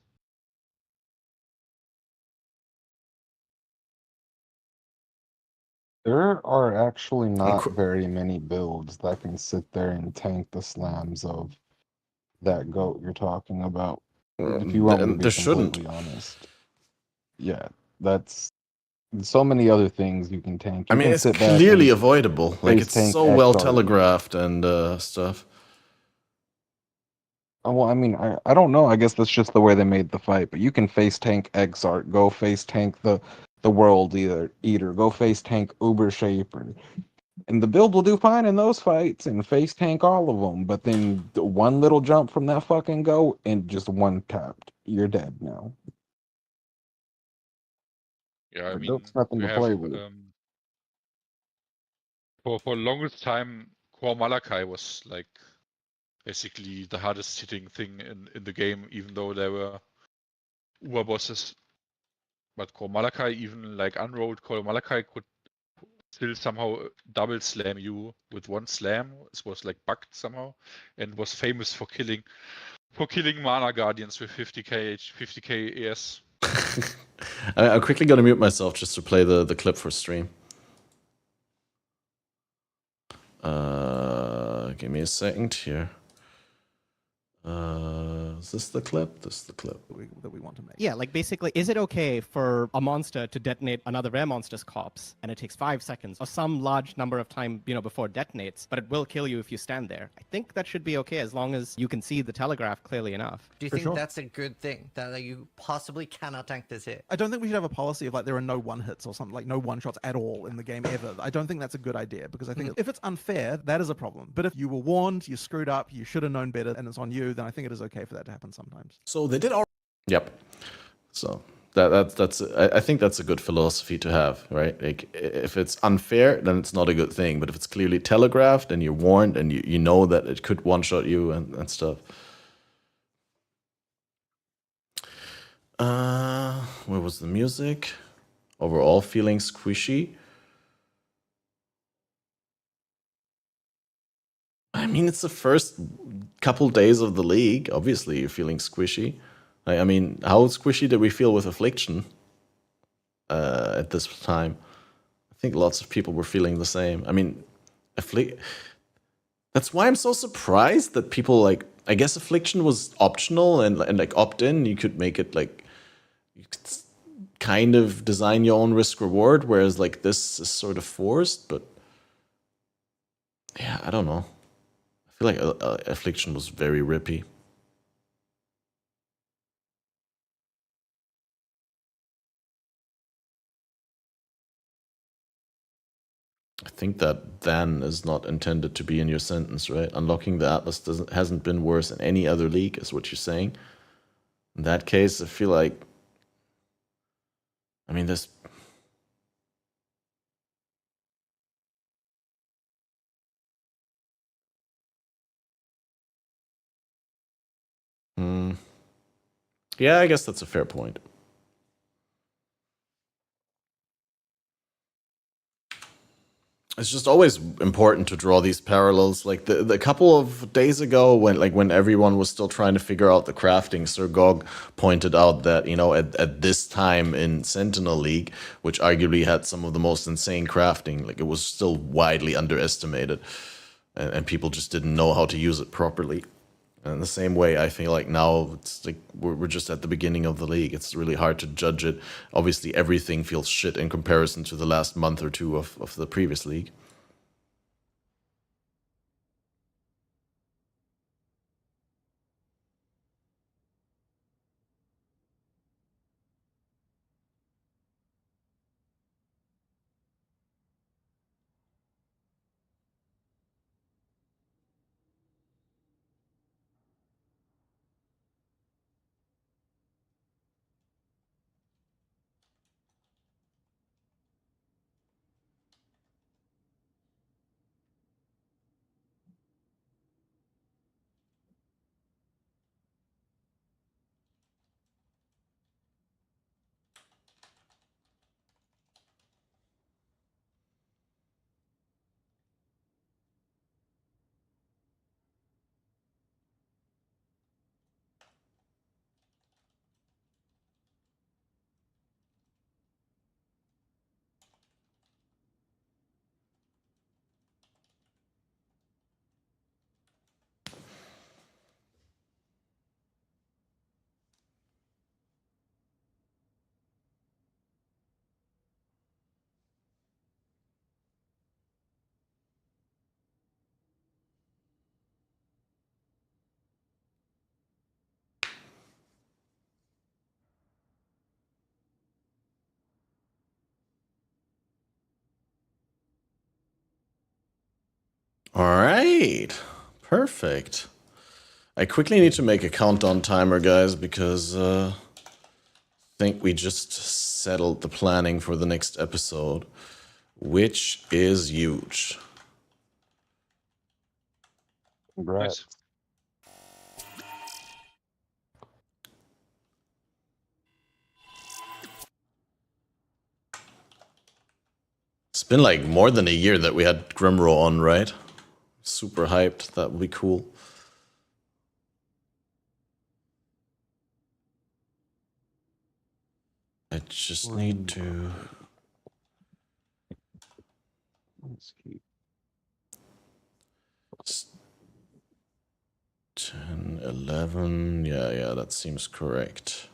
There are actually not very many builds that can sit there and tank the slams of that goat you're talking about. If you want me to be completely honest. Yeah, that's so many other things you can tank. I mean, it's clearly avoidable. Like, it's so well telegraphed and stuff. Oh, well, I mean, I don't know. I guess that's just the way they made the fight. But you can face tank Exart, go face tank the World Eater, go face tank Uber Shaper. And the build will do fine in those fights and face tank all of them. But then one little jump from that fucking goat and just one tapped. You're dead now. Yeah, I mean, goat's nothing to play with. For longest time, Core Malachi was like basically the hardest hitting thing in the game, even though there were Uber bosses. But Core Malachi, even like unrolled Core Malachi, could still somehow double slam you with one slam. This was like bugged somehow, and was famous for killing mana guardians with 50k ES. I'm quickly gonna mute myself just to play the clip for stream. Give me a second here. Is this the clip? This is the clip that we want to make. Yeah, like basically, is it okay for a monster to detonate another rare monster's corpse, and it takes 5 seconds or some large number of time, before it detonates, but it will kill you if you stand there? I think that should be okay as long as you can see the telegraph clearly enough. Do you think that's a good thing, that you possibly cannot tank this hit? I don't think we should have a policy of like there are no one hits or something, like no one shots at all in the game ever. I don't think that's a good idea, because I think if it's unfair, that is a problem. But if you were warned, you screwed up, you should have known better, and it's on you, then I think it is okay for that to happen sometimes. So they did all. Yep. So I think that's a good philosophy to have, right? Like, if it's unfair, then it's not a good thing. But if it's clearly telegraphed and you're warned and you know that it could one-shot you and stuff. Where was the music? Overall feeling squishy. I mean, it's the first couple days of the league. Obviously, you're feeling squishy. I mean, how squishy did we feel with Affliction at this time? I think lots of people were feeling the same. I mean, that's why I'm so surprised that people like. I guess Affliction was optional and like opt-in. You could make it like you could kind of design your own risk reward, whereas like this is sort of forced. But yeah, I don't know. I feel like Affliction was very rippy. I think that then is not intended to be in your sentence, right? Unlocking the Atlas hasn't been worse in any other league, is what you're saying. In that case, I feel like, I mean, this. Yeah, I guess that's a fair point. It's just always important to draw these parallels. Like the couple of days ago, when everyone was still trying to figure out the crafting, Sir Gog pointed out that, you know, at this time in Sentinel League, which arguably had some of the most insane crafting, like it was still widely underestimated, and people just didn't know how to use it properly. And in the same way, I feel like now it's like we're just at the beginning of the league. It's really hard to judge it. Obviously, everything feels shit in comparison to the last month or two of the previous league. All right, perfect. I quickly need to make a countdown timer, guys, because I think we just settled the planning for the next episode, which is huge. Congrats. It's been like more than a year that we had Grimro on, right? Super hyped. That would be cool. I just need to. Let's keep 10, 11. Yeah, that seems correct.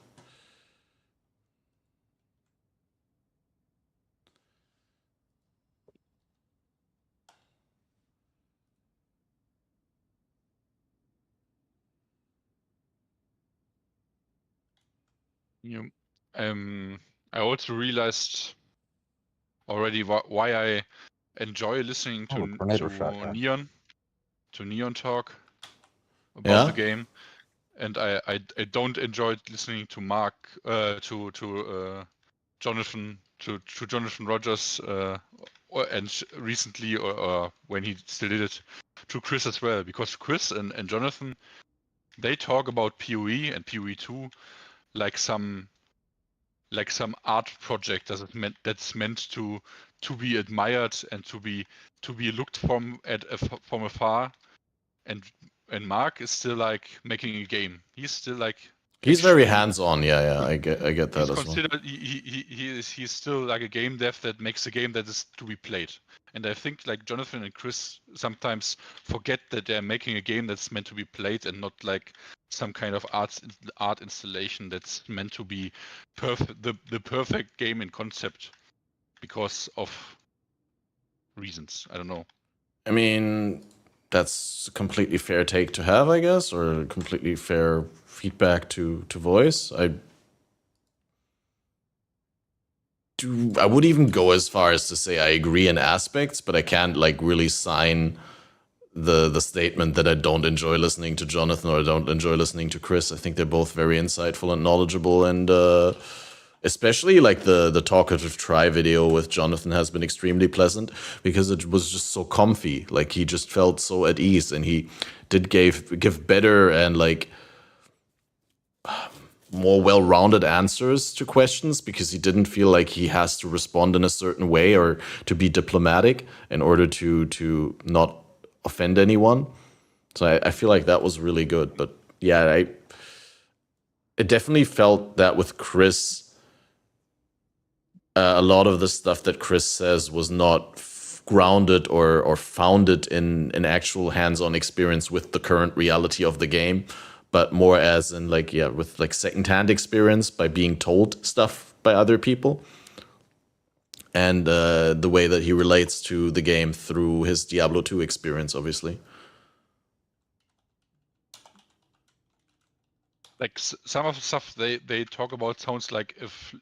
Yeah. I also realized already why I enjoy listening to tornado shot, yeah. Neon talk about the game. and I don't enjoy listening to Mark to Jonathan to Jonathan Rogers and recently or when he still did it to Chris as well, because Chris and Jonathan, they talk about PoE and PoE 2 like some art project that's meant to be admired and to be looked from afar, and Mark is still like making a game. He's still like He's very hands-on. Yeah, I get that he's as well. considered he's still like a game dev that makes a game that is to be played. And I think like Jonathan and Chris sometimes forget that they're making a game that's meant to be played and not like some kind of art installation that's meant to be the perfect game in concept because of reasons. I don't know. I mean, that's a completely fair take to have, I guess, or completely fair feedback to voice. I would even go as far as to say I agree in aspects, but I can't like really sign the statement that I don't enjoy listening to Jonathan or I don't enjoy listening to Chris. I think they're both very insightful and knowledgeable, and especially like the talkative try video with Jonathan has been extremely pleasant because it was just so comfy. Like he just felt so at ease, and he did give better and like more well-rounded answers to questions because he didn't feel like he has to respond in a certain way or to be diplomatic in order to not offend anyone. So I feel like that was really good. But yeah, it definitely felt that with Chris, a lot of the stuff that Chris says was not grounded or founded in an actual hands-on experience with the current reality of the game, but more as in like, yeah, with like secondhand experience by being told stuff by other people. And the way that he relates to the game through his Diablo 2 experience, obviously. Like some of the stuff they talk about sounds like if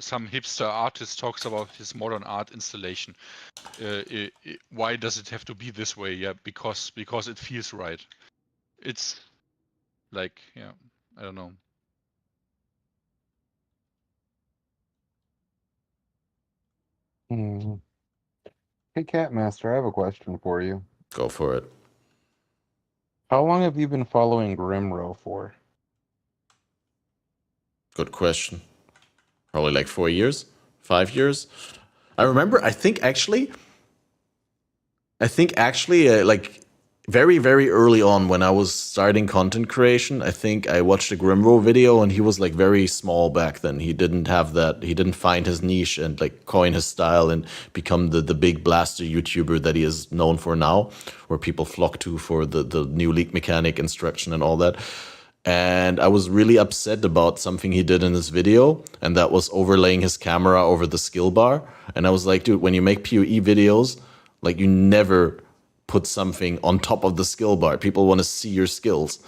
some hipster artist talks about his modern art installation, why does it have to be this way? Yeah, because it feels right. It's like, yeah, I don't know. Hey, Catmaster, I have a question for you. Go for it. How long have you been following Grimro for? Good question. Probably like 4 years, 5 years. I remember, I think actually, like very, very early on when I was starting content creation, I think I watched a Grimro video and he was like very small back then. He didn't have that, he didn't find his niche and like coin his style and become the big blaster YouTuber that he is known for now, where people flock to for the new league mechanic instruction and all that. And I was really upset about something he did in this video, and that was overlaying his camera over the skill bar. And I was like, dude, when you make PoE videos, like you never put something on top of the skill bar. People want to see your skills.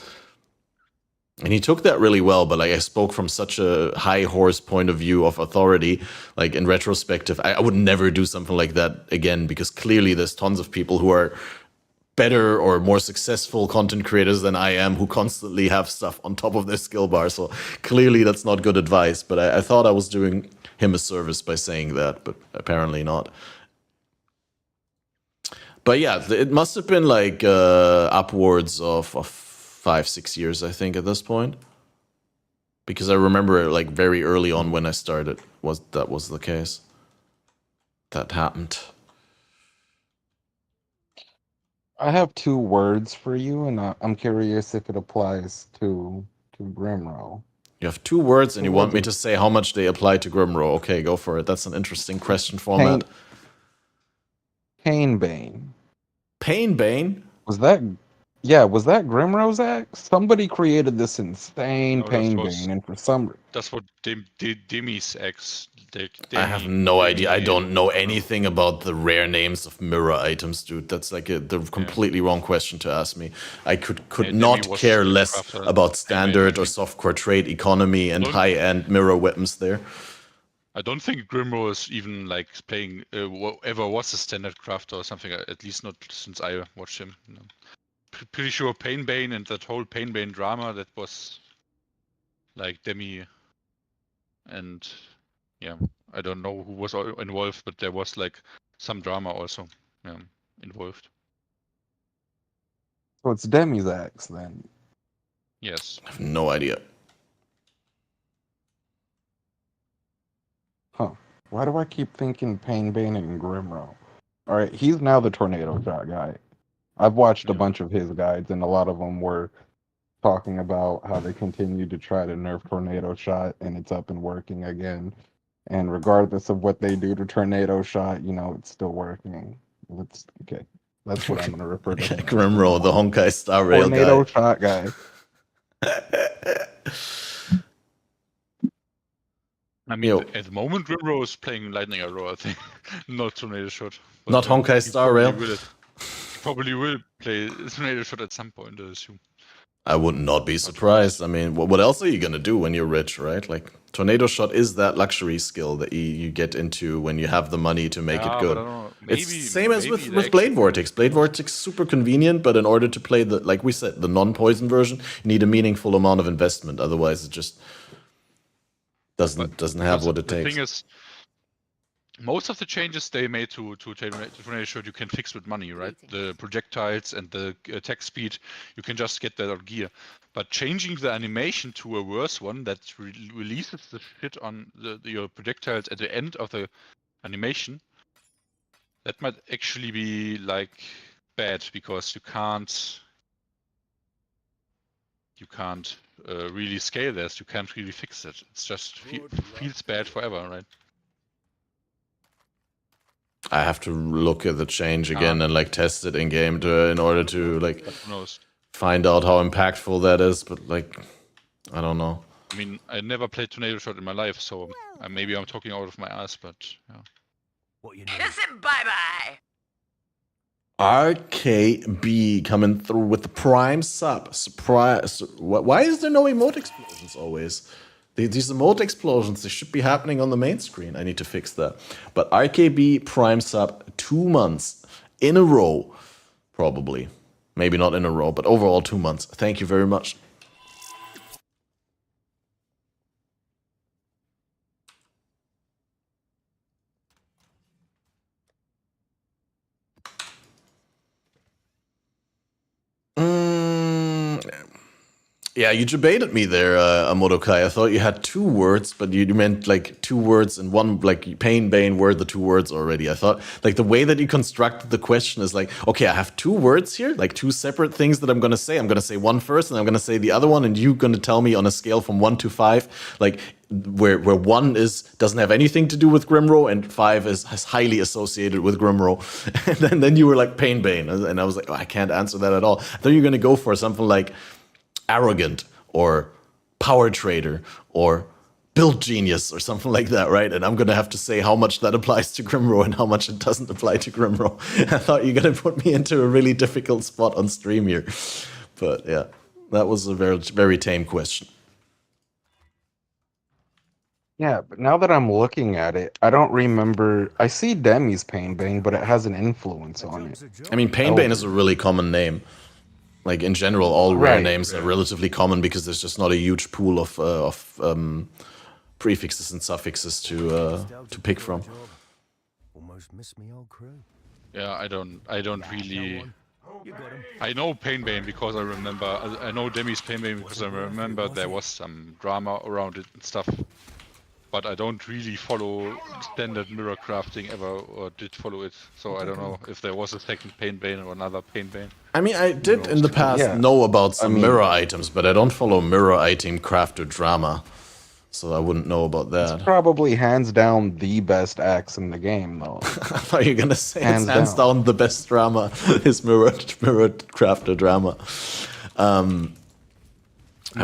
And he took that really well, but like I spoke from such a high horse point of view of authority, like in retrospective, I would never do something like that again, because clearly there's tons of people who are better or more successful content creators than I am who constantly have stuff on top of their skill bar. So clearly that's not good advice, but I thought I was doing him a service by saying that, but apparently not. But yeah, it must have been like upwards of 5-6 years, I think, at this point. Because I remember like very early on when I started, that was the case. That happened. I have 2 words for you, and I'm curious if it applies to Grimro. You have 2 words, and you want me to say how much they apply to Grimro. Okay, go for it. That's an interesting question format. Painbane. Painbane? Was that Grimro's axe? Somebody created this insane Painbane, and for some... That's what Demi's axe... I have no idea. I don't know anything about the rare names of mirror items, dude. That's like the completely wrong question to ask me. I could not care less about standard or softcore trade economy and high-end mirror weapons there. I don't think Grimro is even like playing whatever was a standard crafter or something. At least not since I watched him. No. pretty sure Painbane and that whole Painbane drama, that was like Demi and yeah, I don't know who was involved, but there was like some drama also involved. So it's Demi's axe then. Yes. I have no idea. Huh. Why do I keep thinking Painbane and Grimro? Alright, he's now the tornado shot guy. I've watched a bunch of his guides, and a lot of them were talking about how they continue to try to nerf tornado shot, and it's up and working again. And regardless of what they do to tornado shot, you know, it's still working. It's okay. That's what I'm gonna refer to. Grimro, the Honkai Star Rail tornado guy. shot guy. I mean, at the moment, Grimro is playing Lightning Arrow, I think, not Tornado Shot. But Not Honkai Star Rail. Probably will play Tornado Shot at some point, I assume. I would not be surprised. I mean, what else are you gonna do when you're rich, right? Like, Tornado Shot is that luxury skill that you get into when you have the money to make it good. It's the same as with Blade Vortex. Blade Vortex is super convenient, but in order to play the, like we said, the non-poison version, you need a meaningful amount of investment. Otherwise, it just doesn't have what it takes. The thing is, most of the changes they made to Tornado Shot you can fix with money, right? The projectiles and the attack speed, you can just get that on gear. But changing the animation to a worse one that releases the shit on your projectiles at the end of the animation, that might actually be like bad because you can't really scale this. You can't really fix it. It's just feels bad forever, right? I have to look at the change again and like test it in game in order to like find out how impactful that is. But like, I don't know. I mean, I never played Tornado Shot in my life, so maybe I'm talking out of my ass. But yeah. Kiss him bye-bye. RKB coming through with the prime sub. Surprise. Why is there no emote explosions always? These emote explosions, they should be happening on the main screen. I need to fix that. But RKB prime sub 2 months in a row. Probably. Maybe not in a row, but overall 2 months. Thank you very much. Yeah, you debated me there, Amodokai. I thought you had 2 words, but you meant like 2 words in one, like Pain, Bane were the 2 words already. I thought like the way that you constructed the question is like, okay, I have 2 words here, like 2 separate things that I'm going to say. I'm going to say one first and I'm going to say the other one. And you're going to tell me on a scale from 1 to 5, like where 1 doesn't have anything to do with Grimro and 5 is highly associated with Grimro. And then you were like Pain, Bane. And I was like, oh, I can't answer that at all. I thought you were going to go for something like arrogant or power trader or build genius or something like that, right? And I'm gonna have to say how much that applies to Grimro and how much it doesn't apply to Grimro. I thought you were gonna put me into a really difficult spot on stream here, but yeah, that was a very, very tame question. Yeah, but now that I'm looking at it, I don't remember. I see Demi's Painbane, but it has an influence on it. I mean, Painbane is a really common name. Like in general, all rare names are relatively common because there's just not a huge pool of prefixes and suffixes to pick from. Almost missed me old crew. Yeah, I don't really. I know Painbane because I remember. I know Demi's Painbane because I remember there was some drama around it and stuff. But I don't really follow standard mirror crafting ever, or did follow it. So I don't know if there was a second Painbane or another Painbane. I mean, I did in the past know about some mirror items, but I don't follow mirror item craft or drama. So I wouldn't know about that. It's probably hands down the best axe in the game, though. I thought you were gonna say hands down the best drama is mirror craft or drama. I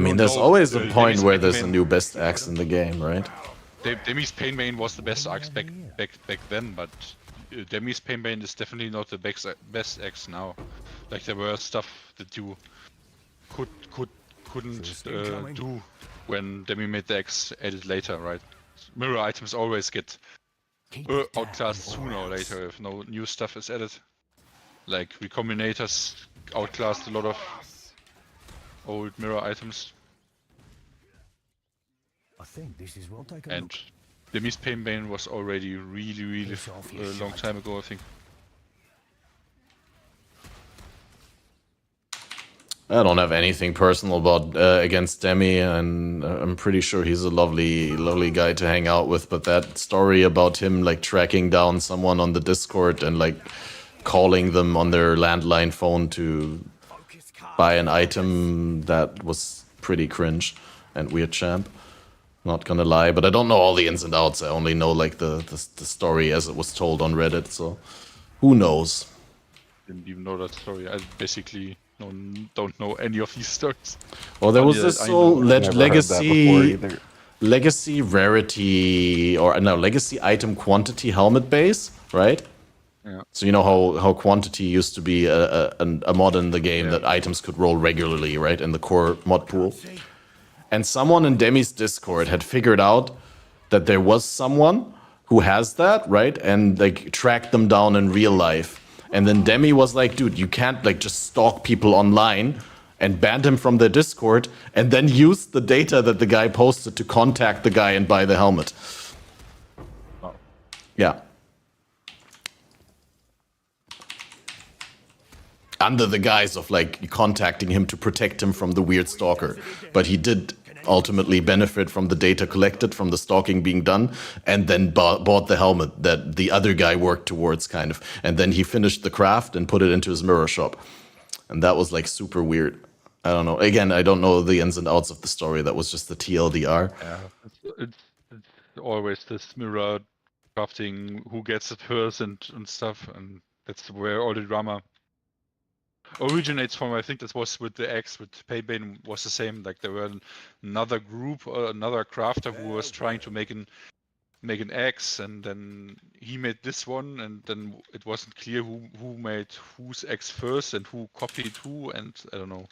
mean, there's always a point where there's a new best axe in the game, right? Demi's Painbane was the best axe back then, but Demi's Painbane is definitely not the best axe now. Like there were stuff that you couldn't do when Demi made the axe added later, right? Mirror items always get outclassed sooner or later if no new stuff is added. Like recombinators outclassed a lot of old mirror items. I think this is what I can. And Demi's Painbane was already really a long time ago, I think. I don't have anything personal about against Demi, and I'm pretty sure he's a lovely guy to hang out with. But that story about him like tracking down someone on the Discord and like calling them on their landline phone to buy an item, that was pretty cringe and weird, champ. Not gonna lie, but I don't know all the ins and outs. I only know like the story as it was told on Reddit. So who knows? Didn't even know that story. I basically don't know any of these stories. Well, there was this whole legacy rarity, or no, legacy item quantity helmet base, right? Yeah. So you know how quantity used to be a mod in the game that items could roll regularly, right, in the core mod pool. And someone in Demi's Discord had figured out that there was someone who has that, right, and like tracked them down in real life. And then Demi was like, dude, you can't like just stalk people online, and banned him from their Discord, and then used the data that the guy posted to contact the guy and buy the helmet. Oh. Yeah. Under the guise of like contacting him to protect him from the weird stalker. But he did ultimately benefit from the data collected from the stalking being done, and then bought the helmet that the other guy worked towards, kind of. And then he finished the craft and put it into his mirror shop. And that was like super weird. I don't know. Again, I don't know the ins and outs of the story. That was just the TLDR. Yeah, it's always this mirror crafting, who gets it first and stuff, and that's where all the drama originates from. I think this was with the X, with Paybane was the same. Like there were another group or another crafter who was trying to make an X, and then he made this one, and then it wasn't clear who made whose X first and who copied who, and I don't know.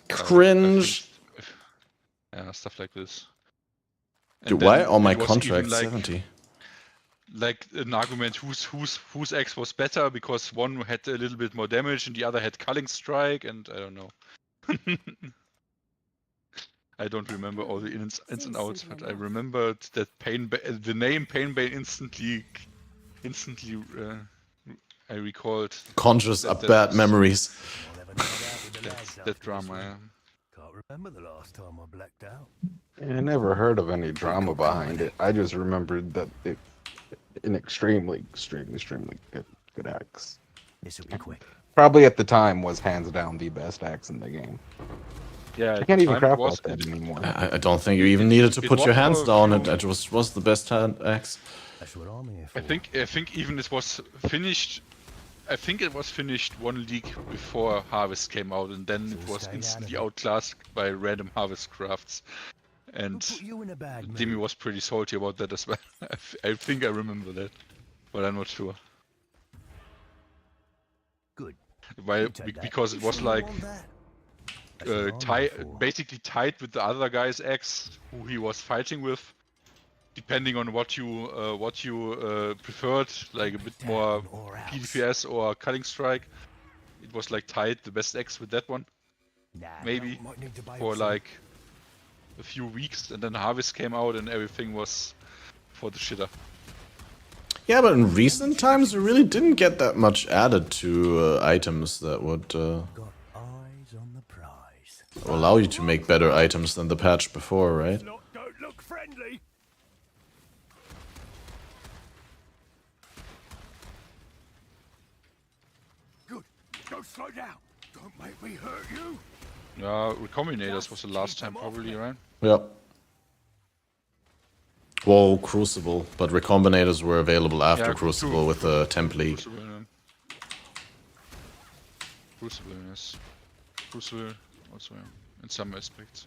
Cringe. Yeah, stuff like this. Dude, why are my contracts 70? Like an argument whose X was better because one had a little bit more damage and the other had Culling Strike, and I don't know. I don't remember all the ins and outs, but I remembered that the name Painbane instantly I recalled. Conjures up bad memories. That drama, yeah. Can't remember the last time I blacked out. I never heard of any drama behind it. I just remembered that it's an extremely good axe. This will be quick. Probably at the time was hands down the best axe in the game. Yeah, I can't even craft like that anymore. I don't think you even needed to put your hands down. It was the best hand axe. That's what I'm here for. I think even this was finished. I think it was finished one league before Harvest came out, and then it was instantly outclassed by random Harvest crafts. And Demi was pretty salty about that as well. I think I remember that, but I'm not sure. Good. Because it was like basically tied with the other guy's ex who he was fighting with, depending on what you preferred, like a bit more PDPS or Cutting Strike. It was like tied the best X with that one, maybe for like a few weeks, and then Harvest came out and everything was for the shitter. Yeah, but in recent times, we really didn't get that much added to items that would allow you to make better items than the patch before, right? Don't look friendly. Good. Go slow down. Don't make me hurt you. Yeah, Recombinators was the last time probably, right? Yep. Well, Crucible, but Recombinators were available after Crucible with the Temp League. Crucible, yes. Crucible also, yeah, in some aspects.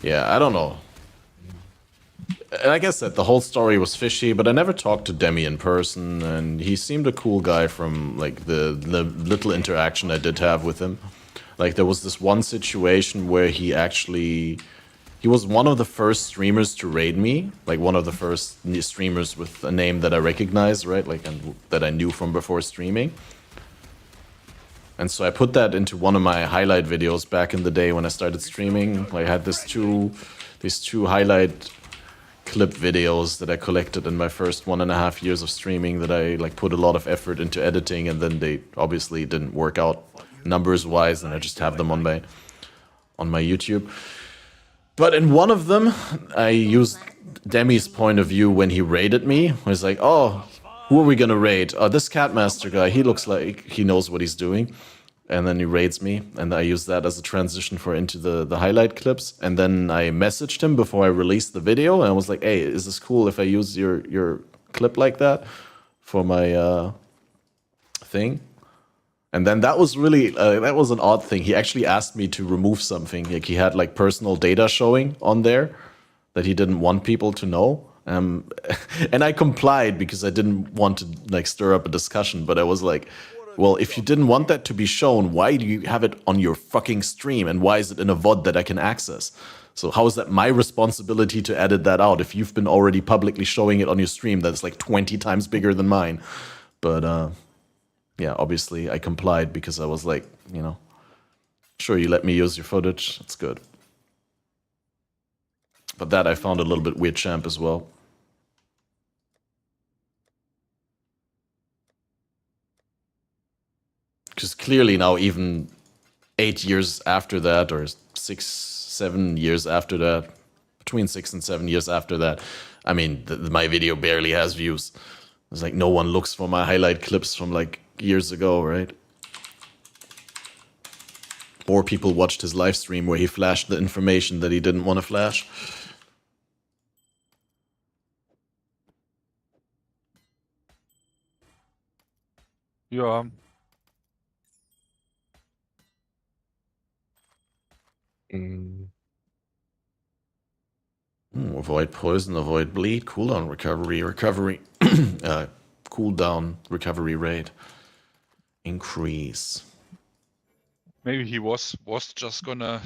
Yeah, I don't know. And I guess that the whole story was fishy, but I never talked to Demi in person, and he seemed a cool guy from like the little interaction I did have with him. Like there was this one situation where he actually He was one of the first streamers to raid me, like one of the first streamers with a name that I recognize, right? Like, and that I knew from before streaming. And so I put that into one of my highlight videos back in the day when I started streaming. I had these two highlight clip videos that I collected in my first 1.5 years of streaming that I like put a lot of effort into editing, and then they obviously didn't work out numbers wise, and I just have them on my YouTube. But in one of them, I used Demi's point of view when he raided me. He was like, oh, who are we gonna raid? Oh, this Catmaster guy, he looks like he knows what he's doing. And then he raids me, and I used that as a transition into the highlight clips. And then I messaged him before I released the video, and I was like, hey, is this cool if I use your clip like that for my thing? And then that was really, that was an odd thing. He actually asked me to remove something. Like, he had like personal data showing on there that he didn't want people to know. And I complied because I didn't want to like stir up a discussion. But I was like, well, if you didn't want that to be shown, why do you have it on your fucking stream? And why is it in a VOD that I can access? So how is that my responsibility to edit that out if you've been already publicly showing it on your stream that's like 20 times bigger than mine? But yeah, obviously I complied because I was like, you know, sure, you let me use your footage. It's good. But that I found a little bit weird, champ, as well. Because clearly now, even 8 years after that, or 6, 7 years after that, between 6 and 7 years after that, I mean, my video barely has views. It's like no one looks for my highlight clips from like years ago, right? More people watched his live stream where he flashed the information that he didn't want to flash. Yeah. Avoid poison, avoid bleed, cooldown recovery, cooldown recovery rate increase. Maybe he was just gonna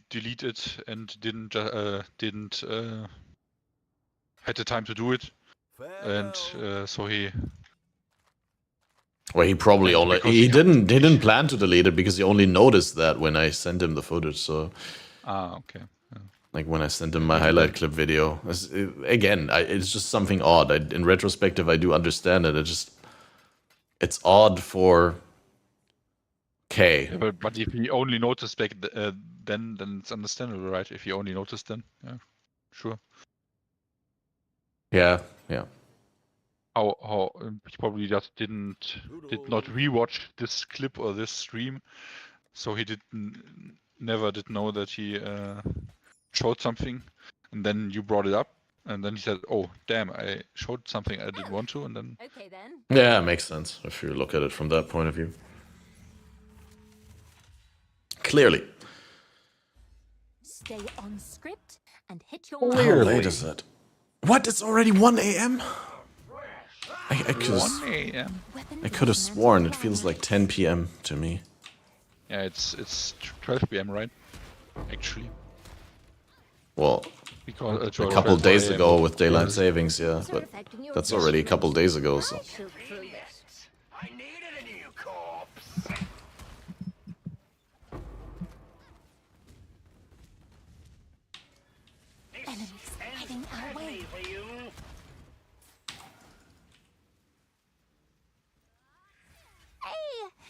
delete it and didn't had the time to do it, and so he. Well, he probably only he didn't plan to delete it because he only noticed that when I sent him the footage. So. Okay. Like when I sent him my highlight clip video. Again, it's just something odd. In retrospective, I do understand it. It's odd for K. Yeah, but if he only noticed back then it's understandable, right? If he only noticed then, yeah, sure. Yeah. How he probably just did not rewatch this clip or this stream, so he never did know that he showed something, and then you brought it up, and then he said, "Oh, damn! I showed something I didn't want to," and then. Okay then. Yeah, it makes sense if you look at it from that point of view. Clearly. Stay on script and hit your How late is it? What? It's already 1 a.m. I could have sworn it feels like 10 p.m. to me. Yeah, it's 12 p.m. right? Actually. Well, because a couple days ago with daylight savings, yeah, but that's already a couple days ago. So. I needed a new corpse. Enemies heading our way.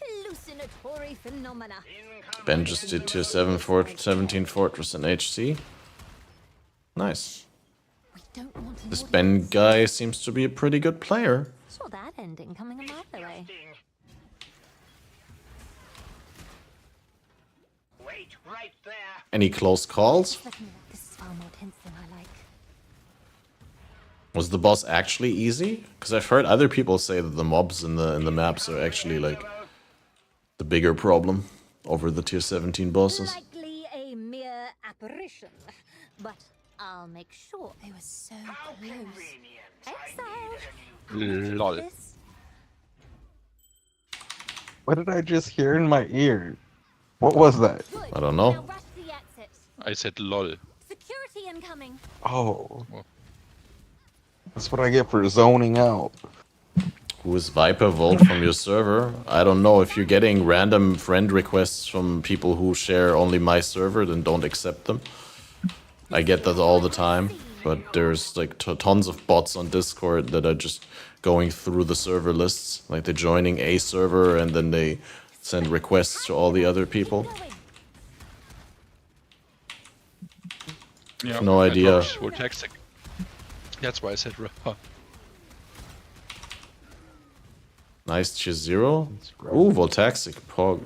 Hallucinatory phenomena. Ben just did tier 7 17 Fortress and HC. Nice. This Ben guy seems to be a pretty good player. Saw that ending coming a mile away. Wait right there. Any close calls? This is far more tense than I like. Was the boss actually easy? Because I've heard other people say that the mobs in the maps are actually like the bigger problem over the tier 17 bosses. Likely a mere apparition, but I'll make sure they were so close. Exile. Lol. What did I just hear in my ear? What was that? I don't know. I said lol. incoming. Oh. That's what I get for zoning out. Who is Viper Volt from your server? I don't know. If you're getting random friend requests from people who share only my server, then don't accept them. I get that all the time, but there's like tons of bots on Discord that are just going through the server lists. Like they're joining a server and then they send requests to all the other people. Yeah, No idea. Voltaxic. That's why I said Nice tier 0. Ooh, Voltaxic Pog.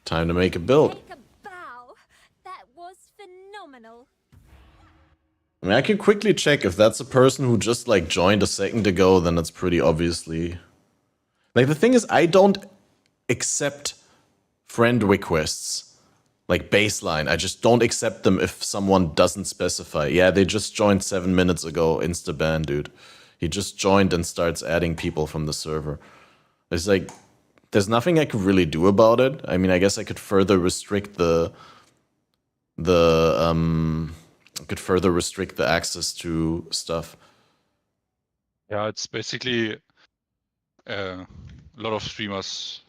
Time to make a build. Take a bow. That was phenomenal. I mean, I can quickly check if that's a person who just like joined a second ago, then that's pretty obviously. Like the thing is, I don't accept friend requests. Like baseline, I just don't accept them if someone doesn't specify. Yeah, they just joined 7 minutes ago, insta-ban, dude. He just joined and starts adding people from the server. It's like, there's nothing I could really do about it. I mean, I guess I could further restrict the access to stuff. Yeah, it's basically a lot of streamers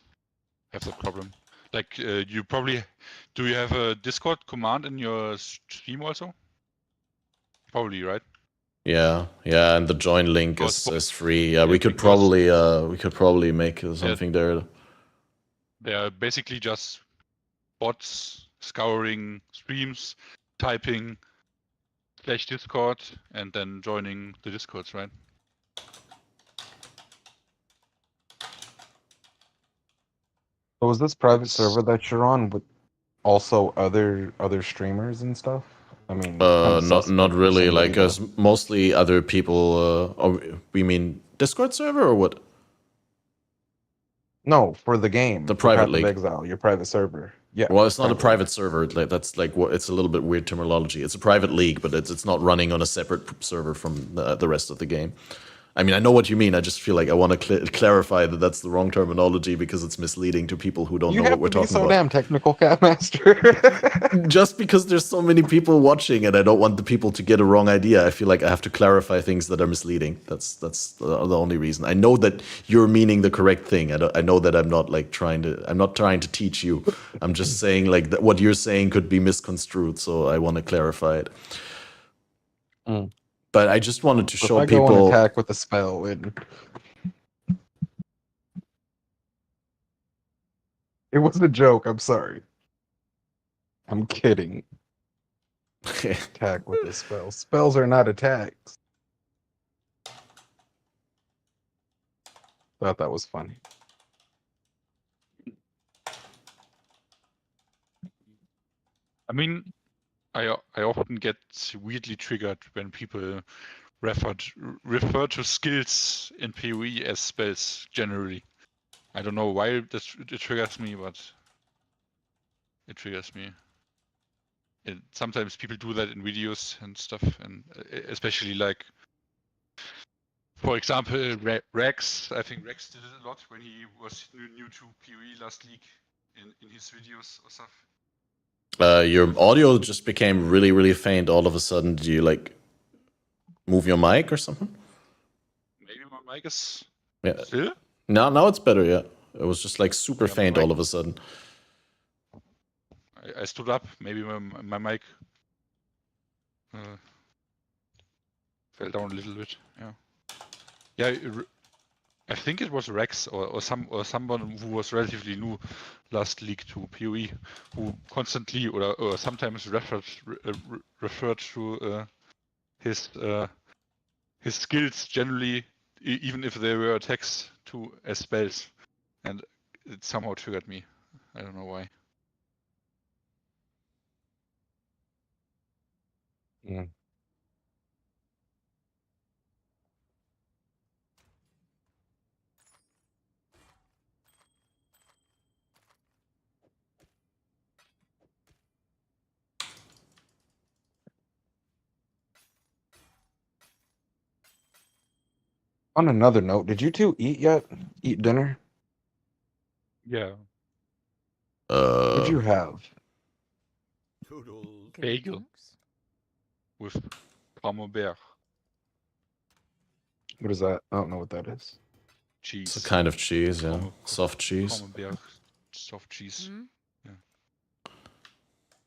have that problem. Like, you probably... Do you have a Discord command in your stream also? Probably, right? Yeah, and the join link is free. Yeah, we could probably make something there. They are basically just bots scouring streams, typing /Discord, and then joining the Discords, right? So is this private server that you're on with also other streamers and stuff? I mean, not really. Like, mostly other people. We mean Discord server or what? No, for the game. The private league. Path of Exile, your private server. Yeah. Well, it's not a private server. Like, that's like what. It's a little bit weird terminology. It's a private league, but it's not running on a separate server from the rest of the game. I mean, I know what you mean. I just feel like I want to clarify that that's the wrong terminology because it's misleading to people who don't know what we're talking about. You have to be so damn technical, Catmaster. Just because there's so many people watching and I don't want the people to get a wrong idea, I feel like I have to clarify things that are misleading. That's the only reason. I know that you're meaning the correct thing. I know that I'm not trying to teach you. I'm just saying like that what you're saying could be misconstrued, so I want to clarify it. Mm. But I just wanted to show people. Go and attack with a spell. It was a joke. I'm sorry. I'm kidding. Attack with a spell. Spells are not attacks. Thought that was funny. I mean, I often get weirdly triggered when people refer to skills in PoE as spells generally. I don't know why it triggers me, but it triggers me. Sometimes people do that in videos and stuff, and especially like, for example, Rex. I think Rex did it a lot when he was new to PoE last league in his videos or stuff. Your audio just became really, really faint all of a sudden. Did you like move your mic or something? Maybe my mic is still? Now it's better, yeah. It was just like super faint all of a sudden. I stood up, maybe my mic fell down a little bit, yeah. I think it was Rex or someone who was relatively new last league to PoE, who constantly or sometimes referred to his skills generally, even if they were attacks as spells, and it somehow triggered me. I don't know why. Yeah. On another note, did you two eat yet? Eat dinner? Yeah. What'd you have? Bagel with camembert What is that? I don't know what that is. cheese. It's a kind of cheese, yeah. Soft cheese. Camembert, soft cheese. Yeah.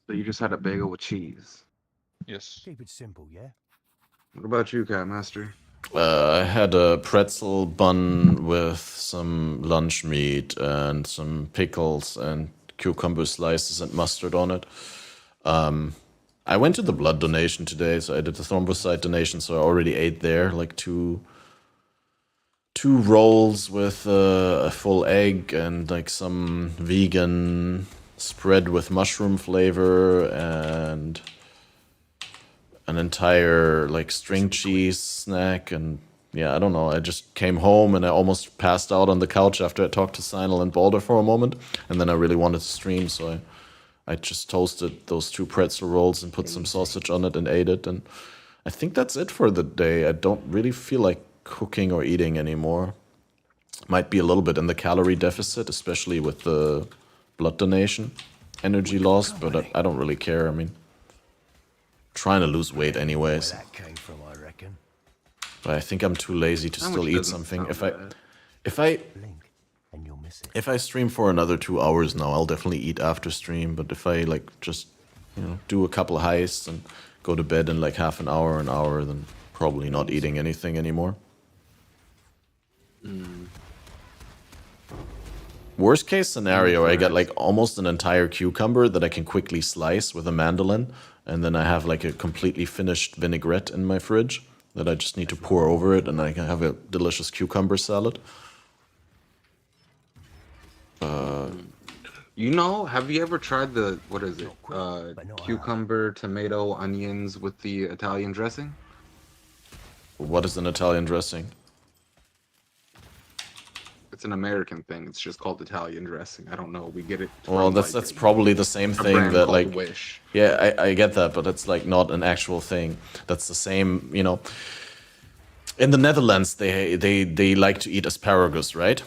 So you just had a bagel with cheese. Yes. Keep it simple, yeah? What about you, Cat Master? I had a pretzel bun with some lunch meat and some pickles and cucumber slices and mustard on it. I went to the blood donation today, so I did the thrombocyte donation, so I already ate there, like two rolls with a full egg and like some vegan spread with mushroom flavor and an entire like string cheese snack. And yeah, I don't know, I just came home and I almost passed out on the couch after I talked to Sinal and Balder for a moment, and then I really wanted to stream, so I just toasted those 2 pretzel rolls and put some sausage on it and ate it, and I think that's it for the day. I don't really feel like cooking or eating anymore. Might be a little bit in the calorie deficit, especially with the blood donation energy loss, but I don't really care. I mean, trying to lose weight anyways. Where that came from, I reckon. But I think I'm too lazy to still eat something. If I stream for another 2 hours now, I'll definitely eat after stream. But if I like just, you know, do a couple of heists and go to bed in like half an hour, then probably not eating anything anymore. Worst case scenario, I get like almost an entire cucumber that I can quickly slice with a mandolin, and then I have like a completely finished vinaigrette in my fridge that I just need to pour over it, and I can have a delicious cucumber salad. You know, have you ever tried the, what is it, cucumber, tomato, onions with the Italian dressing? What is an Italian dressing? It's an American thing. It's just called Italian dressing. I don't know. We get it. Well, that's probably the same thing that like Wish. Yeah, I get that, but it's like not an actual thing. That's the same, you know. In the Netherlands, they like to eat asparagus, right?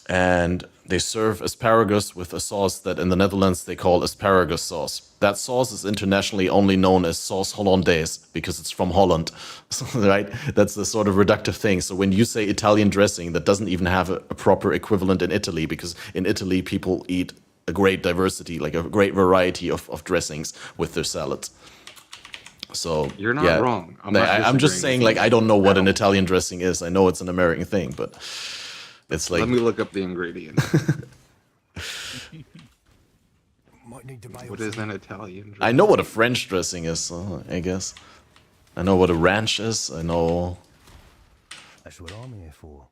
And they serve asparagus with a sauce that in the Netherlands they call asparagus sauce. That sauce is internationally only known as sauce hollandaise because it's from Holland, right? That's the sort of reductive thing. So when you say Italian dressing, that doesn't even have a proper equivalent in Italy, because in Italy people eat a great diversity, like a great variety of dressings with their salads. So you're not wrong. I'm just saying, like, I don't know what an Italian dressing is. I know it's an American thing, but it's like, let me look up the ingredients. What is an Italian dressing? I know what a French dressing is, I guess. I know what a ranch is. I know. That's what I'm here for.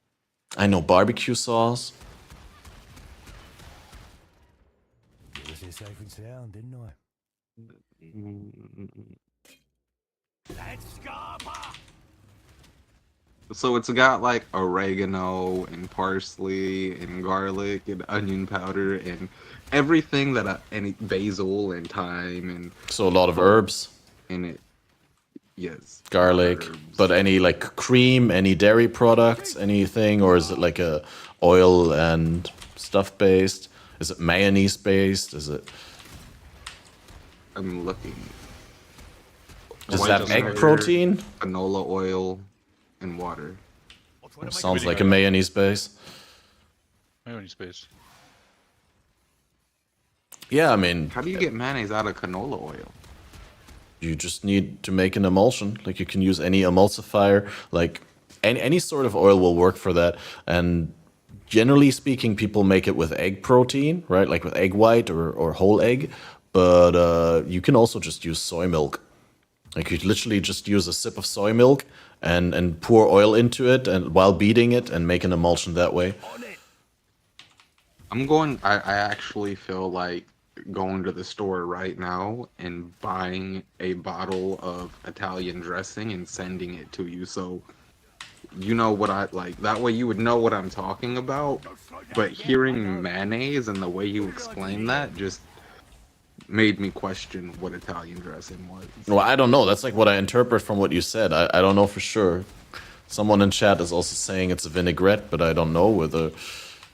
I know barbecue sauce. It was here safe and sound, didn't I? So it's got like oregano and parsley and garlic and onion powder and everything that any basil and thyme and so a lot of herbs in it. Yes. Garlic, but any like cream, any dairy products, anything, or is it like a oil and stuff based? Is it mayonnaise based? Is it? I'm looking. Does that have egg protein? Canola oil and water. Sounds like a mayonnaise base. Mayonnaise base. Yeah, I mean, how do you get mayonnaise out of canola oil? You just need to make an emulsion. Like you can use any emulsifier, like any sort of oil will work for that. And generally speaking, people make it with egg protein, right? Like with egg white or whole egg. But you can also just use soy milk. Like you literally just use a sip of soy milk and pour oil into it and while beating it and make an emulsion that way. I actually feel like going to the store right now and buying a bottle of Italian dressing and sending it to you, so you know what I like. That way you would know what I'm talking about. But hearing mayonnaise and the way you explain that just made me question what Italian dressing was. Well, I don't know. That's like what I interpret from what you said. I don't know for sure. Someone in chat is also saying it's a vinaigrette, but I don't know whether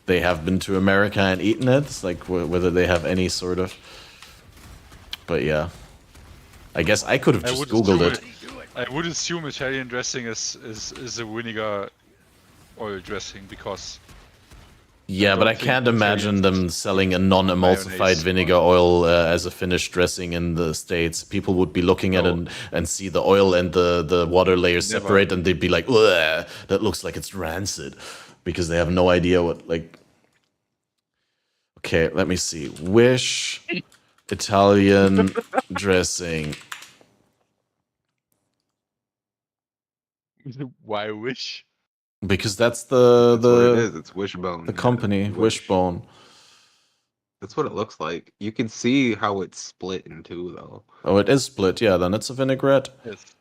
they have been to America and eaten it. It's like whether they have any sort of. But yeah, I guess I could have just googled it. I would assume Italian dressing is a vinegar oil dressing because. Yeah, but I can't imagine them selling a non-emulsified vinegar oil as a finished dressing in the States. People would be looking at it and see the oil and the water layers separate, and they'd be like, "Ugh, that looks like it's rancid," because they have no idea what, like... Okay, let me see. Wish Italian dressing. Why Wish? Because that's what it is. It's Wishbone. The company, Wishbone. That's what it looks like. You can see how it's split in two, though. Oh, it is split. Yeah, then it's a vinaigrette. Yes.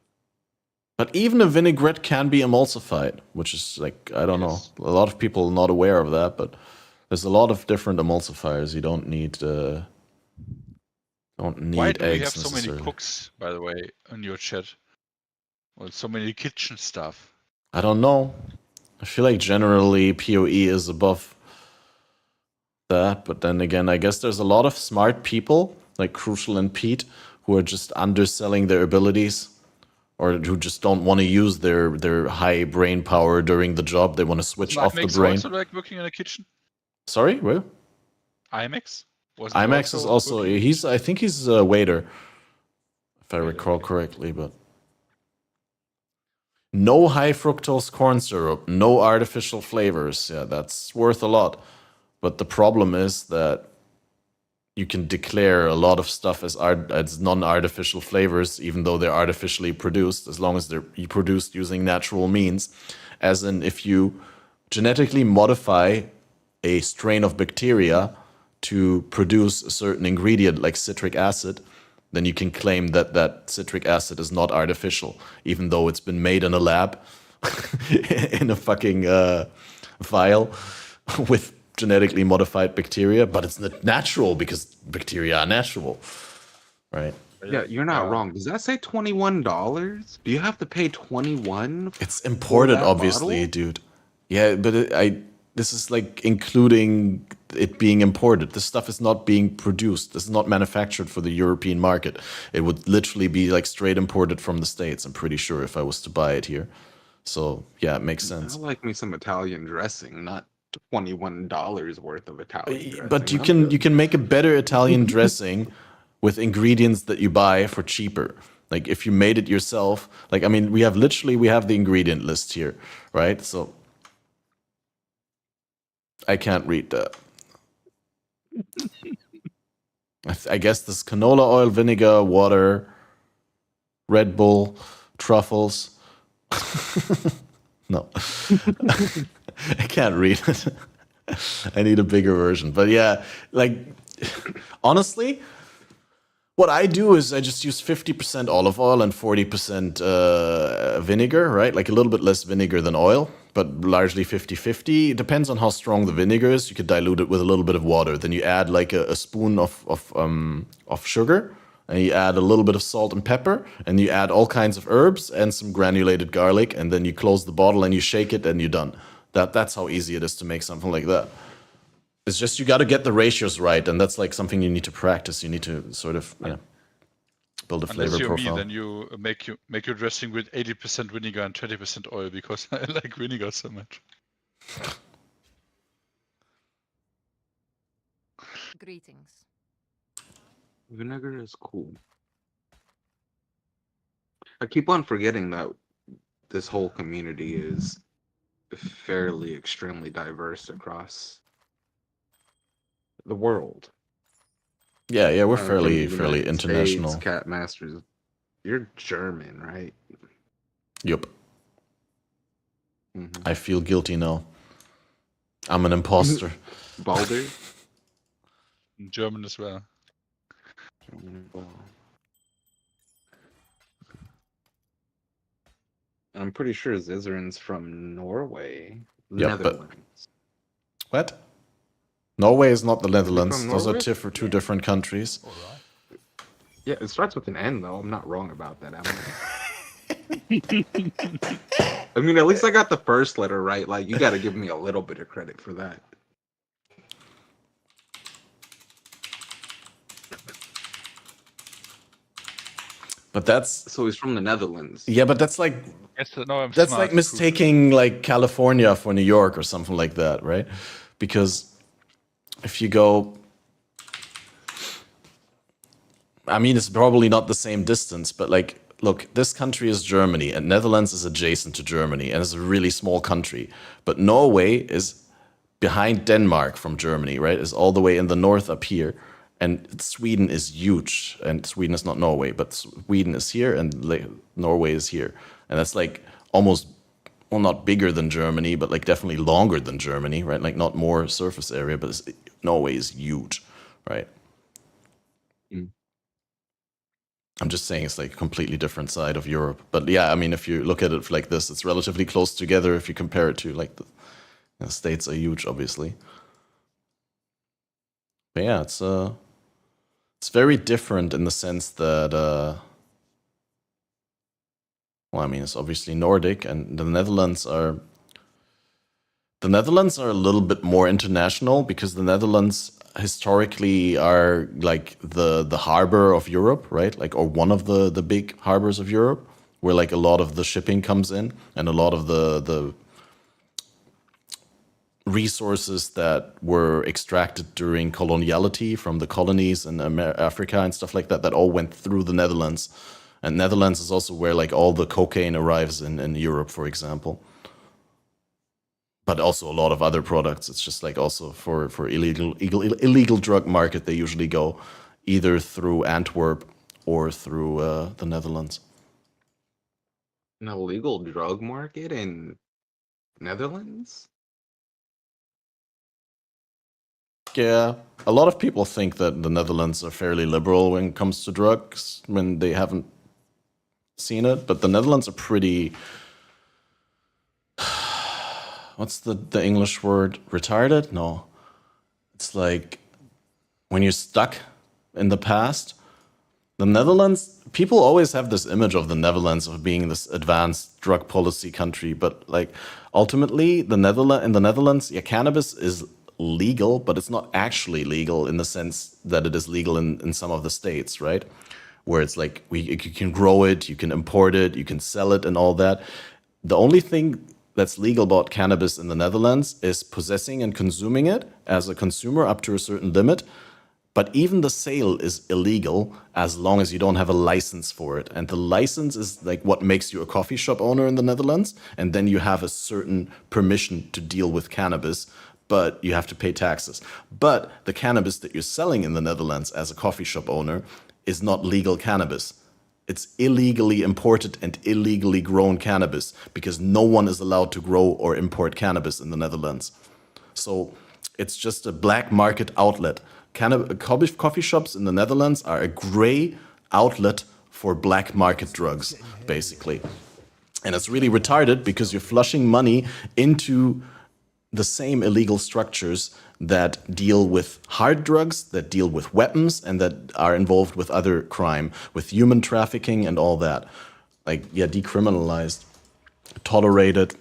But even a vinaigrette can be emulsified, which is like, I don't know. A lot of people are not aware of that, but there's a lot of different emulsifiers. You don't need Why do we eggs have so many necessarily. cooks, by the way, in your chat? Or so many kitchen stuff? I don't know. I feel like generally PoE is above that, but then again, I guess there's a lot of smart people, like Crucial and Pete, who are just underselling their abilities, or who just don't want to use their high brain power during the job. They want to switch off the brain. Also like working in a kitchen? Sorry, where? IMAX? IMAX is also I think he's a waiter, if I recall correctly, but no high fructose corn syrup, no artificial flavors. Yeah, that's worth a lot. But the problem is that you can declare a lot of stuff as non-artificial flavors, even though they're artificially produced, as long as they're produced using natural means. As in, if you genetically modify a strain of bacteria to produce a certain ingredient like citric acid, then you can claim that that citric acid is not artificial, even though it's been made in a lab in a fucking vial with genetically modified bacteria, but it's not natural because bacteria are natural, right? Yeah, you're not wrong. Does that say $21? Do you have to pay 21? It's imported, obviously, bottle? dude. Yeah, but this is like including it being imported. This stuff is not being produced. This is not manufactured for the European market. It would literally be like straight imported from the States, I'm pretty sure, if I was to buy it here. So, yeah, it makes sense. I like me some Italian dressing, not $21 worth of Italian dressing. But you can make a better Italian dressing with ingredients that you buy for cheaper. Like if you made it yourself, like, I mean, we have the ingredient list here, right? So I can't read that. I guess this canola oil, vinegar, water, Red Bull, truffles. No. I can't read it. I need a bigger version. But yeah, like, honestly, what I do is I just use 50% olive oil and 40% vinegar, right? Like a little bit less vinegar than oil, but largely 50-50. It depends on how strong the vinegar is. You could dilute it with a little bit of water. Then you add like a spoon of sugar, and you add a little bit of salt and pepper, and you add all kinds of herbs and some granulated garlic, and then you close the bottle and you shake it and you're done. That's how easy it is to make something like that. It's just you got to get the ratios right, and that's like something you need to practice. You need to sort of build a flavor profile. Me, then you make your dressing with 80% vinegar and 20% oil because I like vinegar so much. Greetings. Vinegar is cool. I keep on forgetting that this whole community is fairly extremely diverse across the world. Yeah, we're fairly international. States, Cat Masters, you're German, right? Yup. I feel guilty now. I'm an imposter. Baldur? German as well. German as well. I'm pretty sure Zizarin's from Norway. Yep, Netherlands. What? Norway is not the Netherlands. from Those are Norway? two different countries. Yeah, it starts with an N, though. I'm not wrong about that, am I? I mean, at least I got the first letter right. Like, you got to give me a little bit of credit for that. But that's so he's from the Netherlands. Yeah, but that's like No, that's like mistaking like California for New York or something like that, right? Because if you go, I mean, it's probably not the same distance, but like, look, this country is Germany, and Netherlands is adjacent to Germany, and it's a really small country. But Norway is behind Denmark from Germany, right? It's all the way in the north up here. And Sweden is huge, and Sweden is not Norway, but Sweden is here, and Norway is here, and that's like almost, well, not bigger than Germany, but like definitely longer than Germany, right? Like not more surface area, but Norway is huge, right? I'm just saying it's like a completely different side of Europe, but yeah, I mean, if you look at it like this, it's relatively close together. If you compare it to like the States are huge, obviously, but yeah, it's very different in the sense that, well, I mean, it's obviously Nordic, and the Netherlands are a little bit more international because the Netherlands historically are like the harbor of Europe, right? Like, or one of the big harbors of Europe, where like a lot of the shipping comes in and a lot of the resources that were extracted during coloniality from the colonies in Africa and stuff like that, that all went through the Netherlands. And Netherlands is also where like all the cocaine arrives in Europe, for example. But also a lot of other products. It's just like also for illegal drug market, they usually go either through Antwerp or through the Netherlands. An illegal drug market in Netherlands? Yeah, a lot of people think that the Netherlands are fairly liberal when it comes to drugs, when they haven't seen it. But the Netherlands are pretty... What's the English word? Retarded? No. It's like when you're stuck in the past. The Netherlands, people always have this image of the Netherlands of being this advanced drug policy country, but like ultimately in the Netherlands, yeah, cannabis is legal, but it's not actually legal in the sense that it is legal in some of the states, right? Where it's like you can grow it, you can import it, you can sell it and all that. The only thing that's legal about cannabis in the Netherlands is possessing and consuming it as a consumer up to a certain limit. But even the sale is illegal as long as you don't have a license for it. And the license is like what makes you a coffee shop owner in the Netherlands. And then you have a certain permission to deal with cannabis, but you have to pay taxes. But the cannabis that you're selling in the Netherlands as a coffee shop owner is not legal cannabis. It's illegally imported and illegally grown cannabis because no one is allowed to grow or import cannabis in the Netherlands. So it's just a black market outlet. Coffee shops in the Netherlands are a gray outlet for black market drugs, basically. And it's really retarded because you're flushing money into the same illegal structures that deal with hard drugs, that deal with weapons, and that are involved with other crime, with human trafficking and all that. Like, yeah, decriminalized, tolerated.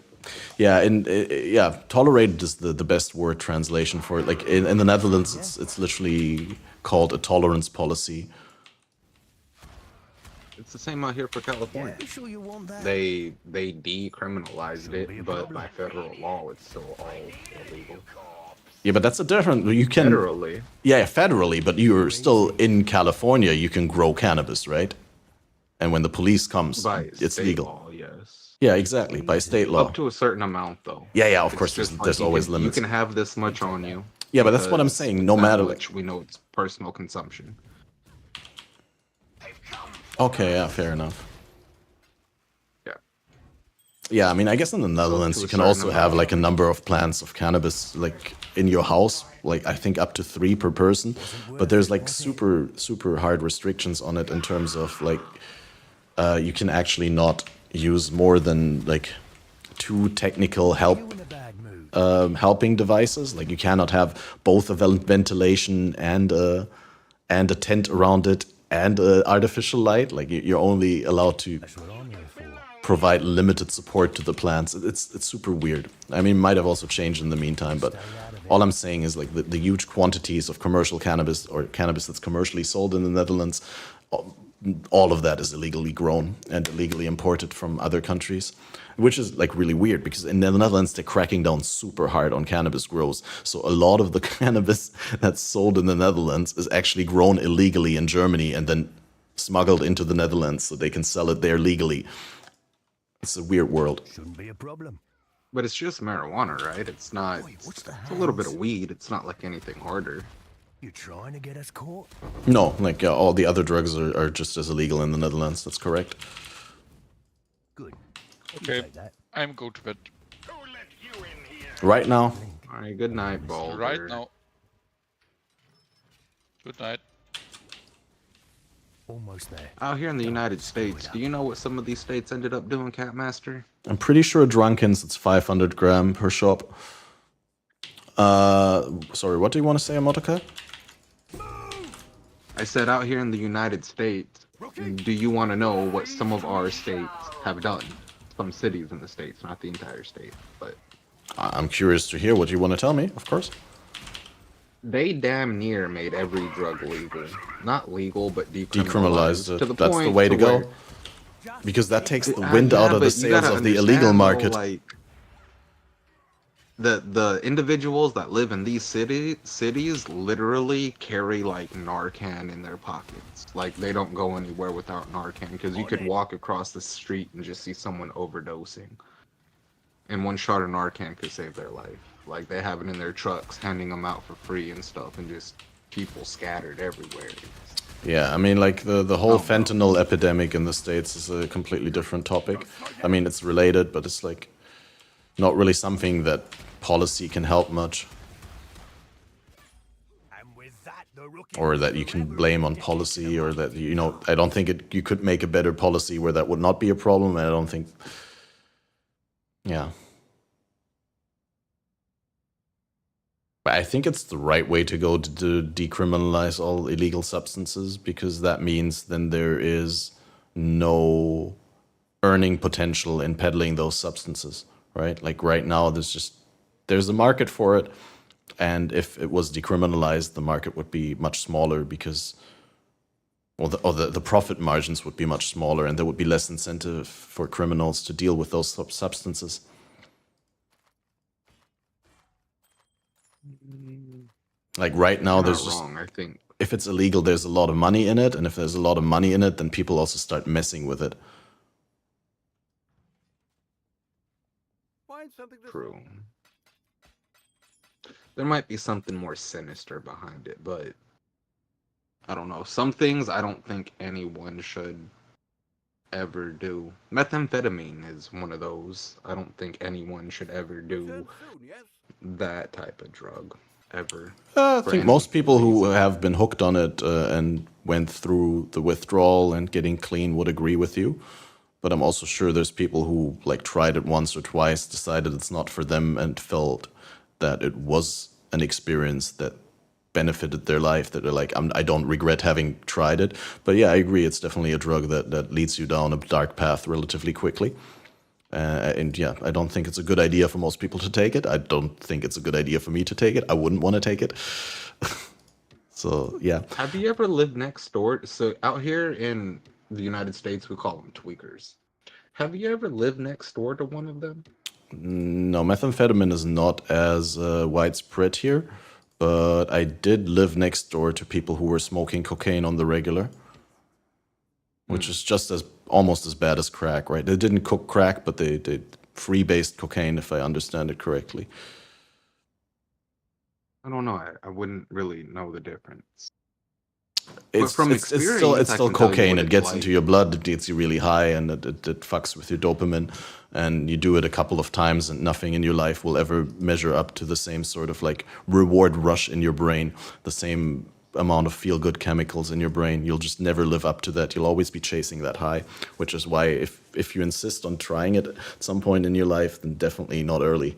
Yeah, tolerated is the best word translation for it. Like in the Netherlands, it's literally called a tolerance policy. It's the same out here for California. They decriminalized it, but by federal law, it's still all illegal. Yeah, but that's a different. You can federally. Yeah, federally, but you're still in California. You can grow cannabis, right? And when the police comes, it's legal. Law, yes. Yeah, exactly, by state law. Up to a certain amount, though. Yeah, of course. There's always limits. You can have this much on you. Yeah, but that's what I'm saying. No matter which, we know it's personal consumption. Okay, yeah, fair enough. Yeah, I mean, I guess in the Netherlands you can also have like a number of plants of cannabis like in your house, like I think up to 3 per person. But there's like super hard restrictions on it in terms of like you can actually not use more than like 2 technical helping devices. Like you cannot have both a ventilation and a tent around it and artificial light. Like you're only allowed to provide limited support to the plants. It's super weird. I mean, it might have also changed in the meantime, but all I'm saying is like the huge quantities of commercial cannabis or cannabis that's commercially sold in the Netherlands, all of that is illegally grown and illegally imported from other countries, which is like really weird because in the Netherlands they're cracking down super hard on cannabis grows. So a lot of the cannabis that's sold in the Netherlands is actually grown illegally in Germany and then smuggled into the Netherlands so they can sell it there legally. It's a weird world. Shouldn't be a problem. But it's just marijuana, right? It's not. It's a little bit of weed. It's not like anything harder. You trying to get us caught? No, like all the other drugs are just as illegal in the Netherlands. That's correct. Good. Okay, I'm going to bed. Right now. All right. Good night, Baldur. Right now. Good night. Almost there. Out here in the United States, do you know what some of these states ended up doing, Catmaster? I'm pretty sure Drunkens, it's 500 gram per shop. Sorry, what do you want to say, Amotoka? I said out here in the United States, do you want to know what some of our states have done? Some cities in the states, not the entire state, but... I'm curious to hear what you want to tell me, of course. They damn near made every drug legal. Not legal, but Decriminalized it. To the That's point the way to go. where- Because that takes the wind out of the but you sails gotta of the illegal understand, market. though, like, the individuals that live in these cities literally carry like Narcan in their pockets. Like they don't go anywhere without Narcan because you could walk across the street and just see someone overdosing. And one shot of Narcan could save their life. Like they have it in their trucks, handing them out for free and stuff, and just people scattered everywhere. Yeah, I mean, like the whole fentanyl epidemic in the States is a completely different topic. I mean, it's related, but it's like not really something that policy can help much. Or that you can blame on policy, or that, you know, I don't think you could make a better policy where that would not be a problem, and I don't think, yeah. But I think it's the right way to go to decriminalize all illegal substances, because that means then there is no earning potential in peddling those substances, right? Like right now, there's a market for it, and if it was decriminalized, the market would be much smaller because, or the profit margins would be much smaller, and there would be less incentive for criminals to deal with those substances. Like right now, You're there's not just, wrong, I think. if it's illegal, there's a lot of money in it, and if there's a lot of money in it, then people also start messing with it. True. There might be something more sinister behind it, but I don't know. Some things I don't think anyone should ever do. Methamphetamine is one of those. I don't think anyone should ever do that type of drug. Ever. I think most people who have been hooked on it and went through the withdrawal and getting clean would agree with you. But I'm also sure there's people who like tried it once or twice, decided it's not for them, and felt that it was an experience that benefited their life, that they're like, I don't regret having tried it. But yeah, I agree, it's definitely a drug that leads you down a dark path relatively quickly. And yeah, I don't think it's a good idea for most people to take it. I don't think it's a good idea for me to take it. I wouldn't want to take it. So, yeah. Have you ever lived next door? So out here in the United States, we call them tweakers. Have you ever lived next door to one of them? No, methamphetamine is not as widespread here, but I did live next door to people who were smoking cocaine on the regular, which is just almost as bad as crack, right? They didn't cook crack, but they free-based cocaine, if I understand it correctly. I don't know. I wouldn't really know the difference. It's still cocaine. It gets into your blood, it gets you really high, and it fucks with your dopamine. And you do it a couple of times, and nothing in your life will ever measure up to the same sort of like reward rush in your brain, the same amount of feel-good chemicals in your brain. You'll just never live up to that. You'll always be chasing that high, which is why if you insist on trying it at some point in your life, then definitely not early.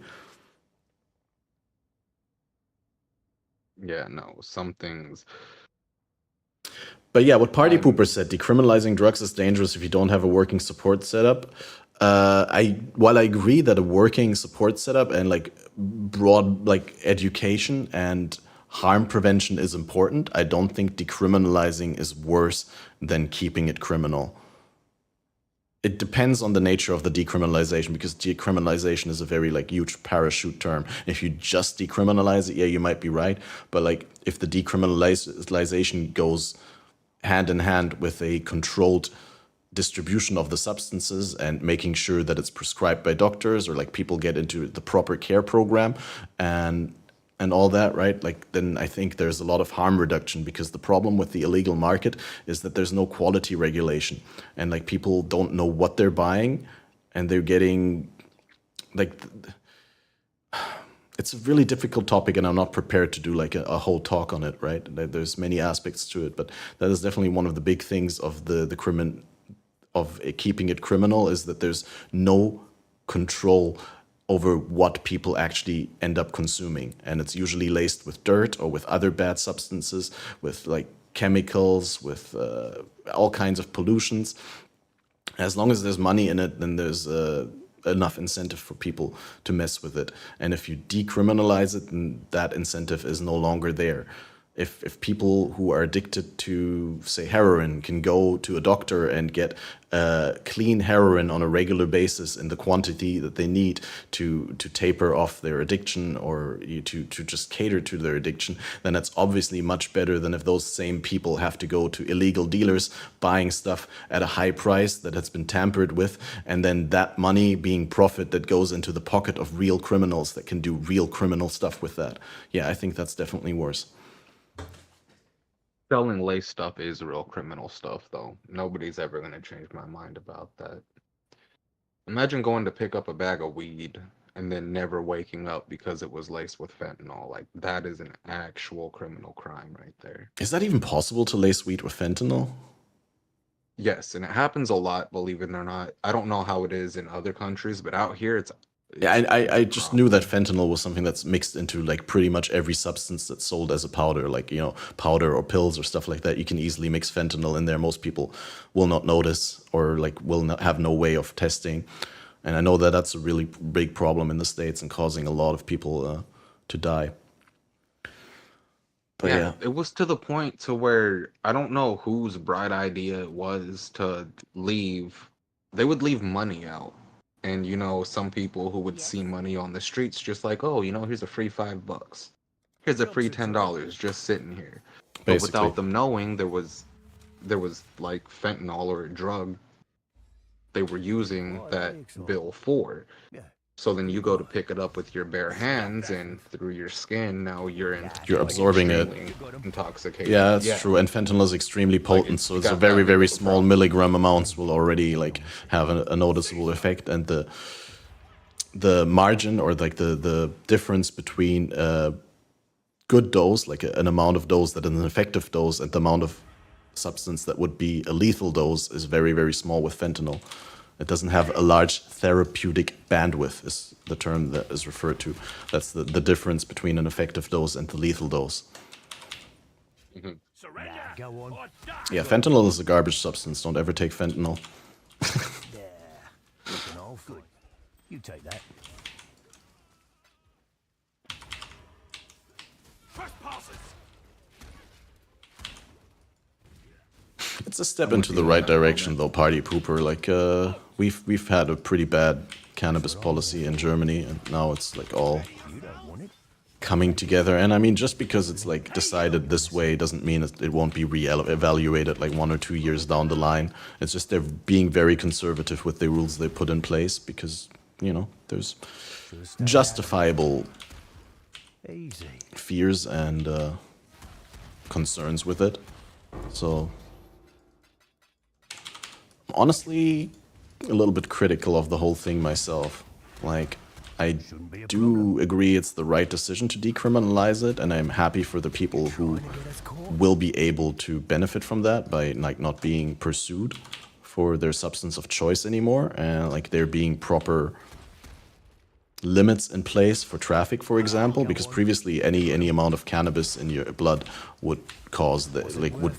Yeah, no, some things. But yeah, what Party Pooper said, decriminalizing drugs is dangerous if you don't have a working support setup. While I agree that a working support setup and like broad like education and harm prevention is important. I don't think decriminalizing is worse than keeping it criminal. It depends on the nature of the decriminalization, because decriminalization is a very like huge parachute term. If you just decriminalize it, yeah, you might be right. But like if the decriminalization goes hand in hand with a controlled distribution of the substances and making sure that it's prescribed by doctors, or like people get into the proper care program and all that, right? Like then I think there's a lot of harm reduction, because the problem with the illegal market is that there's no quality regulation, and like people don't know what they're buying, and they're getting like it's a really difficult topic, and I'm not prepared to do like a whole talk on it, right? There's many aspects to it, but that is definitely one of the big things of of keeping it criminal, is that there's no control over what people actually end up consuming. And it's usually laced with dirt or with other bad substances, with like chemicals, with all kinds of pollutions. As long as there's money in it, then there's enough incentive for people to mess with it. And if you decriminalize it, then that incentive is no longer there. If people who are addicted to, say, heroin can go to a doctor and get clean heroin on a regular basis in the quantity that they need to taper off their addiction, or to just cater to their addiction, then that's obviously much better than if those same people have to go to illegal dealers buying stuff at a high price that has been tampered with, and then that money being profit that goes into the pocket of real criminals that can do real criminal stuff with that. Yeah, I think that's definitely worse. Selling lace stuff is real criminal stuff, though. Nobody's ever going to change my mind about that. Imagine going to pick up a bag of weed and then never waking up because it was laced with fentanyl. Like, that is an actual criminal crime right there. Is that even possible to lace weed with fentanyl? Yes, and it happens a lot, believe it or not. I don't know how it is in other countries, but out here it's... Yeah, I just knew that fentanyl was something that's mixed into like pretty much every substance that's sold as a powder, like, you know, powder or pills or stuff like that. You can easily mix fentanyl in there. Most people will not notice, or like will not have no way of testing. And I know that that's a really big problem in the States and causing a lot of people to die. But yeah, it was to the point to where I don't know whose bright idea it was to leave. They would leave money out. And, you know, some people who would see money on the streets just like, oh, you know, here's a free $5. Here's a free $10 just sitting here. But without them knowing, there was like fentanyl or a drug they were using that bill for. So then you go to pick it up with your bare hands, and through your skin, now you're absorbing it. Intoxicated. Yeah, that's true. And fentanyl is extremely potent, so it's a very, very small milligram amounts will already like have a noticeable effect. And the margin, or like the difference between good dose, like an amount of dose that is an effective dose, and the amount of substance that would be a lethal dose, is very, very small with fentanyl. It doesn't have a large therapeutic bandwidth, is the term that is referred to. That's the difference between an effective dose and the lethal dose. Yeah, fentanyl is a garbage substance. Don't ever take fentanyl. Looking all good. You take that. It's a step into the right direction, though, Party Pooper. Like, we've had a pretty bad cannabis policy in Germany, and now it's like all coming together. And I mean, just because it's like decided this way doesn't mean it won't be re-evaluated like 1 or 2 years down the line. It's just they're being very conservative with the rules they put in place, because, you know, there's justifiable fears and concerns with it. So honestly, a little bit critical of the whole thing myself. Like, I do agree it's the right decision to decriminalize it, and I'm happy for the people who will be able to benefit from that by like not being pursued for their substance of choice anymore, and like there being proper limits in place for traffic, for example, because previously any amount of cannabis in your blood would cause would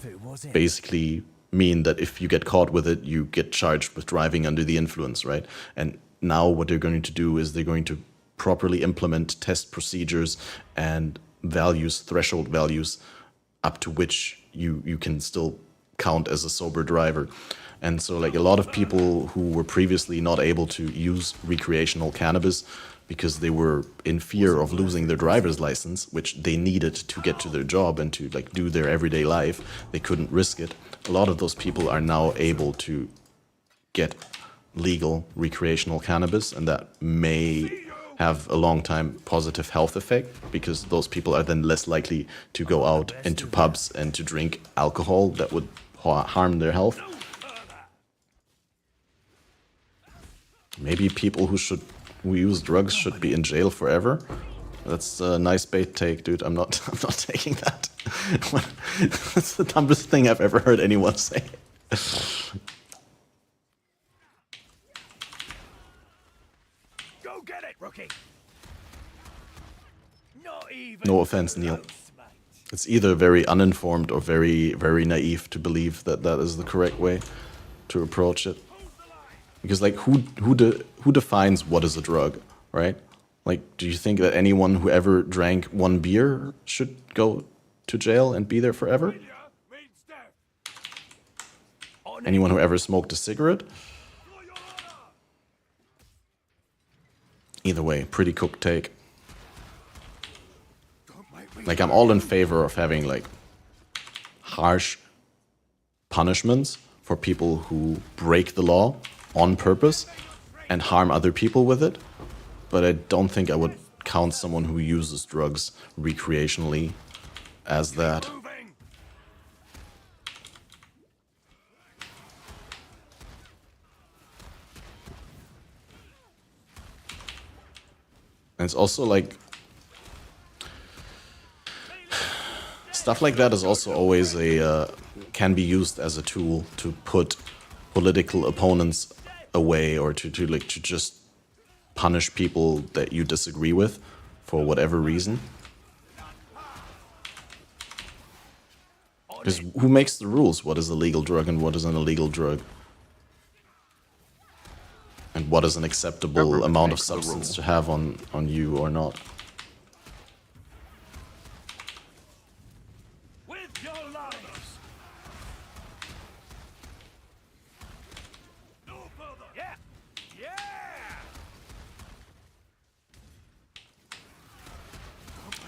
basically mean that if you get caught with it, you get charged with driving under the influence, right? And now what they're going to do is they're going to properly implement test procedures and values, threshold values, up to which you can still count as a sober driver. And so like a lot of people who were previously not able to use recreational cannabis because they were in fear of losing their driver's license, which they needed to get to their job and to like do their everyday life, they couldn't risk it. A lot of those people are now able to get legal recreational cannabis, and that may have a long time positive health effect, because those people are then less likely to go out into pubs and to drink alcohol that would harm their health. Maybe people who use drugs should be in jail forever. That's a nice bait take, dude. I'm not taking that. That's the dumbest thing I've ever heard anyone say. Go get it, rookie. Not even No offense, Neil. It's either very uninformed or very, very naive to believe that that is the correct way to approach it. Because like, who defines what is a drug, right? Like, do you think that anyone who ever drank one beer should go to jail and be there forever? Anyone who ever smoked a cigarette? Either way, pretty cooked take. Like, I'm all in favor of having like harsh punishments for people who break the law on purpose and harm other people with it, but I don't think I would count someone who uses drugs recreationally as that. And it's also like, stuff like that is also always can be used as a tool to put political opponents away, or to just punish people that you disagree with for whatever reason. Because who makes the rules? What is a legal drug and what is an illegal drug? And what is an acceptable amount of substance to have on you or not?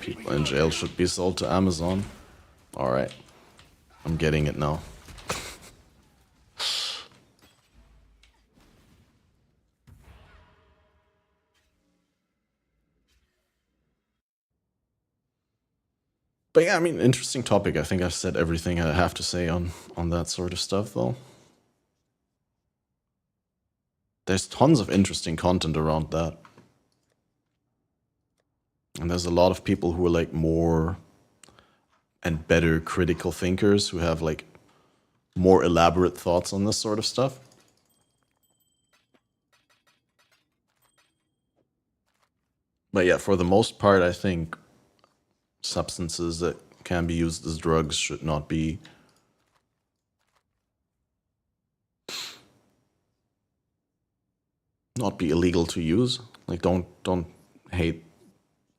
People in jail should be sold to Amazon. Alright. I'm getting it now. But yeah, I mean, interesting topic. I think I've said everything I have to say on that sort of stuff, though. There's tons of interesting content around that. And there's a lot of people who are like more and better critical thinkers who have like more elaborate thoughts on this sort of stuff. But yeah, for the most part, I think substances that can be used as drugs should not be illegal to use. Like, don't hate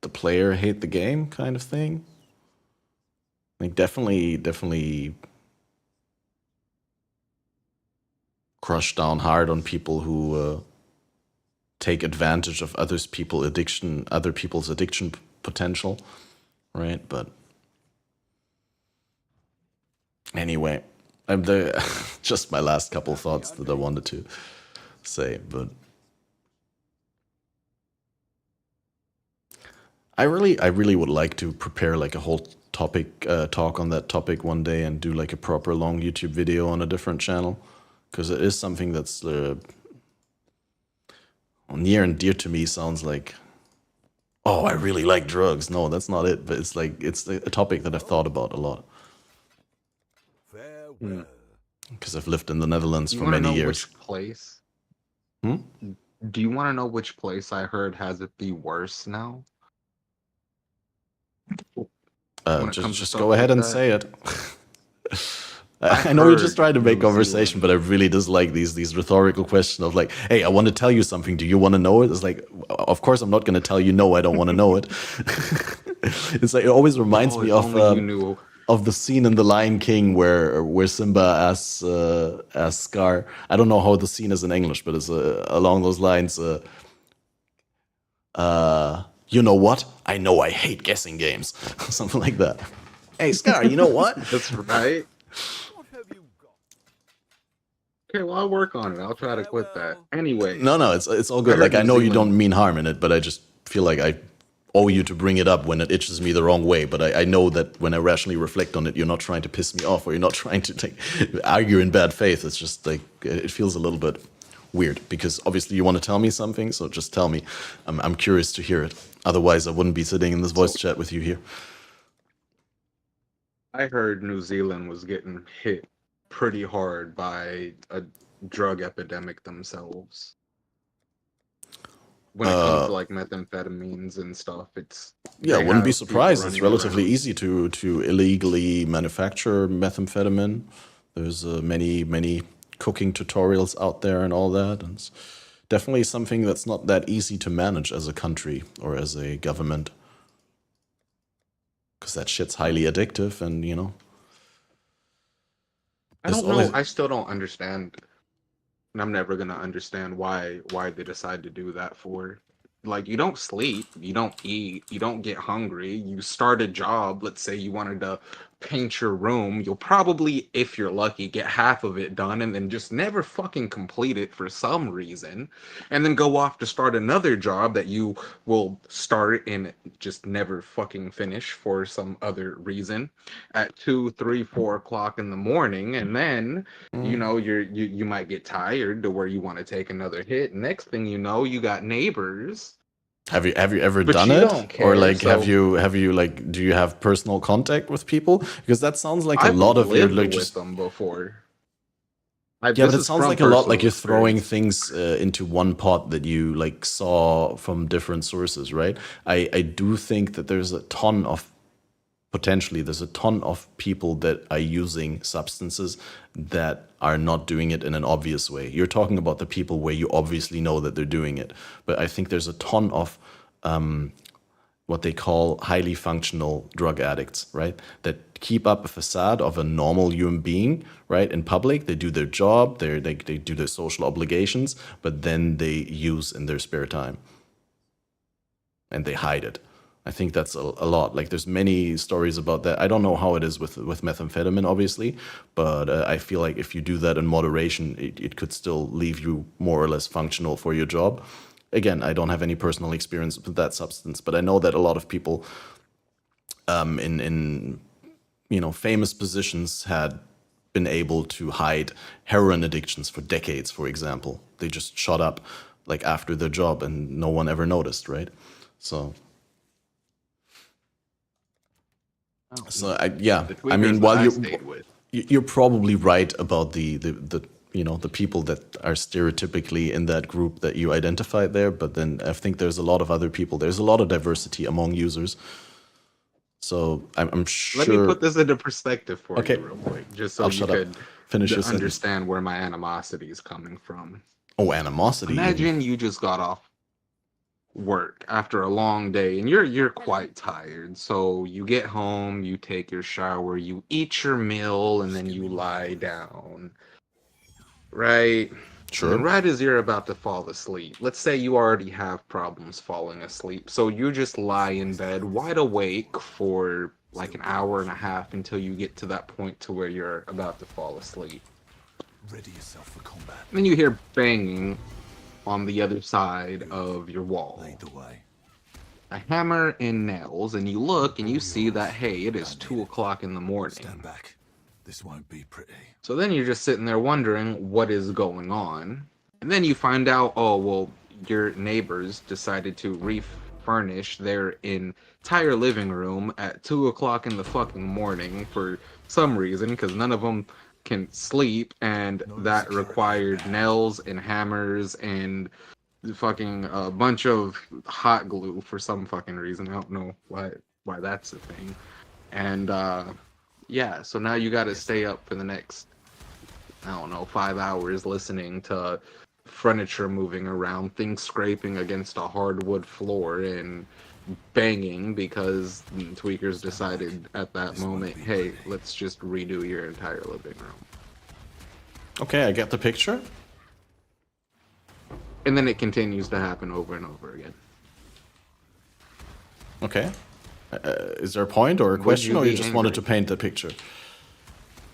the player, hate the game kind of thing. Like, definitely crush down hard on people who take advantage of other people's addiction potential, right? But anyway, just my last couple thoughts that I wanted to say, but I really would like to prepare like a whole talk on that topic one day and do like a proper long YouTube video on a different channel, because it is something that's near and dear to me. Sounds like, oh, I really like drugs. No, that's not it. But it's like, it's a topic that I've thought about a lot. Because I've lived in the Netherlands for many years. Which place? Hmm? Do you want to know which place I heard has it the worst now? Just go ahead and say it. I know you're just trying to make conversation, but I really dislike these rhetorical questions of like, hey, I want to tell you something. Do you want to know it? It's like, of course I'm not going to tell you no, I don't want to know it. It's like it always reminds me if of only you knew. of the scene in The Lion King where Simba asks Scar. I don't know how the scene is in English, but it's along those lines. You know what? I know I hate guessing games. Something like that. Hey, Scar, you know what? That's right. Okay, well, I'll work on it. I'll try to quit that. Anyway. No, it's all good. Like, I know you don't mean harm in it, but I just feel like I owe you to bring it up when it itches me the wrong way. But I know that when I rationally reflect on it, you're not trying to piss me off, or you're not trying to argue in bad faith. It's just like, it feels a little bit weird, because obviously you want to tell me something, so just tell me. I'm curious to hear it. Otherwise, I wouldn't be sitting in this voice chat with you here. I heard New Zealand was getting hit pretty hard by a drug epidemic themselves. When it comes to like methamphetamines and stuff, I wouldn't be surprised. It's relatively easy to illegally manufacture methamphetamine. There's many cooking tutorials out there and all that, and it's definitely something that's not that easy to manage as a country or as a government, because that shit's highly addictive, and you know. I don't know. I still don't understand, and I'm never gonna understand why they decide to do that for. Like, you don't sleep, you don't eat, you don't get hungry, you start a job. Let's say you wanted to paint your room, you'll probably, if you're lucky, get half of it done and then just never fucking complete it for some reason, and then go off to start another job that you will start and just never fucking finish for some other reason at 2, 3, 4 o'clock in the morning, and then you know you might get tired to where you want to take another hit. Next thing you know, you got neighbors. Have you ever done it? Or like, have you like, do you have personal contact with people? Because that sounds like a lot of your like with them before. But it sounds like a lot like you're throwing things into one pot that you like saw from different sources, right? I do think that there's a ton of people that are using substances that are not doing it in an obvious way. You're talking about the people where you obviously know that they're doing it. But I think there's a ton of what they call highly functional drug addicts, right? That keep up a facade of a normal human being, right? In public, they do their job, they do their social obligations, but then they use in their spare time. And they hide it. I think that's a lot. Like, there's many stories about that. I don't know how it is with methamphetamine, obviously, but I feel like if you do that in moderation, it could still leave you more or less functional for your job. Again, I don't have any personal experience with that substance, but I know that a lot of people in famous positions had been able to hide heroin addictions for decades, for example. They just shot up like after their job and no one ever noticed, right? So I mean, while you're probably right about the people that are stereotypically in that group that you identified there, but then I think there's a lot of other people. There's a lot of diversity among users. So I'm sure. Let me put this into perspective for you real quick, just so you could understand where my animosity is coming from. Oh, animosity. Imagine you just got off work after a long day and you're quite tired, so you get home, you take your shower, you eat your meal, and then you lie down, right? Sure. And right as you're about to fall asleep, let's say you already have problems falling asleep, so you just lie in bed wide awake for like an hour and a half until you get to that point to where you're about to fall asleep. Ready yourself for combat. Then you hear banging on the other side of your wall. Lead the way. A hammer and nails, and you look and you see that, hey, it is 2 o'clock in the morning. Stand back. This won't be pretty. So then you're just sitting there wondering what is going on. And then you find out, oh, well, your neighbors decided to refurnish their entire living room at 2 o'clock in the fucking morning for some reason, because none of them can sleep, and that required nails and hammers and fucking a bunch of hot glue for some fucking reason. I don't know why that's a thing. And yeah, so now you got to stay up for the next, I don't know, 5 hours listening to furniture moving around, things scraping against a hardwood floor, and banging because tweakers decided at that moment, hey, let's just redo your entire living room. Okay, I get the picture. And then it continues to happen over and over again. Okay. Is there a point or a question, or you just wanted to paint the picture?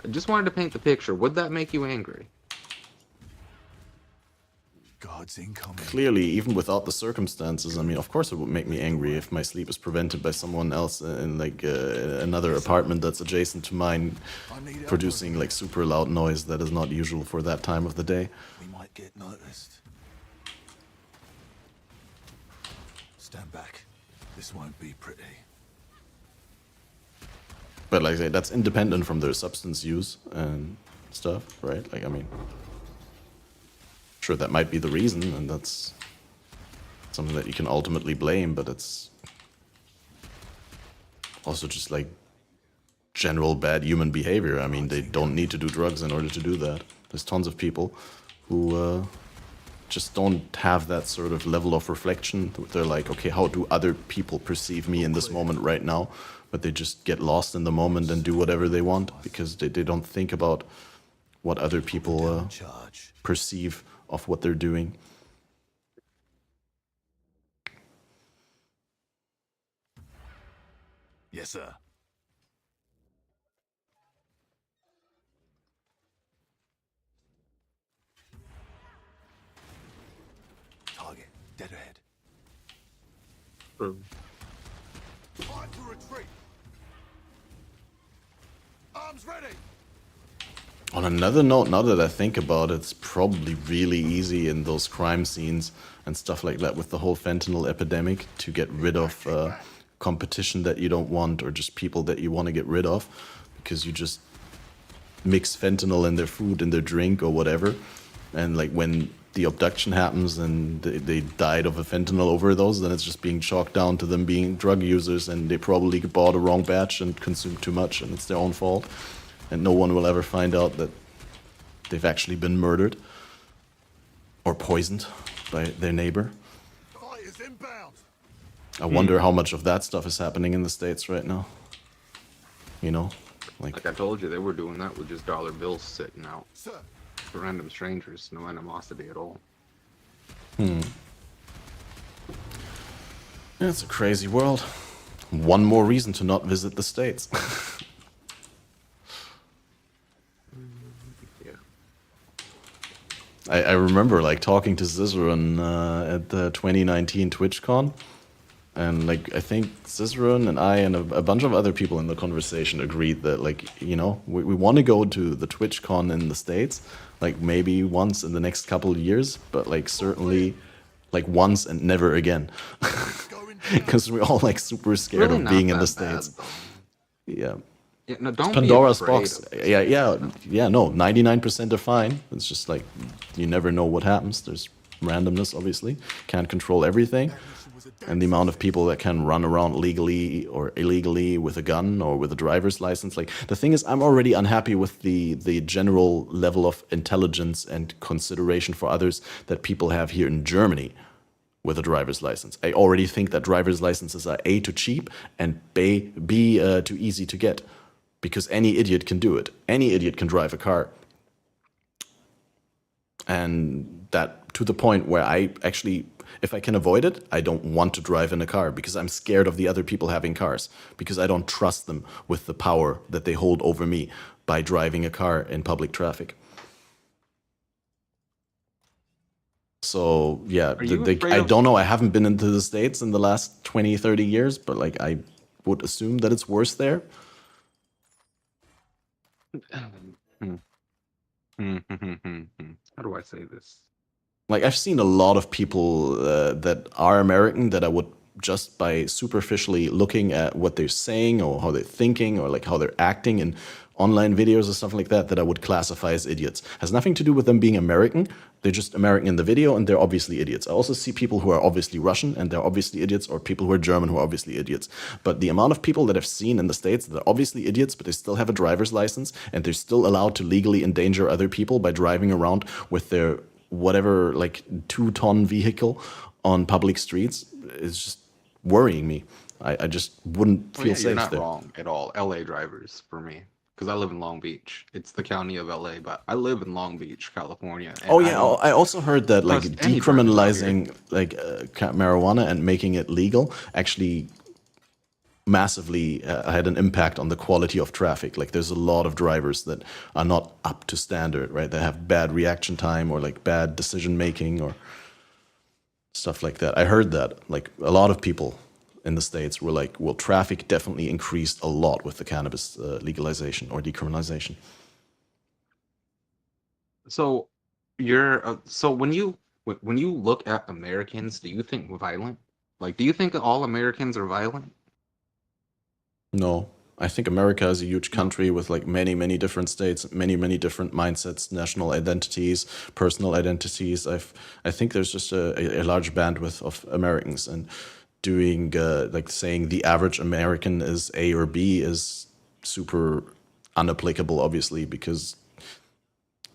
I just wanted to paint the picture. Would that make you angry? God's incoming. Clearly, even without the circumstances, I mean, of course it would make me angry if my sleep is prevented by someone else in like another apartment that's adjacent to mine, producing like super loud noise that is not usual for that time of the day. We might get noticed. Stand back. This won't be pretty. But like I say, that's independent from their substance use and stuff, right? Like, I mean, sure, that might be the reason, and that's something that you can ultimately blame, but it's also just like general bad human behavior. I mean, they don't need to do drugs in order to do that. There's tons of people who just don't have that sort of level of reflection. They're like, okay, how do other people perceive me in this moment right now? But they just get lost in the moment and do whatever they want because they don't think about what other people perceive of what they're doing. Yes, sir. Target dead ahead. Time to retreat. Arms ready. On another note, now that I think about it, it's probably really easy in those crime scenes and stuff like that with the whole fentanyl epidemic to get rid of competition that you don't want or just people that you want to get rid of because you just mix fentanyl in their food, in their drink or whatever. And like when the abduction happens and they died of a fentanyl overdose, then it's just being chalked down to them being drug users and they probably bought a wrong batch and consumed too much and it's their own fault. And no one will ever find out that they've actually been murdered or poisoned by their neighbor. I wonder how much of that stuff is happening in the States right now. You know? Like I told you, they were doing that with just dollar bills sitting out. For random strangers, no animosity at all. Yeah, it's a crazy world. One more reason to not visit the States. I remember like talking to Cizeron at the 2019 TwitchCon, and like I think Cizeron and I and a bunch of other people in the conversation agreed that like, you know, we want to go to the TwitchCon in the States, like maybe once in the next couple of years, but like certainly like once and never again, because we're all like super scared of being in the States. Yeah. Yeah, no, don't Pandora's be afraid box. of it. Yeah. No, 99% are fine. It's just like you never know what happens. There's randomness, obviously. Can't control everything. And the amount of people that can run around legally or illegally with a gun or with a driver's license. Like the thing is, I'm already unhappy with the general level of intelligence and consideration for others that people have here in Germany with a driver's license. I already think that driver's licenses are A, too cheap, and B, too easy to get. Because any idiot can do it. Any idiot can drive a car. And that to the point where I actually, if I can avoid it, I don't want to drive in a car because I'm scared of the other people having cars. Because I don't trust them with the power that they hold over me by driving a car in public traffic. So, yeah, I don't know. I haven't been into the States in the last 20, 30 years, but like I would assume that it's worse there. How do I say this? Like, I've seen a lot of people that are American that I would just by superficially looking at what they're saying or how they're thinking or like how they're acting in online videos or stuff like that, that I would classify as idiots. Has nothing to do with them being American. They're just American in the video and they're obviously idiots. I also see people who are obviously Russian and they're obviously idiots, or people who are German who are obviously idiots. But the amount of people that I've seen in the States that are obviously idiots, but they still have a driver's license and they're still allowed to legally endanger other people by driving around with their whatever like 2-ton vehicle on public streets is just worrying me. I just wouldn't feel safe You're not there. wrong at all. LA drivers for me, because I live in Long Beach. It's the county of LA, but I live in Long Beach, California. And Oh yeah, I also heard that like trust any drivers out here. decriminalizing like marijuana and making it legal actually massively had an impact on the quality of traffic. Like there's a lot of drivers that are not up to standard, right? They have bad reaction time or like bad decision making or stuff like that. I heard that like a lot of people in the States were like, well, traffic definitely increased a lot with the cannabis legalization or decriminalization. So you're so when you look at Americans, do you think violent? Like, do you think all Americans are violent? No, I think America is a huge country with like many different states, many different mindsets, national identities, personal identities. I think there's just a large bandwidth of Americans, and doing like saying the average American is A or B is super unapplicable, obviously, because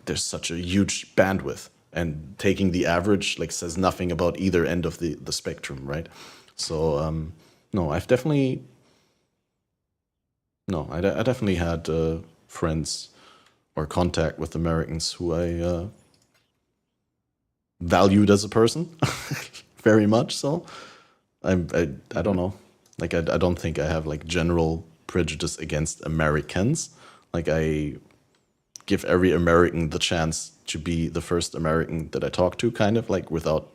there's such a huge bandwidth, and taking the average like says nothing about either end of the spectrum, right? So no, I definitely had friends or contact with Americans who I valued as a person very much. So I don't know, like I don't think I have like general prejudice against Americans. Like I give every American the chance to be the first American that I talk to, kind of like without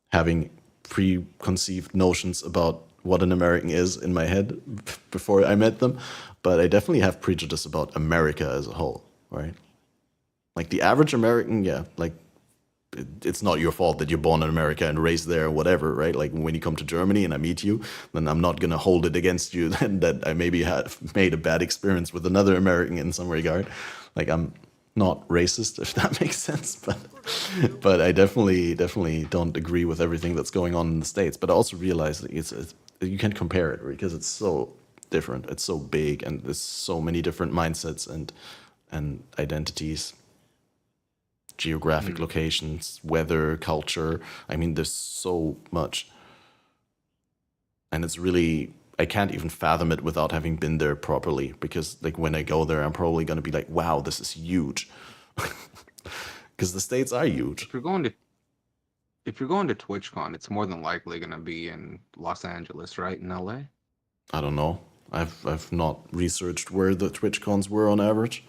having preconceived notions about what an American is in my head before I met them. But I definitely have prejudice about America as a whole, right? Like the average American, yeah, like it's not your fault that you're born in America and raised there or whatever, right? Like when you come to Germany and I meet you, then I'm not going to hold it against you that I maybe have made a bad experience with another American in some regard. Like I'm not racist, if that makes sense, but I definitely don't agree with everything that's going on in the States. But I also realize that it's you can't compare it because it's so different, it's so big, and there's so many different mindsets and identities, geographic locations, weather, culture. I mean, there's so much, and it's really, I can't even fathom it without having been there properly, because like when I go there, I'm probably going to be like, wow, this is huge. Because the States are huge. If you're going to TwitchCon, it's more than likely going to be in Los Angeles, right? In LA? I don't know. I've not researched where the TwitchCons were on average.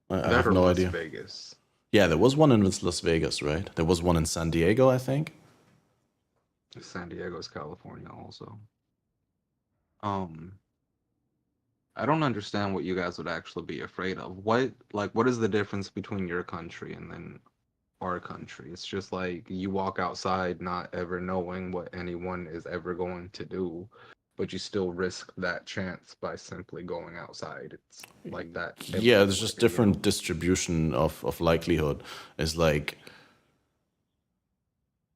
I have no idea. Las Vegas. Yeah, there was one in Las Vegas, right? There was one in San Diego, I think. San Diego's California also. I don't understand what you guys would actually be afraid of. What is the difference between your country and then our country? It's just like you walk outside not ever knowing what anyone is ever going to do, but you still risk that chance by simply going outside. It's like that. Yeah, there's just different distribution of likelihood. It's like,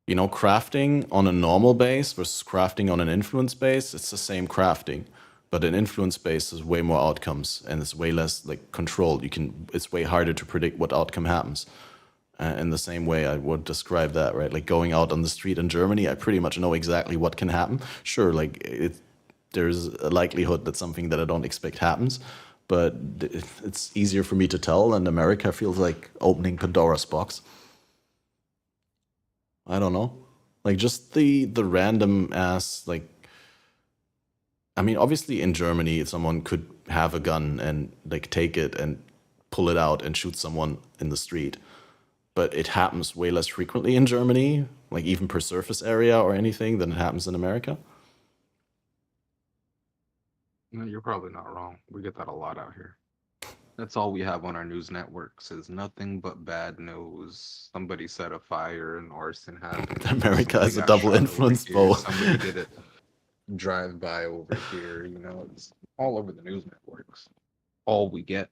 you know, crafting on a normal base versus crafting on an influence base, it's the same crafting. But an influence base is way more outcomes and it's way less like controlled. It's way harder to predict what outcome happens. In the same way I would describe that, right? Like going out on the street in Germany, I pretty much know exactly what can happen. Sure, like there's a likelihood that something that I don't expect happens, but it's easier for me to tell. And America feels like opening Pandora's box. I don't know. Like just the random ass, like, I mean, obviously in Germany, someone could have a gun and like take it and pull it out and shoot someone in the street. But it happens way less frequently in Germany, like even per surface area or anything, than it happens in America. No, you're probably not wrong. We get that a lot out here. That's all we have on our news networks is nothing but bad news. Somebody set a fire and arson happened. America is a double influence bowl. Somebody did it drive by over here. You know, it's all over the news networks. All we get.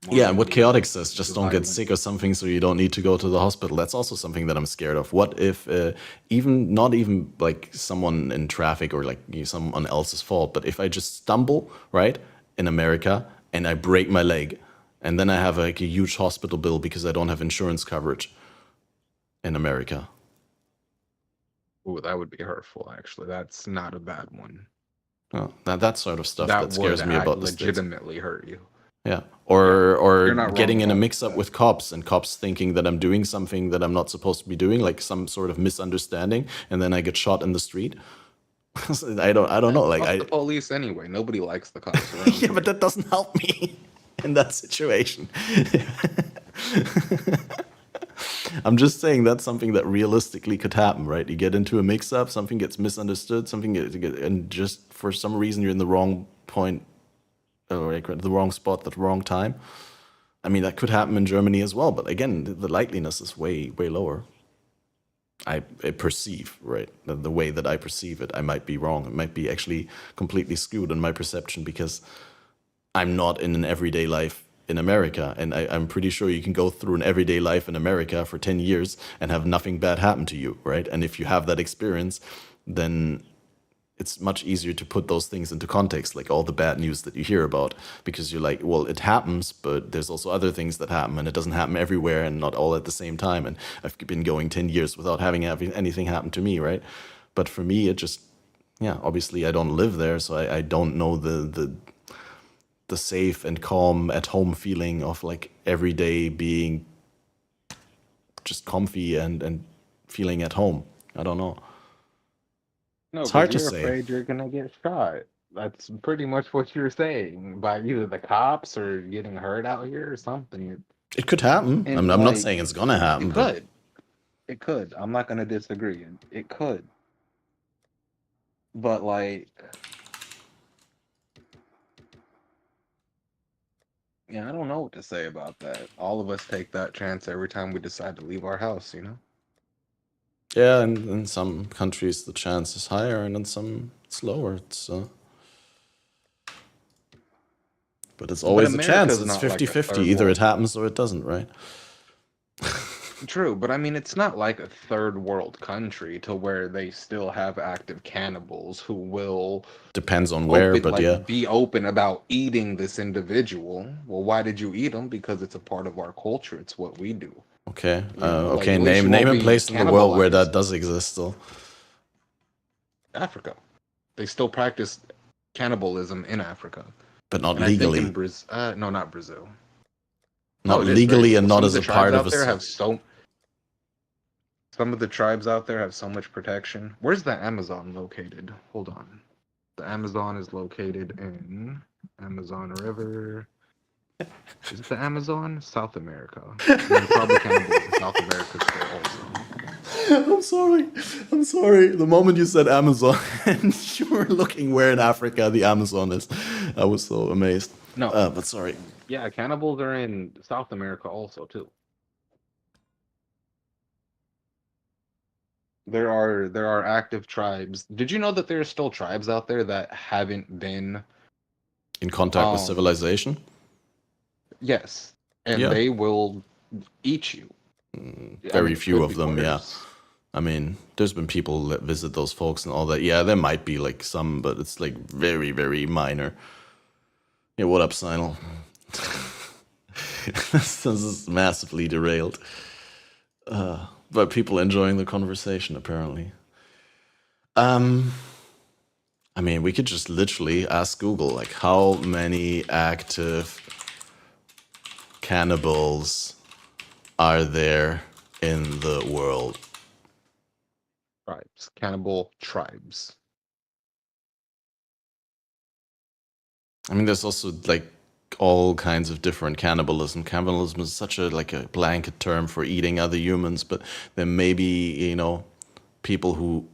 Yeah, and what Chaotic says, just don't get sick or something so you don't need to go to the hospital. That's also something that I'm scared of. What if not even like someone in traffic or like someone else's fault, but if I just stumble, right, in America and I break my leg and then I have like a huge hospital bill because I don't have insurance coverage in America. Ooh, that would be hurtful. Actually, that's not a bad one. Oh, that sort of stuff That that scares would me about the States. legitimately hurt you. Yeah, or You're not getting wrong in a about mix-up with cops and cops thinking that I'm doing something that I'm not supposed to be doing, like some sort of misunderstanding, and then I get shot in the street. I don't know. Like Fuck I the police anyway. Nobody likes the cops around. yeah, but that doesn't help me in that situation. I'm just saying that's something that realistically could happen, right? You get into a mix-up, something gets misunderstood, and just for some reason you're in the wrong point, or the wrong spot at the wrong time. I mean, that could happen in Germany as well, but again, the likeliness is way lower. I perceive, right? The way that I perceive it, I might be wrong. It might be actually completely skewed in my perception because I'm not in an everyday life in America. And I'm pretty sure you can go through an everyday life in America for 10 years and have nothing bad happen to you, right? And if you have that experience, then it's much easier to put those things into context, like all the bad news that you hear about, because you're like, well, it happens, but there's also other things that happen, and it doesn't happen everywhere and not all at the same time. And I've been going 10 years without having anything happen to me, right? But for me, it just, yeah, obviously I don't live there, so I don't know the safe and calm at home feeling of like every day being just comfy and feeling at home. I don't know. No, It's hard to you're say. afraid you're gonna get shot. That's pretty much what you're saying by either the cops or getting hurt out here or something. It could happen. And, I'm not like, saying it's gonna happen. It but could. It could. I'm not gonna disagree. It could. But like, yeah, I don't know what to say about that. All of us take that chance every time we decide to leave our house, you know? Yeah, and in some countries the chance is higher, and in some it's lower. But it's always a chance. America's It's not like a 50-50. third Either world. it happens or it doesn't, right? True, but I mean, it's not like a third world country to where they still have active cannibals who will Depends on where, but yeah. be open about eating this individual. Well, why did you eat them? Because it's a part of our culture. It's what we do. Okay. You know, like, Okay. at least you Name won't a be place in the world where cannibalized. that does exist, though. Africa. They still practice cannibalism in Africa, But not and I think legally. in Brazil. No, not Brazil. Not No, it is legally very and legal. not Some as the a part tribes of out a. there have some of the tribes out there have so much protection. Where's the Amazon located? Hold on. The Amazon is located in Amazon River. Is it the Amazon? South America. And then probably cannibals in South America still also. I'm sorry. The moment you said Amazon and you were looking where in Africa the Amazon is, I was so amazed. No. But sorry. Yeah, cannibals are in South America also too. There are active tribes. Did you know that there are still tribes out there that haven't been In contact with civilization? Yes. And Yeah. they will eat you. Very few of them, yeah. I mean, there's been people that visit those folks and all that. Yeah, there might be like some, but it's like very, very minor. Yeah, what up, Sinal? This is massively derailed. But people enjoying the conversation, apparently. I mean, we could just literally ask Google, like, how many active cannibals are there in the world? Tribes. Cannibal tribes. I mean, there's also like all kinds of different cannibalism. Cannibalism is such a blanket term for eating other humans, but there may be, you know, people who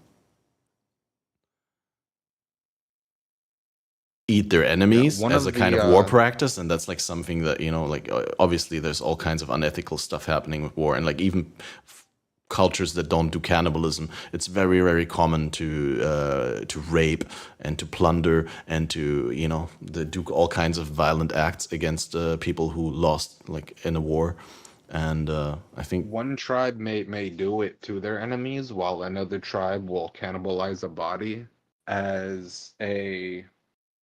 eat their enemies one as of a kind the, of war practice, and that's like something that, you know, like obviously there's all kinds of unethical stuff happening with war, and like even cultures that don't do cannibalism, it's very, very common to rape and to plunder and to, you know, do all kinds of violent acts against people who lost like in a war. And I think one tribe may do it to their enemies, while another tribe will cannibalize a body as a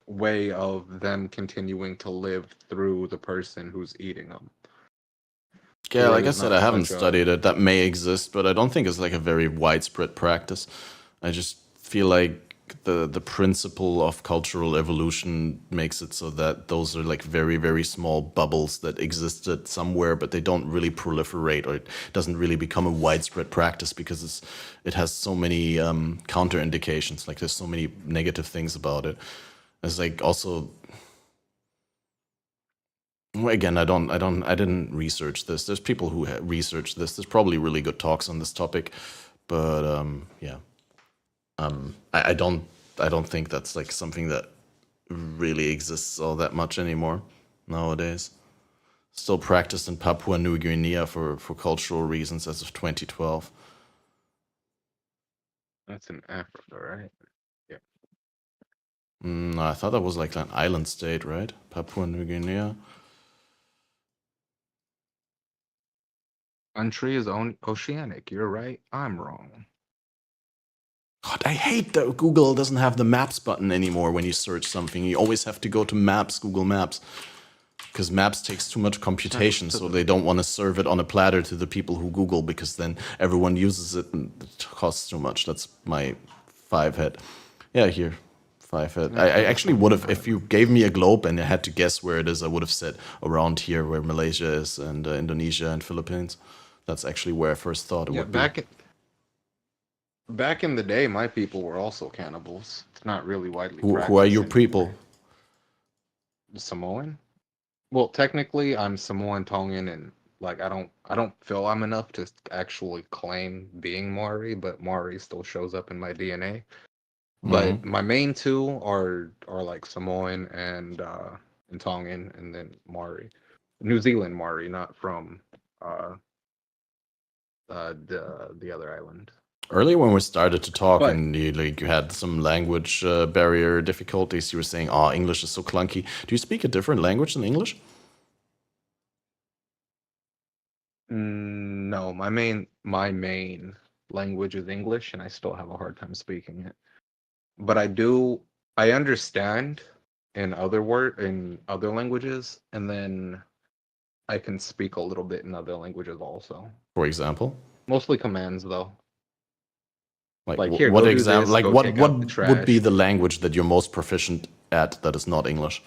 way of them continuing to live through the person who's eating them. yeah, like I said, I haven't studied it. That may exist, but I don't think it's like a very widespread practice. I just feel like the principle of cultural evolution makes it so that those are like very, very small bubbles that existed somewhere, but they don't really proliferate, or it doesn't really become a widespread practice because it has so many counterindications. Like there's so many negative things about it. It's like also, again, I didn't research this. There's people who researched this. There's probably really good talks on this topic, but yeah. I don't think that's like something that really exists all that much anymore nowadays. Still practiced in Papua New Guinea for cultural reasons as of 2012. That's in Africa, right? Yeah. I thought that was like an island state, right? Papua New Guinea. Country is oceanic. You're right. I'm wrong. God, I hate that Google doesn't have the maps button anymore when you search something. You always have to go to Maps, Google Maps. Because Maps takes too much computation, so they don't want to serve it on a platter to the people who Google, because then everyone uses it and it costs too much. That's my 5-head. Yeah, here. 5-head. I actually would have, if you gave me a globe and I had to guess where it is, I would have said around here where Malaysia is and Indonesia and Philippines. That's actually where I first thought it would be. Back in the day, my people were also cannibals. It's not really widely practiced. Who are your people? Samoan? Well, technically, I'm Samoan Tongan, and like I don't feel I'm enough to actually claim being Maori, but Maori still shows up in my DNA. But my main two are like Samoan and Tongan, and then Maori, New Zealand Maori, not from the other island. Earlier when we started to talk and you had some language barrier difficulties, you were saying, oh, English is so clunky. Do you speak a different language than English? No, my main language is English, and I still have a hard time speaking it. But I understand in other languages, and then I can speak a little bit in other languages also. For example? Mostly commands, though. Like here, what example? Like what would be the language that you're most proficient at that is not English?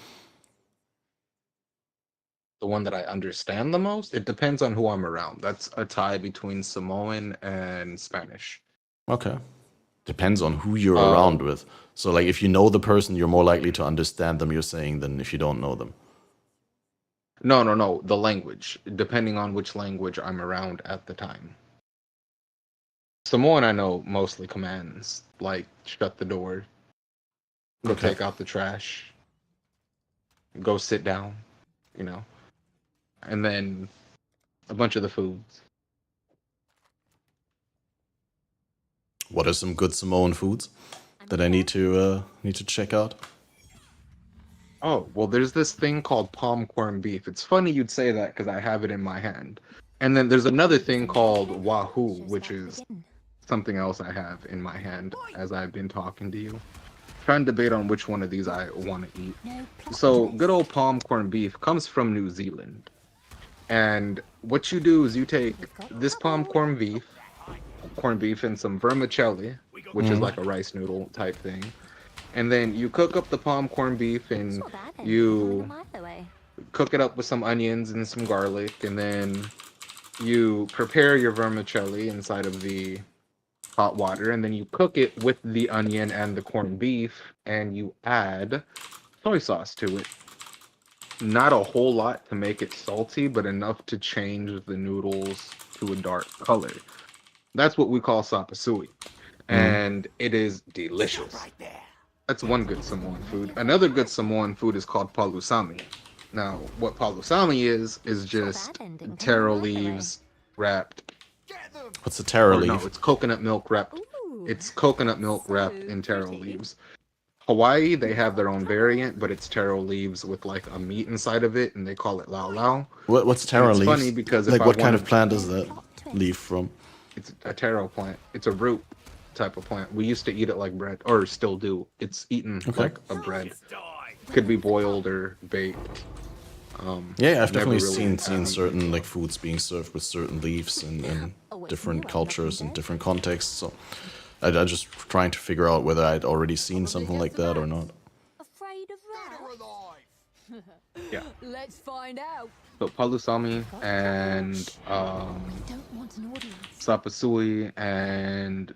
The one that I understand the most? It depends on who I'm around. That's a tie between Samoan and Spanish. Okay. Depends on who you're around with. So like if you know the person, you're more likely to understand them, you're saying, than if you don't know them. No. The language. Depending on which language I'm around at the time. Samoan, I know mostly commands, like shut the door, go take out the trash, go sit down, and then a bunch of the foods. What are some good Samoan foods that I need to check out? Oh, well, there's this thing called palm corned beef. It's funny you'd say that because I have it in my hand. And then there's another thing called wahoo, which is something else I have in my hand as I've been talking to you. Trying to debate on which one of these I want to eat. So good old palm corned beef comes from New Zealand. And what you do is you take this palm corned beef and some vermicelli, which is like a rice noodle type thing. And then you cook up the palm corned beef and you cook it up with some onions and some garlic. And then you prepare your vermicelli inside of the hot water, and then you cook it with the onion and the corned beef, and you add soy sauce to it. Not a whole lot to make it salty, but enough to change the noodles to a dark color. That's what we call sapasui, and it is delicious. That's one good Samoan food. Another good Samoan food is called palusami. Now, what palusami is just taro leaves wrapped. What's a taro leaf? No, it's coconut milk wrapped. It's coconut milk wrapped in taro leaves. Hawaii, they have their own variant, but it's taro leaves with like a meat inside of it, and they call it lau lau. What's taro leaves? It's funny because like what kind of plant is that leaf from? It's a taro plant. It's a root type of plant. We used to eat it like bread, or still do. It's eaten like a bread. Could be boiled or baked. Yeah, I've definitely seen certain like foods being served with certain leaves in different cultures and different contexts. So I'm just trying to figure out whether I'd already seen something like that or not. Afraid of rats? Yeah. Let's find out. So Palusami and Don't want an audience. Sapasui, and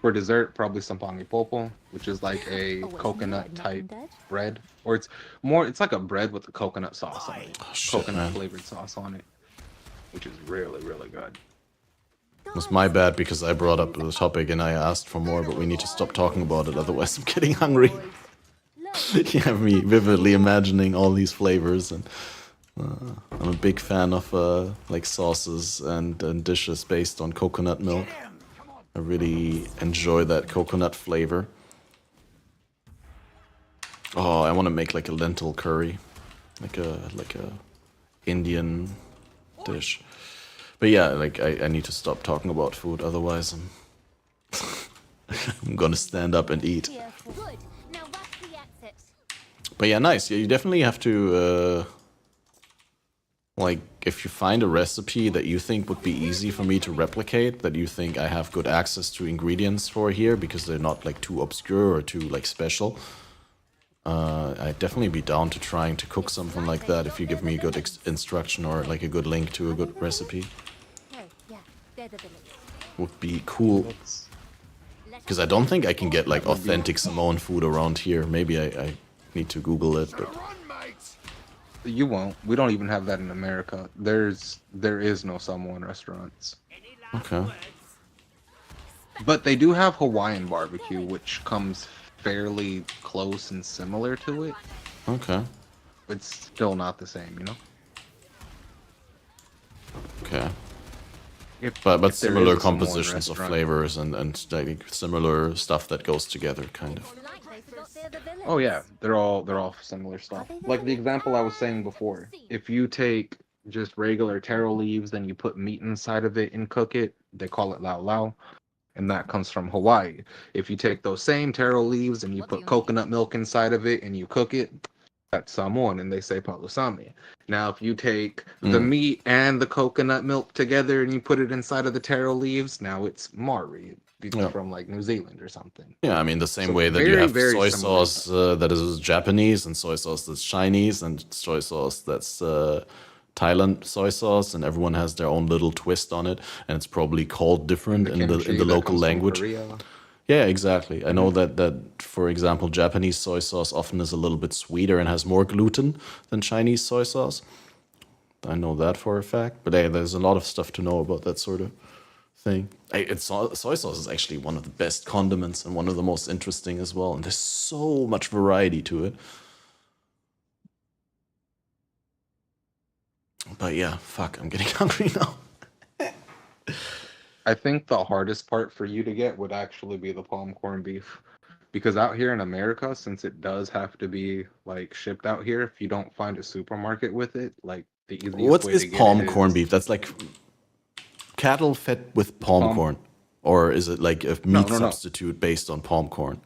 for dessert probably Sampangi Popo, which is like a coconut type bread, or it's like a bread with a coconut sauce on it, coconut flavored sauce on it, which is really good. It's my bad because I brought up the topic and I asked for more, but we need to stop talking about it, otherwise I'm getting hungry. You have me vividly imagining all these flavors, and I'm a big fan of like sauces and dishes based on coconut milk. I really enjoy that coconut flavor. Oh, I want to make like a lentil curry, like a Indian dish. But yeah, like I need to stop talking about food, otherwise I'm gonna stand up and eat. But yeah, nice. Yeah, you definitely have to like, if you find a recipe that you think would be easy for me to replicate, that you think I have good access to ingredients for here because they're not like too obscure or too like special, I'd definitely be down to trying to cook something like that if you give me a good instruction or like a good link to a good recipe. Would be cool. Because I don't think I can get like authentic Samoan food around here. Maybe I need to Google it, but You won't. We don't even have that in America. There is no Samoan restaurants. Okay. But they do have Hawaiian barbecue, which comes fairly close and similar to it. Okay. It's still not the same, you know? Okay. If But similar compositions of flavors and like similar stuff that goes together, kind of. Oh yeah, they're all similar stuff. Like the example I was saying before, if you take just regular taro leaves and you put meat inside of it and cook it, they call it lau lau, and that comes from Hawaii. If you take those same taro leaves and you put coconut milk inside of it and you cook it, that's Samoan, and they say palusami. Now, if you take the meat and the coconut milk together and you put it inside of the taro leaves, now it's Maori. It's from like New Zealand or something. Yeah, I mean the same way that you have soy sauce that is Japanese and soy sauce that's Chinese and soy sauce that's Thailand soy sauce, and everyone has their own little twist on it, and it's probably called different in the local language. Yeah, exactly. I know that for example, Japanese soy sauce often is a little bit sweeter and has more gluten than Chinese soy sauce. I know that for a fact. But hey, there's a lot of stuff to know about that sort of thing. Soy sauce is actually one of the best condiments and one of the most interesting as well. And there's so much variety to it. But yeah, fuck, I'm getting hungry now. I think the hardest part for you to get would actually be the palm corned beef. Because out here in America, since it does have to be like shipped out here, if you don't find a supermarket with it, like the easiest What way is to get palm it corned beef? That's like cattle fed with palm corn, or is it like a meat substitute based on palm corn?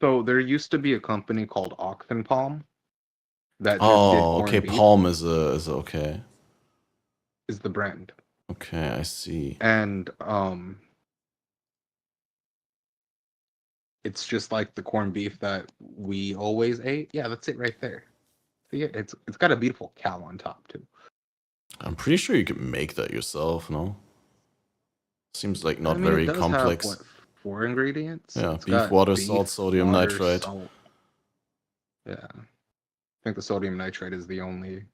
So there used to be a company called Oxen Palm that just did Oh, corned okay. beef, Palm is okay. is the brand. Okay, I see. And it's just like the corned beef that we always ate. Yeah, that's it right there. See it? It's got a beautiful cow on top too. I'm pretty sure you can make that yourself, no? Seems like not I mean, very it does complex. have, what, 4 ingredients? Yeah, It's beef, got water, beef, salt, sodium water, nitrite. salt. Yeah. I think the sodium nitrite is the only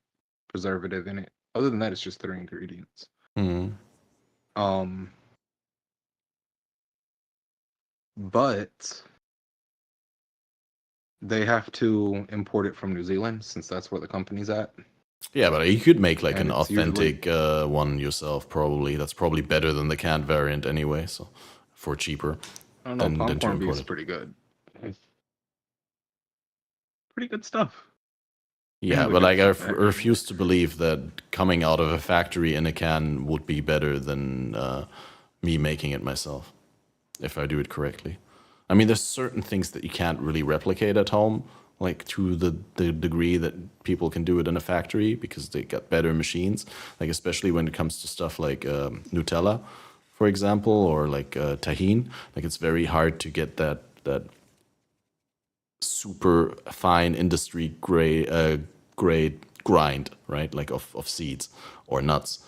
preservative in it. Other than that, it's just 3 ingredients. Mhm. But they have to import it from New Zealand since that's where the company's at. Yeah, but you could make like And an it's usually- authentic one yourself, probably. That's probably better than the canned variant anyway, so for cheaper. I don't know, than to popcorn beef import is it. pretty good. It's pretty good stuff. Yeah, Anyway, but like I that's okay. refuse to believe that coming out of a factory in a can would be better than me making it myself, if I do it correctly. I mean, there's certain things that you can't really replicate at home, like to the degree that people can do it in a factory because they got better machines. Like especially when it comes to stuff like Nutella, for example, or like tahine. Like it's very hard to get that super fine industry grade grind, right? Like of seeds or nuts.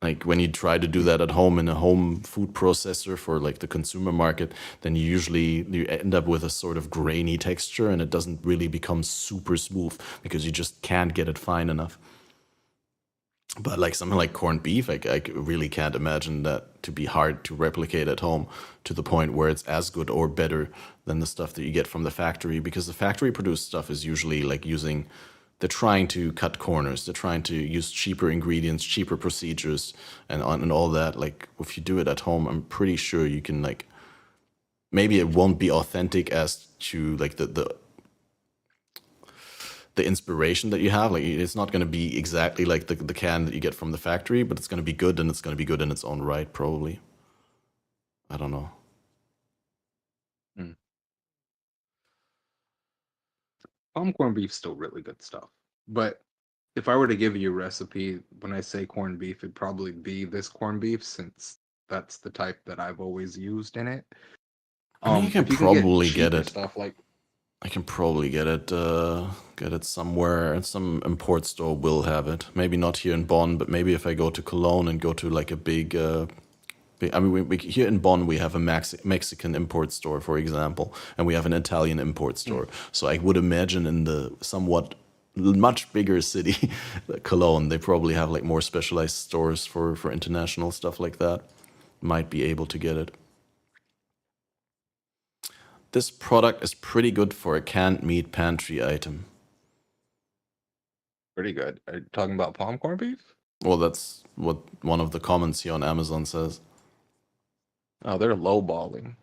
Like when you try to do that at home in a home food processor for like the consumer market, then you end up with a sort of grainy texture, and it doesn't really become super smooth because you just can't get it fine enough. But like something like corned beef, I really can't imagine that to be hard to replicate at home to the point where it's as good or better than the stuff that you get from the factory, because the factory produced stuff is usually like they're trying to cut corners. They're trying to use cheaper ingredients, cheaper procedures, and all that. Like if you do it at home, I'm pretty sure you can like. Maybe it won't be authentic as to like the inspiration that you have. Like it's not going to be exactly like the can that you get from the factory, but it's going to be good, and it's going to be good in its own right, probably. I don't know. Palm corned beef's still really good stuff. But if I were to give you a recipe, when I say corned beef, it'd probably be this corned beef, since that's the type that I've always used in it. I mean, you can probably get it. Stuff like I can probably get it somewhere. Some import store will have it. Maybe not here in Bonn, but maybe if I go to Cologne and go to like a big I mean, we here in Bonn we have a Mexican import store, for example, and we have an Italian import store. So I would imagine in the somewhat much bigger city, Cologne, they probably have like more specialized stores for international stuff like that. Might be able to get it. This product is pretty good for a canned meat pantry item. Pretty good. Are you talking about palm corned beef? Well, that's what one of the comments here on Amazon says. Oh, they're lowballing.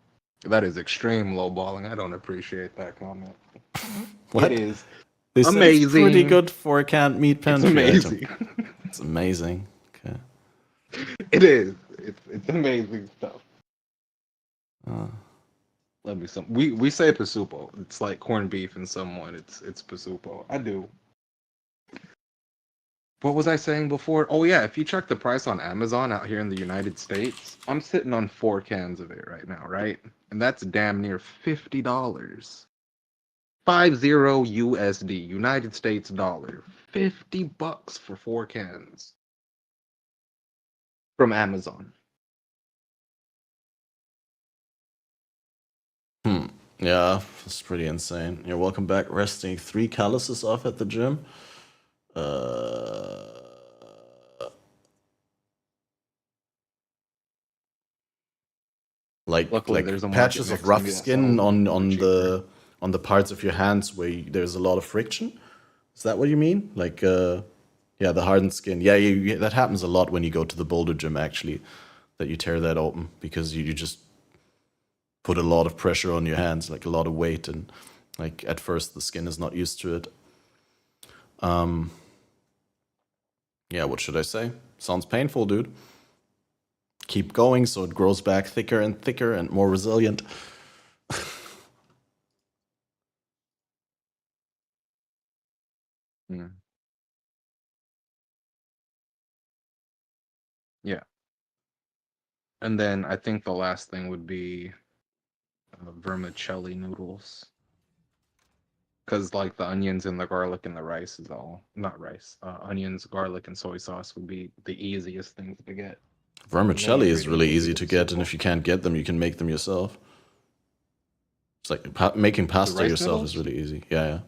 That is extreme lowballing. I don't appreciate that comment. What? It is They said amazing. It's pretty good for a canned meat pantry It's item. amazing. It's amazing. Okay. It is. It's amazing stuff. Let me some. We say pasupo. It's like corned beef in someone. It's pasupo. I do. What was I saying before? Oh yeah, if you check the price on Amazon out here in the United States, I'm sitting on 4 cans of it right now, right? And that's damn near $50. 50 USD, United States dollar. $50 for 4 cans. From Amazon. Yeah, that's pretty insane. You're welcome back. Resting 3 calluses off at the gym. Like Luckily, there's a market patches next of to rough me that skin sells on the parts of your hands where there's a lot of friction. Is that what you mean? Like yeah, the hardened skin. Yeah, that happens a lot when you go to the boulder gym, actually, that you tear that open because you just put a lot of pressure on your hands, like a lot of weight, and like at first the skin is not used to it. Yeah, what should I say? Sounds painful, dude. Keep going so it grows back thicker and thicker and more resilient. Yeah. And then I think the last thing would be vermicelli noodles. Because like the onions and the garlic and the rice is all, not rice, onions, garlic, and soy sauce would be the easiest things to get. Vermicelli is really easy to get, and if you can't get them, you can make them yourself. It's like making pasta rice yourself noodles? is really easy. Yeah.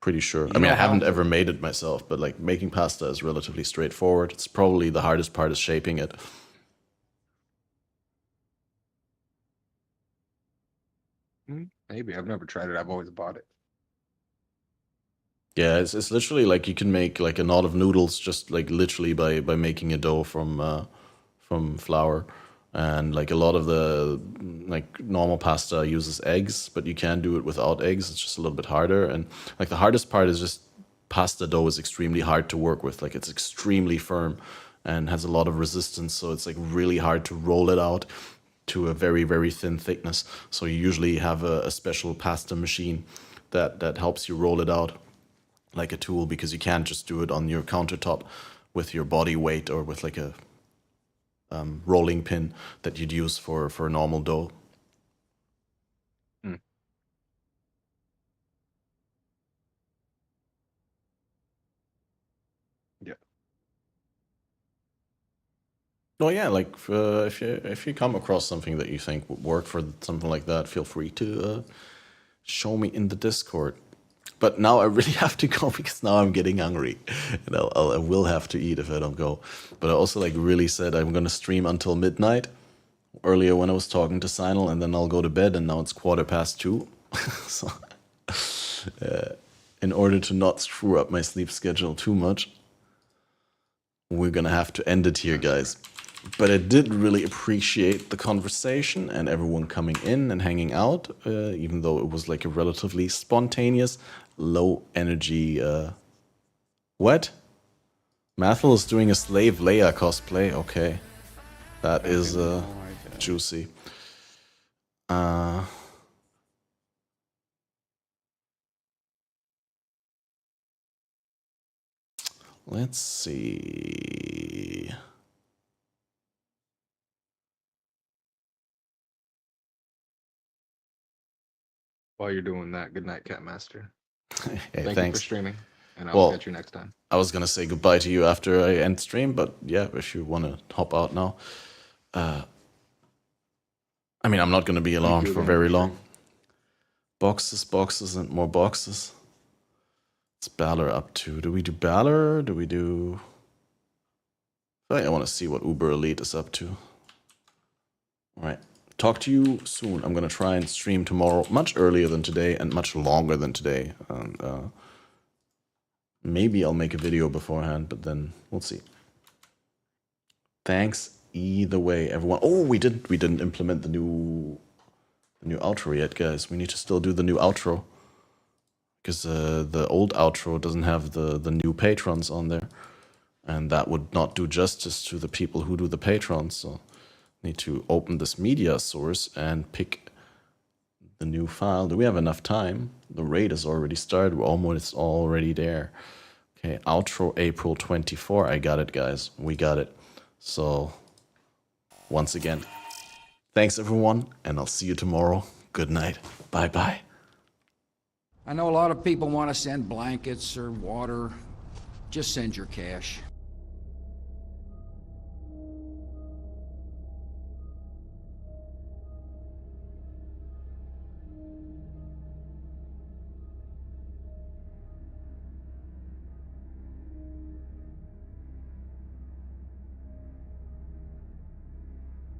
Pretty sure. You I mean, know I haven't how- ever made it myself, but like making pasta is relatively straightforward. It's probably the hardest part is shaping it. Maybe. I've never tried it. I've always bought it. Yeah, it's literally like you can make like a knot of noodles just like literally by making a dough from flour, and like a lot of the like normal pasta uses eggs, but you can do it without eggs. It's just a little bit harder, and like the hardest part is just pasta dough is extremely hard to work with. Like it's extremely firm and has a lot of resistance, so it's like really hard to roll it out to a very, very thin thickness. So you usually have a special pasta machine that helps you roll it out like a tool, because you can't just do it on your countertop with your body weight or with like a rolling pin that you'd use for a normal dough. Yeah. Oh yeah, like if you come across something that you think would work for something like that, feel free to show me in the Discord. But now I really have to go because now I'm getting hungry, and I will have to eat if I don't go. But I also like really said I'm gonna stream until midnight. Earlier when I was talking to Sinal, and then I'll go to bed, and now it's 2:15. So in order to not screw up my sleep schedule too much, we're gonna have to end it here, guys. But I did really appreciate the conversation and everyone coming in and hanging out, even though it was like a relatively spontaneous, low energy. What? Mathel is doing a Slave Leia cosplay. Okay, that is juicy. Let's see. While you're doing that, good night, Cat Master. Hey, Thank you for thanks. streaming, and I'll catch you next time. I was gonna say goodbye to you after I end stream, but yeah, if you want to hop out now. I mean, I'm not gonna be around for very long. Boxes, and more boxes. What's Balor up to? Do we do Balor? Do we do... I think I want to see what Uber Elite is up to. Alright. Talk to you soon. I'm gonna try and stream tomorrow much earlier than today and much longer than today. And maybe I'll make a video beforehand, but then we'll see. Thanks either way, everyone. Oh, we didn't implement the new outro yet, guys. We need to still do the new outro because the old outro doesn't have the new patrons on there, and that would not do justice to the people who do the patrons. So need to open this media source and pick the new file. Do we have enough time? The raid has already started. We're almost already there. Okay, outro April 24. I got it, guys. We got it. So, once again, thanks everyone, and I'll see you tomorrow. Good night. Bye-bye. I know a lot of people want to send blankets or water. Just send your cash.